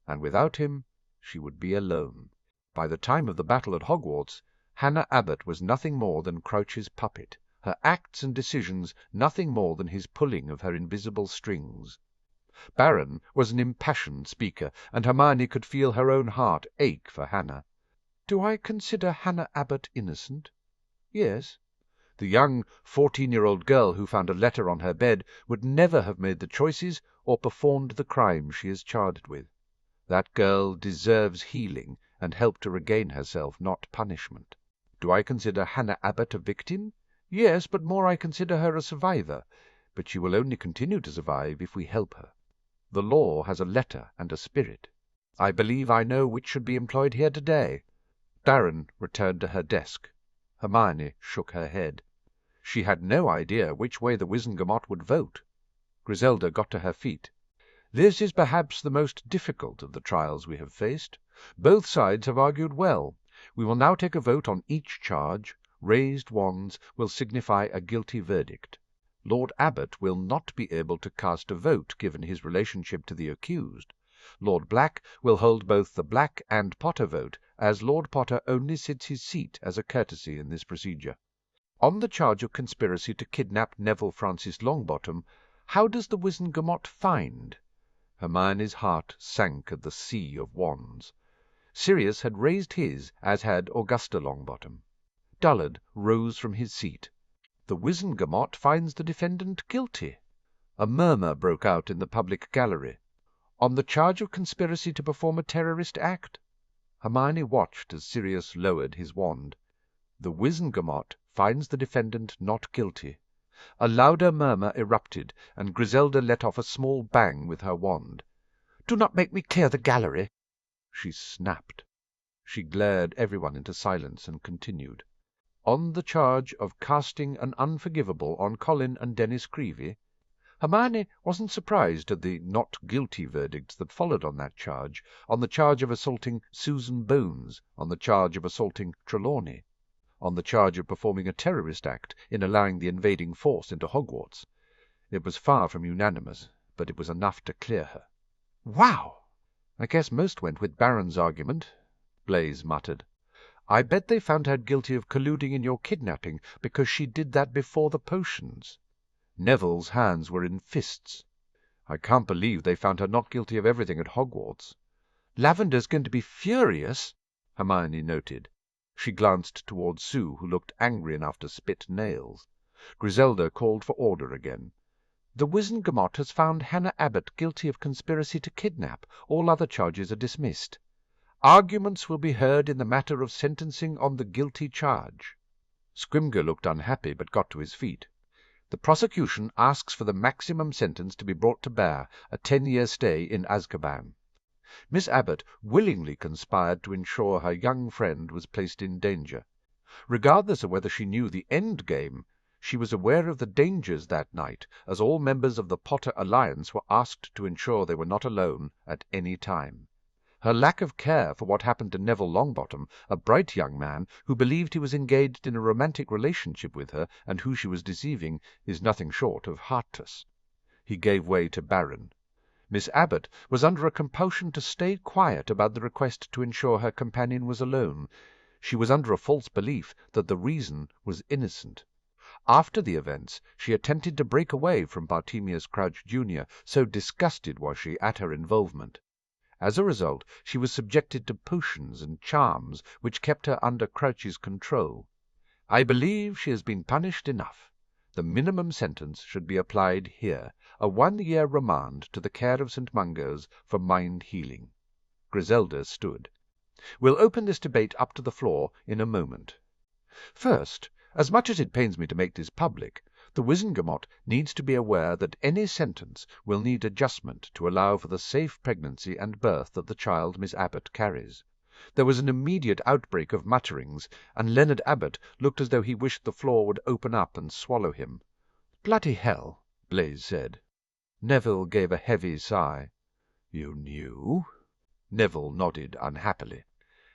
and without him she would be alone. By the time of the battle at Hogwarts, Hannah Abbott was nothing more than Crouch's puppet, her acts and decisions nothing more than his pulling of her invisible strings. Baron was an impassioned speaker, and Hermione could feel her own heart ache for Hannah. "Do I consider Hannah Abbott innocent?" "Yes." The young 14-year-old girl who found a letter on her bed would never have made the choices or performed the crimes she is charged with. That girl deserves healing and help to regain herself, not punishment. "Do I consider Hannah Abbott a victim?" "Yes, but more I consider her a survivor. But she will only continue to survive if we help her. The law has a letter and a spirit. I believe I know which should be employed here today." Baron returned to her desk. Hermione shook her head. She had no idea which way the Wizengamot would vote. Griselda got to her feet. "This is perhaps the most difficult of the trials we have faced. Both sides have argued well. We will now take a vote on each charge. Raised wands will signify a guilty verdict. Lord Abbot will not be able to cast a vote given his relationship to the accused. Lord Black will hold both the Black and Potter vote, as Lord Potter only sits his seat as a courtesy in this procedure. On the charge of conspiracy to kidnap Neville Francis Longbottom, how does the Wizengamot find?" Hermione's heart sank at the sea of wands. Sirius had raised his, as had Augusta Longbottom. Dullard rose from his seat. "The Wizengamot finds the defendant guilty." A murmur broke out in the public gallery. "On the charge of conspiracy to perform a terrorist act?" Hermione watched as Sirius lowered his wand. "The Wizengamot finds the defendant not guilty." A louder murmur erupted, and Griselda let off a small bang with her wand. "Do not make me clear the gallery!" she snapped. She glared everyone into silence and continued. "On the charge of casting an unforgivable on Colin and Dennis Creevey?" Hermione wasn't surprised at the not guilty verdicts that followed on that charge, on the charge of assaulting Susan Bones, on the charge of assaulting Trelawney, on the charge of performing a terrorist act in allowing the invading force into Hogwarts. It was far from unanimous, but it was enough to clear her. "Wow!" "I guess most went with Baron's argument," Blaise muttered. "I bet they found her guilty of colluding in your kidnapping because she did that before the potions." Neville's hands were in fists. "I can't believe they found her not guilty of everything at Hogwarts." "Lavender's going to be furious," Hermione noted. She glanced towards Sue, who looked angry enough to spit nails. Griselda called for order again. "The Wizengamot has found Hannah Abbott guilty of conspiracy to kidnap. All other charges are dismissed. Arguments will be heard in the matter of sentencing on the guilty charge." Scrimger looked unhappy, but got to his feet. "The prosecution asks for the maximum sentence to be brought to bear, a 10-year stay in Azkaban." Miss Abbott willingly conspired to ensure her young friend was placed in danger. Regardless of whether she knew the end game, she was aware of the dangers that night, as all members of the Potter Alliance were asked to ensure they were not alone at any time. Her lack of care for what happened to Neville Longbottom, a bright young man who believed he was engaged in a romantic relationship with her and who she was deceiving, is nothing short of heartless. He gave way to Baron. Miss Abbott was under a compulsion to stay quiet about the request to ensure her companion was alone. She was under a false belief that the reason was innocent. After the events, she attempted to break away from Bartemius Crouch Jr., so disgusted was she at her involvement. As a result, she was subjected to potions and charms which kept her under Crouch's control. I believe she has been punished enough. The minimum sentence should be applied here, a 1-year remand to the care of St. Mungo's for mind healing. Griselda stood. We'll open this debate up to the floor in a moment. First, as much as it pains me to make this public, the Wizengamot needs to be aware that any sentence will need adjustment to allow for the safe pregnancy and birth of the child Miss Abbott carries. There was an immediate outbreak of mutterings, and Leonard Abbot looked as though he wished the floor would open up and swallow him. "Bloody hell," Blaise said. Neville gave a heavy sigh. "You knew?" Neville nodded unhappily.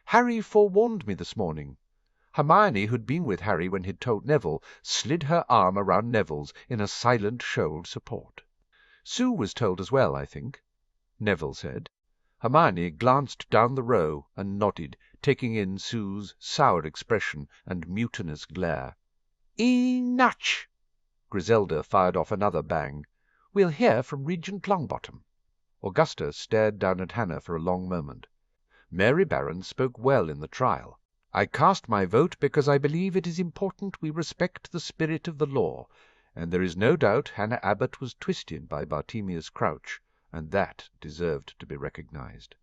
"Harry forewarned me this morning." Hermione, who'd been with Harry when he'd told Neville, slid her arm around Neville's in a silent show of support. "Sue was told as well, I think," Neville said. Hermione glanced down the row and nodded, taking in Sue's sour expression and mutinous glare. "Enough!" Griselda fired off another bang. "We'll hear from Regent Longbottom." Augusta stared down at Hannah for a long moment. Mary Barron spoke well in the trial. "I cast my vote because I believe it is important we respect the spirit of the law, and there is no doubt Hannah Abbott was twisted by Bartemius Crouch, and that deserved to be recognized.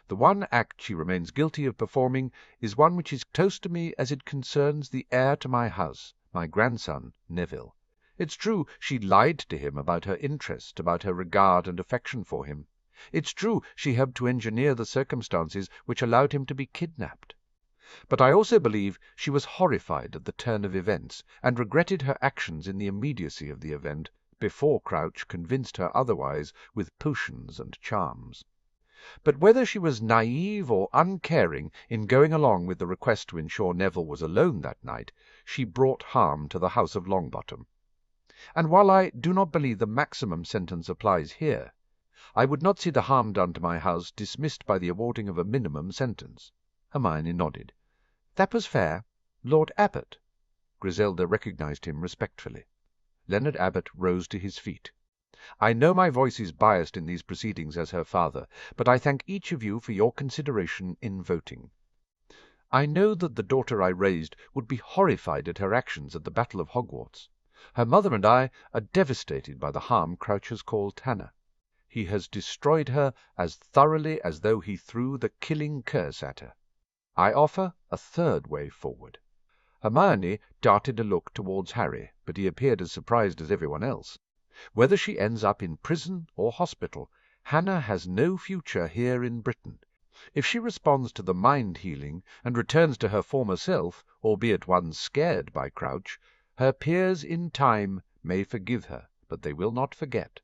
The one act she remains guilty of performing is one which is close to me as it concerns the heir to my house, my grandson, Neville. It's true she lied to him about her interest, about her regard and affection for him. It's true she helped to engineer the circumstances which allowed him to be kidnapped. But I also believe she was horrified at the turn of events, and regretted her actions in the immediacy of the event, before Crouch convinced her otherwise with potions and charms. But whether she was naive or uncaring in going along with the request to ensure Neville was alone that night, she brought harm to the house of Longbottom. And while I do not believe the maximum sentence applies here, I would not see the harm done to my house dismissed by the awarding of a minimum sentence. Hermione nodded. "That was fair. Lord Abbot." Griselda recognized him respectfully. Leonard Abbot rose to his feet. "I know my voice is biased in these proceedings as her father, but I thank each of you for your consideration in voting. I know that the daughter I raised would be horrified at her actions at the Battle of Hogwarts. Her mother and I are devastated by the harm Crouch has caused Hannah. He has destroyed her as thoroughly as though he threw the killing curse at her. I offer a third way forward." Hermione darted a look towards Harry, but he appeared as surprised as everyone else. "Whether she ends up in prison or hospital, Hannah has no future here in Britain. If she responds to the mind healing and returns to her former self, albeit one scared by Crouch, her peers in time may forgive her, but they will not forget.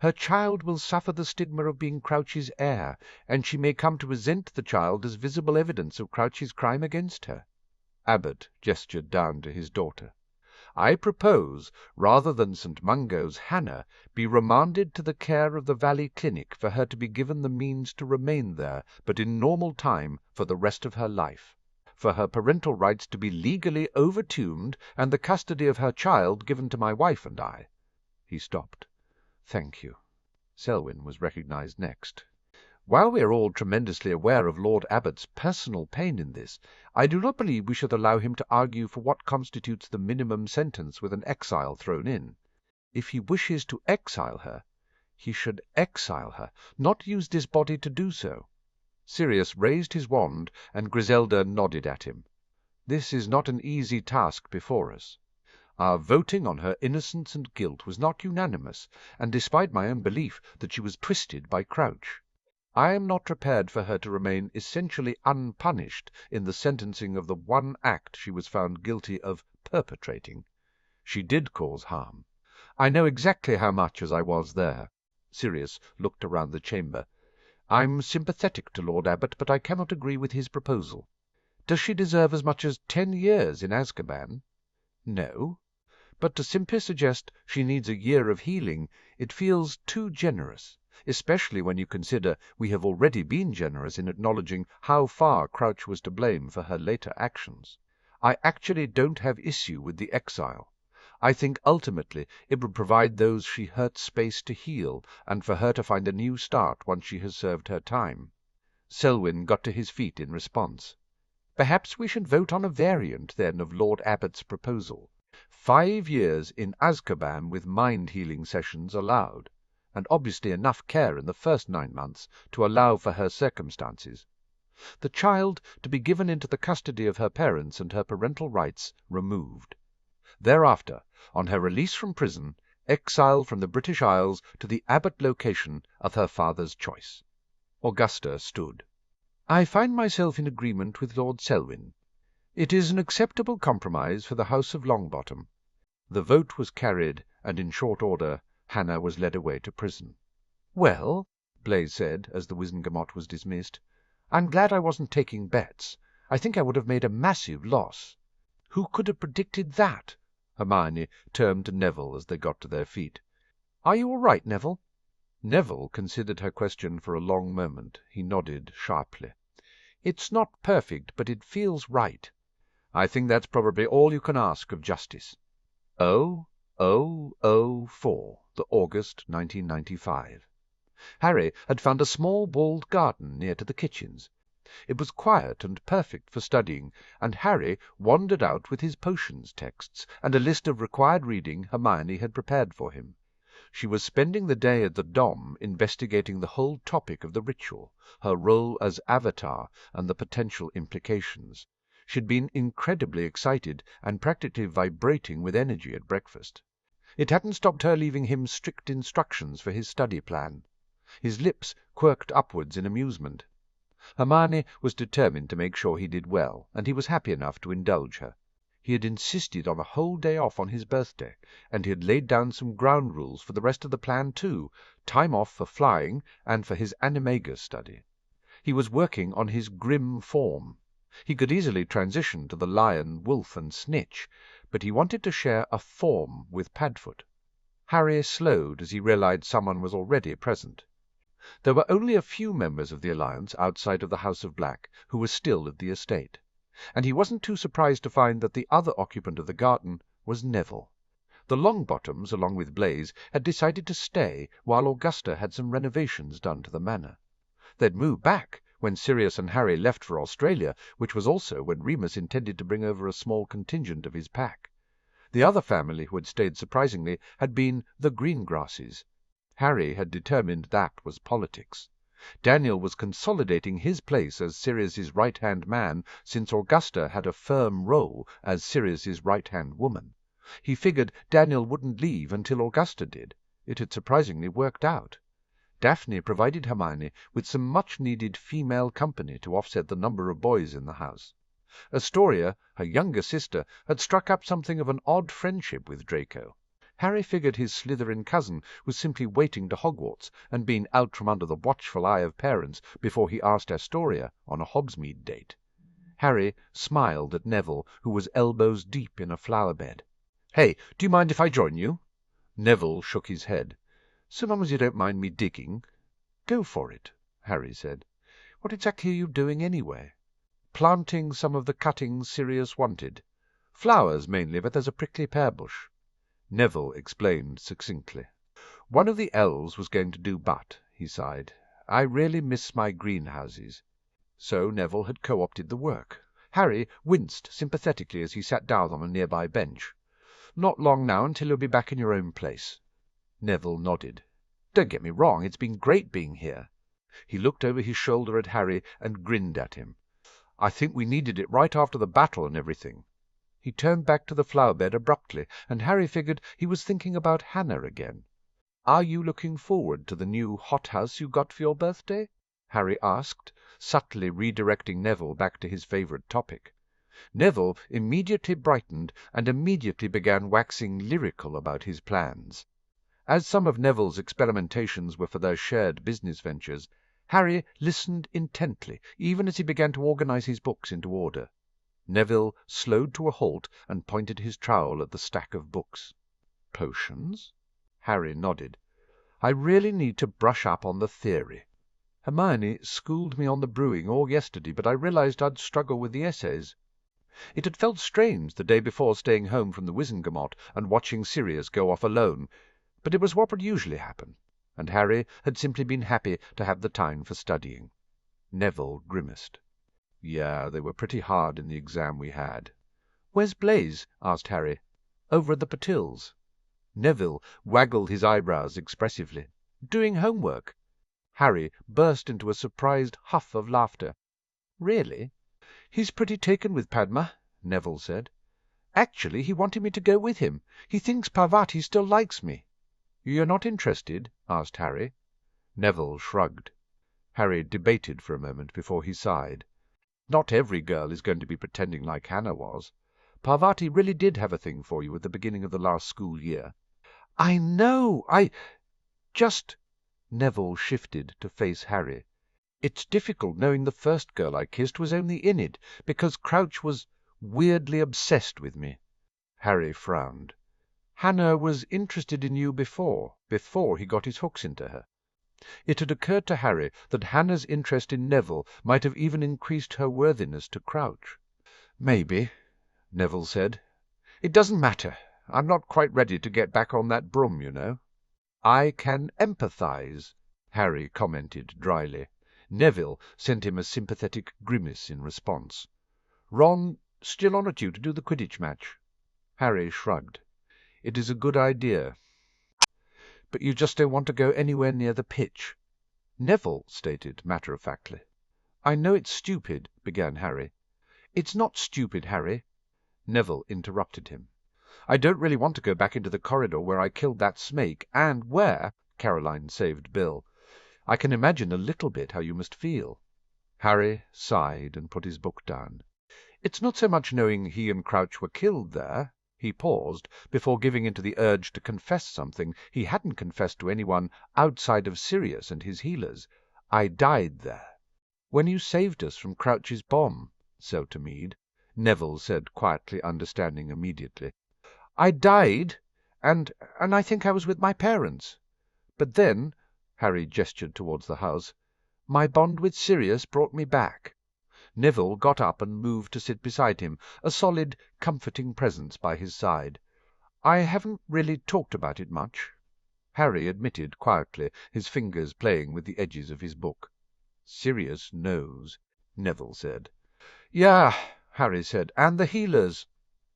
Her child will suffer the stigma of being Crouch's heir, and she may come to resent the child as visible evidence of Crouch's crime against her." Abbot gestured down to his daughter. "I propose, rather than St. Mungo's Hannah be remanded to the care of the Valley Clinic for her to be given the means to remain there, but in normal time, for the rest of her life, for her parental rights to be legally overturned, and the custody of her child given to my wife and I." He stopped. "Thank you." Selwyn was recognized next. "While we are all tremendously aware of Lord Abbot's personal pain in this, I do not believe we should allow him to argue for what constitutes the minimum sentence with an exile thrown in. If he wishes to exile her, he should exile her, not use this body to do so." Sirius raised his wand, and Griselda nodded at him. "This is not an easy task before us. Our voting on her innocence and guilt was not unanimous, and despite my own belief that she was twisted by Crouch, I am not prepared for her to remain essentially unpunished in the sentencing of the one act she was found guilty of perpetrating. She did cause harm. I know exactly how much as I was there." Sirius looked around the chamber. "I'm sympathetic to Lord Abbot, but I cannot agree with his proposal. Does she deserve as much as 10 years in Azkaban? No. But to simply suggest she needs a year of healing, it feels too generous, especially when you consider we have already been generous in acknowledging how far Crouch was to blame for her later actions. I actually don't have issue with the exile. I think ultimately it would provide those she hurt space to heal, and for her to find a new start once she has served her time." Selwyn got to his feet in response. "Perhaps we should vote on a variant, then, of Lord Abbot's proposal. 5 years in Azkaban with mind-healing sessions allowed, and obviously enough care in the first 9 months to allow for her circumstances. The child to be given into the custody of her parents and her parental rights removed. Thereafter, on her release from prison, exile from the British Isles to the Abbot location of her father's choice." Augusta stood. I find myself in agreement with Lord Selwyn. It is an acceptable compromise for the House of Longbottom." The vote was carried, and in short order Hannah was led away to prison. "Well," Blaise said, as the Wizengamot was dismissed, "I'm glad I wasn't taking bets. I think I would have made a massive loss." "Who could have predicted that?" Hermione turned to Neville as they got to their feet. "Are you all right, Neville?" Neville considered her question for a long moment. He nodded sharply. "It's not perfect, but it feels right." "I think that's probably all you can ask of justice." 0004, the August 1995. Harry had found a small walled garden near to the kitchens. It was quiet and perfect for studying, and Harry wandered out with his potions texts and a list of required reading Hermione had prepared for him. She was spending the day at the Dom investigating the whole topic of the ritual, her role as Avatar and the potential implications. She had been incredibly excited and practically vibrating with energy at breakfast. It hadn't stopped her leaving him strict instructions for his study plan. His lips quirked upwards in amusement. Hermione was determined to make sure he did well, and he was happy enough to indulge her. He had insisted on a whole day off on his birthday, and he had laid down some ground rules for the rest of the plan too, time off for flying and for his animagus study. He was working on his grim form. He could easily transition to the lion, wolf, and snitch, but he wanted to share a form with Padfoot. Harry slowed as he realized someone was already present. There were only a few members of the Alliance outside of the House of Black who were still at the estate, and he wasn't too surprised to find that the other occupant of the garden was Neville. The Longbottoms, along with Blaise, had decided to stay while Augusta had some renovations done to the manor. They'd moved back when Sirius and Harry left for Australia, which was also when Remus intended to bring over a small contingent of his pack. The other family who had stayed surprisingly had been the Greengrasses. Harry had determined that was politics. Daniel was consolidating his place as Sirius's right-hand man since Augusta had a firm role as Sirius's right-hand woman. He figured Daniel wouldn't leave until Augusta did. It had surprisingly worked out. Daphne provided Hermione with some much-needed female company to offset the number of boys in the house. Astoria, her younger sister, had struck up something of an odd friendship with Draco. Harry figured his Slytherin cousin was simply waiting to Hogwarts and being out from under the watchful eye of parents before he asked Astoria on a Hogsmeade date. Harry smiled at Neville, who was elbows deep in a flower-bed. "Hey, do you mind if I join you?" Neville shook his head. "So long as you don't mind me digging." "Go for it," Harry said. "What exactly are you doing anyway?" "Planting some of the cuttings Sirius wanted. Flowers mainly, but there's a prickly pear bush." Neville explained succinctly. "One of the elves was going to do but," he sighed. "I really miss my greenhouses." So Neville had co-opted the work. Harry winced sympathetically as he sat down on a nearby bench. "Not long now until you'll be back in your own place." Neville nodded. "Don't get me wrong, it's been great being here." He looked over his shoulder at Harry and grinned at him. "I think we needed it right after the battle and everything." He turned back to the flower-bed abruptly, and Harry figured he was thinking about Hannah again. "Are you looking forward to the new hothouse you got for your birthday?" Harry asked, subtly redirecting Neville back to his favourite topic. Neville immediately brightened and immediately began waxing lyrical about his plans. As some of Neville's experimentations were for their shared business ventures, Harry listened intently, even as he began to organize his books into order. Neville slowed to a halt and pointed his trowel at the stack of books. "Potions?" Harry nodded. "I really need to brush up on the theory. Hermione schooled me on the brewing all yesterday, but I realized I'd struggle with the essays." It had felt strange the day before staying home from the Wizengamot and watching Sirius go off alone, but it was what would usually happen, and Harry had simply been happy to have the time for studying. Neville grimaced. "Yeah, they were pretty hard in the exam we had." "Where's Blaise?" asked Harry. "Over at the Patilles." Neville waggled his eyebrows expressively. "Doing homework." Harry burst into a surprised huff of laughter. "Really?" "He's pretty taken with Padma," Neville said. "Actually, he wanted me to go with him. He thinks Parvati still likes me." "You're not interested?" asked Harry. Neville shrugged. Harry debated for a moment before he sighed. Not every girl is going to be pretending like Hannah was. Parvati really did have a thing for you at the beginning of the last school year. I know, just... Neville shifted to face Harry. It's difficult knowing the first girl I kissed was only in it, because Crouch was weirdly obsessed with me. Harry frowned. Hannah was interested in you before he got his hooks into her. It had occurred to Harry that Hannah's interest in Neville might have even increased her worthiness to Crouch. Maybe, Neville said. It doesn't matter. I'm not quite ready to get back on that broom, you know. I can empathize, Harry commented dryly. Neville sent him a sympathetic grimace in response. Ron still on at you to do the Quidditch match? Harry shrugged. It is a good idea. But you just don't want to go anywhere near the pitch. Neville stated matter-of-factly. I know it's stupid, began Harry. It's not stupid, Harry. Neville interrupted him. I don't really want to go back into the corridor where I killed that snake, and where Caroline saved Bill. I can imagine a little bit how you must feel. Harry sighed and put his book down. It's not so much knowing he and Crouch were killed there. He paused before giving in to the urge to confess something he hadn't confessed to anyone outside of Sirius and his healers. I died there. When you saved us from Crouch's bomb, so to Meade, Neville said quietly, understanding immediately. I died, and I think I was with my parents. But then, Harry gestured towards the house, my bond with Sirius brought me back. Neville got up and moved to sit beside him, a solid, comforting presence by his side. I haven't really talked about it much. Harry admitted quietly, his fingers playing with the edges of his book. Sirius knows, Neville said. Yeah, Harry said, and the healers.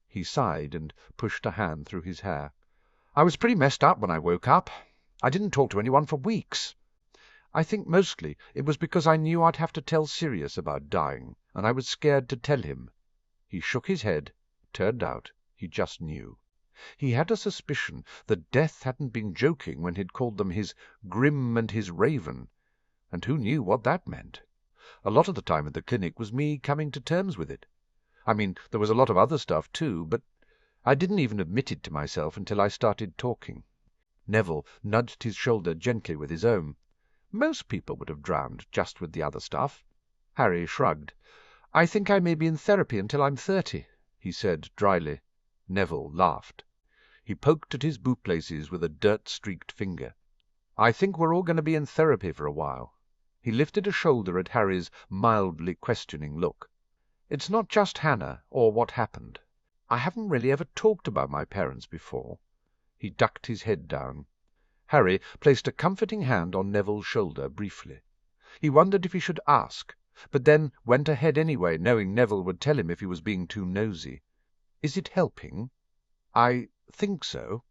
He sighed and pushed a hand through his hair. I was pretty messed up when I woke up. I didn't talk to anyone for weeks. I think mostly it was because I knew I'd have to tell Sirius about dying, and I was scared to tell him. He shook his head. Turned out he just knew. He had a suspicion that Death hadn't been joking when he'd called them his Grim and his Raven, and who knew what that meant? A lot of the time at the clinic was me coming to terms with it. I mean, there was a lot of other stuff too, but I didn't even admit it to myself until I started talking. Neville nudged his shoulder gently with his own. Most people would have drowned just with the other stuff. Harry shrugged. I think I may be in therapy until I'm 30, he said dryly. Neville laughed. He poked at his bootlaces with a dirt-streaked finger. I think we're all going to be in therapy for a while. He lifted a shoulder at Harry's mildly questioning look. It's not just Hannah or what happened. I haven't really ever talked about my parents before. He ducked his head down. Harry placed a comforting hand on Neville's shoulder briefly. He wondered if he should ask, but then went ahead anyway, knowing Neville would tell him if he was being too nosy. Is it helping? I think so.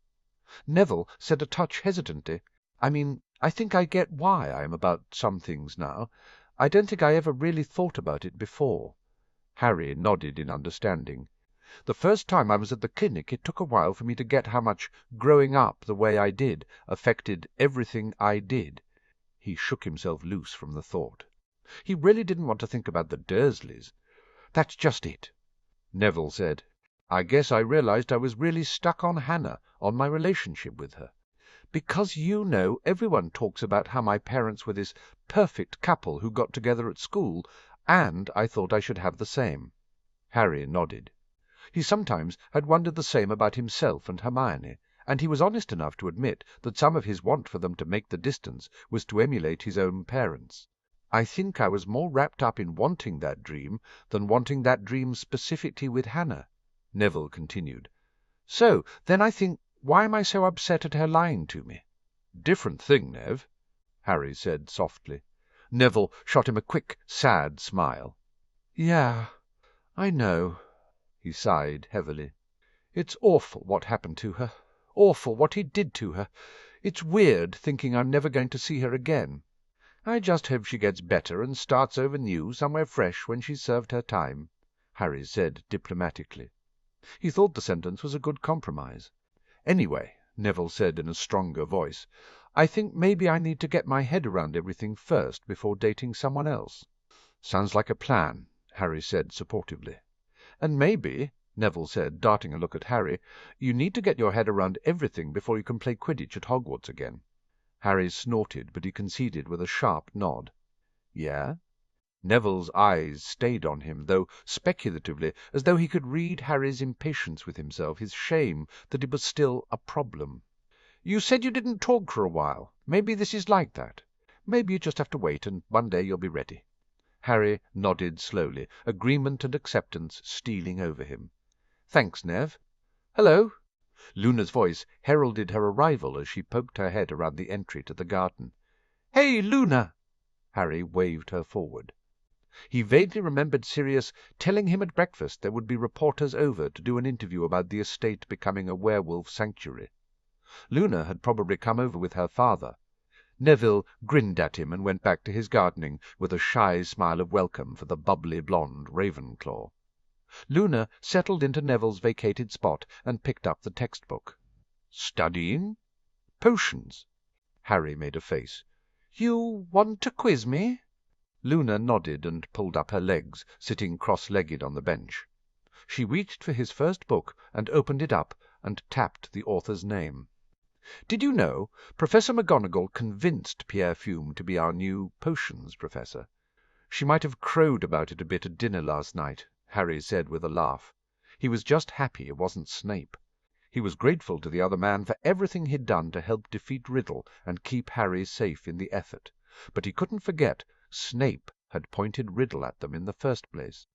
Neville said a touch hesitantly. I mean, I think I get why I am about some things now. I don't think I ever really thought about it before. Harry nodded in understanding. The first time I was at the clinic it took a while for me to get how much growing up the way I did affected everything I did. He shook himself loose from the thought. He really didn't want to think about the Dursleys. That's just it. Neville said, I guess I realized I was really stuck on Hannah, on my relationship with her. Because everyone talks about how my parents were this perfect couple who got together at school, and I thought I should have the same. Harry nodded. He sometimes had wondered the same about himself and Hermione, and he was honest enough to admit that some of his want for them to make the distance was to emulate his own parents. I think I was more wrapped up in wanting that dream than wanting that dream specifically with Hannah, Neville continued. So, then I think, why am I so upset at her lying to me? Different thing, Nev, Harry said softly. Neville shot him a quick, sad smile. Yeah, I know. He sighed heavily. It's awful what happened to her. Awful what he did to her. It's weird thinking I'm never going to see her again. I just hope she gets better and starts over new somewhere fresh when she's served her time, Harry said diplomatically. He thought the sentence was a good compromise. Anyway, Neville said in a stronger voice. "I think maybe I need to get my head around everything first before dating someone else." "Sounds like a plan," Harry said supportively. "And maybe," Neville said, darting a look at Harry, "you need to get your head around everything before you can play Quidditch at Hogwarts again." Harry snorted, but he conceded with a sharp nod. "Yeah?" Neville's eyes stayed on him, though speculatively, as though he could read Harry's impatience with himself, his shame that it was still a problem. "You said you didn't talk for a while. Maybe this is like that. Maybe you just have to wait, and one day you'll be ready." Harry nodded slowly, agreement and acceptance stealing over him. "Thanks, Nev. Hello." Luna's voice heralded her arrival as she poked her head around the entry to the garden. "Hey, Luna!" Harry waved her forward. He vaguely remembered Sirius telling him at breakfast there would be reporters over to do an interview about the estate becoming a werewolf sanctuary. Luna had probably come over with her father. Neville grinned at him and went back to his gardening with a shy smile of welcome for the bubbly blonde Ravenclaw. Luna settled into Neville's vacated spot and picked up the textbook. "Studying?" "Potions." Harry made a face. "You want to quiz me?" Luna nodded and pulled up her legs, sitting cross-legged on the bench. She reached for his first book and opened it up and tapped the author's name. "Did you know Professor McGonagall convinced Pierre Fume to be our new potions professor? She might have crowed about it a bit at dinner last night," Harry said with a laugh. He was just happy it wasn't Snape. He was grateful to the other man for everything he'd done to help defeat Riddle and keep Harry safe in the effort, but he couldn't forget Snape had pointed Riddle at them in the first place.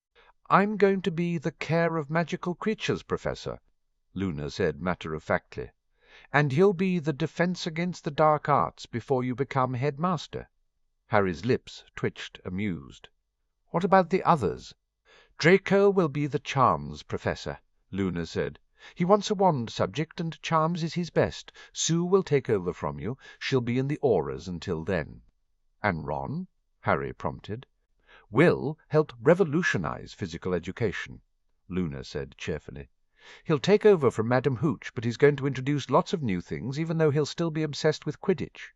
"I'm going to be the Care of Magical Creatures professor," Luna said matter-of-factly. "And you'll be the Defense Against the Dark Arts before you become headmaster." Harry's lips twitched, amused. "What about the others?" "Draco will be the Charms professor," Luna said. "He wants a wand subject, and Charms is his best. Sue will take over from you. She'll be in the Auras until then." "And Ron?" Harry prompted. "Will help revolutionize physical education," Luna said cheerfully. "He'll take over from Madam Hooch, but he's going to introduce lots of new things, even though he'll still be obsessed with Quidditch."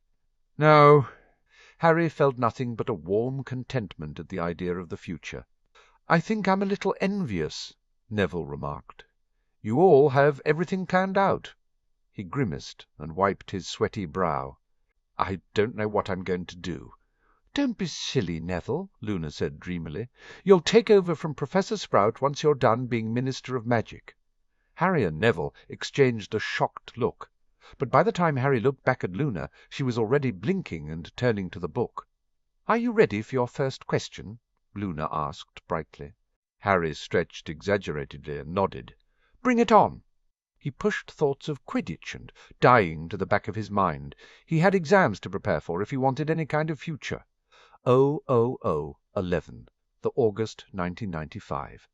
"No." Harry felt nothing but a warm contentment at the idea of the future. "I think I'm a little envious," Neville remarked. "You all have everything planned out." He grimaced and wiped his sweaty brow. "I don't know what I'm going to do." "Don't be silly, Neville," Luna said dreamily. "You'll take over from Professor Sprout once you're done being Minister of Magic." Harry and Neville exchanged a shocked look, but by the time Harry looked back at Luna, she was already blinking and turning to the book. "Are you ready for your first question?" Luna asked brightly. Harry stretched exaggeratedly and nodded. "Bring it on." He pushed thoughts of Quidditch and dying to the back of his mind. He had exams to prepare for if he wanted any kind of future. 00011, the August 1995.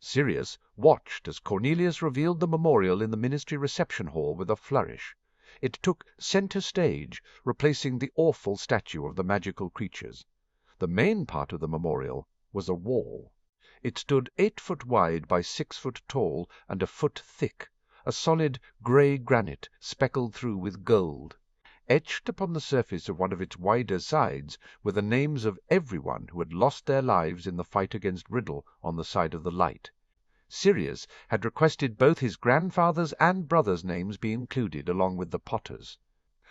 Sirius watched as Cornelius revealed the memorial in the Ministry reception hall with a flourish. It took center stage, replacing the awful statue of the magical creatures. The main part of the memorial was a wall. It stood 8 foot wide by 6 foot tall and a foot thick, a solid grey granite speckled through with gold. Etched upon the surface of one of its wider sides were the names of everyone who had lost their lives in the fight against Riddle on the side of the light. Sirius had requested both his grandfather's and brother's names be included along with the Potters'.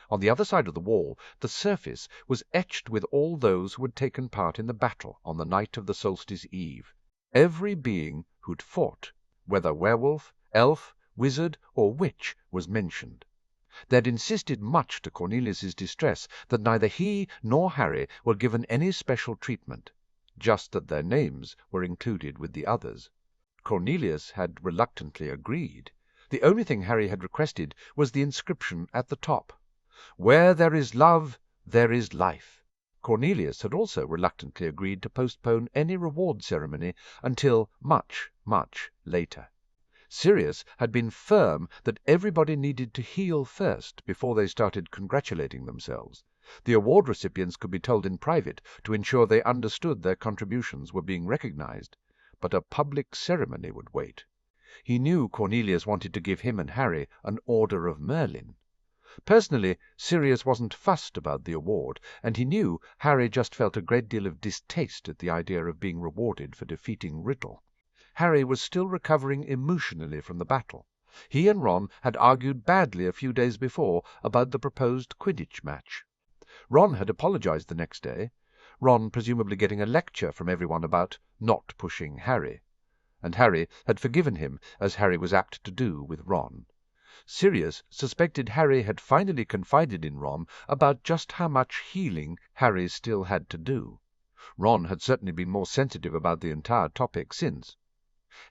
On the other side of the wall, the surface was etched with all those who had taken part in the battle on the night of the solstice eve. Every being who'd fought, whether werewolf, elf, wizard, or witch, was mentioned. They'd insisted much to Cornelius's distress that neither he nor Harry were given any special treatment, just that their names were included with the others. Cornelius had reluctantly agreed. The only thing Harry had requested was the inscription at the top, "Where there is love, there is life." Cornelius had also reluctantly agreed to postpone any reward ceremony until much, much later. Sirius had been firm that everybody needed to heal first before they started congratulating themselves. The award recipients could be told in private to ensure they understood their contributions were being recognized, but a public ceremony would wait. He knew Cornelius wanted to give him and Harry an Order of Merlin. Personally, Sirius wasn't fussed about the award, and he knew Harry just felt a great deal of distaste at the idea of being rewarded for defeating Riddle. Harry was still recovering emotionally from the battle. He and Ron had argued badly a few days before about the proposed Quidditch match. Ron had apologized the next day, Ron presumably getting a lecture from everyone about not pushing Harry. And Harry had forgiven him, as Harry was apt to do with Ron. Sirius suspected Harry had finally confided in Ron about just how much healing Harry still had to do. Ron had certainly been more sensitive about the entire topic since.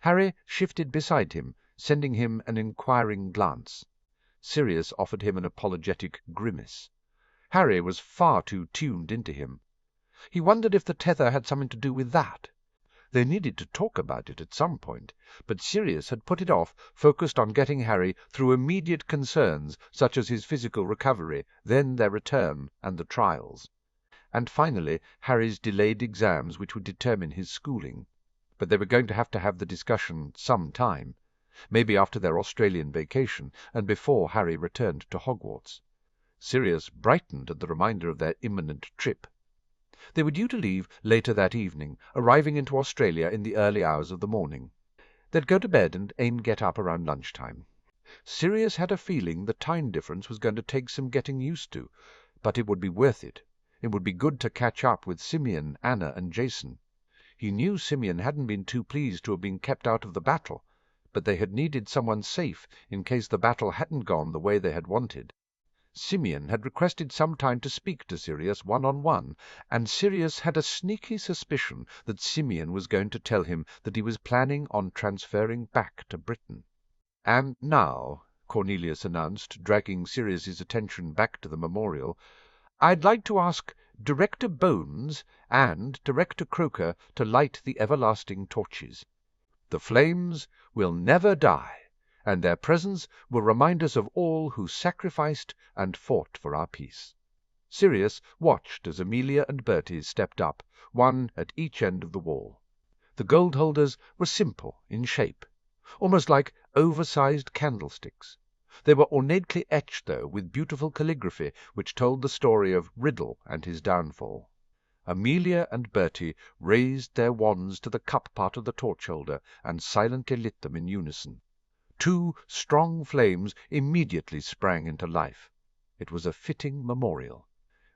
Harry shifted beside him, sending him an inquiring glance. Sirius offered him an apologetic grimace. Harry was far too tuned into him. He wondered if the tether had something to do with that. They needed to talk about it at some point, but Sirius had put it off, focused on getting Harry through immediate concerns such as his physical recovery, then their return and the trials, and finally Harry's delayed exams which would determine his schooling. But they were going to have the discussion some time, maybe after their Australian vacation and before Harry returned to Hogwarts. Sirius brightened at the reminder of their imminent trip. They were due to leave later that evening, arriving into Australia in the early hours of the morning. They'd go to bed and aim get up around lunchtime. Sirius had a feeling the time difference was going to take some getting used to, but it would be worth it. It would be good to catch up with Simeon, Anna, and Jason. He knew Simeon hadn't been too pleased to have been kept out of the battle, but they had needed someone safe in case the battle hadn't gone the way they had wanted. Simeon had requested some time to speak to Sirius one-on-one, and Sirius had a sneaky suspicion that Simeon was going to tell him that he was planning on transferring back to Britain. "And now," Cornelius announced, dragging Sirius's attention back to the memorial, "I'd like to ask Director Bones and Director Croaker to light the everlasting torches. The flames will never die, and their presence will remind us of all who sacrificed and fought for our peace." Sirius watched as Amelia and Bertie stepped up, one at each end of the wall. The gold holders were simple in shape, almost like oversized candlesticks. They were ornately etched, though, with beautiful calligraphy which told the story of Riddle and his downfall. Amelia and Bertie raised their wands to the cup part of the torch holder and silently lit them in unison. Two strong flames immediately sprang into life. It was a fitting memorial.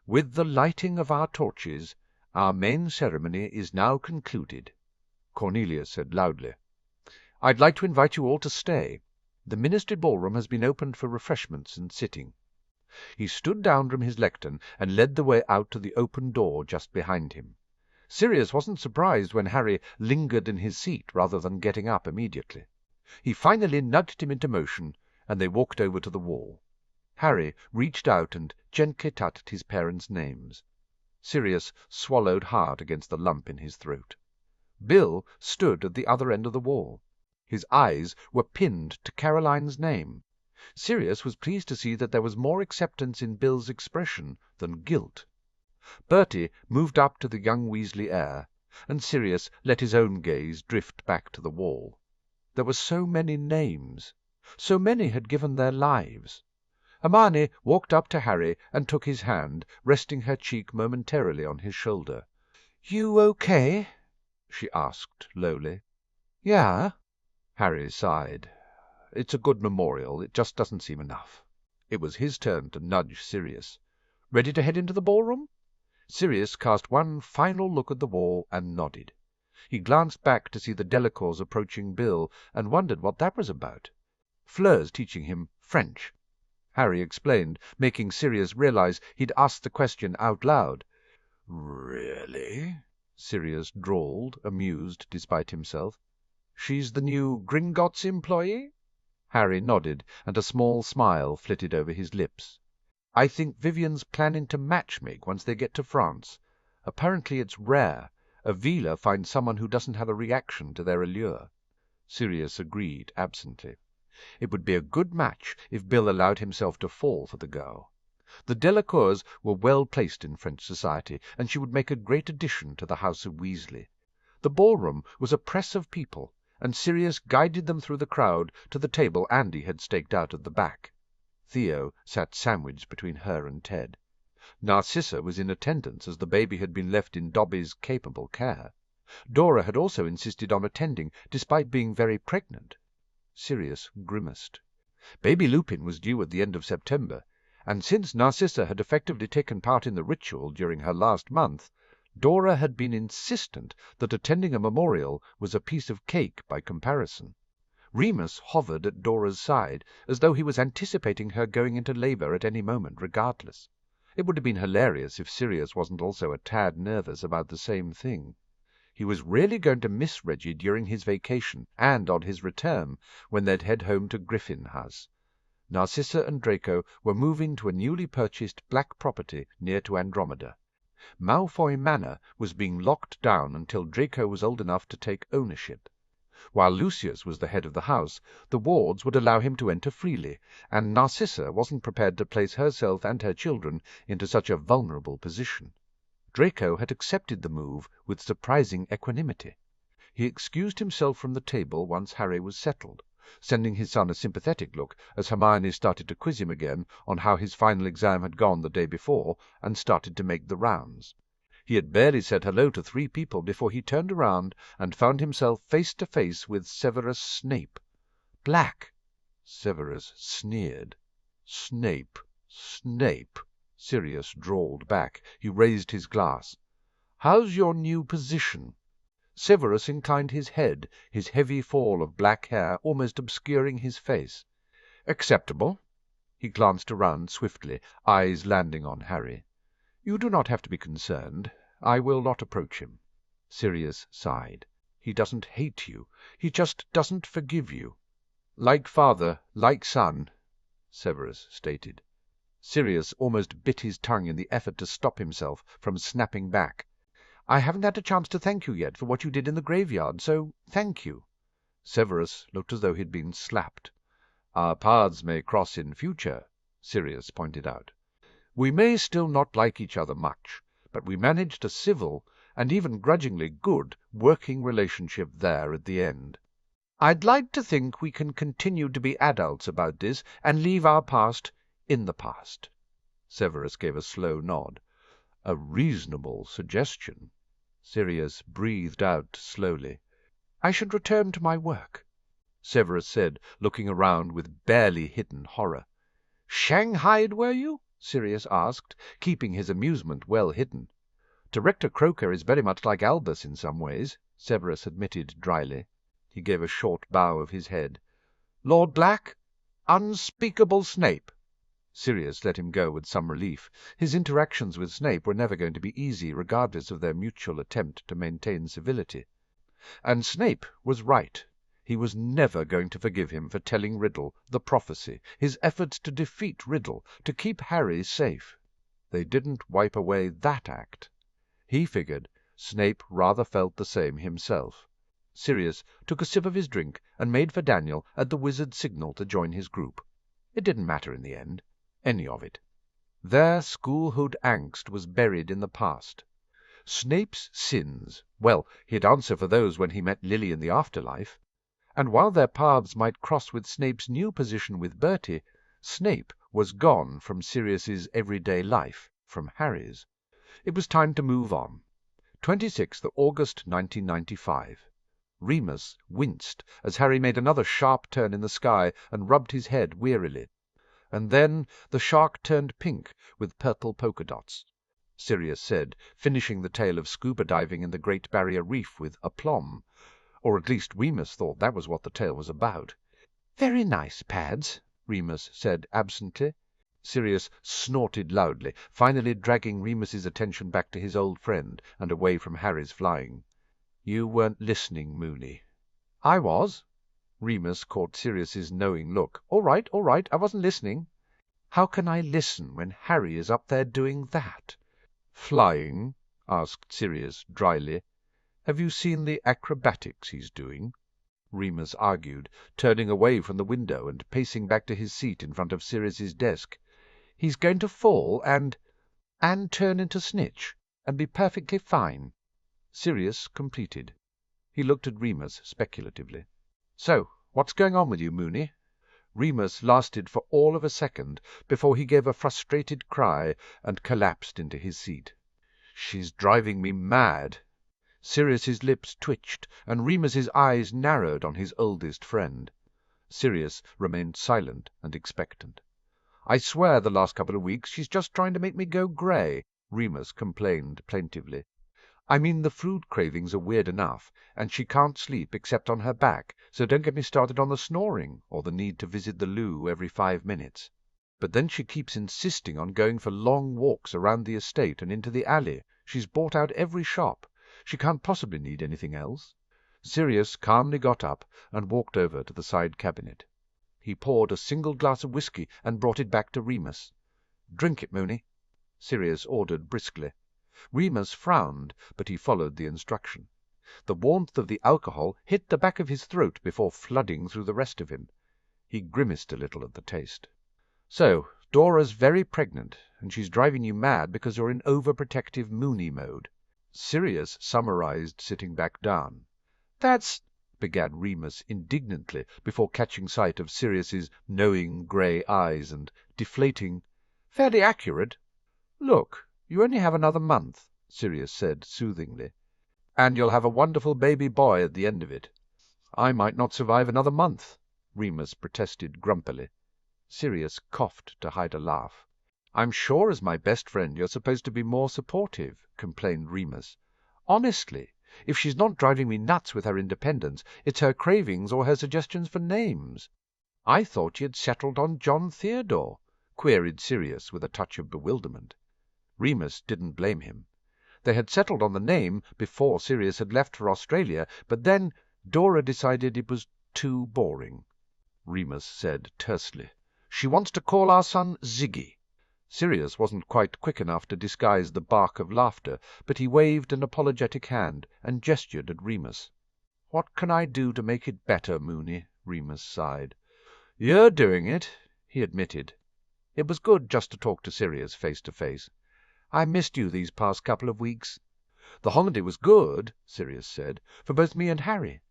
"With the lighting of our torches, our main ceremony is now concluded," Cornelius said loudly. "I'd like to invite you all to stay. The Ministry Ballroom has been opened for refreshments and sitting." He stood down from his lectern and led the way out to the open door just behind him. Sirius wasn't surprised when Harry lingered in his seat rather than getting up immediately. He finally nudged him into motion, and they walked over to the wall. Harry reached out and gently touched his parents' names. Sirius swallowed hard against the lump in his throat. Bill stood at the other end of the wall. His eyes were pinned to Caroline's name. Sirius was pleased to see that there was more acceptance in Bill's expression than guilt. Bertie moved up to the young Weasley heir, and Sirius let his own gaze drift back to the wall. There were so many names. So many had given their lives. Hermione walked up to Harry and took his hand, resting her cheek momentarily on his shoulder. "You okay?" she asked lowly. "Yeah." Harry sighed. "It's a good memorial. It just doesn't seem enough." It was his turn to nudge Sirius. "Ready to head into the ballroom?" Sirius cast one final look at the wall and nodded. He glanced back to see the Delacours approaching Bill and wondered what that was about. Fleur's teaching him French. Harry explained, making Sirius realize he'd asked the question out loud. "Really?" Sirius drawled, amused despite himself. "She's the new Gringotts employee?" Harry nodded, and a small smile flitted over his lips. "I think Vivian's planning to matchmake once they get to France. Apparently it's rare. A Vila finds someone who doesn't have a reaction to their allure." Sirius agreed absently. It would be a good match if Bill allowed himself to fall for the girl. The Delacours were well placed in French society, and she would make a great addition to the house of Weasley. The ballroom was a press of people, and Sirius guided them through the crowd to the table Andy had staked out at the back. Theo sat sandwiched between her and Ted. Narcissa was in attendance, as the baby had been left in Dobby's capable care. Dora had also insisted on attending, despite being very pregnant. Sirius grimaced. Baby Lupin was due at the end of September, and since Narcissa had effectively taken part in the ritual during her last month, Dora had been insistent that attending a memorial was a piece of cake by comparison. Remus hovered at Dora's side, as though he was anticipating her going into labour at any moment, regardless. It would have been hilarious if Sirius wasn't also a tad nervous about the same thing. He was really going to miss Reggie during his vacation and on his return, when they'd head home to Griffin House. Narcissa and Draco were moving to a newly purchased black property near to Andromeda. Malfoy Manor was being locked down until Draco was old enough to take ownership. While Lucius was the head of the house, the wards would allow him to enter freely, and Narcissa wasn't prepared to place herself and her children into such a vulnerable position. Draco had accepted the move with surprising equanimity. He excused himself from the table once Harry was settled, sending his son a sympathetic look as Hermione started to quiz him again on how his final exam had gone the day before and started to make the rounds. He had barely said hello to 3 people before he turned around and found himself face to face with Severus Snape. Black! Severus sneered. Snape, Snape, Sirius drawled back. He raised his glass. "How's your new position?" Severus inclined his head, his heavy fall of black hair almost obscuring his face. "Acceptable." He glanced around swiftly, eyes landing on Harry. "You do not have to be concerned. I will not approach him." Sirius sighed. "He doesn't hate you. He just doesn't forgive you." "Like father, like son," Severus stated. Sirius almost bit his tongue in the effort to stop himself from snapping back. "I haven't had a chance to thank you yet for what you did in the graveyard, so thank you." Severus looked as though he'd been slapped. "Our paths may cross in future," Sirius pointed out. "We may still not like each other much, but we managed a civil, and even grudgingly good, working relationship there at the end. I'd like to think we can continue to be adults about this and leave our past in the past." Severus gave a slow nod. "A reasonable suggestion." Sirius breathed out slowly. "I should return to my work," Severus said, looking around with barely hidden horror. "Shanghaied, were you?" Sirius asked, keeping his amusement well hidden. "Director Croker is very much like Albus in some ways," Severus admitted dryly. He gave a short bow of his head. "Lord Black? Unspeakable Snape!" Sirius let him go with some relief. His interactions with Snape were never going to be easy, regardless of their mutual attempt to maintain civility. And Snape was right. He was never going to forgive him for telling Riddle the prophecy, his efforts to defeat Riddle, to keep Harry safe. They didn't wipe away that act. He figured Snape rather felt the same himself. Sirius took a sip of his drink and made for Daniel at the wizard's signal to join his group. It didn't matter in the end, any of it. Their schoolhood angst was buried in the past. Snape's sins, well, he'd answer for those when he met Lily in the afterlife. And while their paths might cross with Snape's new position with Bertie, Snape was gone from Sirius's everyday life, from Harry's. It was time to move on. 26th August 1995. Remus winced as Harry made another sharp turn in the sky and rubbed his head wearily. And then the shark turned pink with purple polka dots, Sirius said, finishing the tale of scuba diving in the Great Barrier Reef with aplomb. Or at least Remus thought that was what the tale was about. "Very nice pads," Remus said absently. Sirius snorted loudly, finally dragging Remus's attention back to his old friend and away from Harry's flying. "You weren't listening, Moony." "I was." Remus caught Sirius's knowing look. All right, I wasn't listening." "How can I listen when Harry is up there doing that?" "Flying?" asked Sirius dryly. "Have you seen the acrobatics he's doing?" Remus argued, turning away from the window and pacing back to his seat in front of Sirius's desk. "He's going to fall and turn into Snitch, and be perfectly fine." Sirius completed. He looked at Remus speculatively. "So, what's going on with you, Moony?" Remus lasted for all of a second before he gave a frustrated cry and collapsed into his seat. "She's driving me mad." Sirius's lips twitched, and Remus's eyes narrowed on his oldest friend. Sirius remained silent and expectant. "I swear the last couple of weeks she's just trying to make me go grey," Remus complained plaintively. "I mean, the food cravings are weird enough, and she can't sleep except on her back, so don't get me started on the snoring, or the need to visit the loo every 5 minutes. But then she keeps insisting on going for long walks around the estate and into the alley. She's bought out every shop. She can't possibly need anything else." Sirius calmly got up and walked over to the side cabinet. He poured a single glass of whisky and brought it back to Remus. "Drink it, Mooney," Sirius ordered briskly. Remus frowned, but he followed the instruction. The warmth of the alcohol hit the back of his throat before flooding through the rest of him. He grimaced a little at the taste. "So, Dora's very pregnant, and she's driving you mad because you're in overprotective Mooney mode," Sirius summarized, sitting back down. "That's—" began Remus indignantly, before catching sight of Sirius's knowing grey eyes and deflating, "fairly accurate." "Look, you only have another month," Sirius said soothingly, "and you'll have a wonderful baby boy at the end of it." "I might not survive another month," Remus protested grumpily. Sirius coughed to hide a laugh. "I'm sure as my best friend you're supposed to be more supportive," complained Remus. "Honestly, if she's not driving me nuts with her independence, it's her cravings or her suggestions for names." "I thought you'd settled on John Theodore?" queried Sirius with a touch of bewilderment. Remus didn't blame him. They had settled on the name before Sirius had left for Australia, but then Dora decided it was too boring. Remus said tersely, "She wants to call our son Ziggy." Sirius wasn't quite quick enough to disguise the bark of laughter, but he waved an apologetic hand and gestured at Remus. "What can I do to make it better, Mooney?" Remus sighed. "You're doing it," he admitted. It was good just to talk to Sirius face to face. "I missed you these past couple of weeks." "The holiday was good," Sirius said, "for both me and Harry."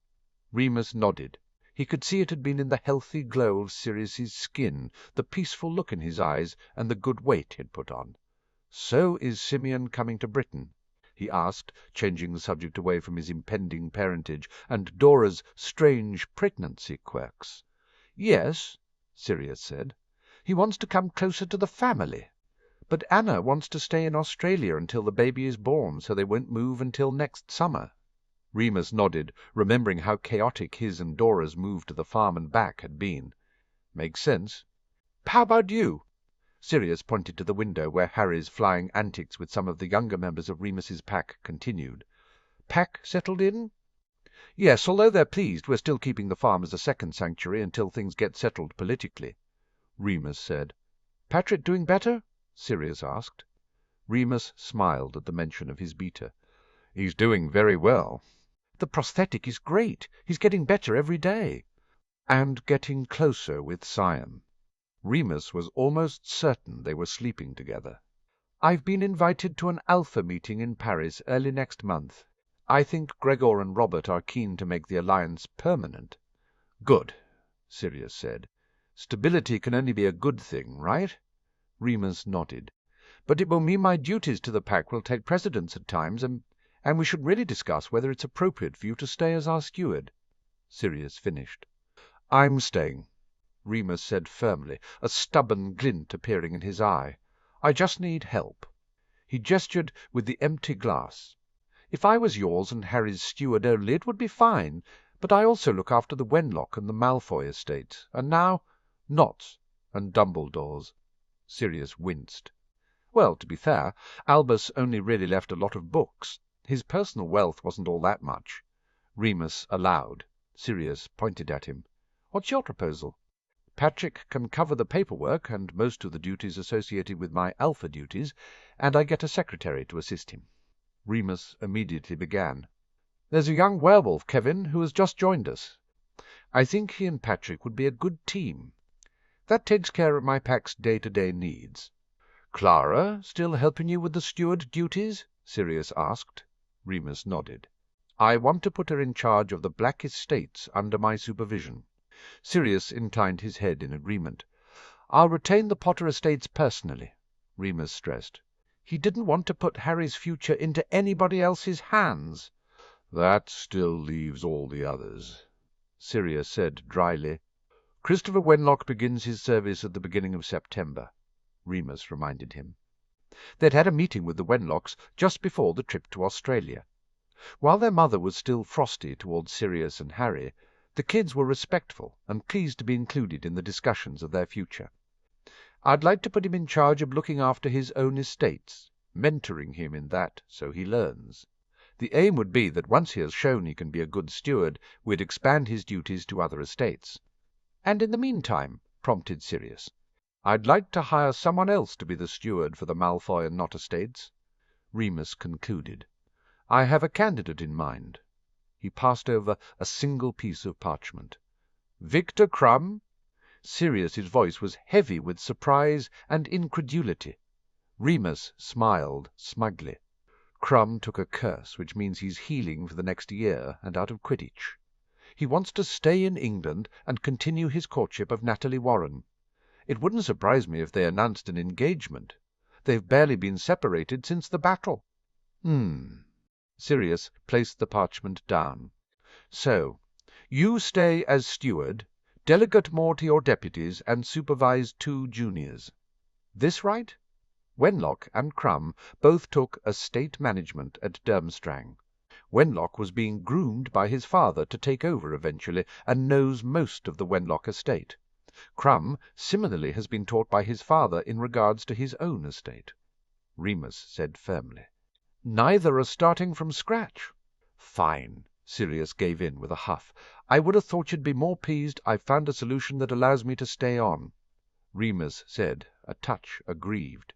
Remus nodded. He could see it had been in the healthy glow of Sirius's skin, the peaceful look in his eyes, and the good weight he'd put on. "So is Simeon coming to Britain?" he asked, changing the subject away from his impending parentage and Dora's strange pregnancy quirks. "Yes," Sirius said. "He wants to come closer to the family. But Anna wants to stay in Australia until the baby is born, so they won't move until next summer." Remus nodded, remembering how chaotic his and Dora's move to the farm and back had been. "Makes sense. How about you?" Sirius pointed to the window where Harry's flying antics with some of the younger members of Remus's pack continued. "Pack settled in?" "Yes, although they're pleased we're still keeping the farm as a second sanctuary until things get settled politically," Remus said. "Patrick doing better?" Sirius asked. Remus smiled at the mention of his beta. "He's doing very well." "The prosthetic is great. He's getting better every day." "And getting closer with Siam." Remus was almost certain they were sleeping together. "I've been invited to an Alpha meeting in Paris early next month. I think Gregor and Robert are keen to make the alliance permanent." "Good," Sirius said. "Stability can only be a good thing, right?" Remus nodded. "But it will mean my duties to the pack will take precedence at times, and we should really discuss whether it's appropriate for you to stay as our steward." Sirius finished. "I'm staying," Remus said firmly, a stubborn glint appearing in his eye. "I just need help." He gestured with the empty glass. "If I was yours and Harry's steward only, it would be fine, but I also look after the Wenlock and the Malfoy estates, and now Notts and Dumbledore's." Sirius winced. Well, to be fair, Albus only really left a lot of books. His personal wealth wasn't all that much. Remus allowed. Sirius pointed at him. "What's your proposal?" "Patrick can cover the paperwork and most of the duties associated with my Alpha duties, and I get a secretary to assist him." Remus immediately began. "There's a young werewolf, Kevin, who has just joined us. I think he and Patrick would be a good team. That takes care of my pack's day-to-day needs." "Clara still helping you with the steward duties?" Sirius asked. Remus nodded. "I want to put her in charge of the Black Estates under my supervision. Sirius inclined his head in agreement. "I'll retain the Potter estates personally," Remus stressed. "He didn't want to put Harry's future into anybody else's hands." "That still leaves all the others," Sirius said dryly. "Christopher Wenlock begins his service at the beginning of September," Remus reminded him. They'd had a meeting with the Wenlocks just before the trip to Australia. While their mother was still frosty towards Sirius and Harry, the kids were respectful and pleased to be included in the discussions of their future. "I'd like to put him in charge of looking after his own estates, mentoring him in that so he learns. The aim would be that once he has shown he can be a good steward, we'd expand his duties to other estates." "And in the meantime," prompted Sirius, "I'd like to hire someone else to be the steward for the Malfoy and Nott estates," Remus concluded. "I have a candidate in mind." He passed over a single piece of parchment. "Victor Crumb?" Sirius's voice was heavy with surprise and incredulity. Remus smiled smugly. "Crumb took a curse, which means he's healing for the next year and out of Quidditch. He wants to stay in England and continue his courtship of Natalie Warren. It wouldn't surprise me if they announced an engagement. They've barely been separated since the battle." Sirius placed the parchment down. "So, you stay as steward, delegate more to your deputies, and supervise 2 juniors. This right?" Wenlock and Crumb both took estate management at Durmstrang. Wenlock was being groomed by his father to take over eventually, and knows most of the Wenlock estate. Crumb similarly has been taught by his father in regards to his own estate. Remus said firmly. "Neither are starting from scratch." "Fine." Sirius gave in with a huff. "I would have thought you'd be more pleased I've found a solution that allows me to stay on," Remus said, a touch aggrieved.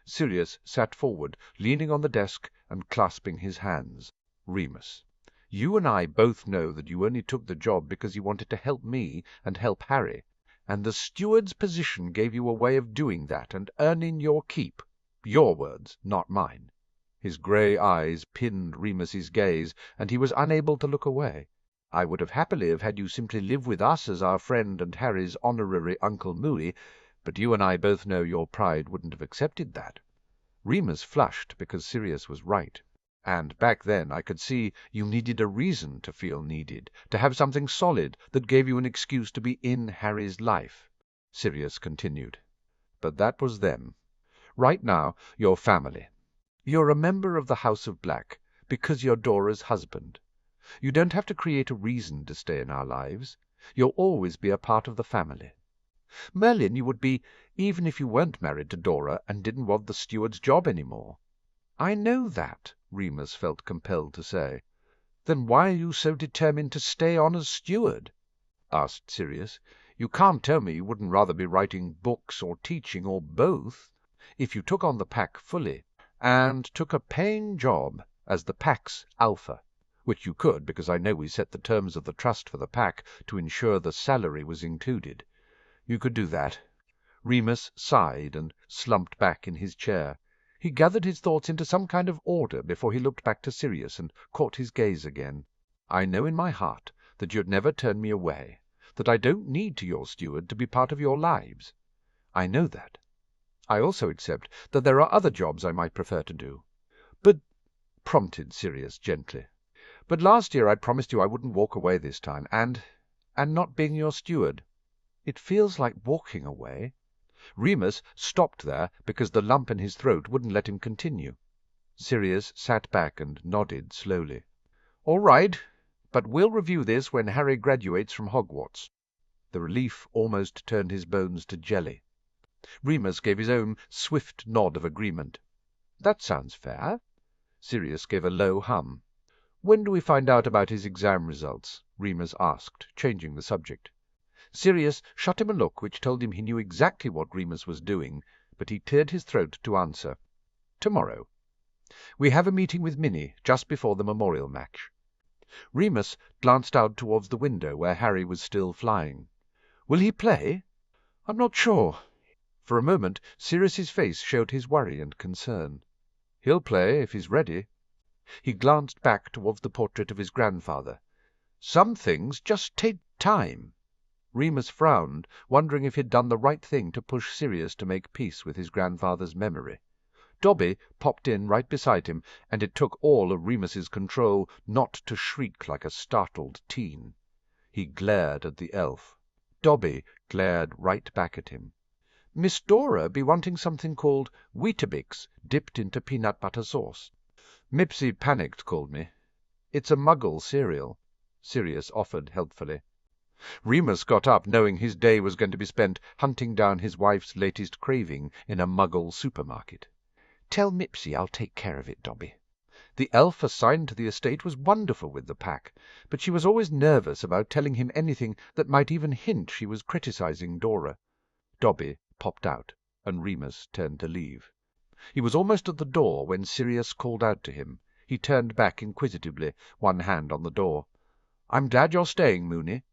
Sirius sat forward, leaning on the desk and clasping his hands. "Remus, you and I both know that you only took the job because you wanted to help me and help Harry, and the steward's position gave you a way of doing that and earning your keep. Your words, not mine." His grey eyes pinned Remus's gaze, and he was unable to look away. "I would have happily have had you simply live with us as our friend and Harry's honorary Uncle Mooey, but you and I both know your pride wouldn't have accepted that." Remus flushed because Sirius was right. "And back then I could see you needed a reason to feel needed, to have something solid that gave you an excuse to be in Harry's life," Sirius continued. "But that was then. Right now you're family. You're a member of the House of Black because you're Dora's husband. You don't have to create a reason to stay in our lives. You'll always be a part of the family. Merlin you would be even if you weren't married to Dora and didn't want the steward's job any more." "I know that," Remus felt compelled to say. "Then why are you so determined to stay on as steward?" asked Sirius. "You can't tell me you wouldn't rather be writing books or teaching or both, if you took on the pack fully, and took a paying job as the pack's alpha, which you could because I know we set the terms of the trust for the pack to ensure the salary was included. You could do that." Remus sighed and slumped back in his chair. He gathered his thoughts into some kind of order before he looked back to Sirius and caught his gaze again. "I know in my heart that you'd never turn me away, that I don't need to your steward to be part of your lives. I know that. I also accept that there are other jobs I might prefer to do." "But," prompted Sirius gently, "but last year I promised you I wouldn't walk away this time, and not being your steward. It feels like walking away." Remus stopped there because the lump in his throat wouldn't let him continue. Sirius sat back and nodded slowly. "All right, but we'll review this when Harry graduates from Hogwarts." The relief almost turned his bones to jelly. Remus gave his own swift nod of agreement. "That sounds fair." Sirius gave a low hum. "When do we find out about his exam results?" Remus asked, changing the subject. Sirius shot him a look which told him he knew exactly what Remus was doing, but he cleared his throat to answer. "Tomorrow. We have a meeting with Minnie just before the memorial match." Remus glanced out towards the window where Harry was still flying. "Will he play?" "I'm not sure." For a moment Sirius's face showed his worry and concern. "He'll play if he's ready." He glanced back towards the portrait of his grandfather. "Some things just take time." Remus frowned, wondering if he'd done the right thing to push Sirius to make peace with his grandfather's memory. Dobby popped in right beside him, and it took all of Remus's control not to shriek like a startled teen. He glared at the elf. Dobby glared right back at him. "Miss Dora be wanting something called Weetabix dipped into peanut butter sauce. Mipsy panicked called me. It's a Muggle cereal," Sirius offered helpfully. Remus got up, knowing his day was going to be spent hunting down his wife's latest craving in a Muggle supermarket. "Tell Mipsy I'll take care of it, Dobby." The elf assigned to the estate was wonderful with the pack, but she was always nervous about telling him anything that might even hint she was criticizing Dora. Dobby popped out, and Remus turned to leave. He was almost at the door when Sirius called out to him. He turned back inquisitively, one hand on the door. "I'm glad you're staying, Moony."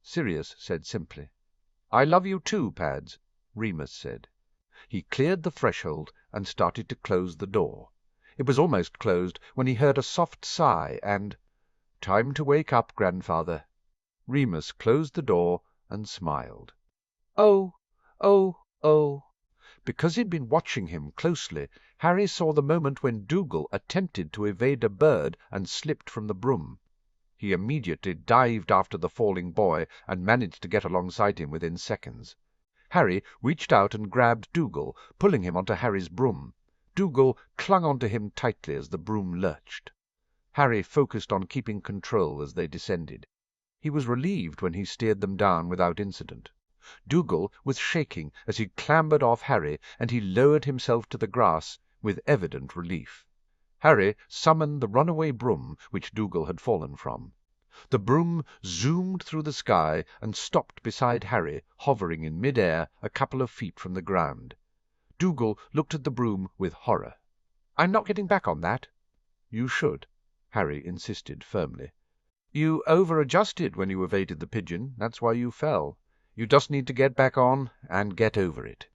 Sirius said simply. "I love you too, Pads," Remus said. He cleared the threshold and started to close the door. It was almost closed when he heard a soft sigh and, "Time to wake up, grandfather." Remus closed the door and smiled. "Oh, oh, oh." Because he'd been watching him closely, Harry saw the moment when Dougal attempted to evade a bird and slipped from the broom. He immediately dived after the falling boy and managed to get alongside him within seconds. Harry reached out and grabbed Dougal, pulling him onto Harry's broom. Dougal clung onto him tightly as the broom lurched. Harry focused on keeping control as they descended. He was relieved when he steered them down without incident. Dougal was shaking as he clambered off Harry, and he lowered himself to the grass with evident relief. Harry summoned the runaway broom which Dougal had fallen from. The broom zoomed through the sky and stopped beside Harry, hovering in mid-air a couple of feet from the ground. Dougal looked at the broom with horror. "I'm not getting back on that." "You should," Harry insisted firmly. "You over-adjusted when you evaded the pigeon. That's why you fell. You just need to get back on and get over it."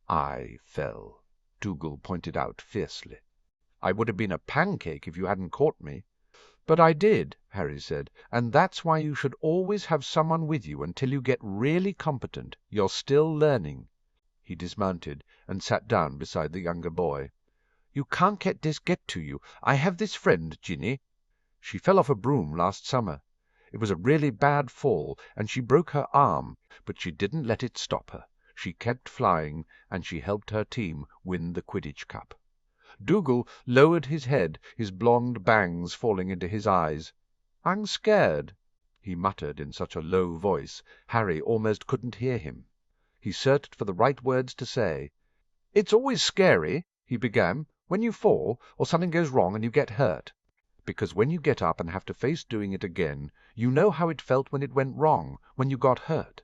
"I fell," Dougal pointed out fiercely. "I would have been a pancake if you hadn't caught me." "But I did," Harry said, "and that's why you should always have someone with you until you get really competent. You're still learning." He dismounted and sat down beside the younger boy. "You can't let this get to you. I have this friend, Ginny. She fell off a broom last summer. It was a really bad fall, and she broke her arm, but she didn't let it stop her. She kept flying, and she helped her team win the Quidditch Cup." Dougal lowered his head, his blonde bangs falling into his eyes. "I'm scared," he muttered in such a low voice Harry almost couldn't hear him. He searched for the right words to say. "It's always scary," he began, "when you fall, or something goes wrong and you get hurt. Because when you get up and have to face doing it again, you know how it felt when it went wrong, when you got hurt."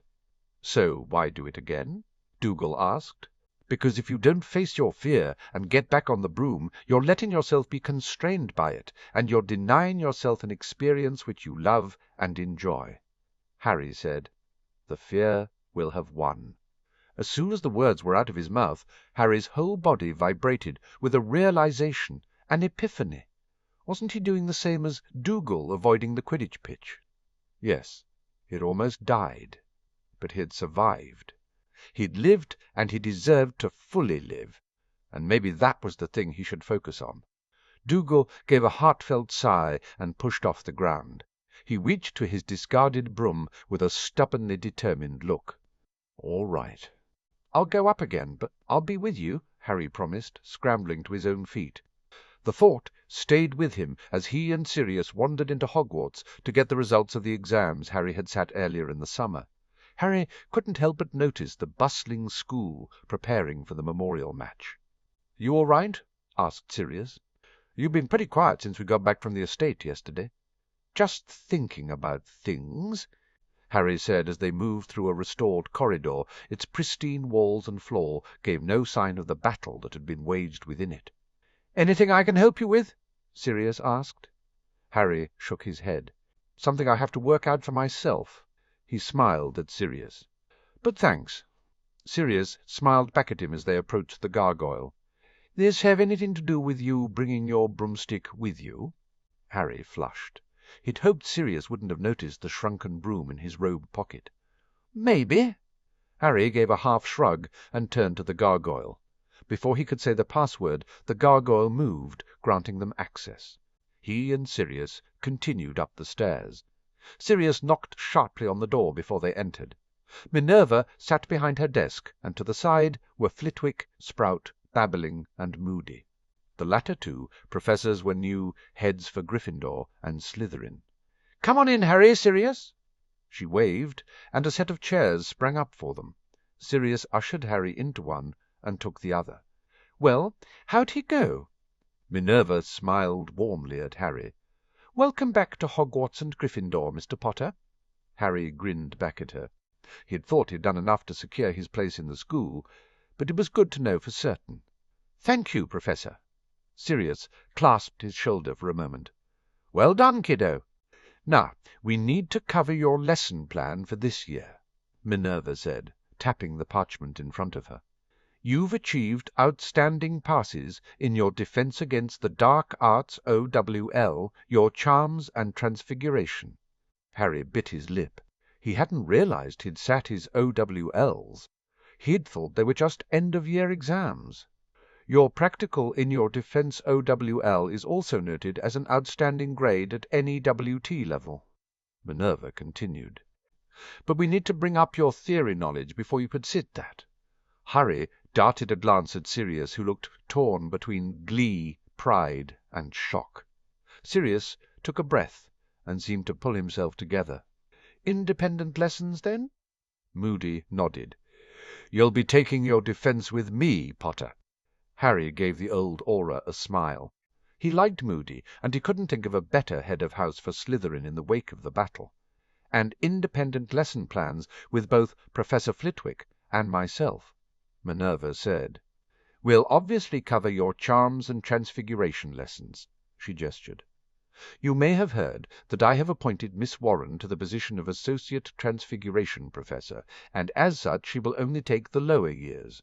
"So why do it again?" Dougal asked. "Because if you don't face your fear and get back on the broom, you're letting yourself be constrained by it, and you're denying yourself an experience which you love and enjoy." Harry said, "The fear will have won." As soon as the words were out of his mouth, Harry's whole body vibrated with a realization, an epiphany. Wasn't he doing the same as Dougal avoiding the Quidditch pitch? Yes, he'd almost died, but he'd survived. He'd lived, and he deserved to fully live, and maybe that was the thing he should focus on. Dougal gave a heartfelt sigh and pushed off the ground. He reached to his discarded broom with a stubbornly determined look. "All right." "I'll go up again, but I'll be with you," Harry promised, scrambling to his own feet. The thought stayed with him as he and Sirius wandered into Hogwarts to get the results of the exams Harry had sat earlier in the summer. Harry couldn't help but notice the bustling school preparing for the memorial match. "You all right?" asked Sirius. "You've been pretty quiet since we got back from the estate yesterday." "Just thinking about things," Harry said as they moved through a restored corridor. Its pristine walls and floor gave no sign of the battle that had been waged within it. "Anything I can help you with?" Sirius asked. Harry shook his head. "Something I have to work out for myself." He smiled at Sirius. "But thanks." Sirius smiled back at him as they approached the gargoyle. "This have anything to do with you bringing your broomstick with you?" Harry flushed. He'd hoped Sirius wouldn't have noticed the shrunken broom in his robe pocket. Maybe." Harry gave a half shrug and turned to the gargoyle. Before he could say the password, the gargoyle moved, granting them access. He and Sirius continued up the stairs. Sirius knocked sharply on the door before they entered. Minerva sat behind her desk, and to the side were Flitwick, Sprout, Babbling, and Moody. The latter two professors were new heads for Gryffindor and Slytherin. "Come on in, Harry, Sirius." She waved, and a set of chairs sprang up for them. Sirius ushered Harry into one and took the other. "Well, how'd he go?" Minerva smiled warmly at Harry. "Welcome back to Hogwarts and Gryffindor, Mr. Potter." Harry grinned back at her. He had thought he had done enough to secure his place in the school, but it was good to know for certain. "Thank you, Professor." Sirius clasped his shoulder for a moment. "Well done, kiddo. Now, we need to cover your lesson plan for this year," Minerva said, tapping the parchment in front of her. "You've achieved outstanding passes in your Defense Against the Dark Arts OWL, your Charms and Transfiguration." Harry bit his lip. He hadn't realized he'd sat his OWLs. He'd thought they were just end-of-year exams. "Your practical in your Defense OWL is also noted as an outstanding grade at any WT level," Minerva continued. "But we need to bring up your theory knowledge before you could sit that." Harry darted a glance at Sirius, who looked torn between glee, pride, and shock. Sirius took a breath and seemed to pull himself together. "Independent lessons, then?" Moody nodded. "You'll be taking your defense with me, Potter." Harry gave the old aura a smile. He liked Moody, and he couldn't think of a better head of house for Slytherin in the wake of the battle. "And independent lesson plans with both Professor Flitwick and myself," Minerva said. "We'll obviously cover your Charms and Transfiguration lessons." She gestured. "You may have heard that I have appointed Miss Warren to the position of Associate Transfiguration Professor, and as such she will only take the lower years.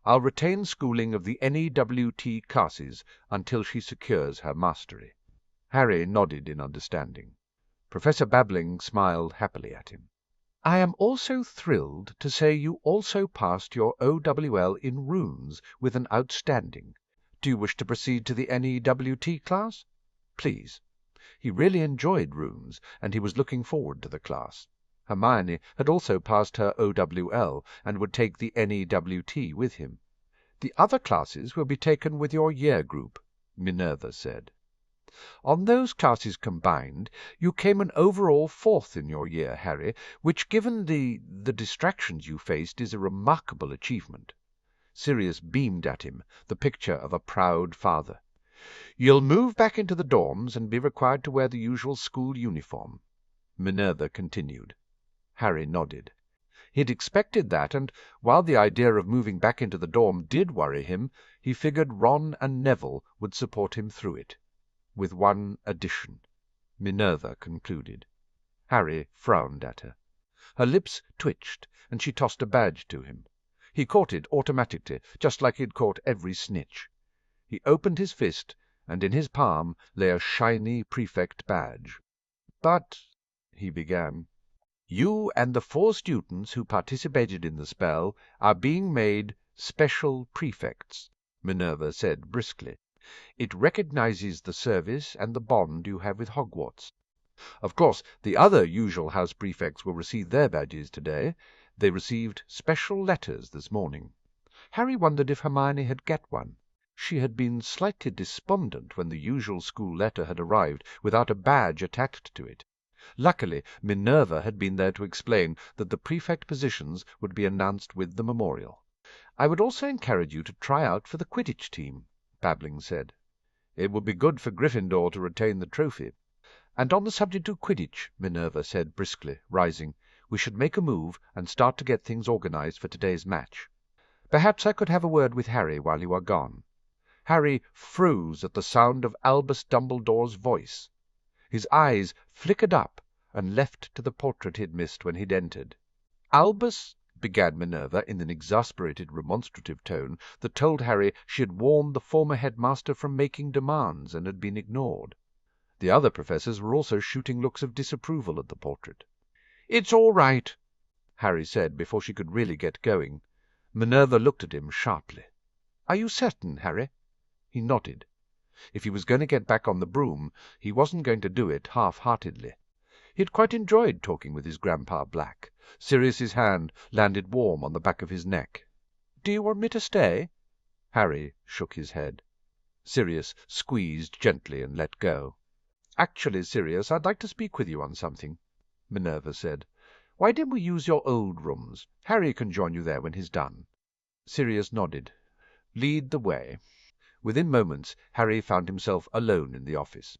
I'll retain schooling of the NEWT classes until she secures her mastery." Harry nodded in understanding. Professor Babbling smiled happily at him. "I am also thrilled to say you also passed your OWL in runes with an outstanding. Do you wish to proceed to the NEWT class?" "Please." He really enjoyed runes, and he was looking forward to the class. Hermione had also passed her OWL, and would take the NEWT with him. "The other classes will be taken with your year group," Minerva said. "On those classes combined, you came an overall 4th in your year, Harry, which, given the distractions you faced, is a remarkable achievement." Sirius beamed at him, the picture of a proud father. "You'll move back into the dorms and be required to wear the usual school uniform," Minerva continued. Harry nodded. He'd expected that, and while the idea of moving back into the dorm did worry him, he figured Ron and Neville would support him through it. "With one addition," Minerva concluded. Harry frowned at her. Her lips twitched, and she tossed a badge to him. He caught it automatically, just like he'd caught every snitch. He opened his fist, and in his palm lay a shiny prefect badge. "But," he began. "You and the 4 students who participated in the spell are being made special prefects," Minerva said briskly. "It recognizes the service and the bond you have with Hogwarts. Of course, the other usual house prefects will receive their badges today. They received special letters this morning." Harry wondered if Hermione had get one. She had been slightly despondent when the usual school letter had arrived without a badge attached to it. Luckily, Minerva had been there to explain that the prefect positions would be announced with the memorial. "I would also encourage you to try out for the Quidditch team," Babbling said. "It would be good for Gryffindor to retain the trophy." "And on the subject of Quidditch," Minerva said briskly, rising, "we should make a move and start to get things organized for today's match. Perhaps I could have a word with Harry while you are gone." Harry froze at the sound of Albus Dumbledore's voice. His eyes flickered up and left to the portrait he'd missed when he'd entered. "Albus," began Minerva in an exasperated remonstrative tone that told Harry she had warned the former headmaster from making demands and had been ignored. The other professors were also shooting looks of disapproval at the portrait. "It's all right," Harry said before she could really get going. Minerva looked at him sharply. "Are you certain, Harry?" He nodded. If he was going to get back on the broom, he wasn't going to do it half-heartedly. He had quite enjoyed talking with his Grandpa Black. Sirius's hand landed warm on the back of his neck. "Do you want me to stay?" Harry shook his head. Sirius squeezed gently and let go. "Actually, Sirius, I'd like to speak with you on something," Minerva said. "Why didn't we use your old rooms? Harry can join you there when he's done." Sirius nodded. "Lead the way." Within moments Harry found himself alone in the office.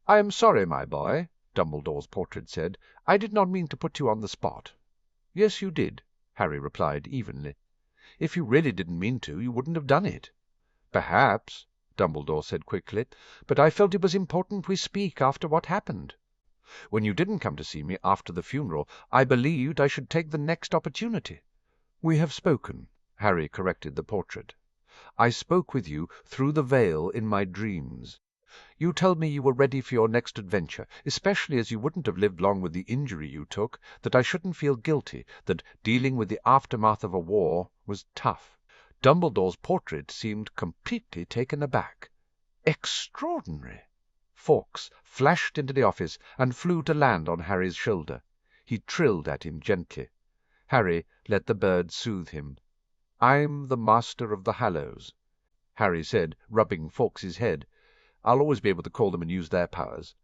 "I am sorry, my boy," Dumbledore's portrait said. "I did not mean to put you on the spot." "Yes, you did," Harry replied evenly. "If you really didn't mean to, you wouldn't have done it." "Perhaps," Dumbledore said quickly, "but I felt it was important we speak after what happened. When you didn't come to see me after the funeral, I believed I should take the next opportunity." "We have spoken," Harry corrected the portrait. "I spoke with you through the veil in my dreams. You told me you were ready for your next adventure, especially as you wouldn't have lived long with the injury you took, that I shouldn't feel guilty, that dealing with the aftermath of a war was tough." Dumbledore's portrait seemed completely taken aback. "Extraordinary!" Fawkes flashed into the office and flew to land on Harry's shoulder. He trilled at him gently. Harry let the bird soothe him. "I'm the Master of the Hallows," Harry said, rubbing Fawkes's head. "I'll always be able to call them and use their powers."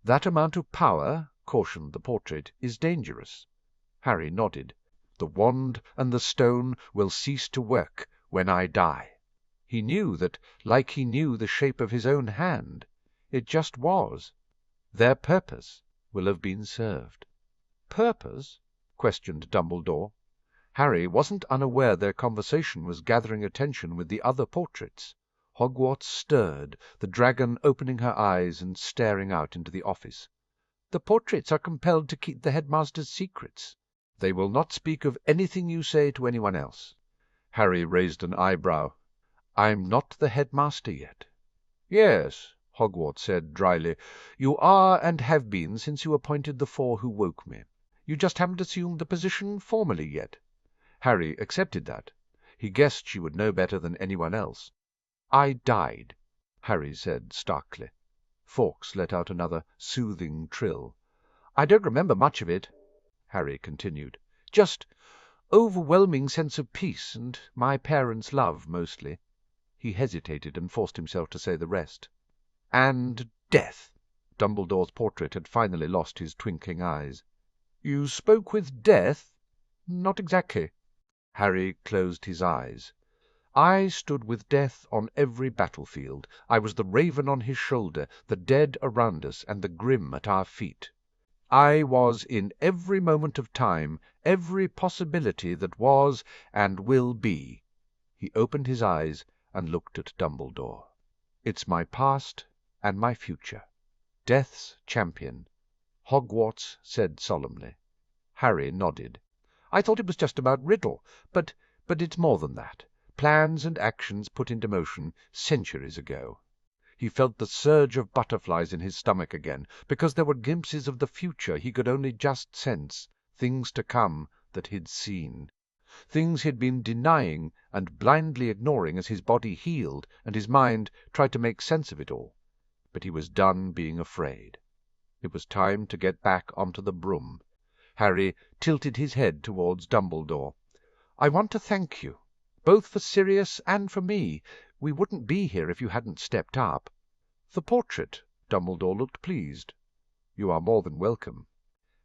"That amount of power," cautioned the portrait, "is dangerous." Harry nodded. "The wand and the stone will cease to work when I die." He knew that, like he knew the shape of his own hand, it just was. Their purpose will have been served. "Purpose?" questioned Dumbledore. Harry wasn't unaware their conversation was gathering attention with the other portraits. Hogwarts stirred, the dragon opening her eyes and staring out into the office. "The portraits are compelled to keep the headmaster's secrets. They will not speak of anything you say to anyone else." Harry raised an eyebrow. "I'm not the headmaster yet." "Yes," Hogwarts said dryly. "You are and have been since you appointed the four who woke me. You just haven't assumed the position formally yet." Harry accepted that. He guessed she would know better than anyone else. "I died," Harry said starkly. Fawkes let out another soothing trill. "I don't remember much of it," Harry continued. "Just overwhelming sense of peace and my parents' love, mostly." He hesitated and forced himself to say the rest. "And death." Dumbledore's portrait had finally lost his twinkling eyes. "You spoke with death?" "Not exactly." Harry closed his eyes. "I stood with death on every battlefield. I was the raven on his shoulder, the dead around us, and the grim at our feet. I was in every moment of time, every possibility that was and will be." He opened his eyes and looked at Dumbledore. "It's my past and my future. Death's champion," Hogwarts said solemnly. Harry nodded. "I thought it was just about Riddle, but it's more than that. Plans and actions put into motion centuries ago." He felt the surge of butterflies in his stomach again, because there were glimpses of the future he could only just sense, things to come that he'd seen. Things he'd been denying and blindly ignoring as his body healed and his mind tried to make sense of it all. But he was done being afraid. It was time to get back onto the broom. Harry tilted his head towards Dumbledore. "I want to thank you, both for Sirius and for me. We wouldn't be here if you hadn't stepped up." "The portrait?" Dumbledore looked pleased. "You are more than welcome."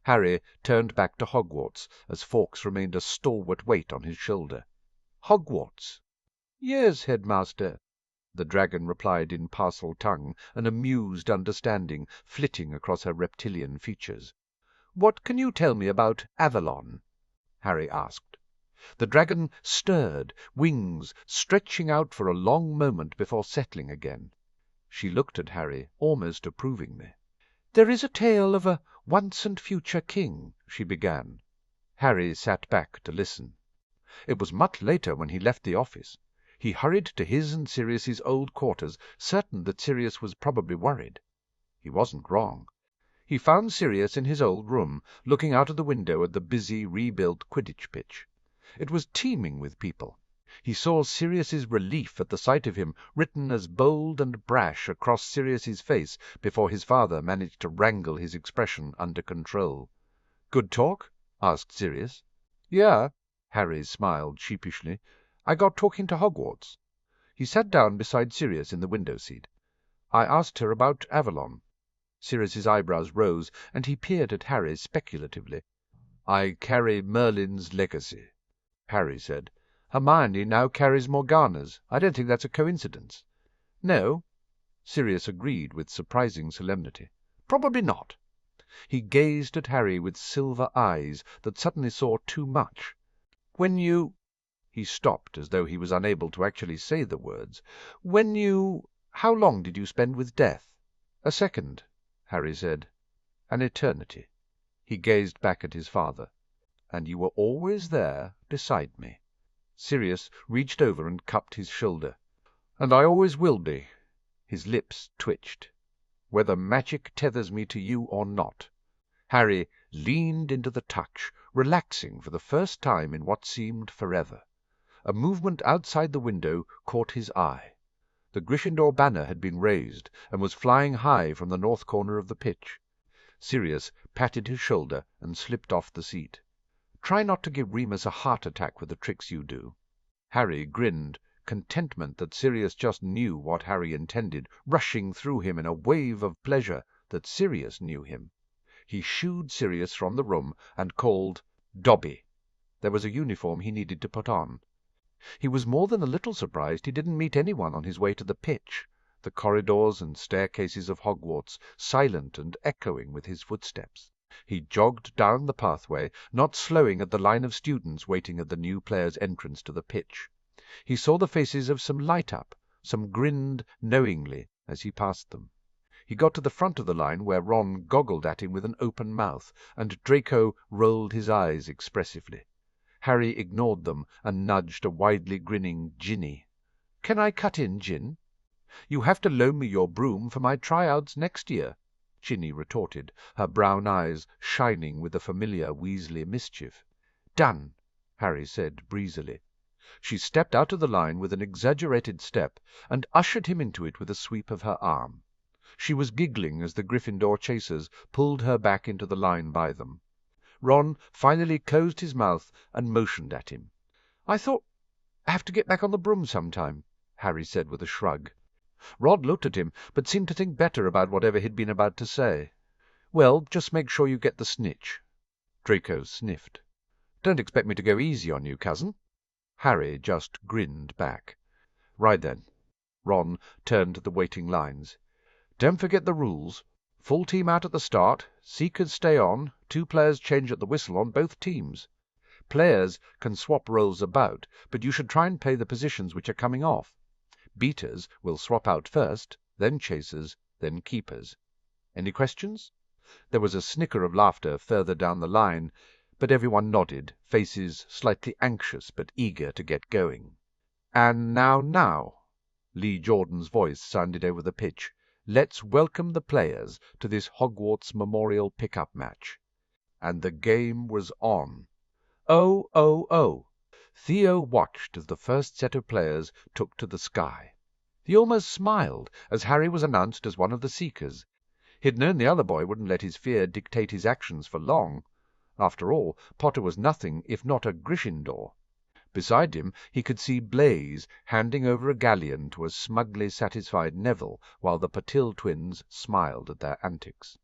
Harry turned back to Hogwarts as Fawkes remained a stalwart weight on his shoulder. "Hogwarts?" "Yes, headmaster," the dragon replied in Parseltongue, an amused understanding flitting across her reptilian features. "What can you tell me about Avalon?" Harry asked. The dragon stirred, wings stretching out for a long moment before settling again. She looked at Harry almost approvingly. "There is a tale of a once-and-future king," she began. Harry sat back to listen. It was much later when he left the office. He hurried to his and Sirius's old quarters, certain that Sirius was probably worried. He wasn't wrong. He found Sirius in his old room, looking out of the window at the busy, rebuilt Quidditch pitch. It was teeming with people. He saw Sirius's relief at the sight of him written as bold and brash across Sirius's face before his father managed to wrangle his expression under control. "Good talk?" asked Sirius. "Yeah," Harry smiled sheepishly. "I got talking to Hogwarts." He sat down beside Sirius in the window-seat. "I asked her about Avalon." Sirius's eyebrows rose, and he peered at Harry speculatively. "I carry Merlin's legacy," Harry said. "Hermione now carries Morgana's. I don't think that's a coincidence." "No," Sirius agreed with surprising solemnity. "Probably not." He gazed at Harry with silver eyes that suddenly saw too much. "When you—" He stopped as though he was unable to actually say the words. "When you— How long did you spend with Death?" "A second," Harry said. "An eternity." He gazed back at his father. "And you were always there beside me." Sirius reached over and cupped his shoulder. "And I always will be." His lips twitched. "Whether magic tethers me to you or not." Harry leaned into the touch, relaxing for the first time in what seemed forever. A movement outside the window caught his eye. The Gryffindor banner had been raised and was flying high from the north corner of the pitch. Sirius patted his shoulder and slipped off the seat. "Try not to give Remus a heart attack with the tricks you do." Harry grinned, contentment that Sirius just knew what Harry intended, rushing through him in a wave of pleasure that Sirius knew him. He shooed Sirius from the room and called Dobby. There was a uniform he needed to put on. He was more than a little surprised he didn't meet anyone on his way to the pitch, the corridors and staircases of Hogwarts silent and echoing with his footsteps. He jogged down the pathway, not slowing at the line of students waiting at the new players' entrance to the pitch. He saw the faces of some light up, some grinned knowingly as he passed them. He got to the front of the line where Ron goggled at him with an open mouth, and Draco rolled his eyes expressively. Harry ignored them and nudged a widely grinning Ginny. "Can I cut in, Gin?" "You have to loan me your broom for my tryouts next year," Ginny retorted, her brown eyes shining with the familiar Weasley mischief. "Done," Harry said breezily. She stepped out of the line with an exaggerated step and ushered him into it with a sweep of her arm. She was giggling as the Gryffindor chasers pulled her back into the line by them. Ron finally closed his mouth and motioned at him. "I thought I have to get back on the broom sometime," Harry said with a shrug. Ron looked at him, but seemed to think better about whatever he'd been about to say. "Well, just make sure you get the snitch." Draco sniffed. "Don't expect me to go easy on you, cousin." Harry just grinned back. "Right then." Ron turned to the waiting lines. "Don't forget the rules. Full team out at the start, Seekers stay on, 2 players change at the whistle on both teams. Players can swap roles about, but you should try and play the positions which are coming off. Beaters will swap out first, then chasers, then keepers. Any questions?" There was a snicker of laughter further down the line, but everyone nodded, faces slightly anxious but eager to get going. "And now," Lee Jordan's voice sounded over the pitch, "let's welcome the players to this Hogwarts Memorial Pick-up match." And the game was on. Oh, oh, oh! Theo watched as the first set of players took to the sky. He almost smiled as Harry was announced as one of the Seekers. He'd known the other boy wouldn't let his fear dictate his actions for long. After all, Potter was nothing if not a Gryffindor. Beside him he could see Blaise handing over a galleon to a smugly satisfied Neville, while the Patil twins smiled at their antics.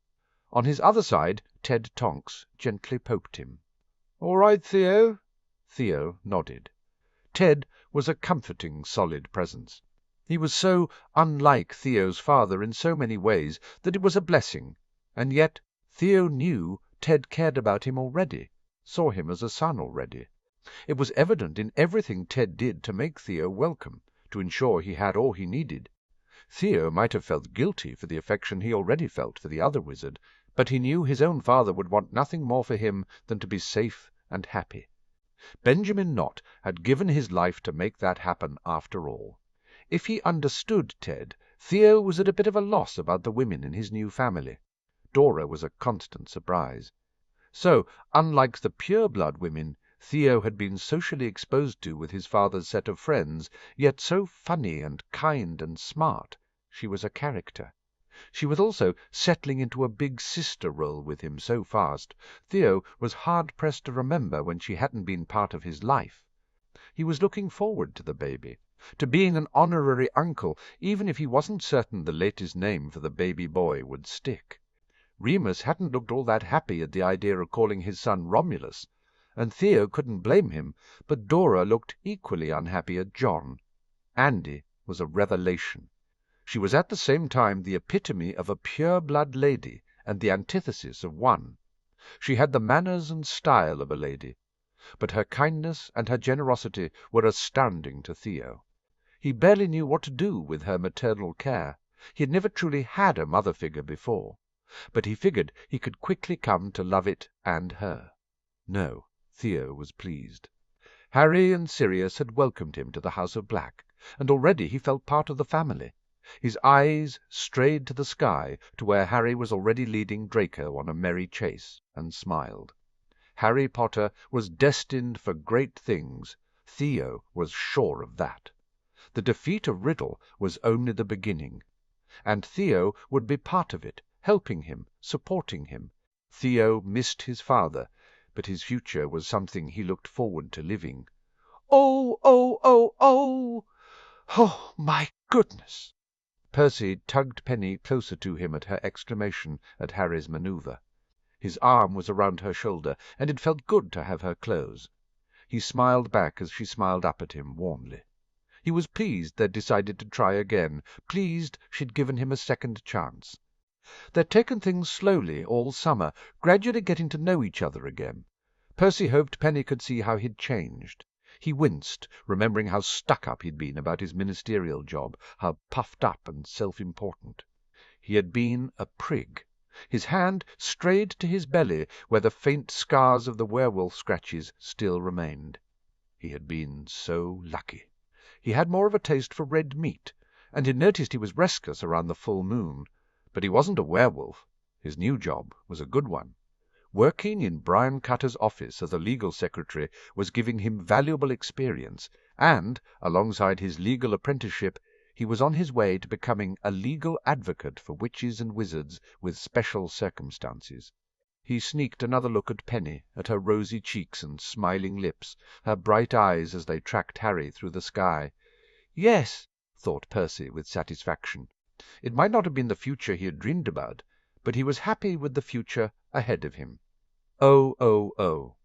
On his other side Ted Tonks gently poked him. "All right, Theo?" Theo nodded. Ted was a comforting, solid presence. He was so unlike Theo's father in so many ways that it was a blessing, and yet Theo knew Ted cared about him already, saw him as a son already. It was evident in everything Ted did to make Theo welcome, to ensure he had all he needed. Theo might have felt guilty for the affection he already felt for the other wizard, but he knew his own father would want nothing more for him than to be safe and happy. Benjamin Nott had given his life to make that happen after all. If he understood Ted, Theo was at a bit of a loss about the women in his new family. Dora was a constant surprise. So, unlike the pure-blood women Theo had been socially exposed to with his father's set of friends, yet so funny and kind and smart, she was a character. She was also settling into a big sister role with him so fast, Theo was hard-pressed to remember when she hadn't been part of his life. He was looking forward to the baby, to being an honorary uncle, even if he wasn't certain the latest name for the baby boy would stick. Remus hadn't looked all that happy at the idea of calling his son Romulus, and Theo couldn't blame him, but Dora looked equally unhappy at John. Andy was a revelation. She was at the same time the epitome of a pure-blood lady and the antithesis of one. She had the manners and style of a lady, but her kindness and her generosity were astounding to Theo. He barely knew what to do with her maternal care. He had never truly had a mother figure before, but he figured he could quickly come to love it and her. No, Theo was pleased. Harry and Sirius had welcomed him to the House of Black, and already he felt part of the family. His eyes strayed to the sky, to where Harry was already leading Draco on a merry chase, and smiled. Harry Potter was destined for great things. Theo was sure of that. The defeat of Riddle was only the beginning, and Theo would be part of it, helping him, supporting him. Theo missed his father, but his future was something he looked forward to living. "Oh, oh, oh, oh! Oh, my goodness!" Percy tugged Penny closer to him at her exclamation at Harry's manoeuvre. His arm was around her shoulder, and it felt good to have her close. He smiled back as she smiled up at him warmly. He was pleased they'd decided to try again, pleased she'd given him a second chance. They'd taken things slowly all summer, gradually getting to know each other again. Percy hoped Penny could see how he'd changed. He winced, remembering how stuck-up he'd been about his ministerial job, how puffed up and self-important. He had been a prig. His hand strayed to his belly, where the faint scars of the werewolf scratches still remained. He had been so lucky. He had more of a taste for red meat, and he noticed he was restless around the full moon. But he wasn't a werewolf. His new job was a good one. Working in Brian Cutter's office as a legal secretary was giving him valuable experience, and, alongside his legal apprenticeship, he was on his way to becoming a legal advocate for witches and wizards with special circumstances. He sneaked another look at Penny, at her rosy cheeks and smiling lips, her bright eyes as they tracked Harry through the sky. Yes, thought Percy with satisfaction. It might not have been the future he had dreamed about, but he was happy with the future ahead of him. Oh, oh, oh.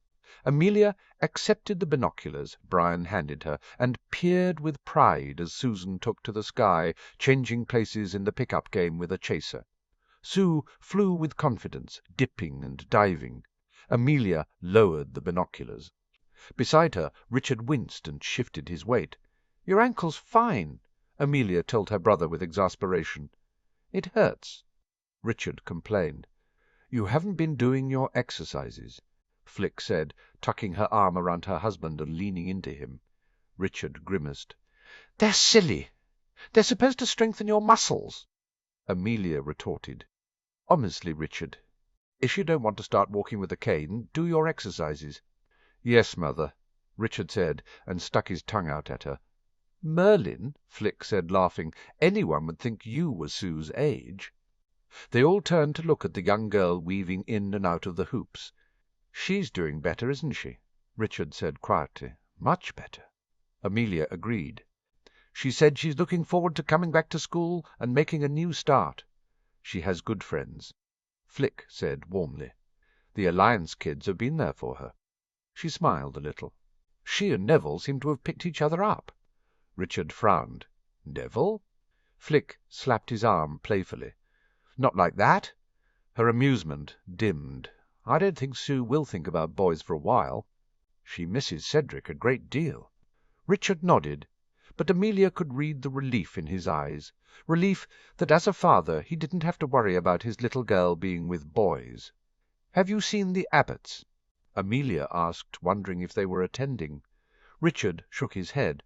Amelia accepted the binoculars Brian handed her, and peered with pride as Susan took to the sky, changing places in the pick-up game with a chaser. Sue flew with confidence, dipping and diving. Amelia lowered the binoculars. Beside her, Richard winced and shifted his weight. "Your ankle's fine," Amelia told her brother with exasperation. "It hurts," Richard complained. "You haven't been doing your exercises," Flick said, tucking her arm around her husband and leaning into him. Richard grimaced. "They're silly. They're supposed to strengthen your muscles," Amelia retorted. "Honestly, Richard, if you don't want to start walking with a cane, do your exercises." "Yes, Mother," Richard said, and stuck his tongue out at her. "Merlin," Flick said, laughing, "anyone would think you were Sue's age." They all turned to look at the young girl weaving in and out of the hoops. "She's doing better, isn't she?" Richard said quietly. "Much better." Amelia agreed. "She said she's looking forward to coming back to school and making a new start. She has good friends," Flick said warmly. "The Alliance kids have been there for her." She smiled a little. "She and Neville seem to have picked each other up." Richard frowned. "Neville?" Flick slapped his arm playfully. "Not like that." Her amusement dimmed. "I don't think Sue will think about boys for a while. She misses Cedric a great deal." Richard nodded, but Amelia could read the relief in his eyes, relief that as a father he didn't have to worry about his little girl being with boys. "Have you seen the Abbotts?" Amelia asked, wondering if they were attending. Richard shook his head.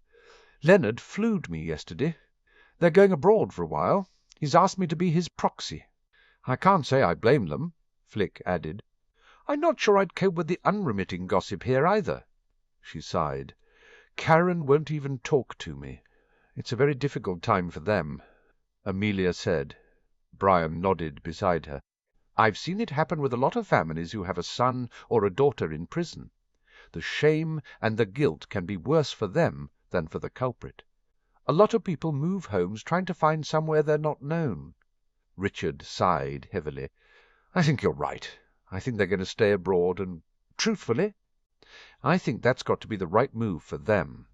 "Leonard flued me yesterday. They're going abroad for a while. He's asked me to be his proxy." I can't say I blame them, Flick added. I'm not sure I'd cope with the unremitting gossip here either. She sighed. Karen won't even talk to me. It's a very difficult time for them, Amelia said. Brian nodded beside her. I've seen it happen with a lot of families who have a son or a daughter in prison. The shame and the guilt can be worse for them than for the culprit. A lot of people move homes trying to find somewhere they're not known. Richard sighed heavily. I think you're right. I think they're going to stay abroad, and, truthfully, I think that's got to be the right move for them.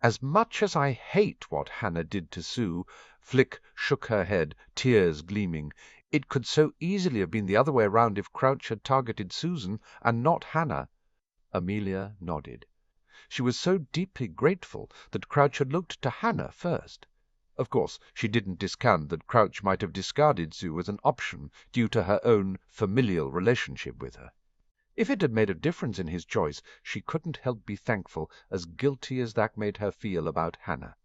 As much as I hate what Hannah did to Sue, Flick shook her head, tears gleaming. It could so easily have been the other way round if Crouch had targeted Susan and not Hannah. Amelia nodded. She was so deeply grateful that Crouch had looked to Hannah first. Of course, she didn't discount that Crouch might have discarded Sue as an option due to her own familial relationship with her. If it had made a difference in his choice, she couldn't help be thankful, as guilty as that made her feel about Hannah.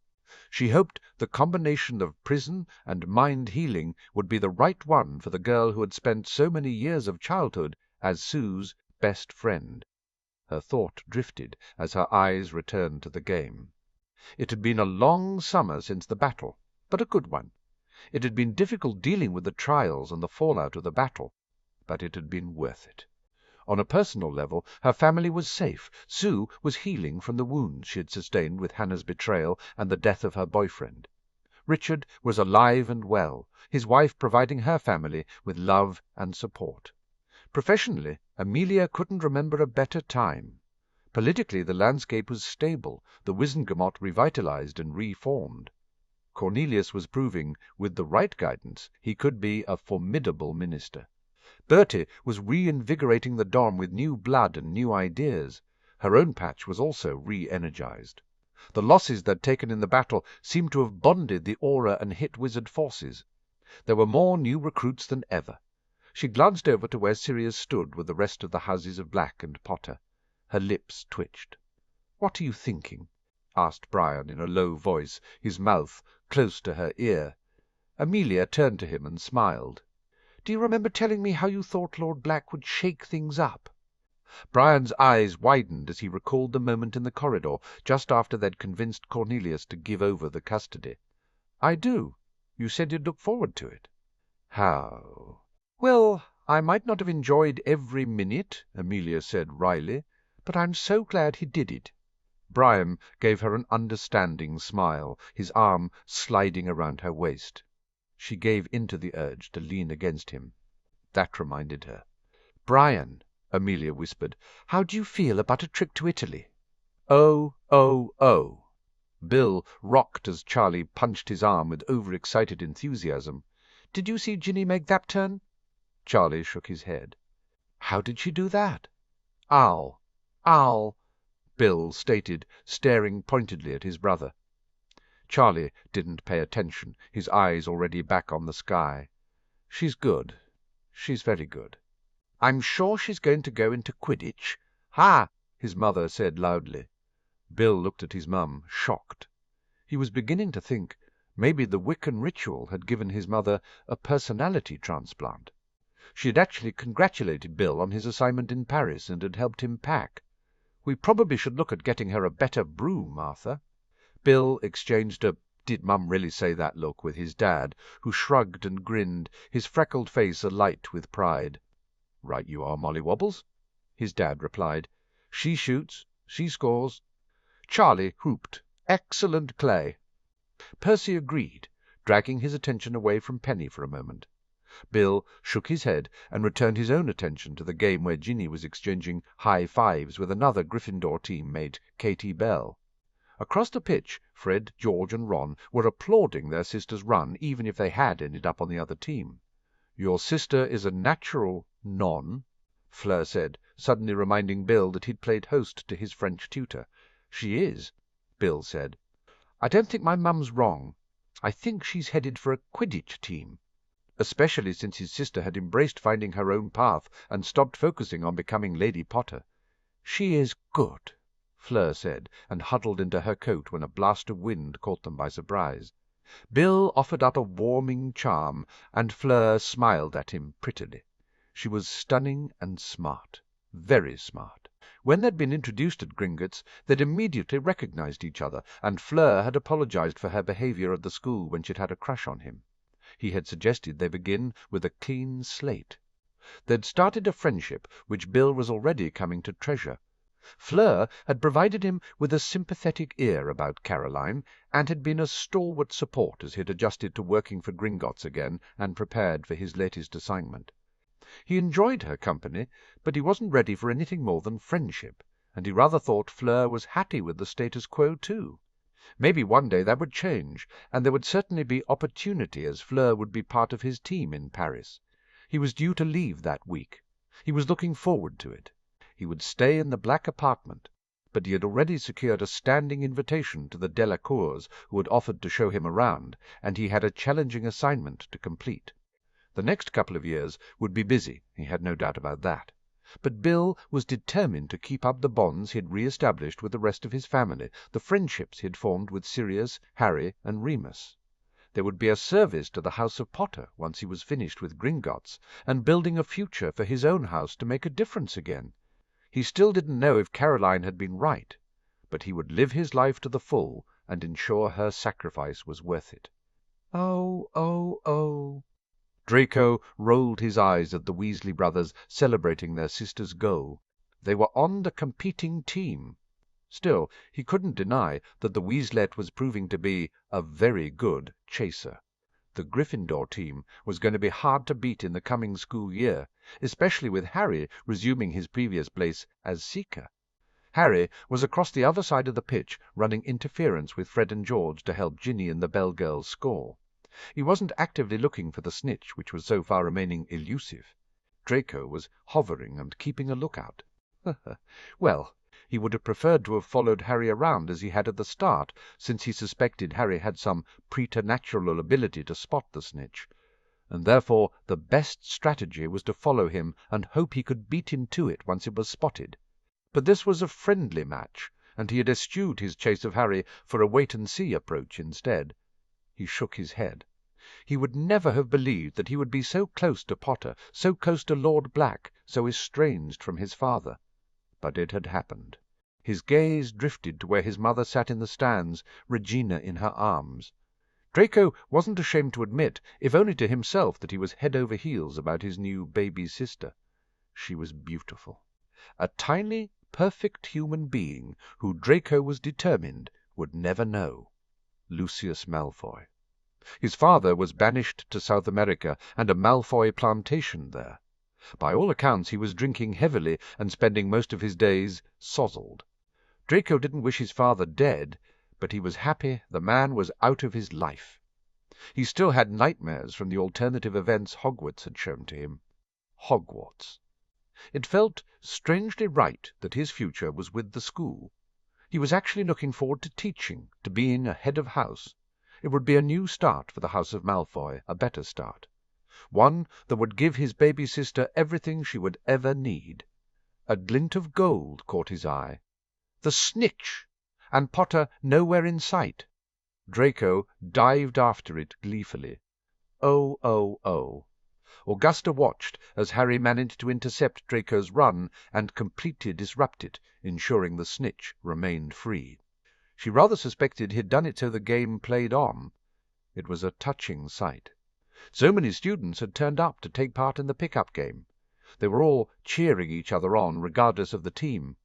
She hoped the combination of prison and mind healing would be the right one for the girl who had spent so many years of childhood as Sue's best friend. Her thought drifted as her eyes returned to the game. It had been a long summer since the battle, but a good one. It had been difficult dealing with the trials and the fallout of the battle, but it had been worth it. On a personal level, her family was safe. Sue was healing from the wounds she had sustained with Hannah's betrayal and the death of her boyfriend. Richard was alive and well, his wife providing her family with love and support. Professionally, Amelia couldn't remember a better time. Politically, the landscape was stable, the Wizengamot revitalized and reformed. Cornelius was proving, with the right guidance, he could be a formidable minister. Bertie was reinvigorating the Dom with new blood and new ideas. Her own patch was also re-energized. The losses they'd taken in the battle seemed to have bonded the Aura and Hit Wizard forces. There were more new recruits than ever. She glanced over to where Sirius stood with the rest of the houses of Black and Potter. Her lips twitched. "What are you thinking?" asked Brian in a low voice, his mouth close to her ear. Amelia turned to him and smiled. "Do you remember telling me how you thought Lord Black would shake things up?" Brian's eyes widened as he recalled the moment in the corridor, just after they'd convinced Cornelius to give over the custody. "I do. You said you'd look forward to it." "How?" "Well, I might not have enjoyed every minute," Amelia said wryly, "but I'm so glad he did it." Brian gave her an understanding smile, his arm sliding around her waist. She gave in to the urge to lean against him. That reminded her. "Brian," Amelia whispered, "how do you feel about a trip to Italy?" "Oh, oh, oh." Bill rocked as Charlie punched his arm with overexcited enthusiasm. "Did you see Ginny make that turn?" Charlie shook his head. "How did she do that?" I'll," Bill stated, staring pointedly at his brother. Charlie didn't pay attention, his eyes already back on the sky. "She's good. She's very good." "I'm sure she's going to go into Quidditch." "Ha!" his mother said loudly. Bill looked at his mum, shocked. He was beginning to think maybe the Wiccan ritual had given his mother a personality transplant. She had actually congratulated Bill on his assignment in Paris and had helped him pack. "We probably should look at getting her a better broom, Arthur." Bill exchanged a "did Mum really say that?" look with his dad, who shrugged and grinned, his freckled face alight with pride. "Right you are, Molly Wobbles," his dad replied. "She shoots, she scores." Charlie whooped, "Excellent play." Percy agreed, dragging his attention away from Penny for a moment. Bill shook his head and returned his own attention to the game where Ginny was exchanging high fives with another Gryffindor teammate, Katie Bell. Across the pitch, Fred, George, and Ron were applauding their sister's run, even if they had ended up on the other team. "Your sister is a natural non," Fleur said, suddenly reminding Bill that he'd played host to his French tutor. "She is," Bill said. "I don't think my mum's wrong. I think she's headed for a Quidditch team." Especially since his sister had embraced finding her own path and stopped focusing on becoming Lady Potter. "She is good," Fleur said, and huddled into her coat when a blast of wind caught them by surprise. Bill offered up a warming charm, and Fleur smiled at him prettily. She was stunning and smart, very smart. When they'd been introduced at Gringotts, they'd immediately recognized each other, and Fleur had apologized for her behavior at the school when she'd had a crush on him. He had suggested they begin with a clean slate. They'd started a friendship which Bill was already coming to treasure. Fleur had provided him with a sympathetic ear about Caroline, and had been a stalwart support as he had adjusted to working for Gringotts again and prepared for his latest assignment. He enjoyed her company, but he wasn't ready for anything more than friendship, and he rather thought Fleur was happy with the status quo too. Maybe one day that would change, and there would certainly be opportunity, as Fleur would be part of his team in Paris. He was due to leave that week. He was looking forward to it. He would stay in the black apartment, but he had already secured a standing invitation to the Delacours, who had offered to show him around, and he had a challenging assignment to complete. The next couple of years would be busy, he had no doubt about that. But Bill was determined to keep up the bonds he had re-established with the rest of his family, the friendships he had formed with Sirius, Harry, and Remus. There would be a service to the House of Potter once he was finished with Gringotts, and building a future for his own house to make a difference again. He still didn't know if Caroline had been right, but he would live his life to the full and ensure her sacrifice was worth it. Oh, oh, oh! Draco rolled his eyes at the Weasley brothers celebrating their sister's goal. They were on the competing team. Still, he couldn't deny that the Weaslette was proving to be a very good chaser. The Gryffindor team was going to be hard to beat in the coming school year, especially with Harry resuming his previous place as seeker. Harry was across the other side of the pitch, running interference with Fred and George to help Ginny and the Bell girls score. He wasn't actively looking for the snitch, which was so far remaining elusive. Draco was hovering and keeping a lookout. Well, he would have preferred to have followed Harry around as he had at the start, since he suspected Harry had some preternatural ability to spot the snitch, and therefore the best strategy was to follow him and hope he could beat him to it once it was spotted. But this was a friendly match, and he had eschewed his chase of Harry for a wait-and-see approach instead. He shook his head. He would never have believed that he would be so close to Potter, so close to Lord Black, so estranged from his father. But it had happened. His gaze drifted to where his mother sat in the stands, Regina in her arms. Draco wasn't ashamed to admit, if only to himself, that he was head over heels about his new baby sister. She was beautiful. A tiny, perfect human being who Draco was determined would never know. Lucius Malfoy. His father was banished to South America and a Malfoy plantation there. By all accounts he was drinking heavily and spending most of his days sozzled. Draco didn't wish his father dead, but he was happy the man was out of his life. He still had nightmares from the alternative events Hogwarts had shown to him. Hogwarts. It felt strangely right that his future was with the school. He was actually looking forward to teaching, to being a head of house. It would be a new start for the House of Malfoy, a better start. One that would give his baby sister everything she would ever need. A glint of gold caught his eye. The snitch! And Potter nowhere in sight. Draco dived after it gleefully. Oh, oh, oh. Augusta watched as Harry managed to intercept Draco's run and completely disrupt it, ensuring the snitch remained free. She rather suspected he'd done it so the game played on. It was a touching sight. So many students had turned up to take part in the pick-up game. They were all cheering each other on, regardless of the team.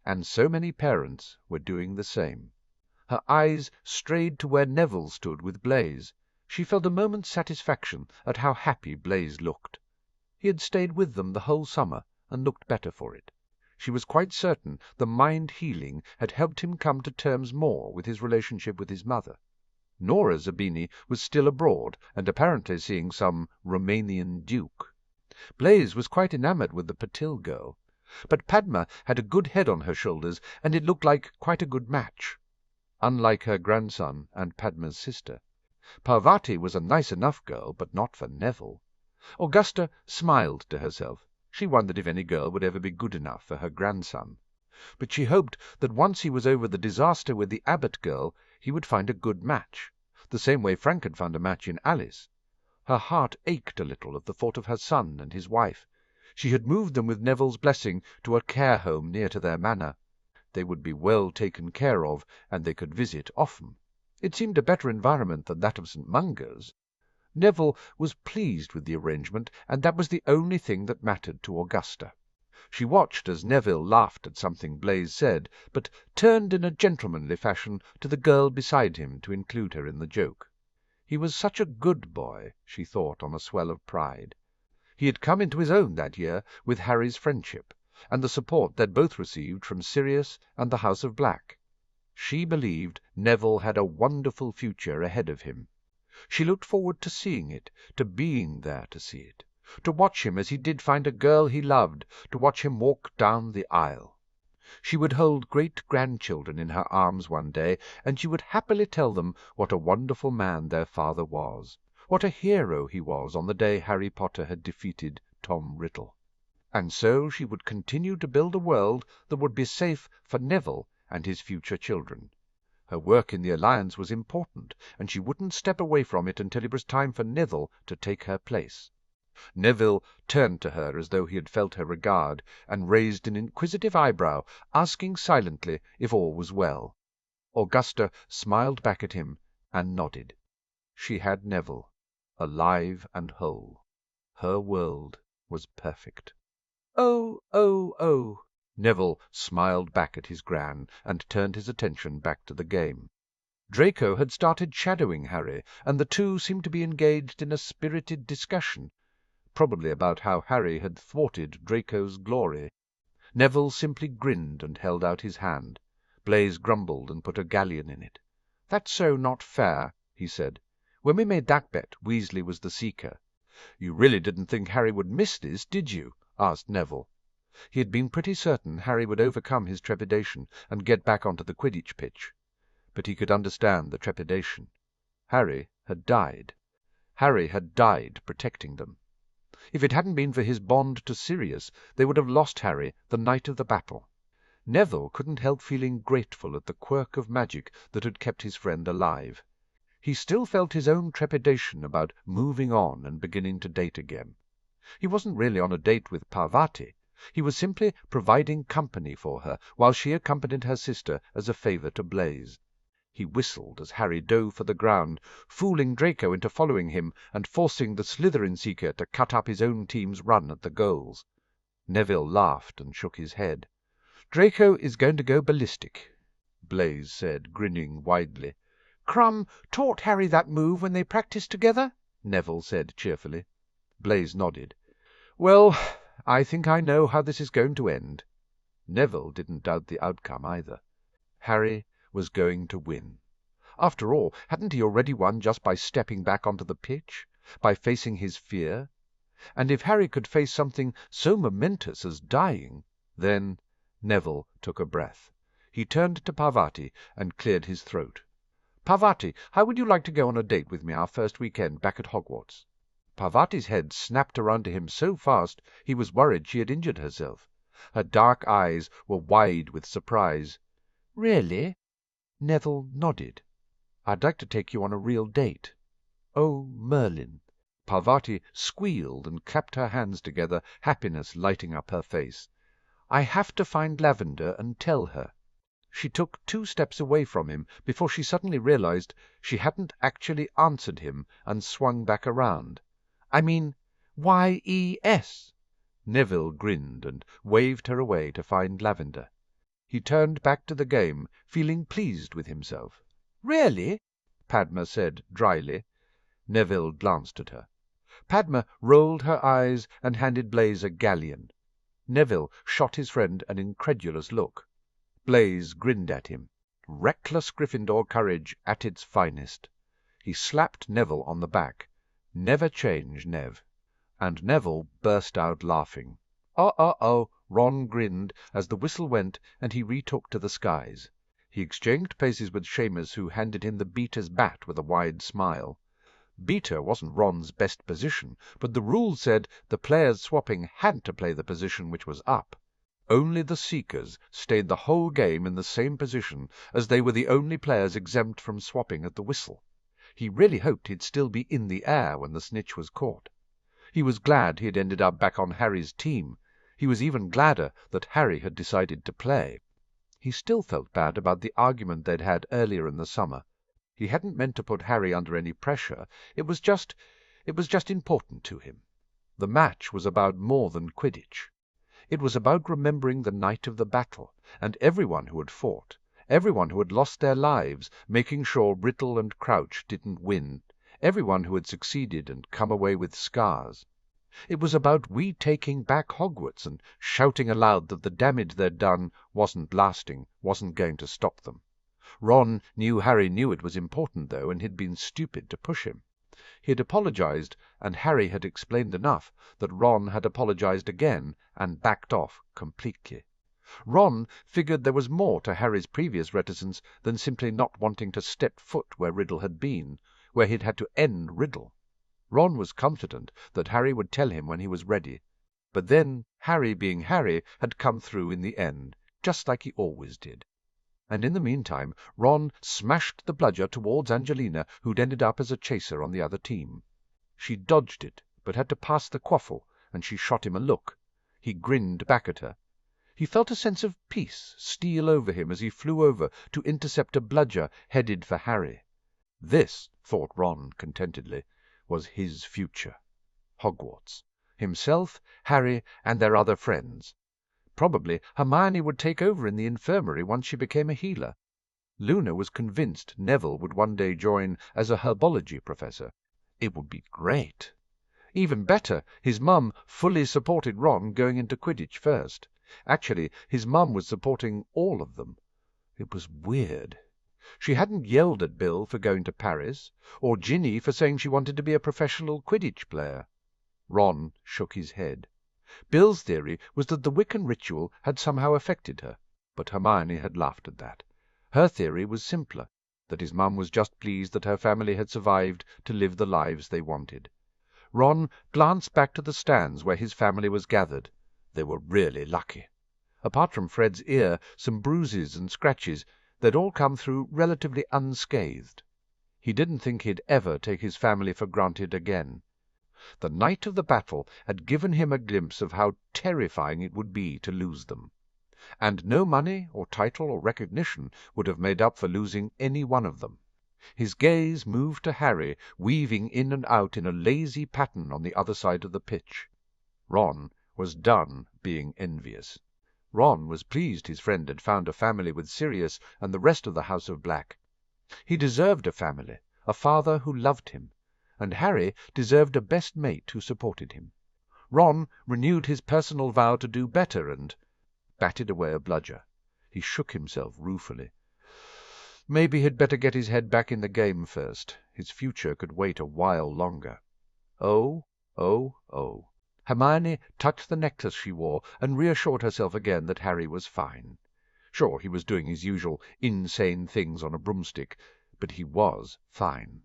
And so many parents were doing the same. Her eyes strayed to where Neville stood with Blaise. She felt a moment's satisfaction at how happy Blaise looked. He had stayed with them the whole summer, and looked better for it. She was quite certain the mind-healing had helped him come to terms more with his relationship with his mother. Nora Zabini was still abroad, and apparently seeing some Romanian duke. Blaise was quite enamoured with the Patil girl. But Padma had a good head on her shoulders, and it looked like quite a good match. Unlike her grandson and Padma's sister. Parvati was a nice enough girl, but not for Neville. Augusta smiled to herself. She wondered if any girl would ever be good enough for her grandson. But she hoped that once he was over the disaster with the Abbott girl, he would find a good match. the same way Frank had found a match in Alice. Her heart ached a little at the thought of her son and his wife. She had moved them with Neville's blessing to a care home near to their manor. They would be well taken care of, and they could visit often. It seemed a better environment than that of St. Mungo's. Neville was pleased with the arrangement, and that was the only thing that mattered to Augusta. She watched as Neville laughed at something Blaise said, but turned in a gentlemanly fashion to the girl beside him to include her in the joke. He was such a good boy, she thought on a swell of pride. He had come into his own that year with Harry's friendship, and the support they'd both received from Sirius and the House of Black. She believed Neville had a wonderful future ahead of him. She looked forward to seeing it, to being there to see it, to watch him as he did find a girl he loved, to watch him walk down the aisle. She would hold great-grandchildren in her arms one day, and she would happily tell them what a wonderful man their father was, what a hero he was on the day Harry Potter had defeated Tom Riddle. And so she would continue to build a world that would be safe for Neville and his future children. Her work in the Alliance was important, and she wouldn't step away from it until it was time for Neville to take her place. Neville turned to her as though he had felt her regard, and raised an inquisitive eyebrow, asking silently if all was well. Augusta smiled back at him and nodded. She had Neville, alive and whole. Her world was perfect. "Oh, oh, oh!" Neville smiled back at his gran, and turned his attention back to the game. Draco had started shadowing Harry, and the two seemed to be engaged in a spirited discussion, probably about how Harry had thwarted Draco's glory. Neville simply grinned and held out his hand. Blaise grumbled and put a galleon in it. "That's so not fair," he said. "When we made that bet, Weasley was the seeker." "You really didn't think Harry would miss this, did you?" asked Neville. He had been pretty certain Harry would overcome his trepidation and get back onto the Quidditch pitch. But he could understand the trepidation. Harry had died. Harry had died protecting them. If it hadn't been for his bond to Sirius, they would have lost Harry the night of the battle. Neville couldn't help feeling grateful at the quirk of magic that had kept his friend alive. He still felt his own trepidation about moving on and beginning to date again. He wasn't really on a date with Parvati. He was simply providing company for her, while she accompanied her sister as a favour to Blaise. He whistled as Harry dove for the ground, fooling Draco into following him and forcing the Slytherin Seeker to cut up his own team's run at the goals. Neville laughed and shook his head. "Draco is going to go ballistic," Blaise said, grinning widely. "Krum taught Harry that move when they practised together," Neville said cheerfully. Blaise nodded. "Well, I think I know how this is going to end." Neville didn't doubt the outcome either. Harry was going to win. After all, hadn't he already won just by stepping back onto the pitch, by facing his fear? And if Harry could face something so momentous as dying, then— Neville took a breath. He turned to Parvati and cleared his throat. "Parvati, how would you like to go on a date with me our first weekend back at Hogwarts?" Parvati's head snapped around to him so fast he was worried she had injured herself. Her dark eyes were wide with surprise. "Really?" Neville nodded. "I'd like to take you on a real date." "Oh, Merlin!" Parvati squealed and clapped her hands together, happiness lighting up her face. "I have to find Lavender and tell her." She took 2 steps away from him before she suddenly realized she hadn't actually answered him and swung back around. "I mean, Y-E-S." Neville grinned and waved her away to find Lavender. He turned back to the game, feeling pleased with himself. "Really?" Padma said dryly. Neville glanced at her. Padma rolled her eyes and handed Blaise a galleon. Neville shot his friend an incredulous look. Blaise grinned at him. Reckless Gryffindor courage at its finest. He slapped Neville on the back. "Never change, Nev." And Neville burst out laughing. "Oh!" Ron grinned as the whistle went and he retook to the skies. He exchanged places with Seamus, who handed him the beater's bat with a wide smile. Beater wasn't Ron's best position, but the rules said the players swapping had to play the position which was up. Only the Seekers stayed the whole game in the same position, as they were the only players exempt from swapping at the whistle. He really hoped he'd still be in the air when the snitch was caught. He was glad he had ended up back on Harry's team. He was even gladder that Harry had decided to play. He still felt bad about the argument they'd had earlier in the summer. He hadn't meant to put Harry under any pressure. It was just important to him. The match was about more than Quidditch. It was about remembering the night of the battle, and everyone who had fought, everyone who had lost their lives, making sure Riddle and Crouch didn't win, everyone who had succeeded and come away with scars. It was about retaking back Hogwarts and shouting aloud that the damage they'd done wasn't lasting, wasn't going to stop them. Ron knew Harry knew it was important, though, and he'd been stupid to push him. He had apologized, and Harry had explained enough that Ron had apologized again and backed off completely. Ron figured there was more to Harry's previous reticence than simply not wanting to step foot where Riddle had been, where he'd had to end Riddle. Ron was confident that Harry would tell him when he was ready. But then, Harry being Harry, had come through in the end, just like he always did. And in the meantime, Ron smashed the bludger towards Angelina, who'd ended up as a chaser on the other team. She dodged it, but had to pass the quaffle, and she shot him a look. He grinned back at her. He felt a sense of peace steal over him as he flew over to intercept a bludger headed for Harry. This, thought Ron contentedly, was his future. Hogwarts. Himself, Harry, and their other friends. Probably Hermione would take over in the infirmary once she became a healer. Luna was convinced Neville would one day join as a herbology professor. It would be great. Even better, his mum fully supported Ron going into Quidditch first. Actually, his mum was supporting all of them. It was weird. She hadn't yelled at Bill for going to Paris, or Ginny for saying she wanted to be a professional Quidditch player. Ron shook his head. Bill's theory was that the Wiccan ritual had somehow affected her, but Hermione had laughed at that. Her theory was simpler, that his mum was just pleased that her family had survived to live the lives they wanted. Ron glanced back to the stands where his family was gathered. They were really lucky. Apart from Fred's ear, some bruises and scratches, they'd all come through relatively unscathed. He didn't think he'd ever take his family for granted again. The night of the battle had given him a glimpse of how terrifying it would be to lose them. And no money or title or recognition would have made up for losing any one of them. His gaze moved to Harry, weaving in and out in a lazy pattern on the other side of the pitch. Ron was done being envious. Ron was pleased his friend had found a family with Sirius and the rest of the House of Black. He deserved a family, a father who loved him, and Harry deserved a best mate who supported him. Ron renewed his personal vow to do better and batted away a bludger. He shook himself ruefully. Maybe he'd better get his head back in the game first. His future could wait a while longer. Oh. Hermione touched the necklace she wore and reassured herself again that Harry was fine. Sure, he was doing his usual insane things on a broomstick, but he was fine.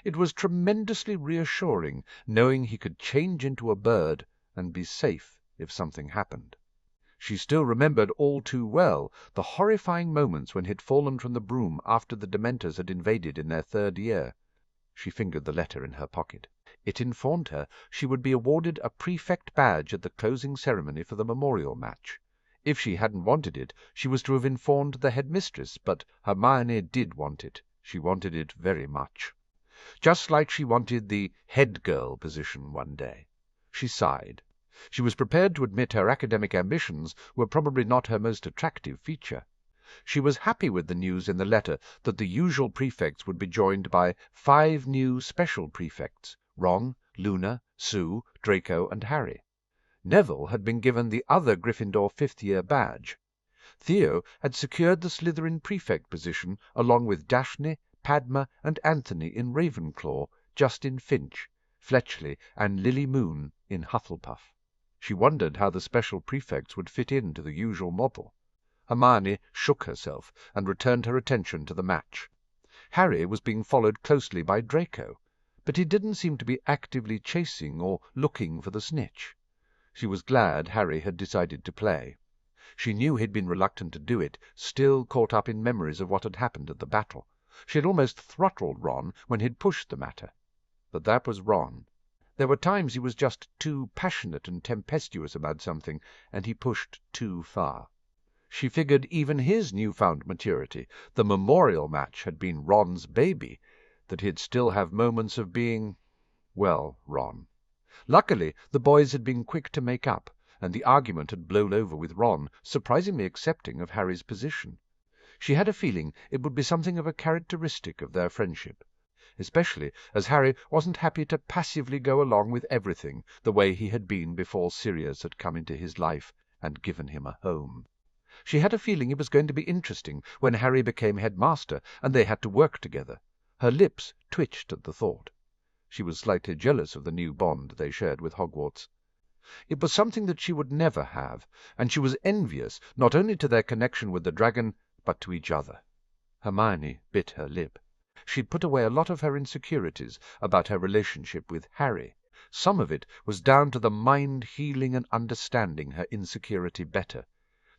It was tremendously reassuring knowing he could change into a bird and be safe if something happened. She still remembered all too well the horrifying moments when he'd fallen from the broom after the Dementors had invaded in their 3rd year. She fingered the letter in her pocket. It informed her she would be awarded a prefect badge at the closing ceremony for the memorial match. If she hadn't wanted it, she was to have informed the headmistress, but Hermione did want it. She wanted it very much. Just like she wanted the head girl position one day. She sighed. She was prepared to admit her academic ambitions were probably not her most attractive feature. She was happy with the news in the letter that the usual prefects would be joined by 5 new special prefects: Ron, Luna, Sue, Draco, and Harry. Neville had been given the other Gryffindor 5th-year badge. Theo had secured the Slytherin prefect position along with Daphne, Padma, and Anthony in Ravenclaw, Justin Finch, Fletchley, and Lily Moon in Hufflepuff. She wondered how the special prefects would fit into the usual model. Hermione shook herself and returned her attention to the match. Harry was being followed closely by Draco, but he didn't seem to be actively chasing or looking for the snitch. She was glad Harry had decided to play. She knew he'd been reluctant to do it, still caught up in memories of what had happened at the battle. She had almost throttled Ron when he'd pushed the matter. But that was Ron. There were times he was just too passionate and tempestuous about something, and he pushed too far. She figured even his newfound maturity, the memorial match had been Ron's baby, that he'd still have moments of being, well, Ron. Luckily, the boys had been quick to make up, and the argument had blown over with Ron surprisingly accepting of Harry's position. She had a feeling it would be something of a characteristic of their friendship, especially as Harry wasn't happy to passively go along with everything the way he had been before Sirius had come into his life and given him a home. She had a feeling it was going to be interesting when Harry became headmaster and they had to work together. Her lips twitched at the thought. She was slightly jealous of the new bond they shared with Hogwarts. It was something that she would never have, and she was envious not only to their connection with the dragon, but to each other. Hermione bit her lip. She'd put away a lot of her insecurities about her relationship with Harry. Some of it was down to the mind healing and understanding her insecurity better.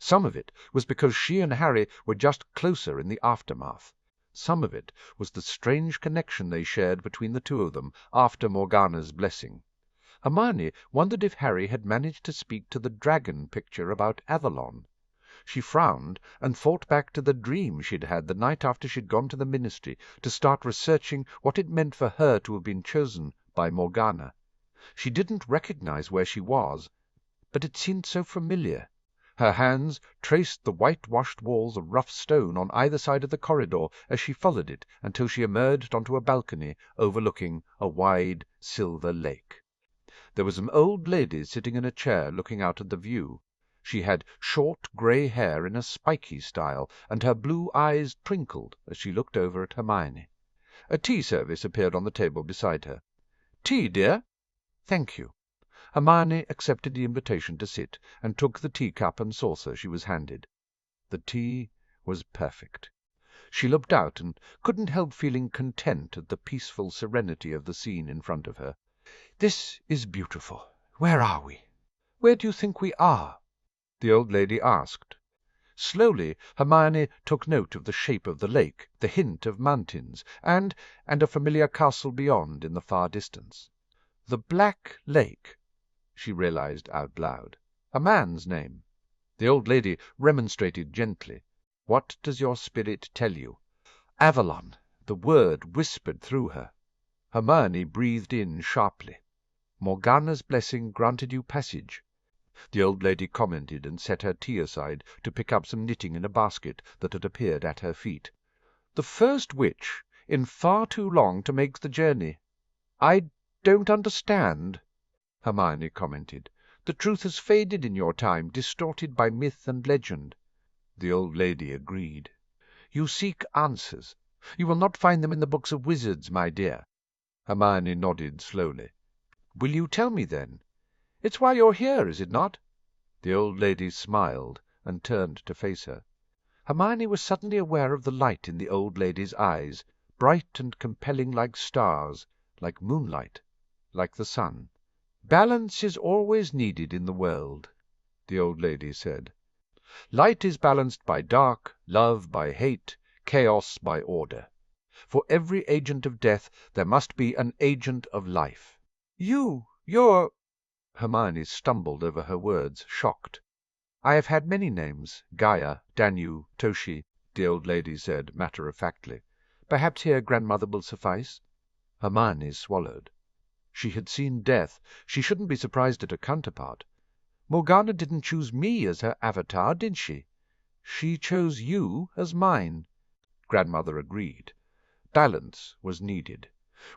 Some of it was because she and Harry were just closer in the aftermath. Some of it was the strange connection they shared between the two of them after Morgana's blessing. Hermione wondered if Harry had managed to speak to the dragon picture about Avalon. She frowned and thought back to the dream she'd had the night after she'd gone to the ministry to start researching what it meant for her to have been chosen by Morgana. She didn't recognize where she was, but it seemed so familiar. Her hands traced the whitewashed walls of rough stone on either side of the corridor as she followed it until she emerged onto a balcony overlooking a wide silver lake. There was an old lady sitting in a chair looking out at the view. She had short grey hair in a spiky style, and her blue eyes twinkled as she looked over at Hermione. A tea service appeared on the table beside her. "Tea, dear?" "Thank you." Hermione accepted the invitation to sit, and took the teacup and saucer she was handed. The tea was perfect. She looked out and couldn't help feeling content at the peaceful serenity of the scene in front of her. "This is beautiful. Where are we?" "Where do you think we are?" the old lady asked. Slowly Hermione took note of the shape of the lake, the hint of mountains, and a familiar castle beyond in the far distance. "The Black Lake," she realized out loud. "A man's name." The old lady remonstrated gently. "What does your spirit tell you?" "Avalon," the word whispered through her. Hermione breathed in sharply. "Morgana's blessing granted you passage," the old lady commented, and set her tea aside to pick up some knitting in a basket that had appeared at her feet. "The first witch in far too long to make the journey." "I don't understand," Hermione commented. "The truth has faded in your time, distorted by myth and legend." The old lady agreed. "You seek answers. You will not find them in the books of wizards, my dear." Hermione nodded slowly. "Will you tell me, then? It's why you're here, is it not?" The old lady smiled and turned to face her. Hermione was suddenly aware of the light in the old lady's eyes, bright and compelling like stars, like moonlight, like the sun. "Balance is always needed in the world," the old lady said. "Light is balanced by dark, love by hate, chaos by order. For every agent of death there must be an agent of life." "You're—" Hermione stumbled over her words, shocked. "I have had many names, Gaia, Danu, Toshi," the old lady said matter-of-factly. "Perhaps here grandmother will suffice." Hermione swallowed. She had seen death. She shouldn't be surprised at her counterpart. "Morgana didn't choose me as her avatar, did she?" "She chose you as mine," grandmother agreed. Balance was needed.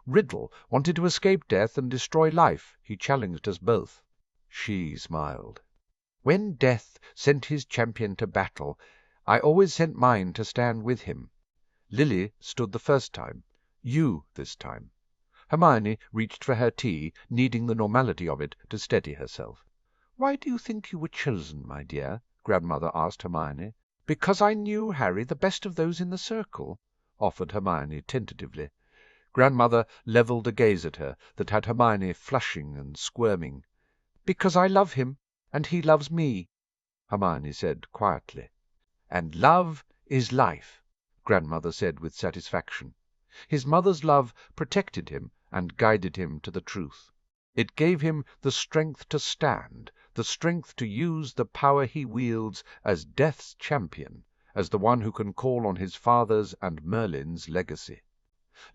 Riddle wanted to escape death and destroy life. He challenged us both. She smiled. "When death sent his champion to battle, I always sent mine to stand with him. Lily stood the first time. You this time." Hermione reached for her tea, needing the normality of it to steady herself. "Why do you think you were chosen, my dear?" grandmother asked Hermione. "Because I knew Harry the best of those in the circle?" offered Hermione tentatively. Grandmother levelled a gaze at her that had Hermione flushing and squirming. "Because I love him, and he loves me," Hermione said quietly. "And love is life," Grandmother said with satisfaction. His mother's love protected him and guided him to the truth. It gave him the strength to stand, the strength to use the power he wields as Death's champion, as the one who can call on his father's and Merlin's legacy.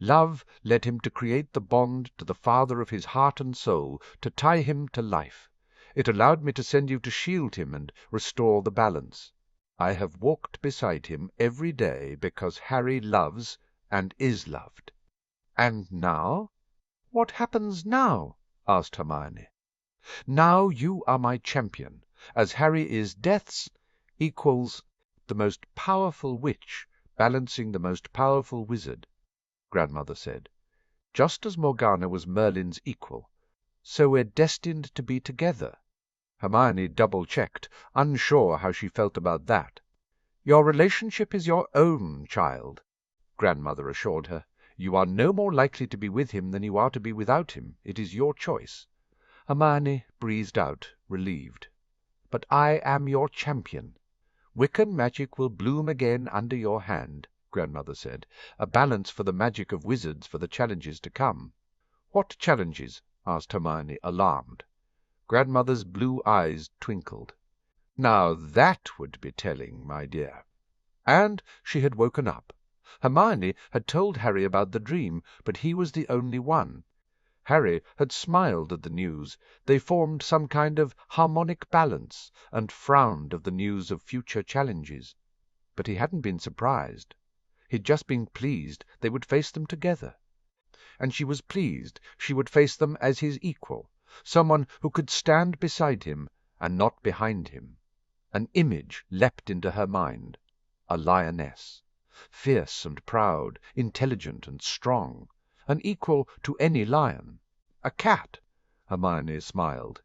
Love led him to create the bond to the father of his heart and soul, to tie him to life. It allowed me to send you to shield him and restore the balance. I have walked beside him every day because Harry loves and is loved. And now? What happens now? Asked Hermione. Now you are my champion, as Harry is Death's equals, the most powerful witch balancing the most powerful wizard, Grandmother said. Just as Morgana was Merlin's equal, so we're destined to be together. Hermione double-checked, unsure how she felt about that. Your relationship is your own, child, Grandmother assured her. You are no more likely to be with him than you are to be without him. It is your choice. Hermione breathed out, relieved. But I am your champion. Wiccan magic will bloom again under your hand, Grandmother said, a balance for the magic of wizards for the challenges to come. What challenges? Asked Hermione, alarmed. Grandmother's blue eyes twinkled. Now that would be telling, my dear. And she had woken up. Hermione had told Harry about the dream, but he was the only one. Harry had smiled at the news. They formed some kind of harmonic balance, and frowned at the news of future challenges. But he hadn't been surprised. He'd just been pleased they would face them together. And she was pleased she would face them as his equal, someone who could stand beside him and not behind him. An image leapt into her mind. A lioness. Fierce and proud, intelligent and strong, an equal to any lion. A cat. Hermione smiled.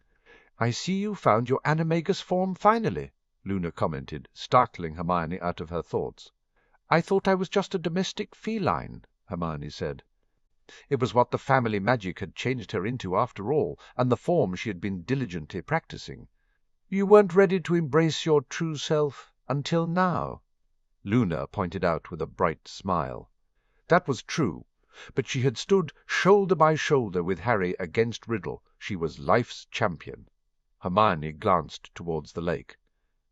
I see you found your animagus form finally, Luna commented, startling Hermione out of her thoughts. I thought I was just a domestic feline, Hermione said. It was what the family magic had changed her into after all, and the form she had been diligently practicing. You weren't ready to embrace your true self until now, Luna pointed out with a bright smile. That was true, but she had stood shoulder by shoulder with Harry against Riddle. She was life's champion. Hermione glanced towards the lake.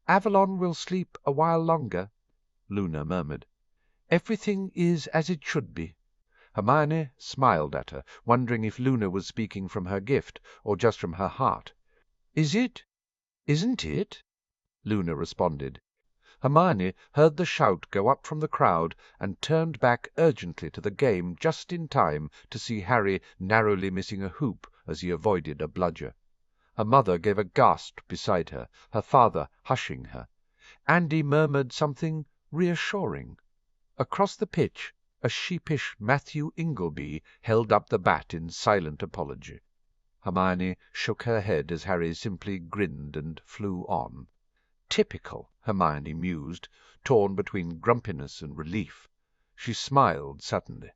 Avalon will sleep a while longer, Luna murmured. Everything is as it should be. Hermione smiled at her, wondering if Luna was speaking from her gift or just from her heart. Is it? Isn't it? Luna responded. Hermione heard the shout go up from the crowd and turned back urgently to the game just in time to see Harry narrowly missing a hoop as he avoided a bludger. Her mother gave a gasp beside her, her father hushing her. Andy murmured something reassuring. Across the pitch, a sheepish Matthew Ingleby held up the bat in silent apology. Hermione shook her head as Harry simply grinned and flew on. Typical, Hermione mused, torn between grumpiness and relief. She smiled suddenly.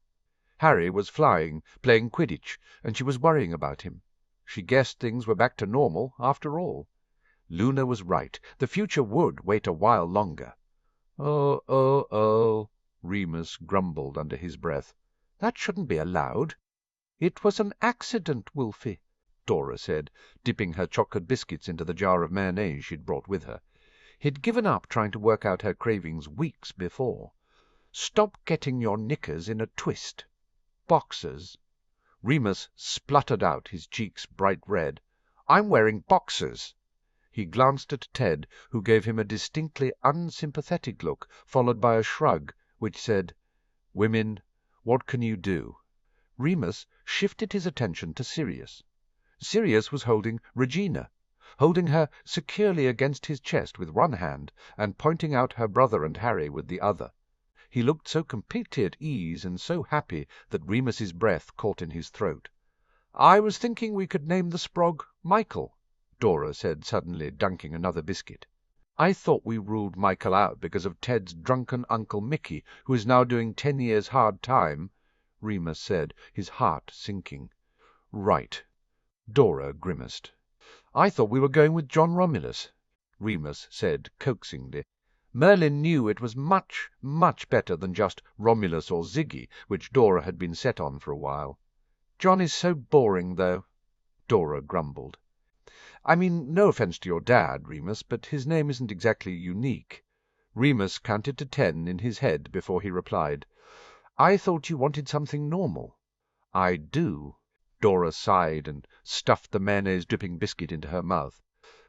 Harry was flying, playing Quidditch, and she was worrying about him. She guessed things were back to normal, after all. Luna was right. The future would wait a while longer. Oh, Remus grumbled under his breath. That shouldn't be allowed. It was an accident, Wolfie, Dora said, dipping her chocolate biscuits into the jar of mayonnaise she'd brought with her. He'd given up trying to work out her cravings weeks before. Stop getting your knickers in a twist. Boxers. Remus spluttered out, his cheeks bright red. I'm wearing boxers. He glanced at Ted, who gave him a distinctly unsympathetic look, followed by a shrug, which said, Women, what can you do? Remus shifted his attention to Sirius. Sirius was holding Regina, holding her securely against his chest with one hand and pointing out her brother and Harry with the other. He looked so completely at ease and so happy that Remus's breath caught in his throat. I was thinking we could name the Sprog Michael, Dora said suddenly, dunking another biscuit. I thought we ruled Michael out because of Ted's drunken Uncle Mickey, who is now doing 10 years hard time, Remus said, his heart sinking. Right. Dora grimaced. I thought we were going with John Romulus, Remus said coaxingly. Merlin knew it was much, much better than just Romulus or Ziggy, which Dora had been set on for a while. "John is so boring, though," Dora grumbled. "I mean, no offence to your dad, Remus, but his name isn't exactly unique." Remus counted to 10 in his head before he replied. "I thought you wanted something normal." "I do." Dora sighed and stuffed the mayonnaise-dripping biscuit into her mouth.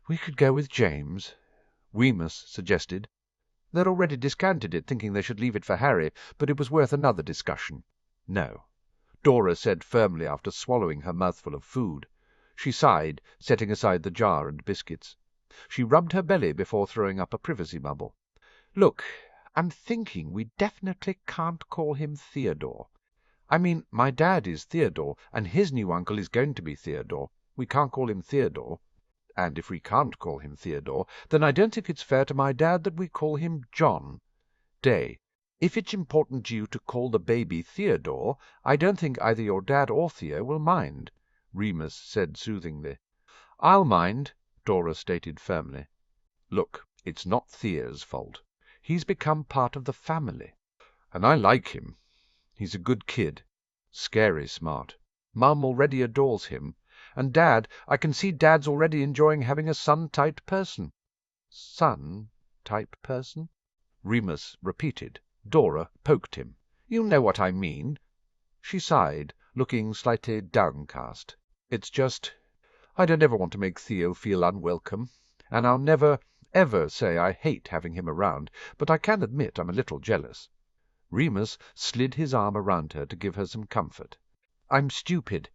"We could go with James," Remus suggested. They'd already discounted it, thinking they should leave it for Harry, but it was worth another discussion. "No," Dora said firmly after swallowing her mouthful of food. She sighed, setting aside the jar and biscuits. She rubbed her belly before throwing up a privacy bubble. "Look, I'm thinking we definitely can't call him Theodore. I mean, my dad is Theodore, and his new uncle is going to be Theodore. We can't call him Theodore. And if we can't call him Theodore, then I don't think it's fair to my dad that we call him John. Day, if it's important to you to call the baby Theodore, I don't think either your dad or Theo will mind," Remus said soothingly. "I'll mind," Dora stated firmly. "Look, it's not Theo's fault. He's become part of the family. And I like him. He's a good kid. Scary smart. Mum already adores him. And Dad, I can see Dad's already enjoying having a son-type person." "Son-type person?" Remus repeated. Dora poked him. "You know what I mean." She sighed, looking slightly downcast. "It's just I don't ever want to make Theo feel unwelcome, and I'll never, ever say I hate having him around, but I can admit I'm a little jealous." Remus slid his arm around her to give her some comfort. "I'm stupid."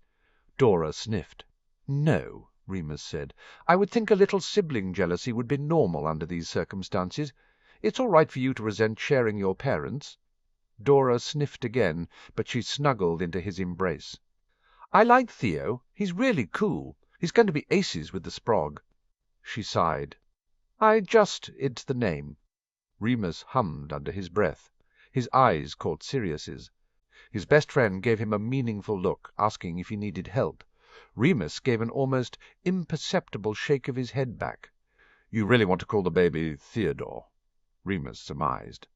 Dora sniffed. "No," Remus said. "I would think a little sibling jealousy would be normal under these circumstances. It's all right for you to resent sharing your parents." Dora sniffed again, but she snuggled into his embrace. "I like Theo. He's really cool. He's going to be aces with the Sprog." She sighed. It's the name." Remus hummed under his breath. His eyes caught Sirius's. His best friend gave him a meaningful look, asking if he needed help. Remus gave an almost imperceptible shake of his head back. "You really want to call the baby Theodore?" Remus surmised.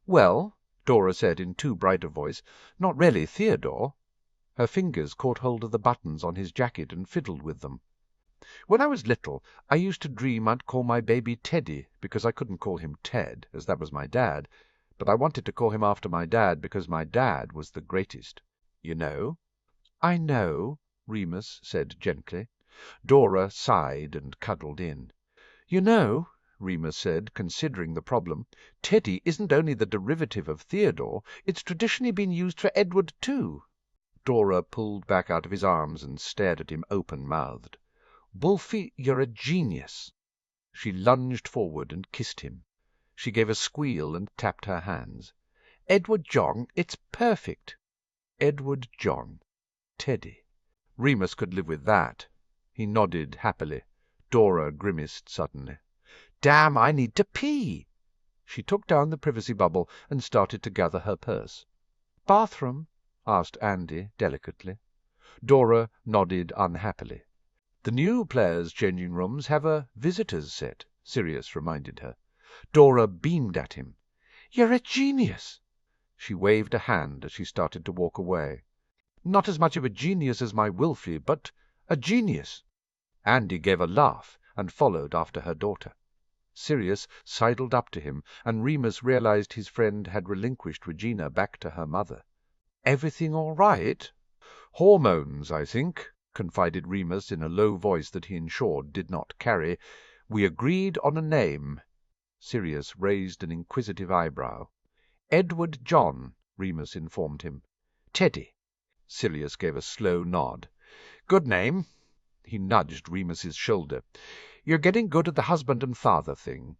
"Well," Dora said in too bright a voice, "not really Theodore." Her fingers caught hold of the buttons on his jacket and fiddled with them. "When I was little, I used to dream I'd call my baby Teddy, because I couldn't call him Ted, as that was my dad. But I wanted to call him after my dad, because my dad was the greatest. You know?" "I know," Remus said gently. Dora sighed and cuddled in. "You know," Remus said, considering the problem, "Teddy isn't only the derivative of Theodore, it's traditionally been used for Edward too." Dora pulled back out of his arms and stared at him open-mouthed. "Wolfie, you're a genius." She lunged forward and kissed him. She gave a squeal and tapped her hands. "Edward John, it's perfect." Edward John. Teddy. Remus could live with that. He nodded happily. Dora grimaced suddenly. "Damn, I need to pee." She took down the privacy bubble and started to gather her purse. "Bathroom?" asked Andy delicately. Dora nodded unhappily. "The new players' changing rooms have a visitors' set," Sirius reminded her. Dora beamed at him. "You're a genius." She waved a hand as she started to walk away. "Not as much of a genius as my Wilfie, but a genius." Andy gave a laugh and followed after her daughter. Sirius sidled up to him, and Remus realized his friend had relinquished Regina back to her mother. "Everything all right?" "Hormones, I think," confided Remus in a low voice that he ensured did not carry. "We agreed on a name." Sirius raised an inquisitive eyebrow. "Edward John," Remus informed him. "Teddy." Sirius gave a slow nod. "Good name." He nudged Remus's shoulder. "You're getting good at the husband and father thing."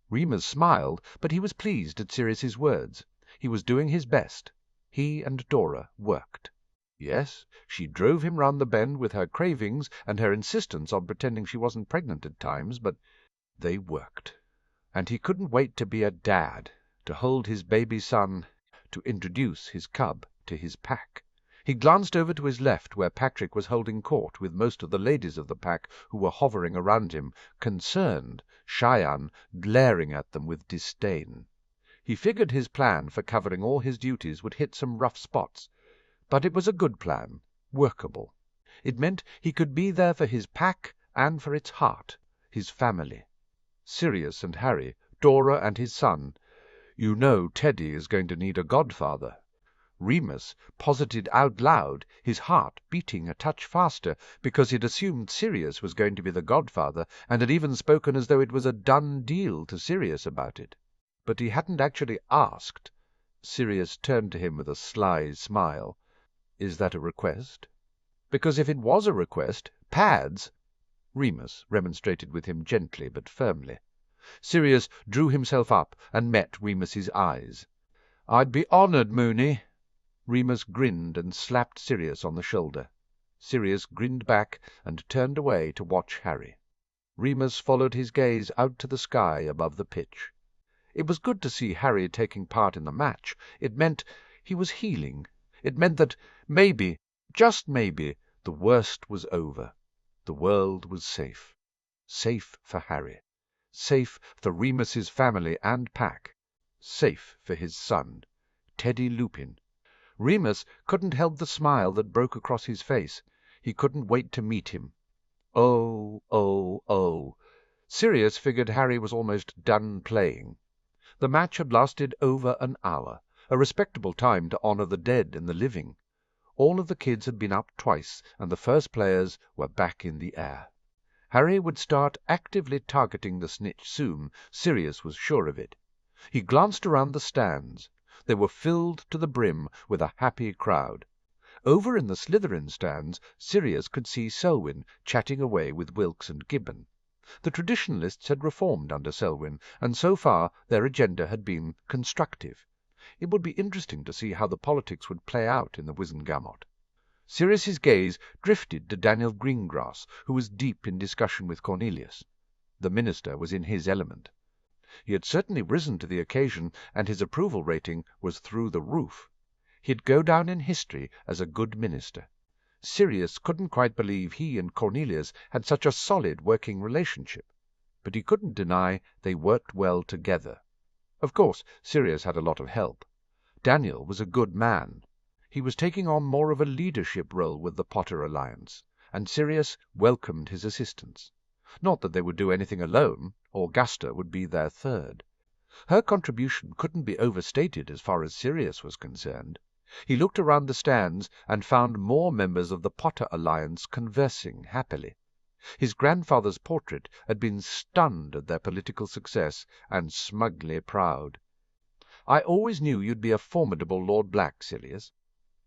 Remus smiled, but he was pleased at Sirius's words. He was doing his best. He and Dora worked. Yes, she drove him round the bend with her cravings and her insistence on pretending she wasn't pregnant at times, but they worked. And he couldn't wait to be a dad, to hold his baby son, to introduce his cub to his pack. He glanced over to his left, where Patrick was holding court with most of the ladies of the pack who were hovering around him, concerned, Cheyenne glaring at them with disdain. He figured his plan for covering all his duties would hit some rough spots, but it was a good plan, workable. It meant he could be there for his pack and for its heart, his family. Sirius and Harry, Dora and his son. "You know Teddy is going to need a godfather." Remus posited out loud, his heart beating a touch faster, because he'd assumed Sirius was going to be the godfather, and had even spoken as though it was a done deal to Sirius about it. But he hadn't actually asked. Sirius turned to him with a sly smile. "Is that a request?" "Because if it was a request, Pads—" Remus remonstrated with him gently but firmly. Sirius drew himself up and met Remus's eyes. "I'd be honoured, Mooney." Remus grinned and slapped Sirius on the shoulder. Sirius grinned back and turned away to watch Harry. Remus followed his gaze out to the sky above the pitch. It was good to see Harry taking part in the match. It meant he was healing. It meant that maybe, just maybe, the worst was over. The world was safe. Safe for Harry. Safe for Remus's family and pack. Safe for his son, Teddy Lupin. Remus couldn't help the smile that broke across his face. He couldn't wait to meet him. Oh, oh, oh. Sirius figured Harry was almost done playing. The match had lasted over an hour, a respectable time to honour the dead and the living. All of the kids had been up twice, and the first players were back in the air. Harry would start actively targeting the snitch soon, Sirius was sure of it. He glanced around the stands. They were filled to the brim with a happy crowd. Over in the Slytherin stands, Sirius could see Selwyn chatting away with Wilkes and Gibbon. The traditionalists had reformed under Selwyn, and so far their agenda had been constructive. It would be interesting to see how the politics would play out in the Wizengamot. Sirius's gaze drifted to Daniel Greengrass, who was deep in discussion with Cornelius. The minister was in his element. He had certainly risen to the occasion, and his approval rating was through the roof. He'd go down in history as a good minister. Sirius couldn't quite believe he and Cornelius had such a solid working relationship, but he couldn't deny they worked well together. Of course, Sirius had a lot of help. Daniel was a good man. He was taking on more of a leadership role with the Potter Alliance, and Sirius welcomed his assistance. Not that they would do anything alone. Augusta would be their third. Her contribution couldn't be overstated as far as Sirius was concerned. He looked around the stands and found more members of the Potter Alliance conversing happily. His grandfather's portrait had been stunned at their political success and smugly proud. "I always knew you'd be a formidable Lord Black, Sirius."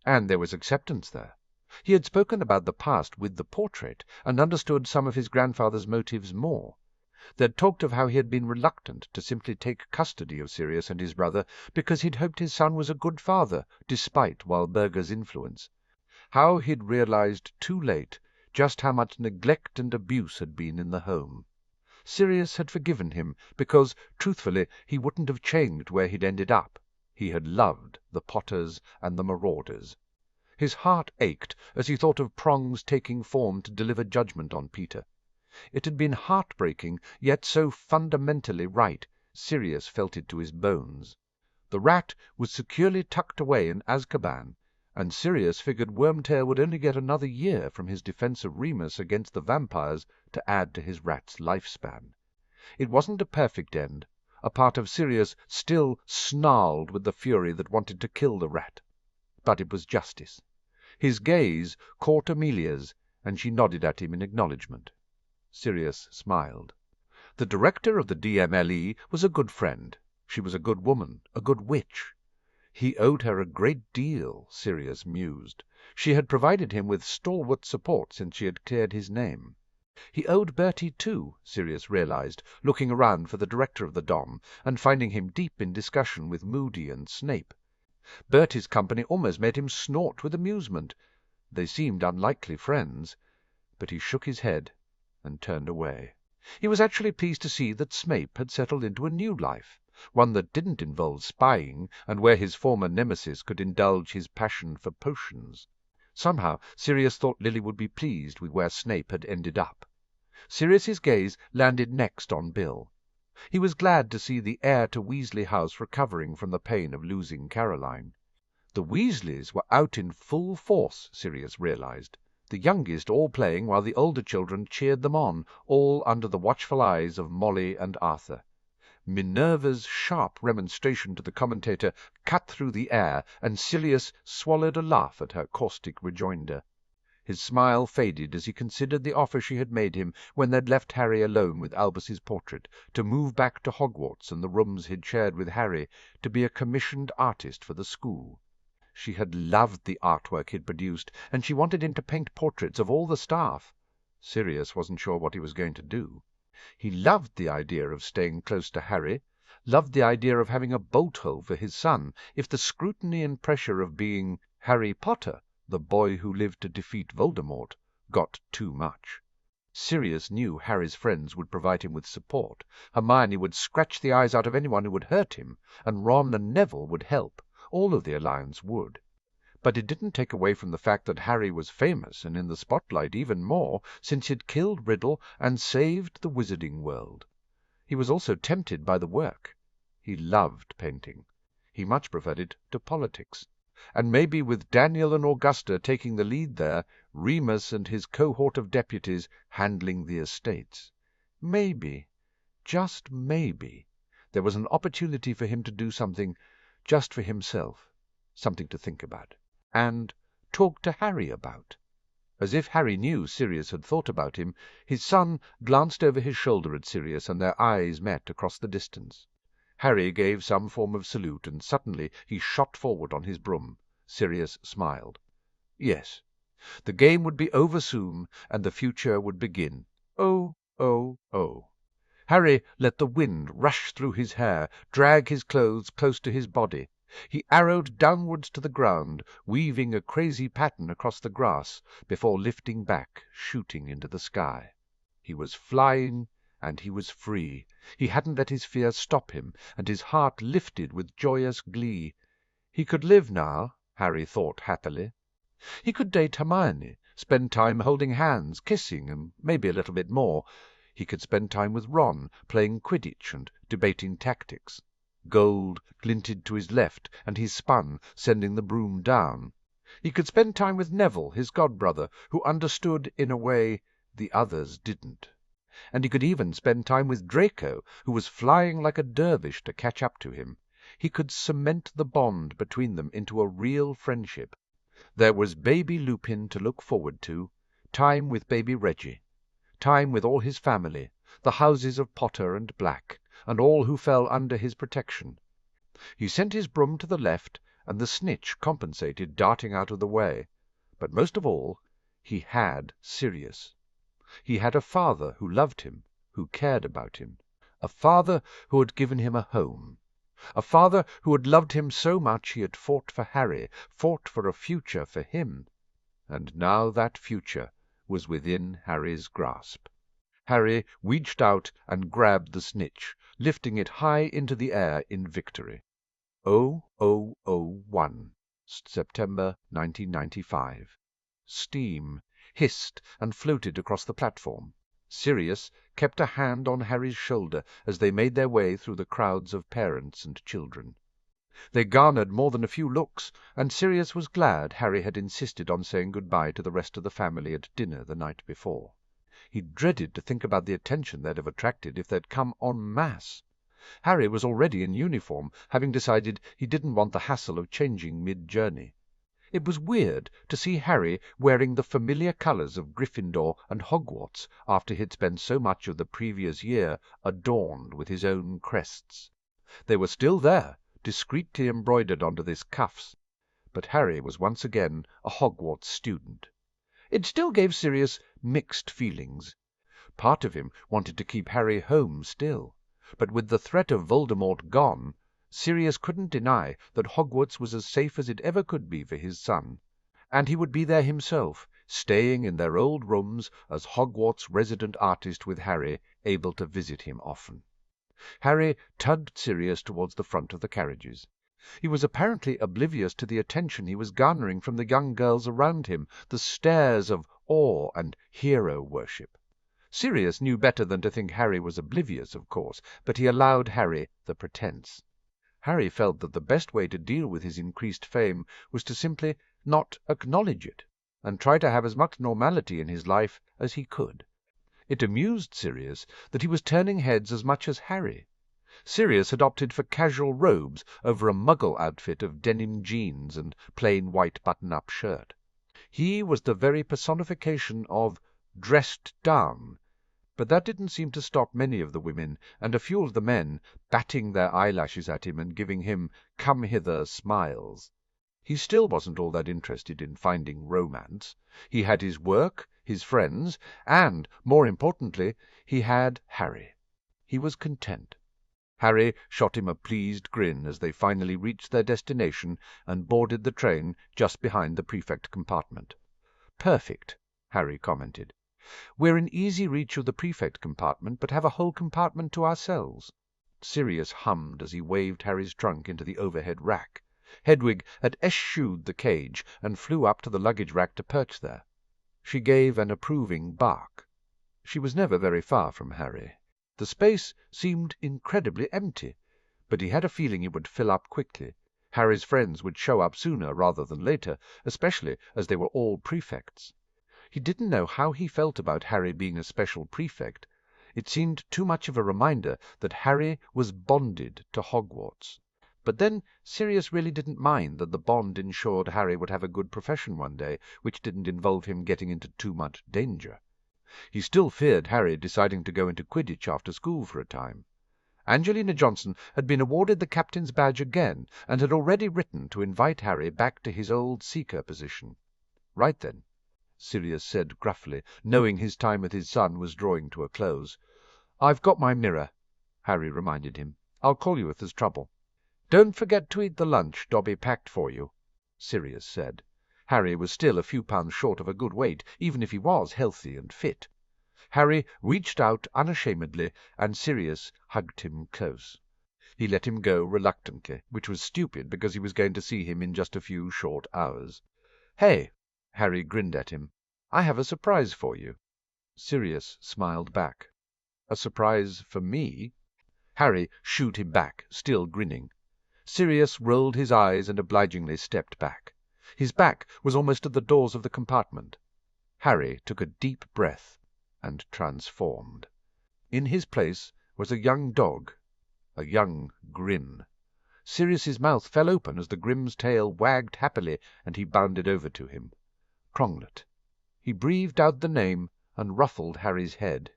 And there was acceptance there. He had spoken about the past with the portrait, and understood some of his grandfather's motives more. They'd talked of how he had been reluctant to simply take custody of Sirius and his brother because he'd hoped his son was a good father, despite Walburga's influence. How he'd realized too late just how much neglect and abuse had been in the home. Sirius had forgiven him because, truthfully, he wouldn't have changed where he'd ended up. He had loved the Potters and the Marauders. His heart ached as he thought of prongs taking form to deliver judgment on Peter. It had been heartbreaking, yet so fundamentally right, Sirius felt it to his bones. The rat was securely tucked away in Azkaban, and Sirius figured Wormtail would only get another year from his defense of Remus against the vampires to add to his rat's lifespan. It wasn't a perfect end. A part of Sirius still snarled with the fury that wanted to kill the rat. But it was justice. His gaze caught Amelia's, and she nodded at him in acknowledgment. Sirius smiled. The director of the DMLE was a good friend. She was a good woman, a good witch. He owed her a great deal, Sirius mused. She had provided him with stalwart support since she had cleared his name. He owed Bertie too, Sirius realized, looking around for the director of the Dom, and finding him deep in discussion with Moody and Snape. Bertie's company almost made him snort with amusement. They seemed unlikely friends, but he shook his head and turned away. He was actually pleased to see that Snape had settled into a new life, one that didn't involve spying, and where his former nemesis could indulge his passion for potions. Somehow Sirius thought Lily would be pleased with where Snape had ended up. Sirius's gaze landed next on Bill. He was glad to see the heir to Weasley House recovering from the pain of losing Caroline. The Weasleys were out in full force, Sirius realized, the youngest all playing while the older children cheered them on, all under the watchful eyes of Molly and Arthur. Minerva's sharp remonstration to the commentator cut through the air, and Sirius swallowed a laugh at her caustic rejoinder. His smile faded as he considered the offer she had made him when they'd left Harry alone with Albus's portrait, to move back to Hogwarts and the rooms he'd shared with Harry, to be a commissioned artist for the school. She had loved the artwork he'd produced, and she wanted him to paint portraits of all the staff. Sirius wasn't sure what he was going to do. He loved the idea of staying close to Harry, loved the idea of having a bolt-hole for his son, if the scrutiny and pressure of being Harry Potter, the boy who lived to defeat Voldemort, got too much. Sirius knew Harry's friends would provide him with support. Hermione would scratch the eyes out of anyone who would hurt him, and Ron and Neville would help. All of the Alliance would. But it didn't take away from the fact that Harry was famous and in the spotlight even more, since he'd killed Riddle and saved the wizarding world. He was also tempted by the work. He loved painting. He much preferred it to politics. And maybe with Daniel and Augusta taking the lead there, Remus and his cohort of deputies handling the estates. Maybe, just maybe, there was an opportunity for him to do something just for himself, something to think about, and talk to Harry about. As if Harry knew Sirius had thought about him, his son glanced over his shoulder at Sirius, and their eyes met across the distance. Harry gave some form of salute, and suddenly he shot forward on his broom. Sirius smiled. Yes, the game would be over soon, and the future would begin. Oh, oh, oh. Harry let the wind rush through his hair, drag his clothes close to his body. He arrowed downwards to the ground, weaving a crazy pattern across the grass, before lifting back, shooting into the sky. He was flying, and he was free. He hadn't let his fear stop him, and his heart lifted with joyous glee. He could live now, Harry thought happily. He could date Hermione, spend time holding hands, kissing, and maybe a little bit more. He could spend time with Ron, playing Quidditch and debating tactics. Gold glinted to his left, and he spun, sending the broom down. He could spend time with Neville, his godbrother, who understood in a way the others didn't. And he could even spend time with Draco, who was flying like a dervish to catch up to him. He could cement the bond between them into a real friendship. There was baby Lupin to look forward to, time with baby Reggie, time with all his family, the houses of Potter and Black, and all who fell under his protection. He sent his broom to the left, and the snitch compensated, darting out of the way. But most of all, he had Sirius. He had a father who loved him, who cared about him, a father who had given him a home, a father who had loved him so much he had fought for Harry, fought for a future for him. And now that future was within Harry's grasp. Harry reached out and grabbed the snitch, lifting it high into the air in victory. 0001, September 1995. Steam hissed and floated across the platform. Sirius kept a hand on Harry's shoulder as they made their way through the crowds of parents and children. They garnered more than a few looks, and Sirius was glad Harry had insisted on saying good-bye to the rest of the family at dinner the night before. He dreaded to think about the attention they'd have attracted if they'd come en masse. Harry was already in uniform, having decided he didn't want the hassle of changing mid-journey. It was weird to see Harry wearing the familiar colours of Gryffindor and Hogwarts after he'd spent so much of the previous year adorned with his own crests. They were still there, discreetly embroidered onto his cuffs, but Harry was once again a Hogwarts student. It still gave Sirius mixed feelings. Part of him wanted to keep Harry home still, but with the threat of Voldemort gone, Sirius couldn't deny that Hogwarts was as safe as it ever could be for his son, and he would be there himself, staying in their old rooms as Hogwarts resident artist with Harry, able to visit him often. Harry tugged Sirius towards the front of the carriages. He was apparently oblivious to the attention he was garnering from the young girls around him, the stares of awe and hero worship. Sirius knew better than to think Harry was oblivious, of course, but he allowed Harry the pretense. Harry felt that the best way to deal with his increased fame was to simply not acknowledge it, and try to have as much normality in his life as he could. It amused Sirius that he was turning heads as much as Harry. Sirius had opted for casual robes over a muggle outfit of denim jeans and plain white button-up shirt. He was the very personification of dressed down, but that didn't seem to stop many of the women, and a few of the men, batting their eyelashes at him and giving him come-hither smiles. He still wasn't all that interested in finding romance. He had his work, his friends, and, more importantly, he had Harry. He was content. Harry shot him a pleased grin as they finally reached their destination and boarded the train just behind the prefect compartment. "Perfect," Harry commented. "We're in easy reach of the prefect compartment, but have a whole compartment to ourselves." Sirius hummed as he waved Harry's trunk into the overhead rack. Hedwig had eschewed the cage and flew up to the luggage rack to perch there. She gave an approving bark. She was never very far from Harry. The space seemed incredibly empty, but he had a feeling it would fill up quickly. Harry's friends would show up sooner rather than later, especially as they were all prefects. He didn't know how he felt about Harry being a special prefect. It seemed too much of a reminder that Harry was bonded to Hogwarts. But then Sirius really didn't mind that the bond ensured Harry would have a good profession one day, which didn't involve him getting into too much danger. He still feared Harry deciding to go into Quidditch after school for a time. Angelina Johnson had been awarded the captain's badge again, and had already written to invite Harry back to his old seeker position. "Right then," Sirius said gruffly, knowing his time with his son was drawing to a close. "I've got my mirror," Harry reminded him. "I'll call you if there's trouble." "Don't forget to eat the lunch Dobby packed for you," Sirius said. Harry was still a few pounds short of a good weight, even if he was healthy and fit. Harry reached out unashamedly, and Sirius hugged him close. He let him go reluctantly, which was stupid because he was going to see him in just a few short hours. "Hey," Harry grinned at him, "I have a surprise for you." Sirius smiled back. "A surprise for me?" Harry shooed him back, still grinning. Sirius rolled his eyes and obligingly stepped back. His back was almost at the doors of the compartment. Harry took a deep breath and transformed. In his place was a young dog, a young Grim. Sirius's mouth fell open as the Grim's tail wagged happily, and he bounded over to him. Pronglet. He breathed out the name and ruffled Harry's head.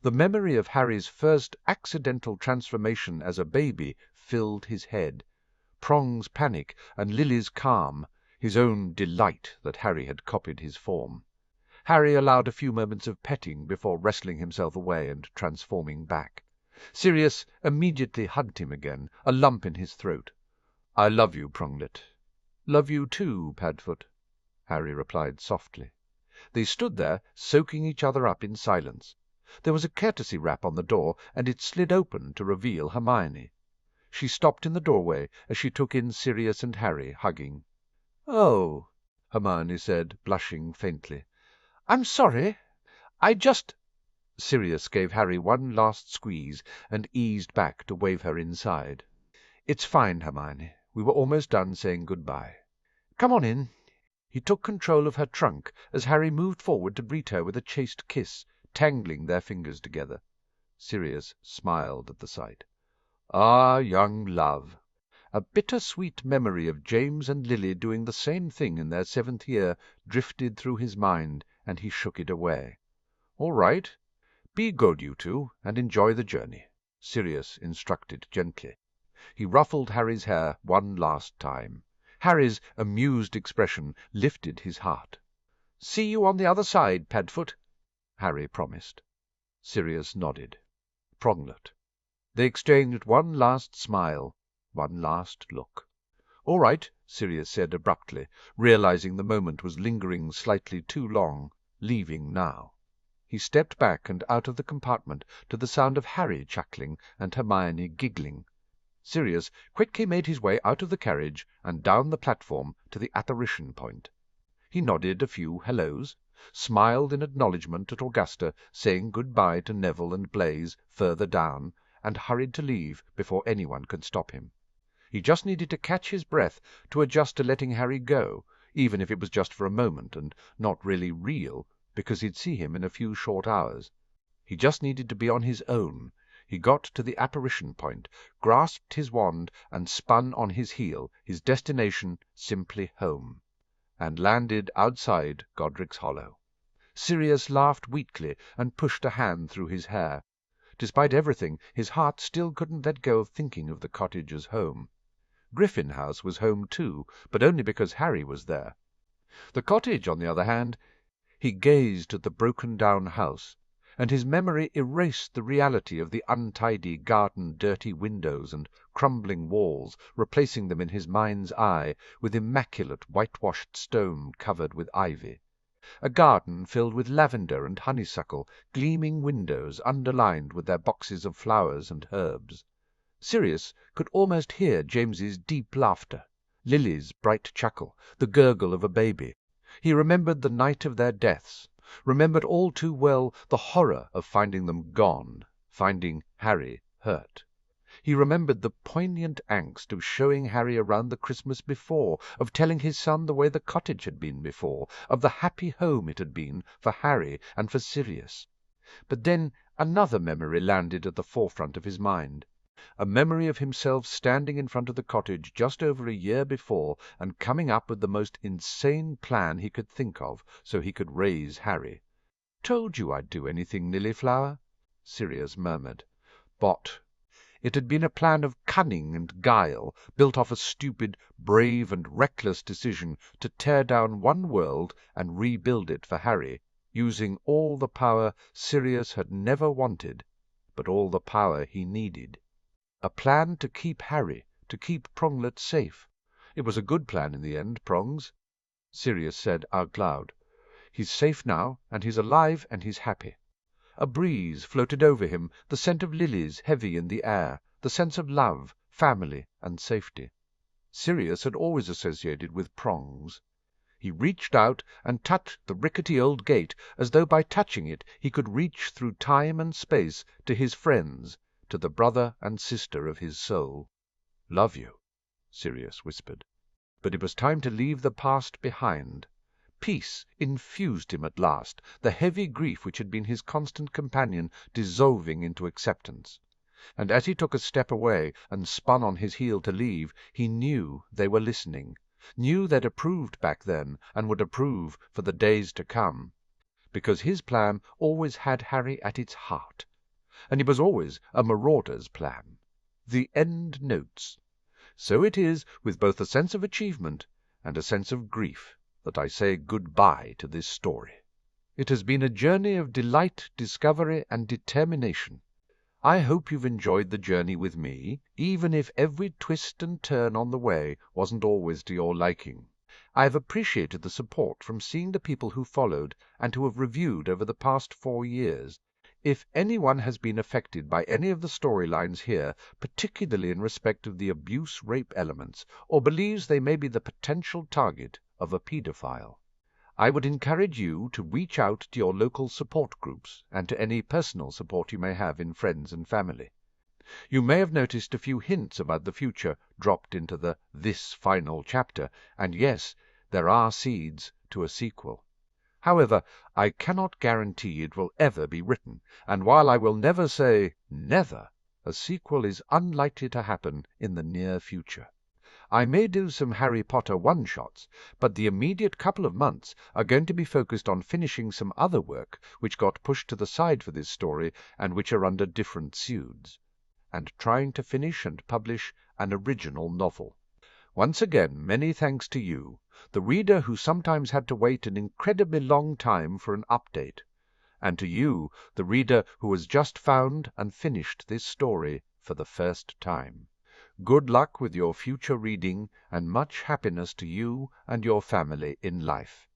The memory of Harry's first accidental transformation as a baby filled his head. Prong's panic and Lily's calm, his own delight that Harry had copied his form. Harry allowed a few moments of petting before wrestling himself away and transforming back. Sirius immediately hugged him again, a lump in his throat. "I love you, Pronglet." "Love you too, Padfoot," Harry replied softly. They stood there, soaking each other up in silence. There was a courtesy rap on the door, and it slid open to reveal Hermione. She stopped in the doorway as she took in Sirius and Harry, hugging. "Oh," Hermione said, blushing faintly. "I'm sorry. I just—" Sirius gave Harry one last squeeze and eased back to wave her inside. "It's fine, Hermione. We were almost done saying good-bye. Come on in." He took control of her trunk as Harry moved forward to greet her with a chaste kiss, tangling their fingers together. Sirius smiled at the sight. Ah, young love! A bitter-sweet memory of James and Lily doing the same thing in their 7th year drifted through his mind, and he shook it away. "All right. Be good, you two, and enjoy the journey," Sirius instructed gently. He ruffled Harry's hair one last time. Harry's amused expression lifted his heart. "See you on the other side, Padfoot," Harry promised. Sirius nodded. Pronglet. They exchanged one last smile, one last look. "All right," Sirius said abruptly, realizing the moment was lingering slightly too long, leaving now. He stepped back and out of the compartment to the sound of Harry chuckling and Hermione giggling. Sirius quickly made his way out of the carriage and down the platform to the apparition point. He nodded a few hellos, smiled in acknowledgment at Augusta, saying good-bye to Neville and Blaise further down, and hurried to leave before anyone could stop him. He just needed to catch his breath to adjust to letting Harry go, even if it was just for a moment and not really real, because he'd see him in a few short hours. He just needed to be on his own. He got to the apparition point, grasped his wand, and spun on his heel, his destination simply home, and landed outside Godric's Hollow. Sirius laughed weakly and pushed a hand through his hair. Despite everything, his heart still couldn't let go of thinking of the cottage as home. Griffin House was home too, but only because Harry was there. The cottage, on the other hand, he gazed at the broken-down house, and his memory erased the reality of the untidy garden, dirty windows and crumbling walls, replacing them in his mind's eye with immaculate whitewashed stone covered with ivy. A garden filled with lavender and honeysuckle, gleaming windows underlined with their boxes of flowers and herbs. Sirius could almost hear James's deep laughter, Lily's bright chuckle, the gurgle of a baby. He remembered the night of their deaths, remembered all too well the horror of finding them gone, finding Harry hurt. He remembered the poignant angst of showing Harry around the Christmas before, of telling his son the way the cottage had been before, of the happy home it had been for Harry and for Sirius. But then another memory landed at the forefront of his mind. A memory of himself standing in front of the cottage just over a year before and coming up with the most insane plan he could think of so he could raise Harry. "Told you I'd do anything, Lily-flower," Sirius murmured. "But it had been a plan of cunning and guile, built off a stupid, brave and reckless decision to tear down one world and rebuild it for Harry, using all the power Sirius had never wanted, but all the power he needed. A plan to keep Harry, to keep Pronglet safe. It was a good plan in the end, Prongs," Sirius said out loud. "He's safe now, and he's alive, and he's happy." A breeze floated over him, the scent of lilies heavy in the air, the sense of love, family, and safety. Sirius had always associated with Prongs. He reached out and touched the rickety old gate, as though by touching it he could reach through time and space to his friends, to the brother and sister of his soul. "Love you," Sirius whispered. But it was time to leave the past behind. Peace infused him at last, the heavy grief which had been his constant companion dissolving into acceptance. And as he took a step away and spun on his heel to leave, he knew they were listening, knew they'd approved back then and would approve for the days to come, because his plan always had Harry at its heart, and it was always a Marauder's plan. The end notes. So it is with both a sense of achievement and a sense of grief that I say good-bye to this story. It has been a journey of delight, discovery, and determination. I hope you've enjoyed the journey with me, even if every twist and turn on the way wasn't always to your liking. I've appreciated the support from seeing the people who followed and who have reviewed over the past 4 years. If anyone has been affected by any of the storylines here, particularly in respect of the abuse-rape elements, or believes they may be the potential target of a paedophile, I would encourage you to reach out to your local support groups and to any personal support you may have in friends and family. You may have noticed a few hints about the future dropped into the "this final chapter," and yes, there are seeds to a sequel. However, I cannot guarantee it will ever be written, and while I will never say never, a sequel is unlikely to happen in the near future. I may do some Harry Potter one-shots, but the immediate couple of months are going to be focused on finishing some other work which got pushed to the side for this story and which are under different pseuds, and trying to finish and publish an original novel. Once again, many thanks to you, the reader who sometimes had to wait an incredibly long time for an update, and to you, the reader who has just found and finished this story for the first time. Good luck with your future reading, and much happiness to you and your family in life.